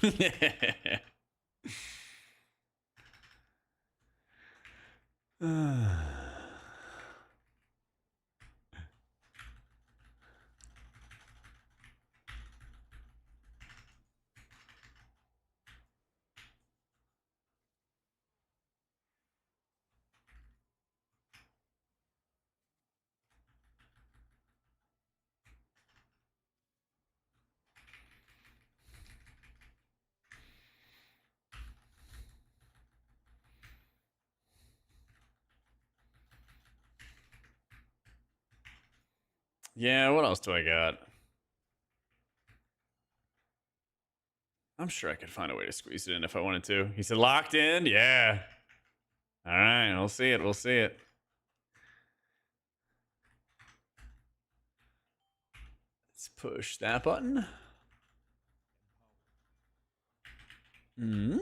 Yeah, what else do I got? I'm sure I could find a way to squeeze it in if I wanted to. He said locked in? Yeah. All right, we'll see it. We'll see it. Let's push that button. Hmm.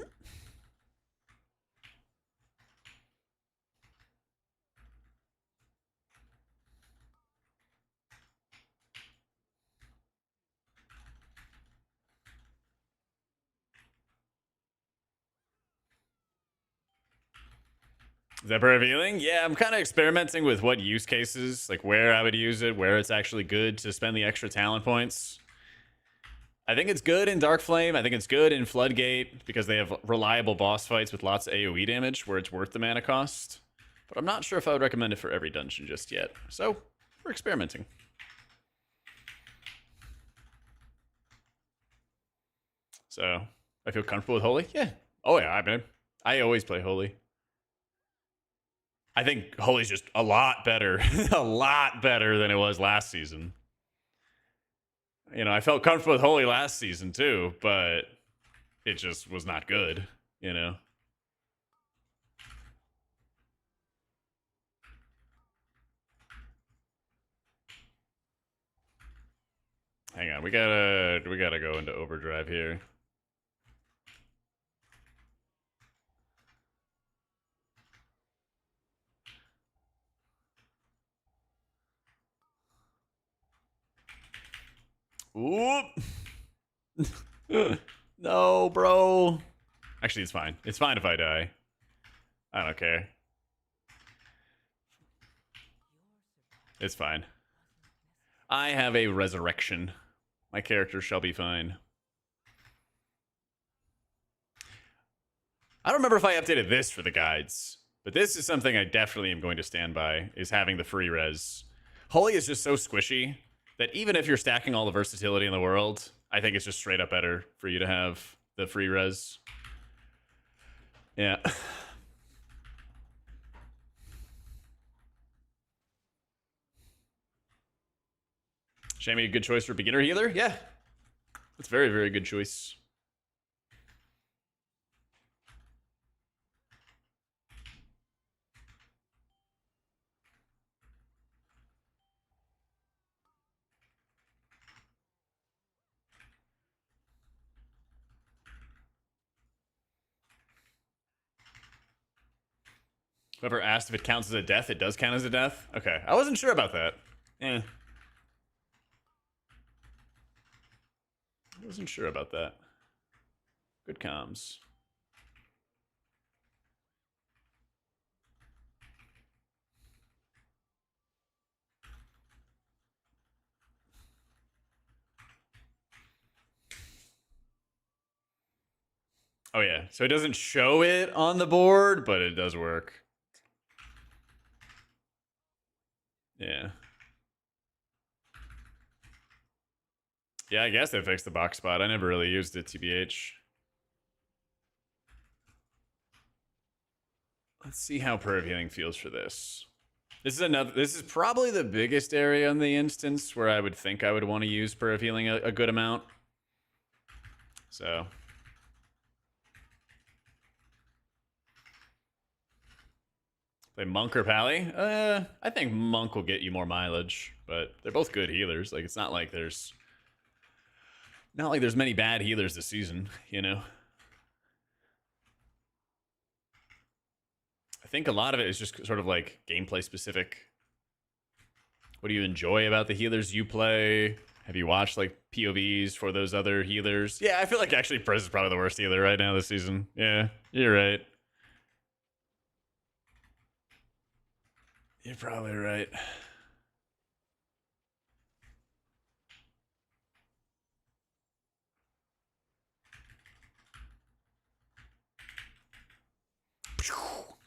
Is that revealing? Yeah, I'm kind of experimenting with what use cases, like where I would use it, where it's actually good to spend the extra talent points. I think it's good in Dark Flame. I think it's good in Floodgate because they have reliable boss fights with lots of AoE damage where it's worth the mana cost. But I'm not sure if I would recommend it for every dungeon just yet. So, we're experimenting. So, I feel comfortable with Holy? Yeah. Oh, yeah, I mean, I always play Holy. I think Holy's just a lot better. A lot better than it was last season. You know, I felt comfortable with Holy last season too, but it just was not good, you know? Hang on, we gotta go into overdrive here. Oop. No, bro. Actually, it's fine. It's fine if I die. I don't care. It's fine. I have a resurrection. My character shall be fine. I don't remember if I updated this for the guides, but this is something I definitely am going to stand by, is having the free res. Holy is just so squishy that even if you're stacking all the versatility in the world, I think it's just straight up better for you to have the free res. Yeah. Shammy, a good choice for beginner healer? Yeah. That's very, very good choice. Whoever asked if it counts as a death, it does count as a death? Okay, I wasn't sure about that. I wasn't sure about that. Good comms. Oh yeah, so it doesn't show it on the board, but it does work. Yeah. Yeah, I guess they fixed the box spot. I never really used it, TBH. Let's see how perv healing feels for this. This is probably the biggest area in the instance where I would think I would want to use perv healing a good amount. So play Monk or Pally? I think Monk will get you more mileage, but they're both good healers. Like, it's not like there's many bad healers this season, you know? I think a lot of it is just sort of like gameplay specific. What do you enjoy about the healers you play? Have you watched like POVs for those other healers? Yeah, I feel like actually Prez is probably the worst healer right now this season. Yeah, you're right. You're probably right.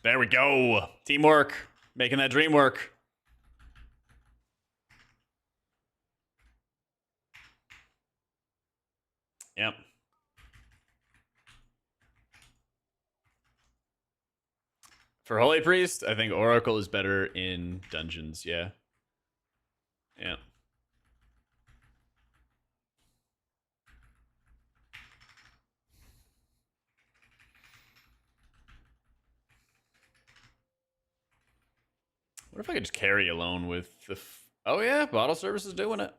There we go. Teamwork. Making that dream work. Yep. For Holy Priest, I think Oracle is better in dungeons. Yeah. Yeah. What if I could just carry alone with the... Oh yeah, bottle service is doing it.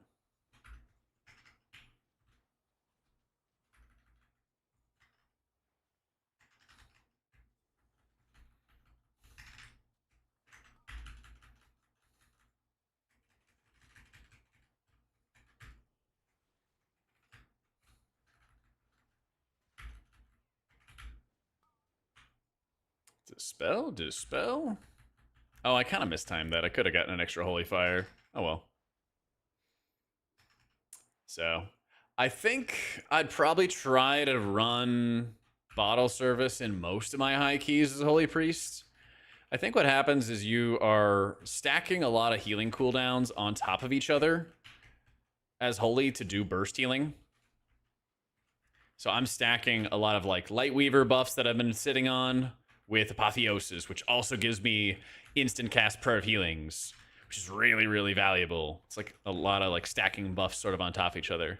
Dispel? Dispel? Oh, I kind of mistimed that. I could have gotten an extra Holy Fire. Oh well. So, I think I'd probably try to run bottle service in most of my high keys as Holy Priest. I think what happens is you are stacking a lot of healing cooldowns on top of each other as Holy to do burst healing. So I'm stacking a lot of like Lightweaver buffs that I've been sitting on with Apotheosis, which also gives me instant cast perv healings, which is really, really valuable. It's like a lot of like stacking buffs sort of on top of each other.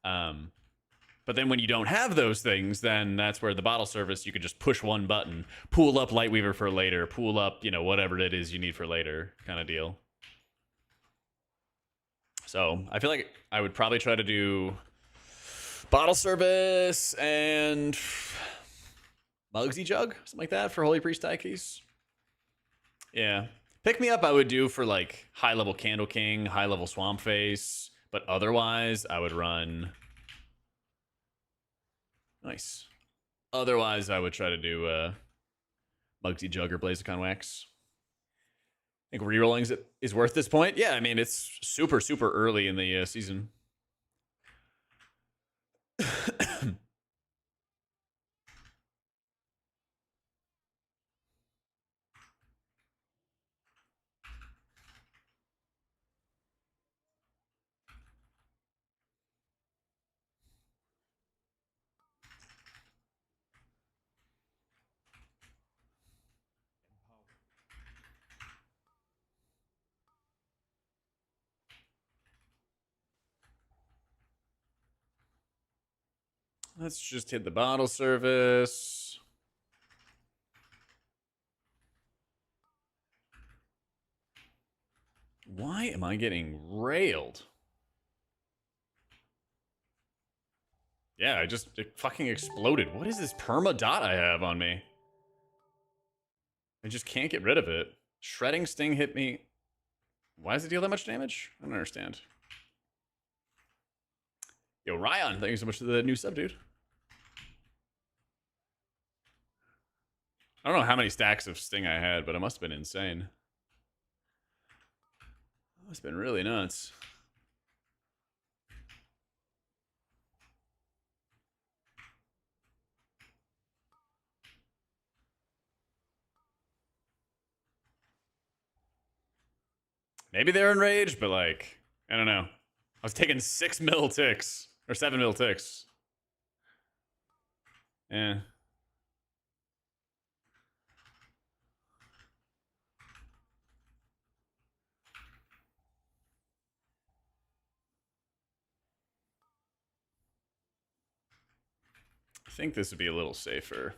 But then when you don't have those things, then that's where the bottle service, you could just push one button, pool up Lightweaver for later, pool up, whatever it is you need for later kind of deal. So I feel like I would probably try to do bottle service and Mugsy Jug, something like that for Holy Priest Ikes. Yeah. Pick me up I would do for like high level Candle King, high level Swamp Face, but otherwise I would run... Nice. Otherwise I would try to do Mugsy Jug or Blazicon Wax. I think rerolling is worth this point. Yeah, I mean, it's super, super early in the season. Let's just hit the bottle service. Why am I getting railed? Yeah, it fucking exploded. What is this perma dot I have on me? I just can't get rid of it. Shredding Sting hit me. Why does it deal that much damage? I don't understand. Yo, Ryan, thank you so much for the new sub, dude. I don't know how many stacks of Sting I had, but it must have been insane. It's been really nuts. Maybe they're enraged, but like, I don't know. I was taking 6 mil ticks, or 7 mil ticks. Yeah. I think this would be a little safer.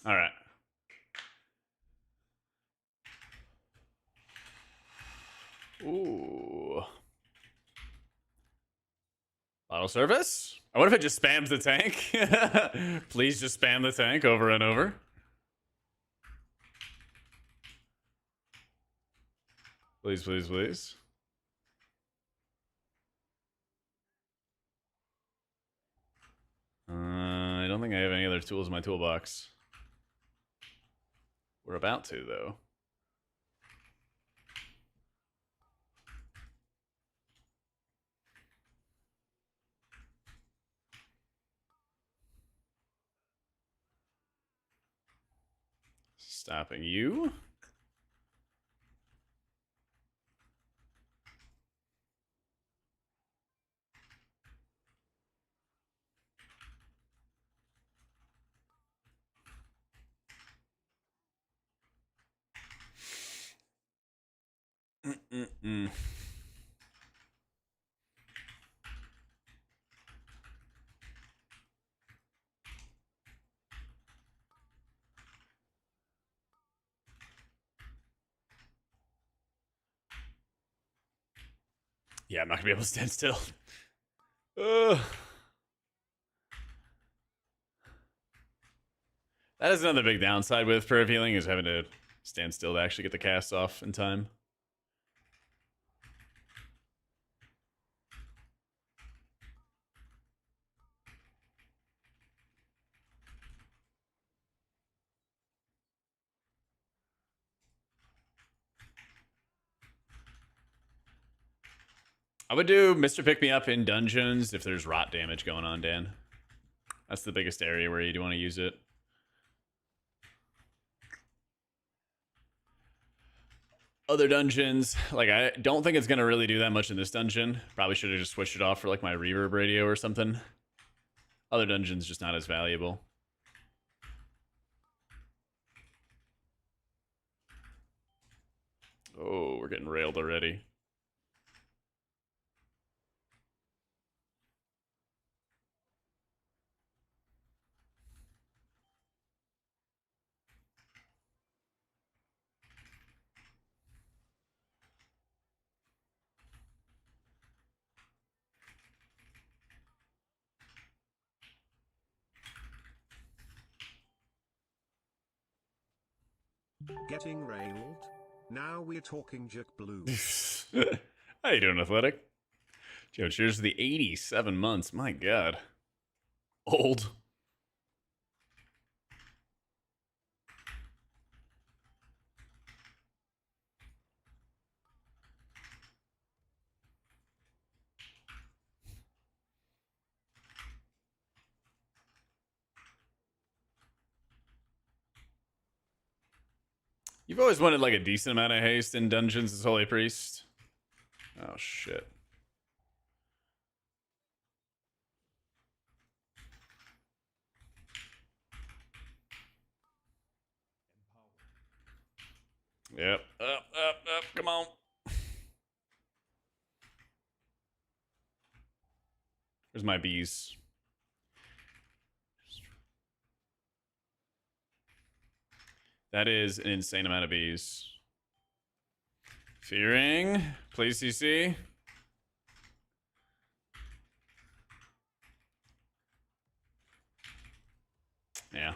All right. Ooh. Bottle service? I wonder if it just spams the tank. Please just spam the tank over and over. Please, please, please. I don't think I have any other tools in my toolbox. We're about to, though. Stopping you. Yeah, I'm not gonna be able to stand still. That is another big downside with prayer healing, is having to stand still to actually get the cast off in time. I would do Mr. Pick Me Up in dungeons if there's rot damage going on, Dan. That's the biggest area where you'd want to use it. Other dungeons, like, I don't think it's going to really do that much in this dungeon. Probably should have just switched it off for like my reverb radio or something. Other dungeons just not as valuable. Oh, we're getting railed already. Getting railed? Now we're talking Jack Blue. How you doing, Athletic? Joe, cheers to the 87 months. My God. Old. You've always wanted like a decent amount of haste in dungeons as Holy Priest. Oh, shit. Yep. Up. Come on. Where's my bees? That is an insane amount of bees. Fearing. Please CC. Yeah.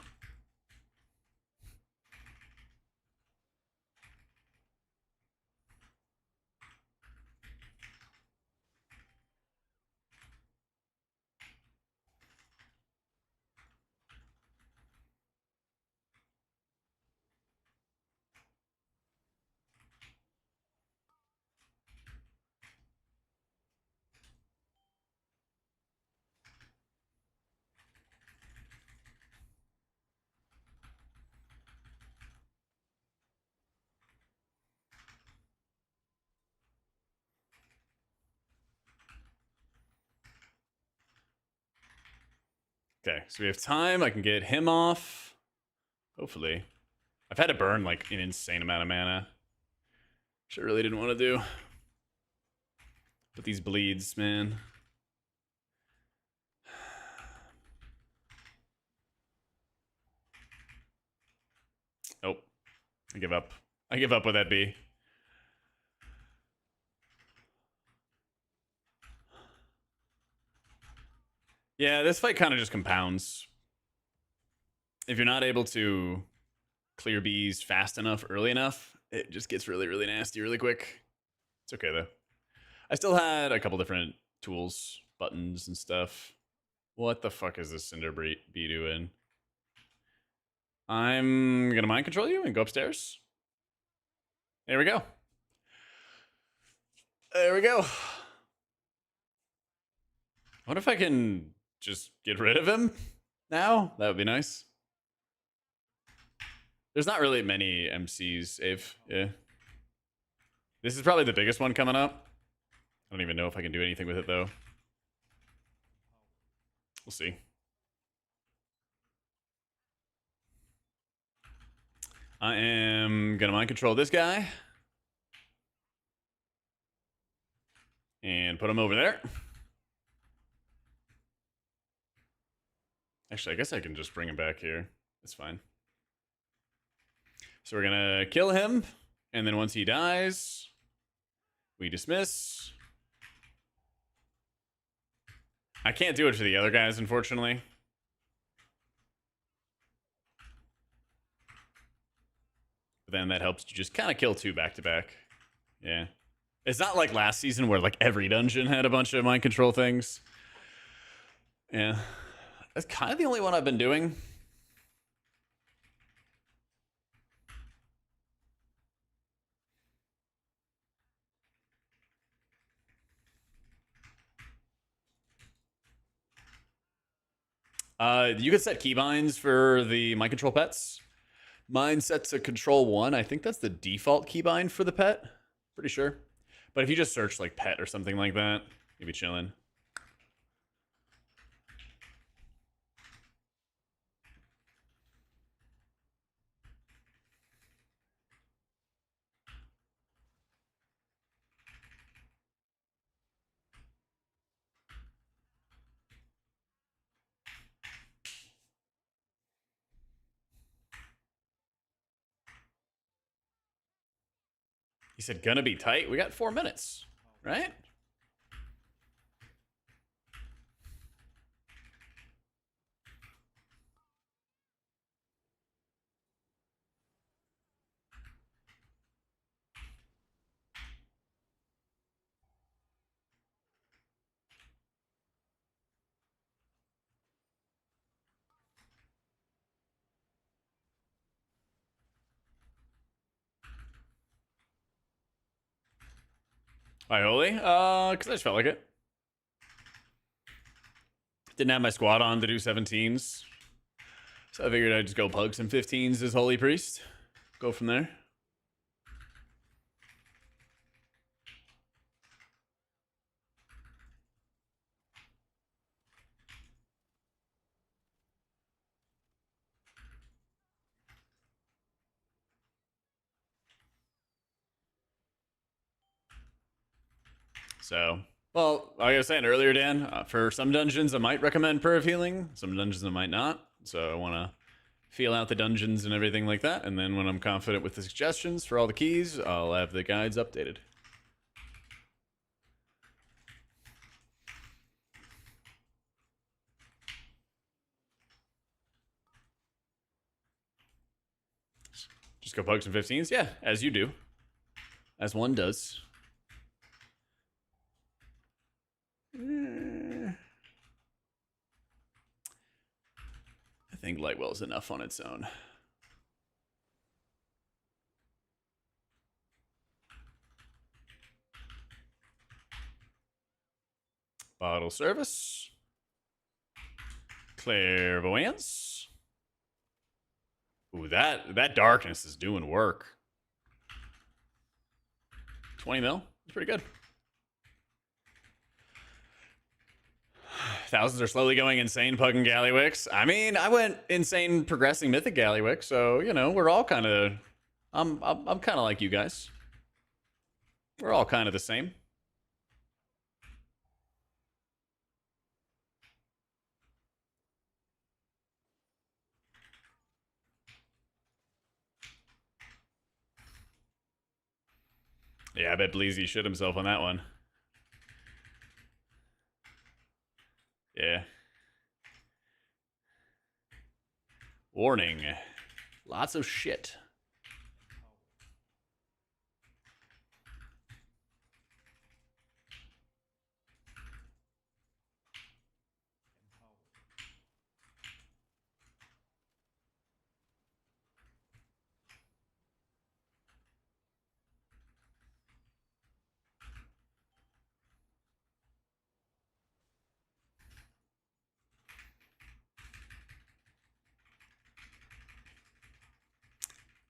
Okay, so we have time. I can get him off. Hopefully. I've had to burn like an insane amount of mana. Which I really didn't want to do. But these bleeds, man. Nope. I give up. I give up with that bee. Yeah, this fight kind of just compounds. If you're not able to clear bees fast enough, early enough, it just gets really, really nasty really quick. It's okay, though. I still had a couple different tools, buttons, and stuff. What the fuck is this Cinder Bee doing? I'm gonna mind control you and go upstairs. There we go. There we go. What if I can just get rid of him now? That would be nice. There's not really many MCs, Ave. Yeah. This is probably the biggest one coming up. I don't even know if I can do anything with it, though. We'll see. I am gonna mind control this guy. And put him over there. Actually, I guess I can just bring him back here. That's fine. So we're gonna kill him. And then once he dies, we dismiss. I can't do it for the other guys, unfortunately. But then that helps you just kind of kill two back to back. Yeah. It's not like last season where like every dungeon had a bunch of mind control things. Yeah. That's kind of the only one I've been doing. You could set keybinds for the mind control pets. Mine set to control 1. I think that's the default keybind for the pet. Pretty sure. But if you just search like pet or something like that, you'll be chilling. He said, gonna be tight. We got 4 minutes, right? Ioli? Because I just felt like it. Didn't have my squad on to do 17s. So I figured I'd just go pug some 15s as Holy Priest. Go from there. So, well, like I was saying earlier, Dan, for some dungeons I might recommend Prayer of Healing, some dungeons I might not. So I want to feel out the dungeons and everything like that, and then when I'm confident with the suggestions for all the keys, I'll have the guides updated. Just go poke some 15s? Yeah, as you do. As one does. I think Lightwell's enough on its own. Bottle service. Clairvoyance. Ooh, that darkness is doing work. 20 mil? That's pretty good. Thousands are slowly going insane pugging Gallywicks. I mean, I went insane progressing Mythic Gallywick, so, you know, we're all kind of... I'm kind of like you guys. We're all kind of the same. Yeah, I bet Bleezy shit himself on that one. Yeah. Warning. Lots of shit.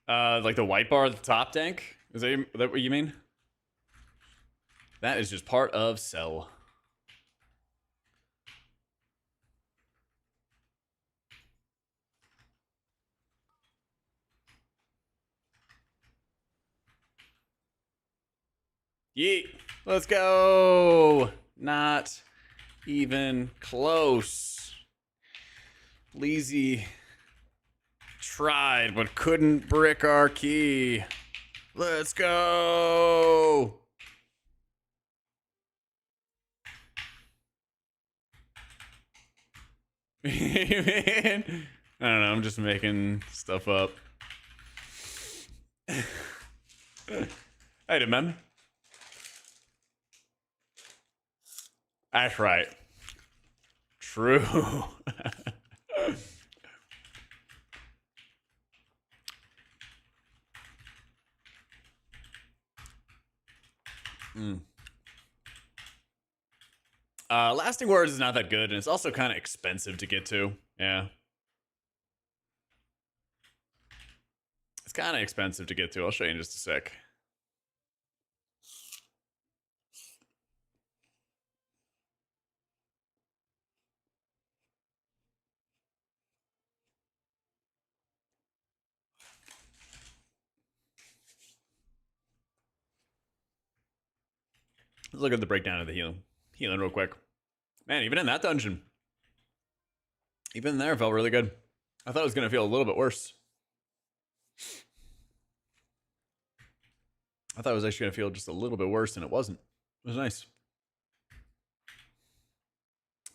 Like the white bar at the top, Dank? Is that what you mean? That is just part of Cell. Yeet. Let's go. Not even close. Bleezy tried, but couldn't brick our key. Let's go. Man. I don't know. I'm just making stuff up. Hey, man. That's right. True. Lasting Words is not that good, and it's also kind of expensive to get to. Yeah. It's kind of expensive to get to. I'll show you in just a sec. Let's look at the breakdown of the healing real quick. Man, even in that dungeon, even in there, it felt really good. I thought it was going to feel a little bit worse. I thought it was actually going to feel just a little bit worse, and it wasn't. It was nice.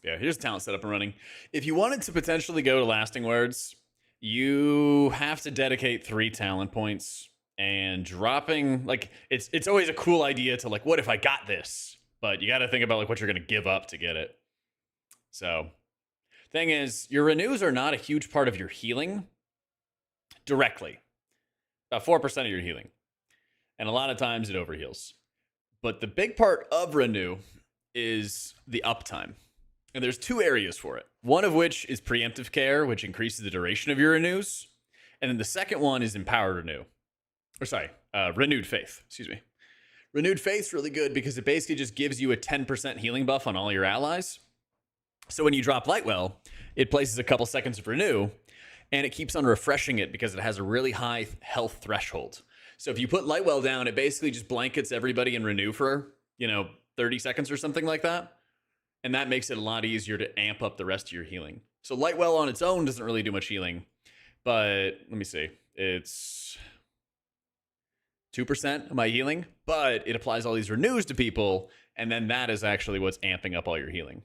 Yeah, here's talent set up and running. If you wanted to potentially go to Lasting Words, you have to dedicate 3 talent points. And dropping, like, it's always a cool idea to, like, what if I got this? But you got to think about, like, what you're going to give up to get it. So, thing is, your renews are not a huge part of your healing directly. About 4% of your healing. And a lot of times it overheals. But the big part of renew is the uptime. And there's 2 areas for it. One of which is preemptive care, which increases the duration of your renews. And then the second one is empowered renew. Or sorry, renewed faith, excuse me. Renewed faith's really good because it basically just gives you a 10% healing buff on all your allies. So when you drop Lightwell, it places a couple seconds of renew, and it keeps on refreshing it because it has a really high health threshold. So if you put Lightwell down, it basically just blankets everybody in renew for, 30 30 seconds or something like that. And that makes it a lot easier to amp up the rest of your healing. So Lightwell on its own doesn't really do much healing. But let me see. It's 2% of my healing, but it applies all these renews to people, and then that is actually what's amping up all your healing.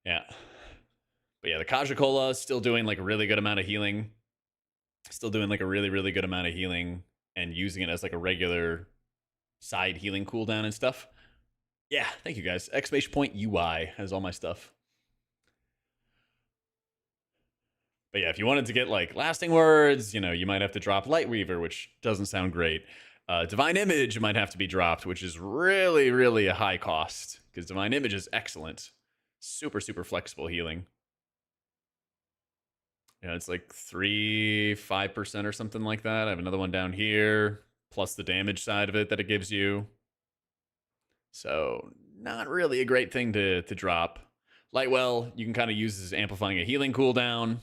Yeah. But yeah, the Kaja is still doing like a really good amount of healing. Still doing like a really, really good amount of healing and using it as like a regular side healing cooldown and stuff. Yeah, thank you guys. Exclamation point UI has all my stuff. But yeah, if you wanted to get like lasting words, you know, you might have to drop Lightweaver, which doesn't sound great. Divine Image might have to be dropped, which is really, really a high cost because Divine Image is excellent. Super, super flexible healing. Yeah, it's like 5% or something like that. I have another one down here, plus the damage side of it that it gives you. So not really a great thing to drop. Lightwell, you can kind of use as amplifying a healing cooldown.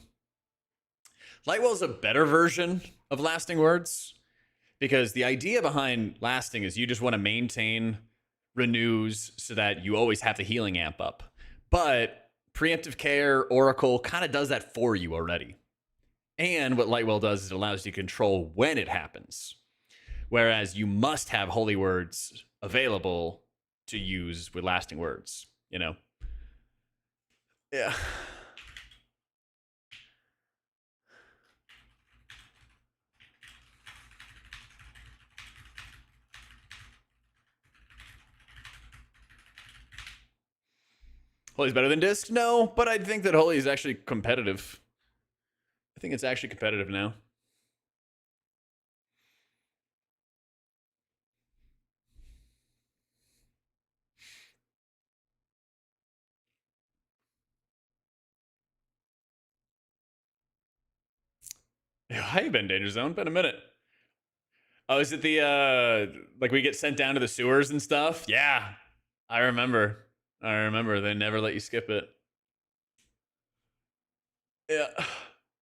Lightwell is a better version of Lasting Words because the idea behind Lasting is you just want to maintain renews so that you always have the healing amp up. But Preemptive Care, Oracle kind of does that for you already. And what Lightwell does is it allows you to control when it happens. Whereas you must have Holy Words available to use with Lasting Words, you know? Yeah. Holy's better than Disc? No, but I think that Holy is actually competitive. I think it's actually competitive now. How you been, Danger Zone? Been a minute. Oh, is it the like we get sent down to the sewers and stuff? Yeah, I remember. I remember. They never let you skip it. Yeah.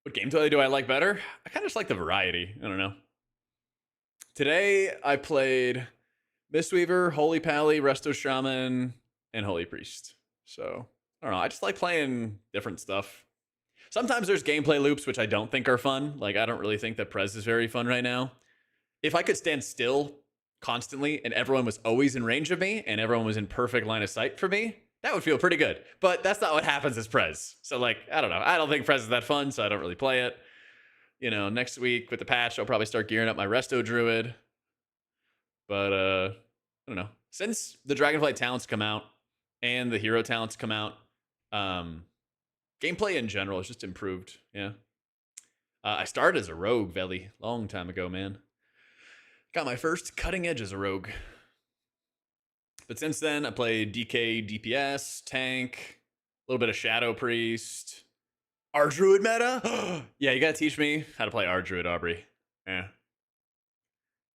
What gameplay do I like better? I kind of just like the variety. I don't know. Today I played Mistweaver, Holy Pally, Resto Shaman, and Holy Priest. So I don't know. I just like playing different stuff. Sometimes there's gameplay loops which I don't think are fun. Like I don't really think that Prez is very fun right now. If I could stand still constantly and everyone was always in range of me and everyone was in perfect line of sight for me, that would feel pretty good. But that's not what happens as Prez. So like, I don't know. I don't think Prez is that fun, so I don't really play it. You know, next week with the patch, I'll probably start gearing up my Resto Druid. But I don't know. Since the Dragonflight talents come out and the hero talents come out, gameplay in general has just improved. Yeah. I started as a rogue, Veli, long time ago, man. Got my first cutting edge as a rogue. But since then, I played DK, DPS, tank, a little bit of Shadow Priest. R-Druid meta? Yeah, you gotta teach me how to play R-Druid, Aubrey. Yeah.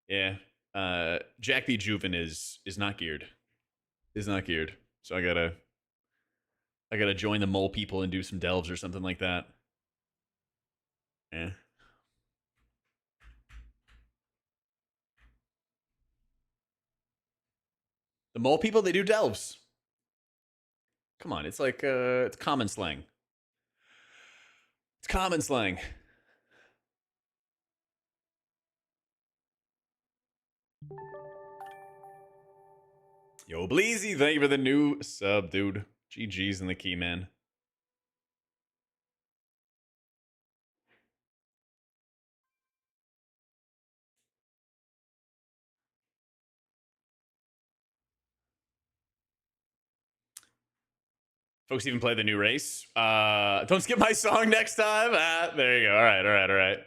Yeah. Jack the Juven is not geared. Is not geared. So I gotta join the mole people and do some delves or something like that. Yeah. The mole people, they do delves. Come on, it's like it's common slang. It's common slang. Yo, Bleezy, thank you for the new sub, dude. GG's in the key, man. Folks even play the new race. Don't skip my song next time. There you go. All right.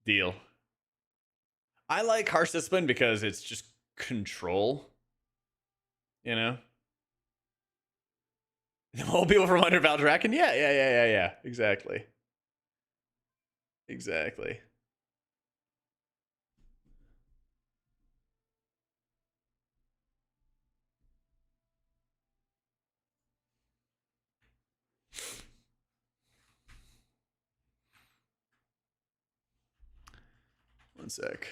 Deal. I like Harsh Discipline because it's just control. You know? The whole people from under Valdrakken? Yeah. Exactly. Exactly. One sec.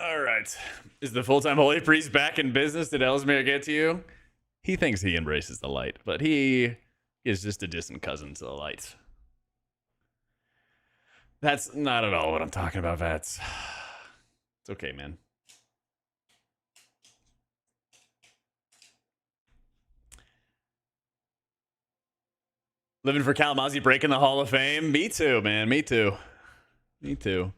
All right. Is the full-time holy priest back in business? Did Ellesmere get to you? He thinks he embraces the light, but he is just a distant cousin to the light. That's not at all what I'm talking about, Vats. It's okay, man. Living for Kalamazoo breaking the Hall of Fame? Me too, man. Me too. Me too.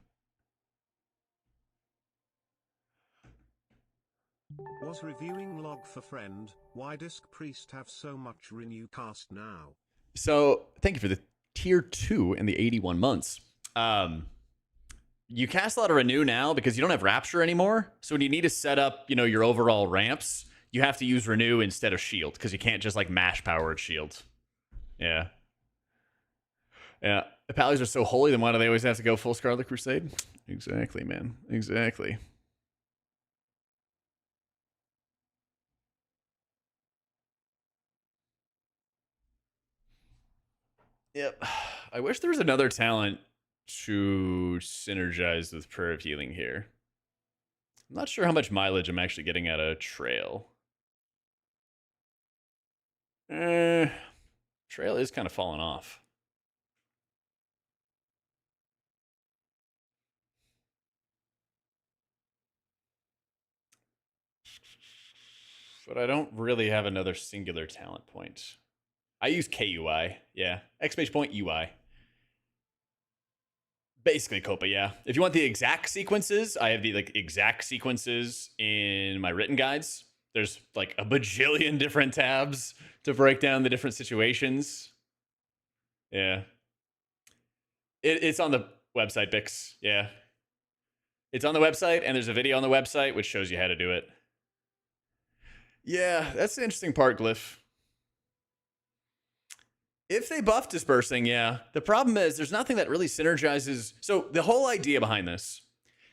Was reviewing log for friend. Why Disc Priest have so much renew cast now? So thank you for the tier 2 and the 81 months. You cast a lot of renew now because you don't have rapture anymore. So when you need to set up, your overall ramps, you have to use renew instead of shield because you can't just like mash powered shield. Yeah. Yeah. The Pallies are so holy, then why do they always have to go full Scarlet Crusade? Exactly, man. Exactly. Yep. I wish there was another talent to synergize with Prayer of Healing here. I'm not sure how much mileage I'm actually getting out of Trail. Trail is kind of falling off. But I don't really have another singular talent point. I use KUI. Yeah. Exclamation point UI. Basically Copa, yeah. If you want the exact sequences, I have the exact sequences in my written guides. There's like a bajillion different tabs to break down the different situations. Yeah. It's on the website, Bix. Yeah. It's on the website, and there's a video on the website which shows you how to do it. Yeah, that's the interesting part, Glyph. If they buff dispersing, yeah. The problem is there's nothing that really synergizes. So the whole idea behind this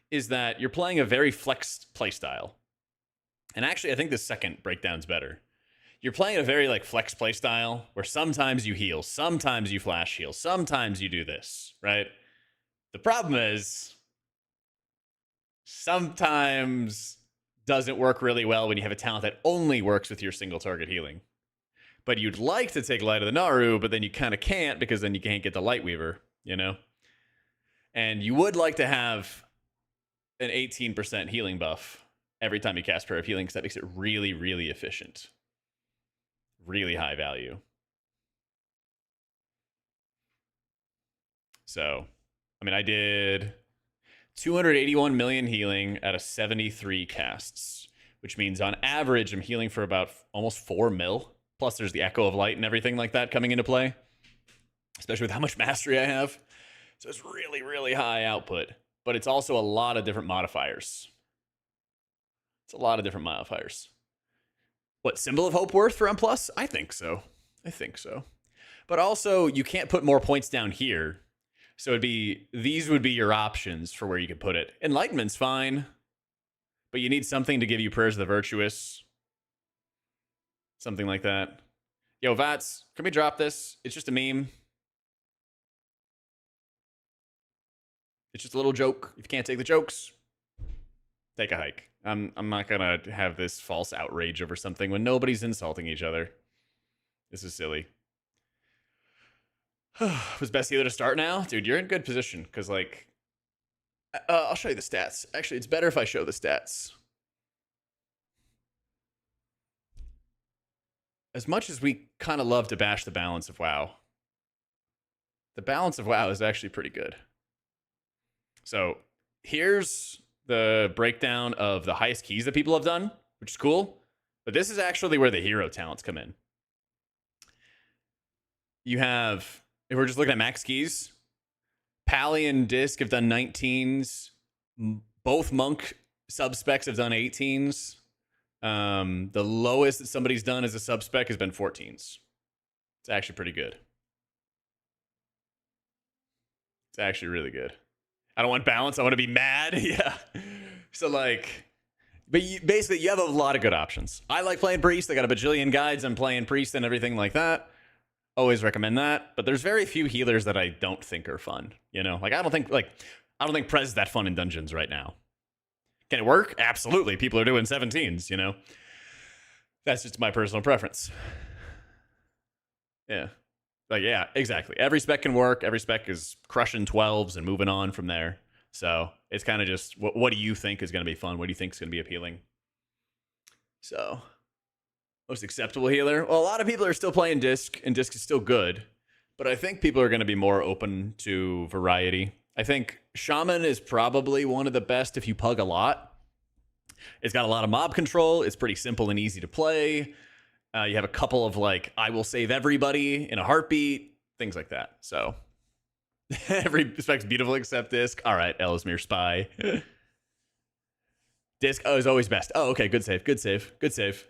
is that you're playing a very flexed playstyle. And actually, I think the second breakdown's better. You're playing a very flex playstyle where sometimes you heal, sometimes you flash heal, sometimes you do this, right? The problem is sometimes doesn't work really well when you have a talent that only works with your single target healing. But you'd like to take Light of the Naru, but then you kind of can't because then you can't get the Lightweaver, And you would like to have an 18% healing buff every time you cast Prayer of Healing because that makes it really, really efficient. Really high value. So, I did 281 million healing out of 73 casts, which means on average I'm healing for about almost 4 mil. Plus there's the Echo of Light and everything like that coming into play, especially with how much mastery I have. So it's really, really high output, but it's also a lot of different modifiers. It's a lot of different modifiers. What, Symbol of Hope worth for M+? I think so. But also, you can't put more points down here. So these would be your options for where you could put it. Enlightenment's fine, but you need something to give you Prayers of the Virtuous. Something like that. Yo, Vats, can we drop this? It's just a meme. It's just a little joke. If you can't take the jokes, take a hike. I'm not gonna have this false outrage over something when nobody's insulting each other. This is silly. Was best healer to start now? Dude, you're in good position, because, I'll show you the stats. Actually, it's better if I show the stats. As much as we kind of love to bash the balance of WoW, the balance of WoW is actually pretty good. So here's the breakdown of the highest keys that people have done, which is cool. But this is actually where the hero talents come in. You have, if we're just looking at max keys, Pally and Disc have done 19s. Both Monk sub-specs have done 18s. The lowest that somebody's done as a sub-spec has been 14s. It's actually pretty good. It's actually really good. I don't want balance. I want to be mad. Yeah. So but basically you have a lot of good options. I like playing Priest. I got a bajillion guides. I'm playing Priest and everything like that. Always recommend that. But there's very few healers that I don't think are fun. I don't think Prez is that fun in dungeons right now. Can it work? Absolutely. People are doing 17s, you know? That's just my personal preference. Yeah. Like, yeah, exactly. Every spec can work. Every spec is crushing 12s and moving on from there. So it's kind of just, what do you think is going to be fun? What do you think is going to be appealing? So, most acceptable healer. Well, a lot of people are still playing Disc, and Disc is still good. But I think people are going to be more open to variety. I think Shaman is probably one of the best if you pug a lot. It's got a lot of mob control. It's pretty simple and easy to play. You have a couple of, like, I will save everybody in a heartbeat, things like that. So, every spec's beautiful except Disc. All right, Ellesmere Spy. Disc, is always best. Oh, okay, good save, good save, good save.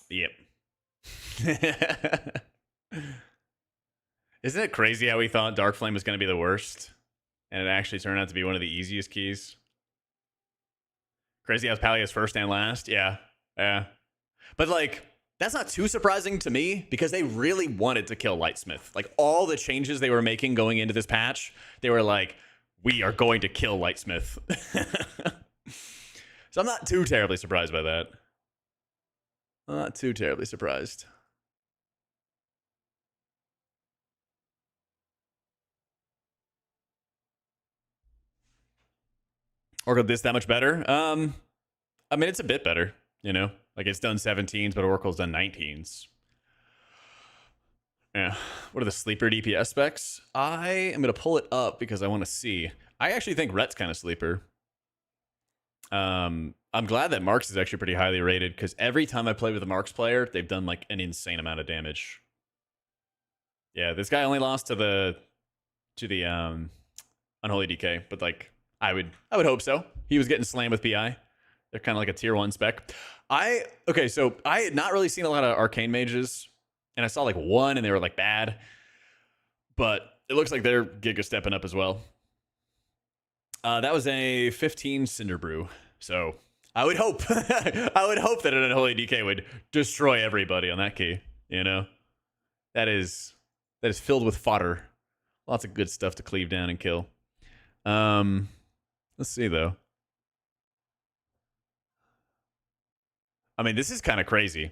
Yep. Isn't it crazy how we thought Dark Flame was going to be the worst? And it actually turned out to be one of the easiest keys. Crazy how Palia's first and last. Yeah. Yeah. But, like, that's not too surprising to me because they really wanted to kill Lightsmith. Like, all the changes they were making going into this patch, they were like, we are going to kill Lightsmith. So I'm not too terribly surprised by that. I'm not too terribly surprised. Oracle this that much better? I mean, it's a bit better, you know? Like, it's done 17s, but Oracle's done 19s. Yeah. What are the sleeper DPS specs? I am going to pull it up because I want to see. I actually think Rhett's kind of sleeper. I'm glad that Marks is actually pretty highly rated because every time I play with a Marks player, they've done, like, an insane amount of damage. Yeah, this guy only lost to the Unholy DK, but, like, I would hope so. He was getting slammed with PI. They're kind of like a tier 1 spec. Okay, so I had not really seen a lot of Arcane Mages, and I saw, like, one, and they were, like, bad. But it looks like they're Giga stepping up as well. That was a 15 Cinder Brew. So I would hope I would hope that an Unholy DK would destroy everybody on that key, you know? That is filled with fodder. Lots of good stuff to cleave down and kill. Let's see though. I mean, this is kind of crazy.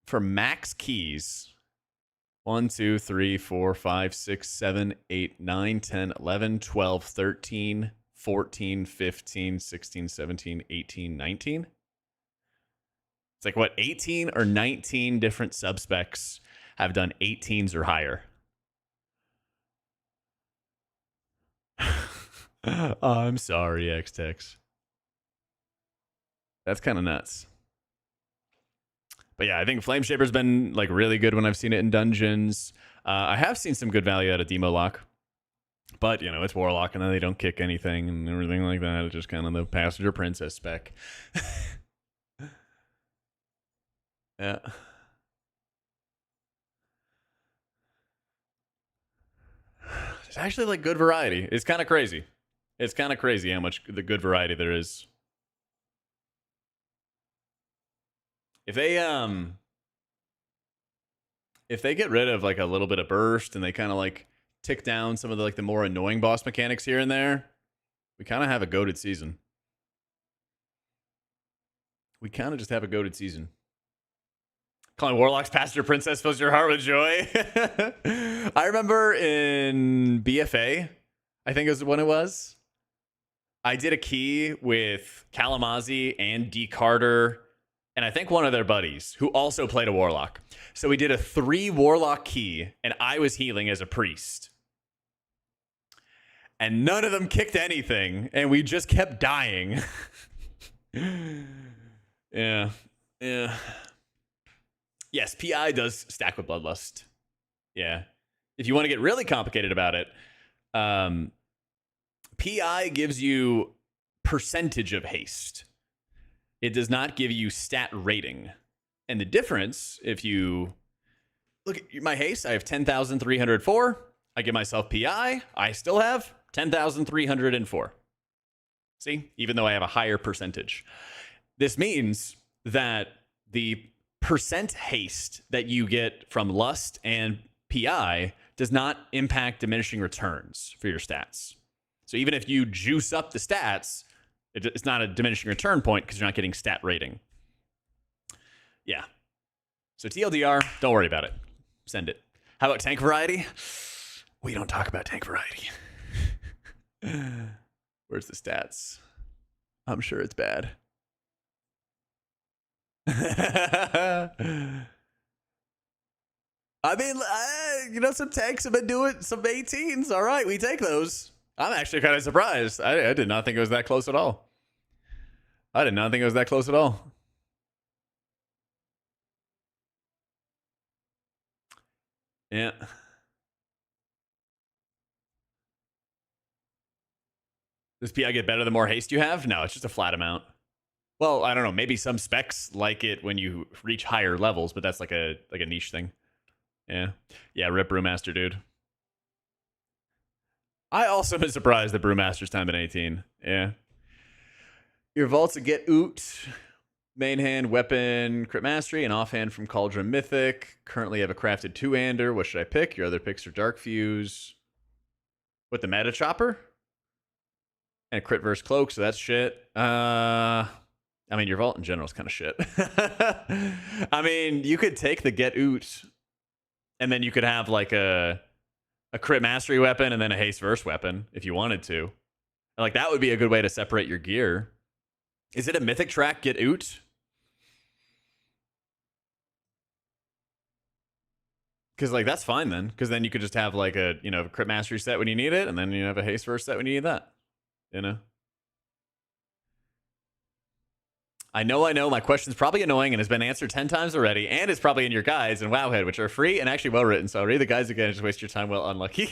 For max keys, 1, 2, 3, 4, 5, 6, 7, 8, 9, 10, 11, 12, 13, 14, 15, 16, 17, 18, 19. It's like, what, 18 or 19 different subspecs have done 18s or higher. I'm sorry, X-Tex. That's kind of nuts. But yeah, I think Flame Shaper's been, like, really good when I've seen it in dungeons. I have seen some good value out of Demo Lock. But, you know, it's Warlock, and then they don't kick anything and everything like that. It's just kind of the Passenger Princess spec. Yeah. It's actually, like, good variety. It's kind of crazy. It's kind of crazy how much the good variety there is. If they get rid of, like, a little bit of burst and they kind of, like, tick down some of the, like, the more annoying boss mechanics here and there, we kind of have a goated season. We kind of just have a goated season. Calling Warlock's Passenger Princess fills your heart with joy. I remember in BFA, I think is when it was, I did a key with Kalamazzi and D. Carter, and I think one of their buddies who also played a Warlock. So we did a 3 Warlock key, and I was healing as a priest. And none of them kicked anything, and we just kept dying. Yeah. Yes, PI does stack with Bloodlust. Yeah. If you want to get really complicated about it, PI gives you percentage of haste. It does not give you stat rating. And the difference, if you look at my haste, I have 10,304. I give myself PI. I still have 10,304. See, even though I have a higher percentage. This means that the percent haste that you get from Lust and PI does not impact diminishing returns for your stats. So even if you juice up the stats, it's not a diminishing return point because you're not getting stat rating. Yeah. So TLDR, don't worry about it. Send it. How about tank variety? We don't talk about tank variety. Where's the stats? I'm sure it's bad. I mean, you know, some tanks have been doing some 18s. All right, we take those. I'm actually kind of surprised. I did not think it was that close at all. I did not think it was that close at all. Yeah. Does PI get better the more haste you have? No, it's just a flat amount. Well, I don't know. Maybe some specs like it when you reach higher levels, but that's like a niche thing. Yeah. Yeah, rip Brewmaster, dude. I also been surprised that Brewmaster's time at 18. Yeah. Your vaults a get oot. Main hand, weapon, crit mastery, and offhand from Cauldron Mythic. Currently have a crafted two-hander. What should I pick? Your other picks are Dark Fuse. What, the Meta Chopper? And a crit verse cloak, so that's shit. I mean, your vault in general is kind of shit. I mean, you could take the get oot, and then you could have like a crit mastery weapon and then a haste verse weapon if you wanted to. And like that would be a good way to separate your gear. Is it a mythic track get oot? Because like that's fine then. Because then you could just have like a crit mastery set when you need it, and then you have a haste verse set when you need that. You know. I know. My question's probably annoying and has been answered 10 times already, and it's probably in your guides and Wowhead, which are free and actually well written. So I'll read the guides again and just waste your time. Well, unlucky.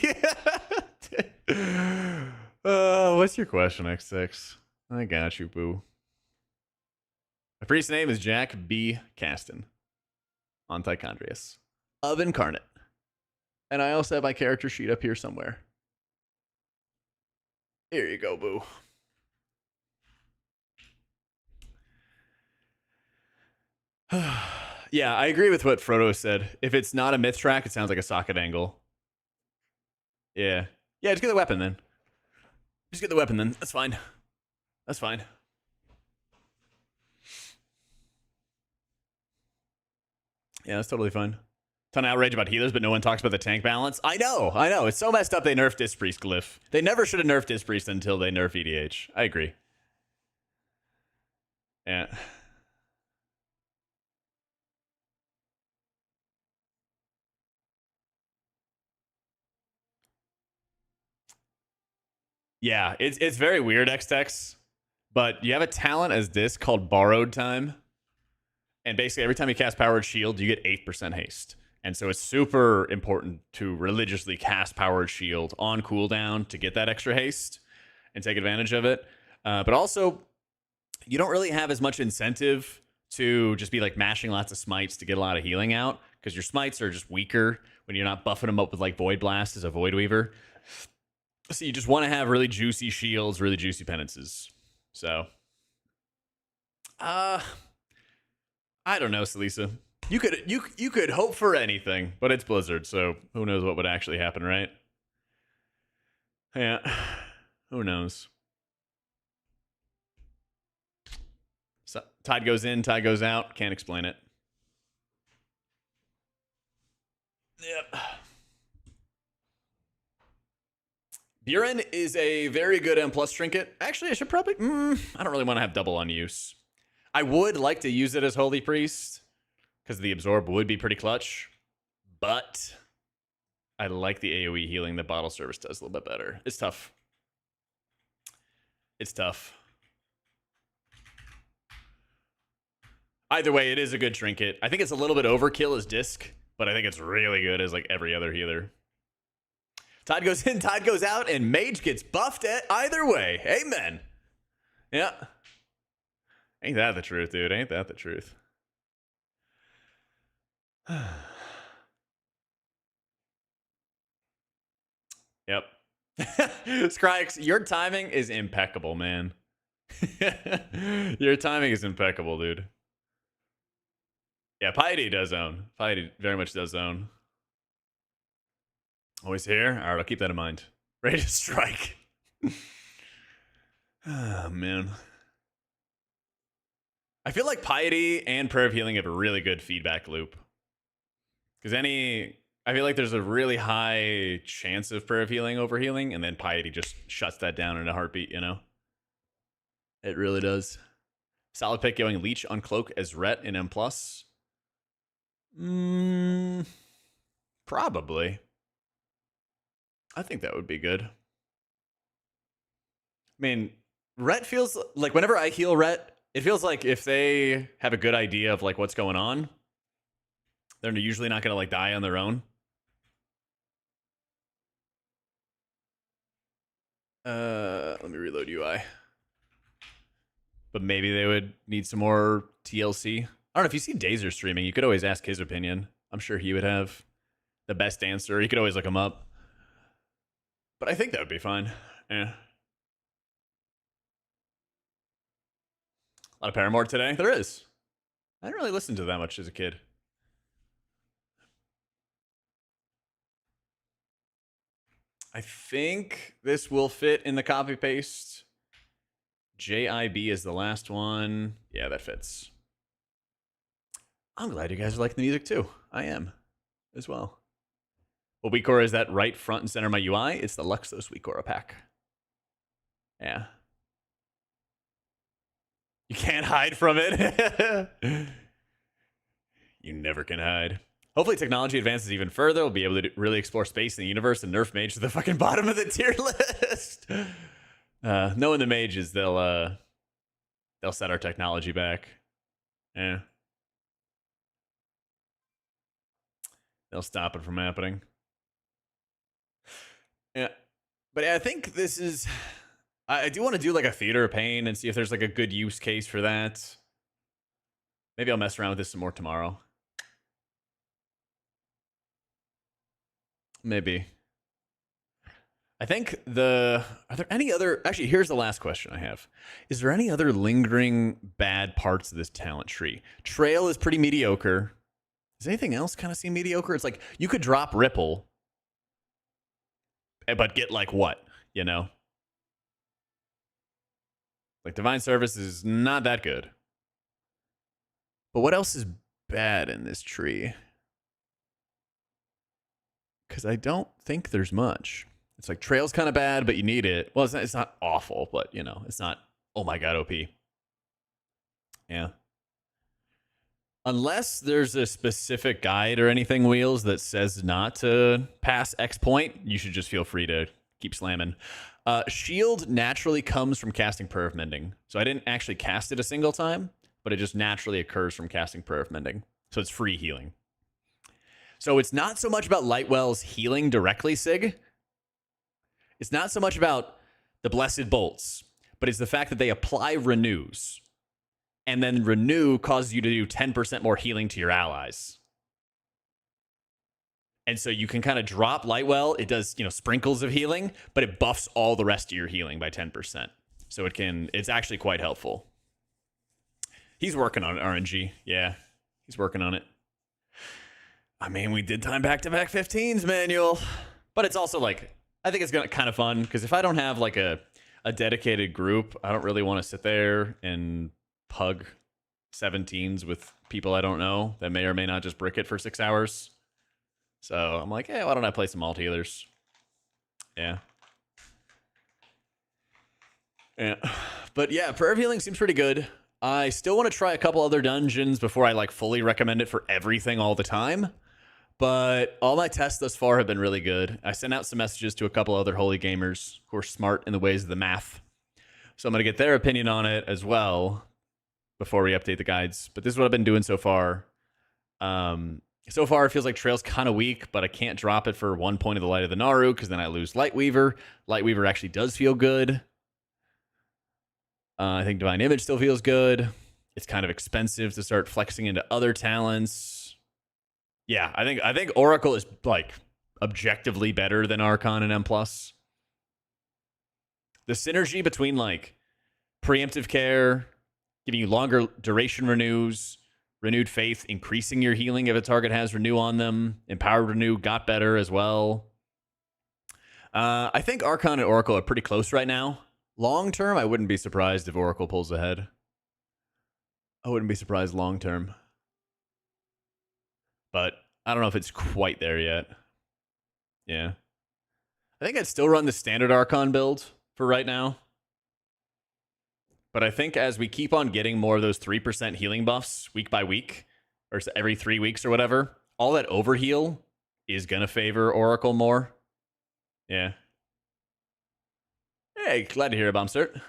What's your question, X6? I got you, boo. My priest's name is Jack B. Caston on Tichondrius of Incarnate. And I also have my character sheet up here somewhere. Here you go, boo. Yeah, I agree with what Frodo said. If it's not a myth track, it sounds like a socket angle. Yeah. Yeah, just get the weapon then. Just get the weapon then. That's fine. That's fine. Yeah, that's totally fine. Ton of outrage about healers, but no one talks about the tank balance. I know. It's so messed up they nerfed Disc Priest Glyph. They never should have nerfed Disc Priest until they nerf EDH. I agree. Yeah. Yeah, it's very weird, X-Tex. But you have a talent as this called Borrowed Time. And basically, every time you cast Powered Shield, you get 8% haste. And so it's super important to religiously cast Powered Shield on cooldown to get that extra haste and take advantage of it. But also, you don't really have as much incentive to just be like mashing lots of smites to get a lot of healing out, because your smites are just weaker when you're not buffing them up with like Void Blast as a Void Weaver. So you just want to have really juicy shields, really juicy penances. So, I don't know, Salisa. You could hope for anything, but it's Blizzard, so who knows what would actually happen, right? Yeah, who knows? So, tide goes in, tide goes out. Can't explain it. Yep. Buren is a very good M+ trinket. Actually, I should probably... I don't really want to have double on use. I would like to use it as Holy Priest, because the Absorb would be pretty clutch. But I like the AoE healing that Bottle Service does a little bit better. It's tough. It's tough. Either way, it is a good trinket. I think it's a little bit overkill as disc, but I think it's really good as like every other healer. Tide goes in, tide goes out, and Mage gets buffed at either way. Amen. Yeah. Ain't that the truth, dude? Ain't that the truth? Yep. Scryx, your timing is impeccable, man. Your timing is impeccable, dude. Yeah, Piety does own. Piety very much does own. Always here? Alright, I'll keep that in mind. Ready to strike. Oh, man. I feel like Piety and Prayer of Healing have a really good feedback loop. Because I feel like there's a really high chance of Prayer of Healing over healing, and then Piety just shuts that down in a heartbeat, you know? It really does. Solid pick going Leech on Cloak as Ret in M+. Probably. I think that would be good. I mean, Ret feels like whenever I heal Ret, it feels like if they have a good idea of like what's going on, they're usually not going to like die on their own. Let me reload UI. But maybe they would need some more TLC. I don't know if you see Dazer streaming, you could always ask his opinion. I'm sure he would have the best answer. You could always look him up. But I think that would be fine. Yeah. A lot of Paramore today. There is. I didn't really listen to that much as a kid. I think this will fit in the copy paste. JIB is the last one. Yeah, that fits. I'm glad you guys are liking the music too. I am as well. What Weakora is that right front and center of my UI? It's the Luxos Weakora pack. Yeah. You can't hide from it. You never can hide. Hopefully technology advances even further. We'll be able to really explore space in the universe and nerf mage to the fucking bottom of the tier list. Knowing the mages, they'll set our technology back. Yeah. They'll stop it from happening. Yeah. But yeah, I think this is... I do want to do like a Theater of Pain and see if there's like a good use case for that. Maybe I'll mess around with this some more tomorrow. Maybe. I think are there any other... Actually, here's the last question I have. Is there any other lingering bad parts of this talent tree? Trail is pretty mediocre. Does anything else kind of seem mediocre? It's like you could drop Ripple, but get like what, you know? Like Divine Service is not that good. But what else is bad in this tree? Because I don't think there's much. It's like Trail's kind of bad, but you need it. Well, it's not awful, but you know, it's not, oh my god, OP. Yeah. Unless there's a specific guide or anything, Wheels, that says not to pass X point, you should just feel free to keep slamming. Shield naturally comes from casting Prayer of Mending. So I didn't actually cast it a single time, but it just naturally occurs from casting Prayer of Mending. So it's free healing. So it's not so much about Lightwell's healing directly, Sig. It's not so much about the Blessed Bolts, but it's the fact that they apply Renews. And then Renew causes you to do 10% more healing to your allies. And so you can kind of drop Lightwell. It does, sprinkles of healing, but it buffs all the rest of your healing by 10%. So it's actually quite helpful. He's working on it, RNG. Yeah, he's working on it. I mean, we did time back-to-back 15s manual. But it's also like, I think it's kind of fun, because if I don't have like a dedicated group, I don't really want to sit there and pug 17s with people I don't know that may or may not just brick it for 6 hours. So I'm like, why don't I play some alt healers? Yeah. Yeah. But yeah, Prayer of Healing seems pretty good. I still want to try a couple other dungeons before I like fully recommend it for everything all the time. But all my tests thus far have been really good. I sent out some messages to a couple other holy gamers who are smart in the ways of the math. So I'm going to get their opinion on it as well before we update the guides. But this is what I've been doing so far. So far, it feels like Trail's kind of weak, but I can't drop it for 1 point of the Light of the Naru because then I lose Lightweaver. Lightweaver actually does feel good. I think Divine Image still feels good. It's kind of expensive to start flexing into other talents. Yeah, I think Oracle is like objectively better than Archon and M+. The synergy between like preemptive care, giving you longer duration renews, renewed faith, increasing your healing if a target has renew on them, empowered renew got better as well. I think Archon and Oracle are pretty close right now. Long term, I wouldn't be surprised if Oracle pulls ahead. I wouldn't be surprised long term. But I don't know if it's quite there yet. Yeah. I think I'd still run the standard Archon build for right now. But I think as we keep on getting more of those 3% healing buffs week by week, or every 3 weeks or whatever, all that overheal is going to favor Oracle more. Yeah. Hey, glad to hear it, Bombcert.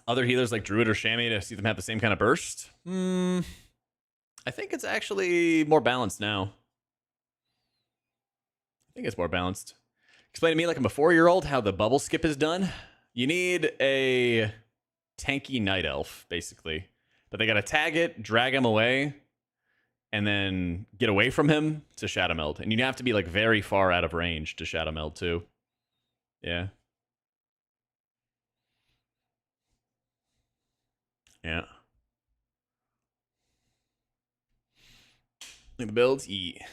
Other healers like Druid or Chamois, to see them have the same kind of burst? I think it's actually more balanced now. I think it's more balanced. Explain to me like I'm a 4-year-old how the bubble skip is done. You need a tanky night elf, basically. But they got to tag it, drag him away, and then get away from him to Shadow Meld. And you have to be like very far out of range to Shadow Meld too. Yeah. Yeah. Look at the builds. Yeah.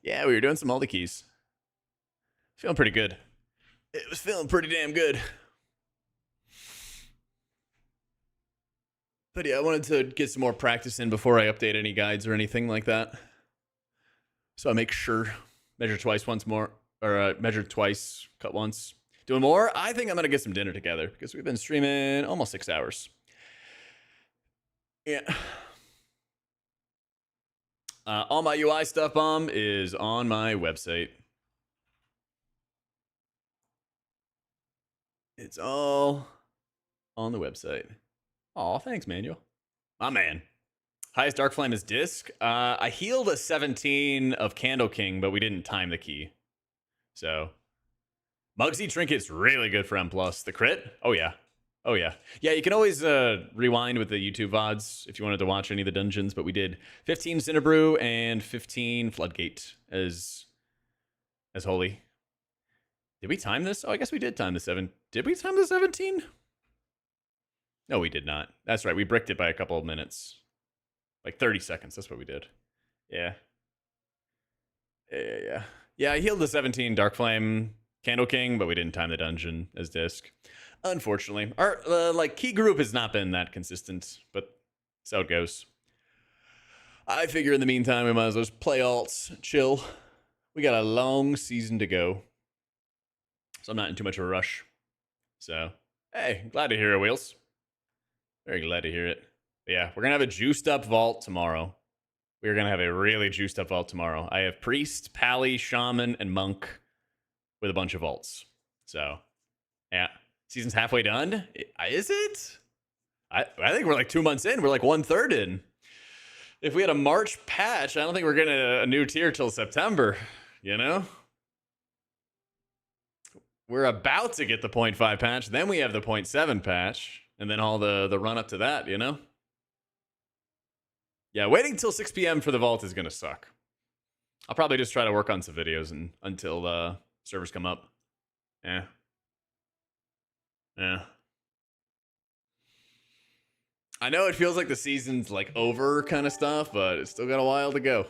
Yeah, we were doing some multi keys. Feeling pretty good. It was feeling pretty damn good. But yeah, I wanted to get some more practice in before I update any guides or anything like that. So I make sure measure twice, once more, or measure twice, cut once. Doing more? I think I'm gonna get some dinner together because we've been streaming almost 6 hours. Yeah. All my UI stuff, Bomb, is on my website. It's all on the website. Aw, thanks, Manuel. My man. Highest Dark Flame is disc. I healed a 17 of Candle King, but we didn't time the key. So, Mugsy Trinket's really good for M+. The crit? Oh, yeah. Oh, yeah. Yeah, you can always rewind with the YouTube VODs if you wanted to watch any of the dungeons, but we did 15 Cinderbrew and 15 Floodgate as holy. Did we time this? Oh, I guess we did time the 7. Did we time the 17? No, we did not. That's right. We bricked it by a couple of minutes. Like 30 seconds. That's what we did. Yeah. Yeah. Yeah, I healed the 17 Dark Flame Candle King, but we didn't time the dungeon as disc. Unfortunately. Our like key group has not been that consistent, but that's how it goes. I figure in the meantime we might as well just play alts, chill. We got a long season to go. So I'm not in too much of a rush. So, hey, glad to hear it, Wheels. Very glad to hear it. But yeah, we're going to have a juiced up vault tomorrow. We're going to have a really juiced up vault tomorrow. I have Priest, Pally, Shaman, and Monk with a bunch of vaults. So, yeah. Season's halfway done. Is it? I think we're like 2 months in. We're like 1/3 in. If we had a March patch, I don't think we're getting a new tier till September. You know? We're about to get the 0.5 patch. Then we have the 0.7 patch. And then all the run up to that, you know? Yeah, waiting till 6 p.m. for the vault is going to suck. I'll probably just try to work on some videos until the servers come up. Yeah. Yeah. I know it feels like the season's like over kind of stuff, but it's still got a while to go.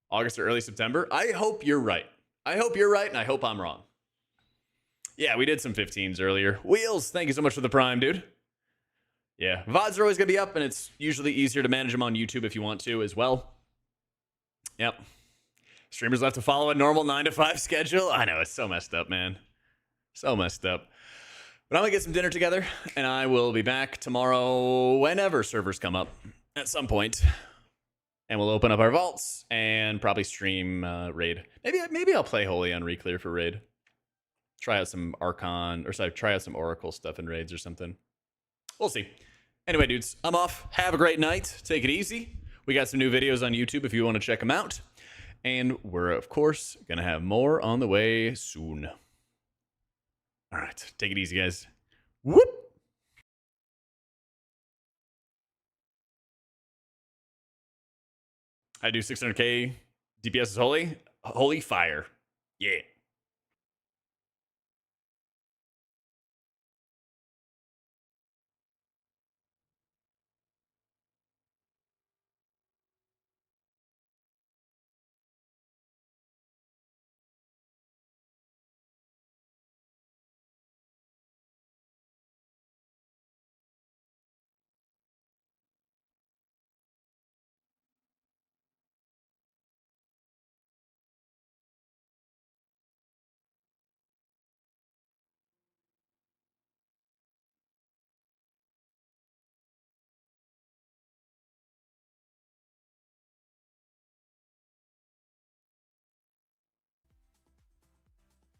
August or early September? I hope you're right. I hope you're right, and I hope I'm wrong. Yeah, we did some 15s earlier. Wheels, thank you so much for the prime, dude. Yeah, VODs are always going to be up, and it's usually easier to manage them on YouTube if you want to as well. Yep. Streamers will have to follow a normal 9 to 5 schedule. I know, it's so messed up, man. So messed up. But I'm going to get some dinner together, and I will be back tomorrow whenever servers come up at some point. And we'll open up our vaults and probably stream Raid. Maybe I'll play Holy on Reclear for Raid. Try out some Archon, or sorry, try out some Oracle stuff in Raids or something. We'll see. Anyway, dudes, I'm off. Have a great night. Take it easy. We got some new videos on YouTube if you want to check them out. And we're, of course, going to have more on the way soon. All right. Take it easy, guys. Whoop. I do 600k DPS is holy. Holy fire. Yeah.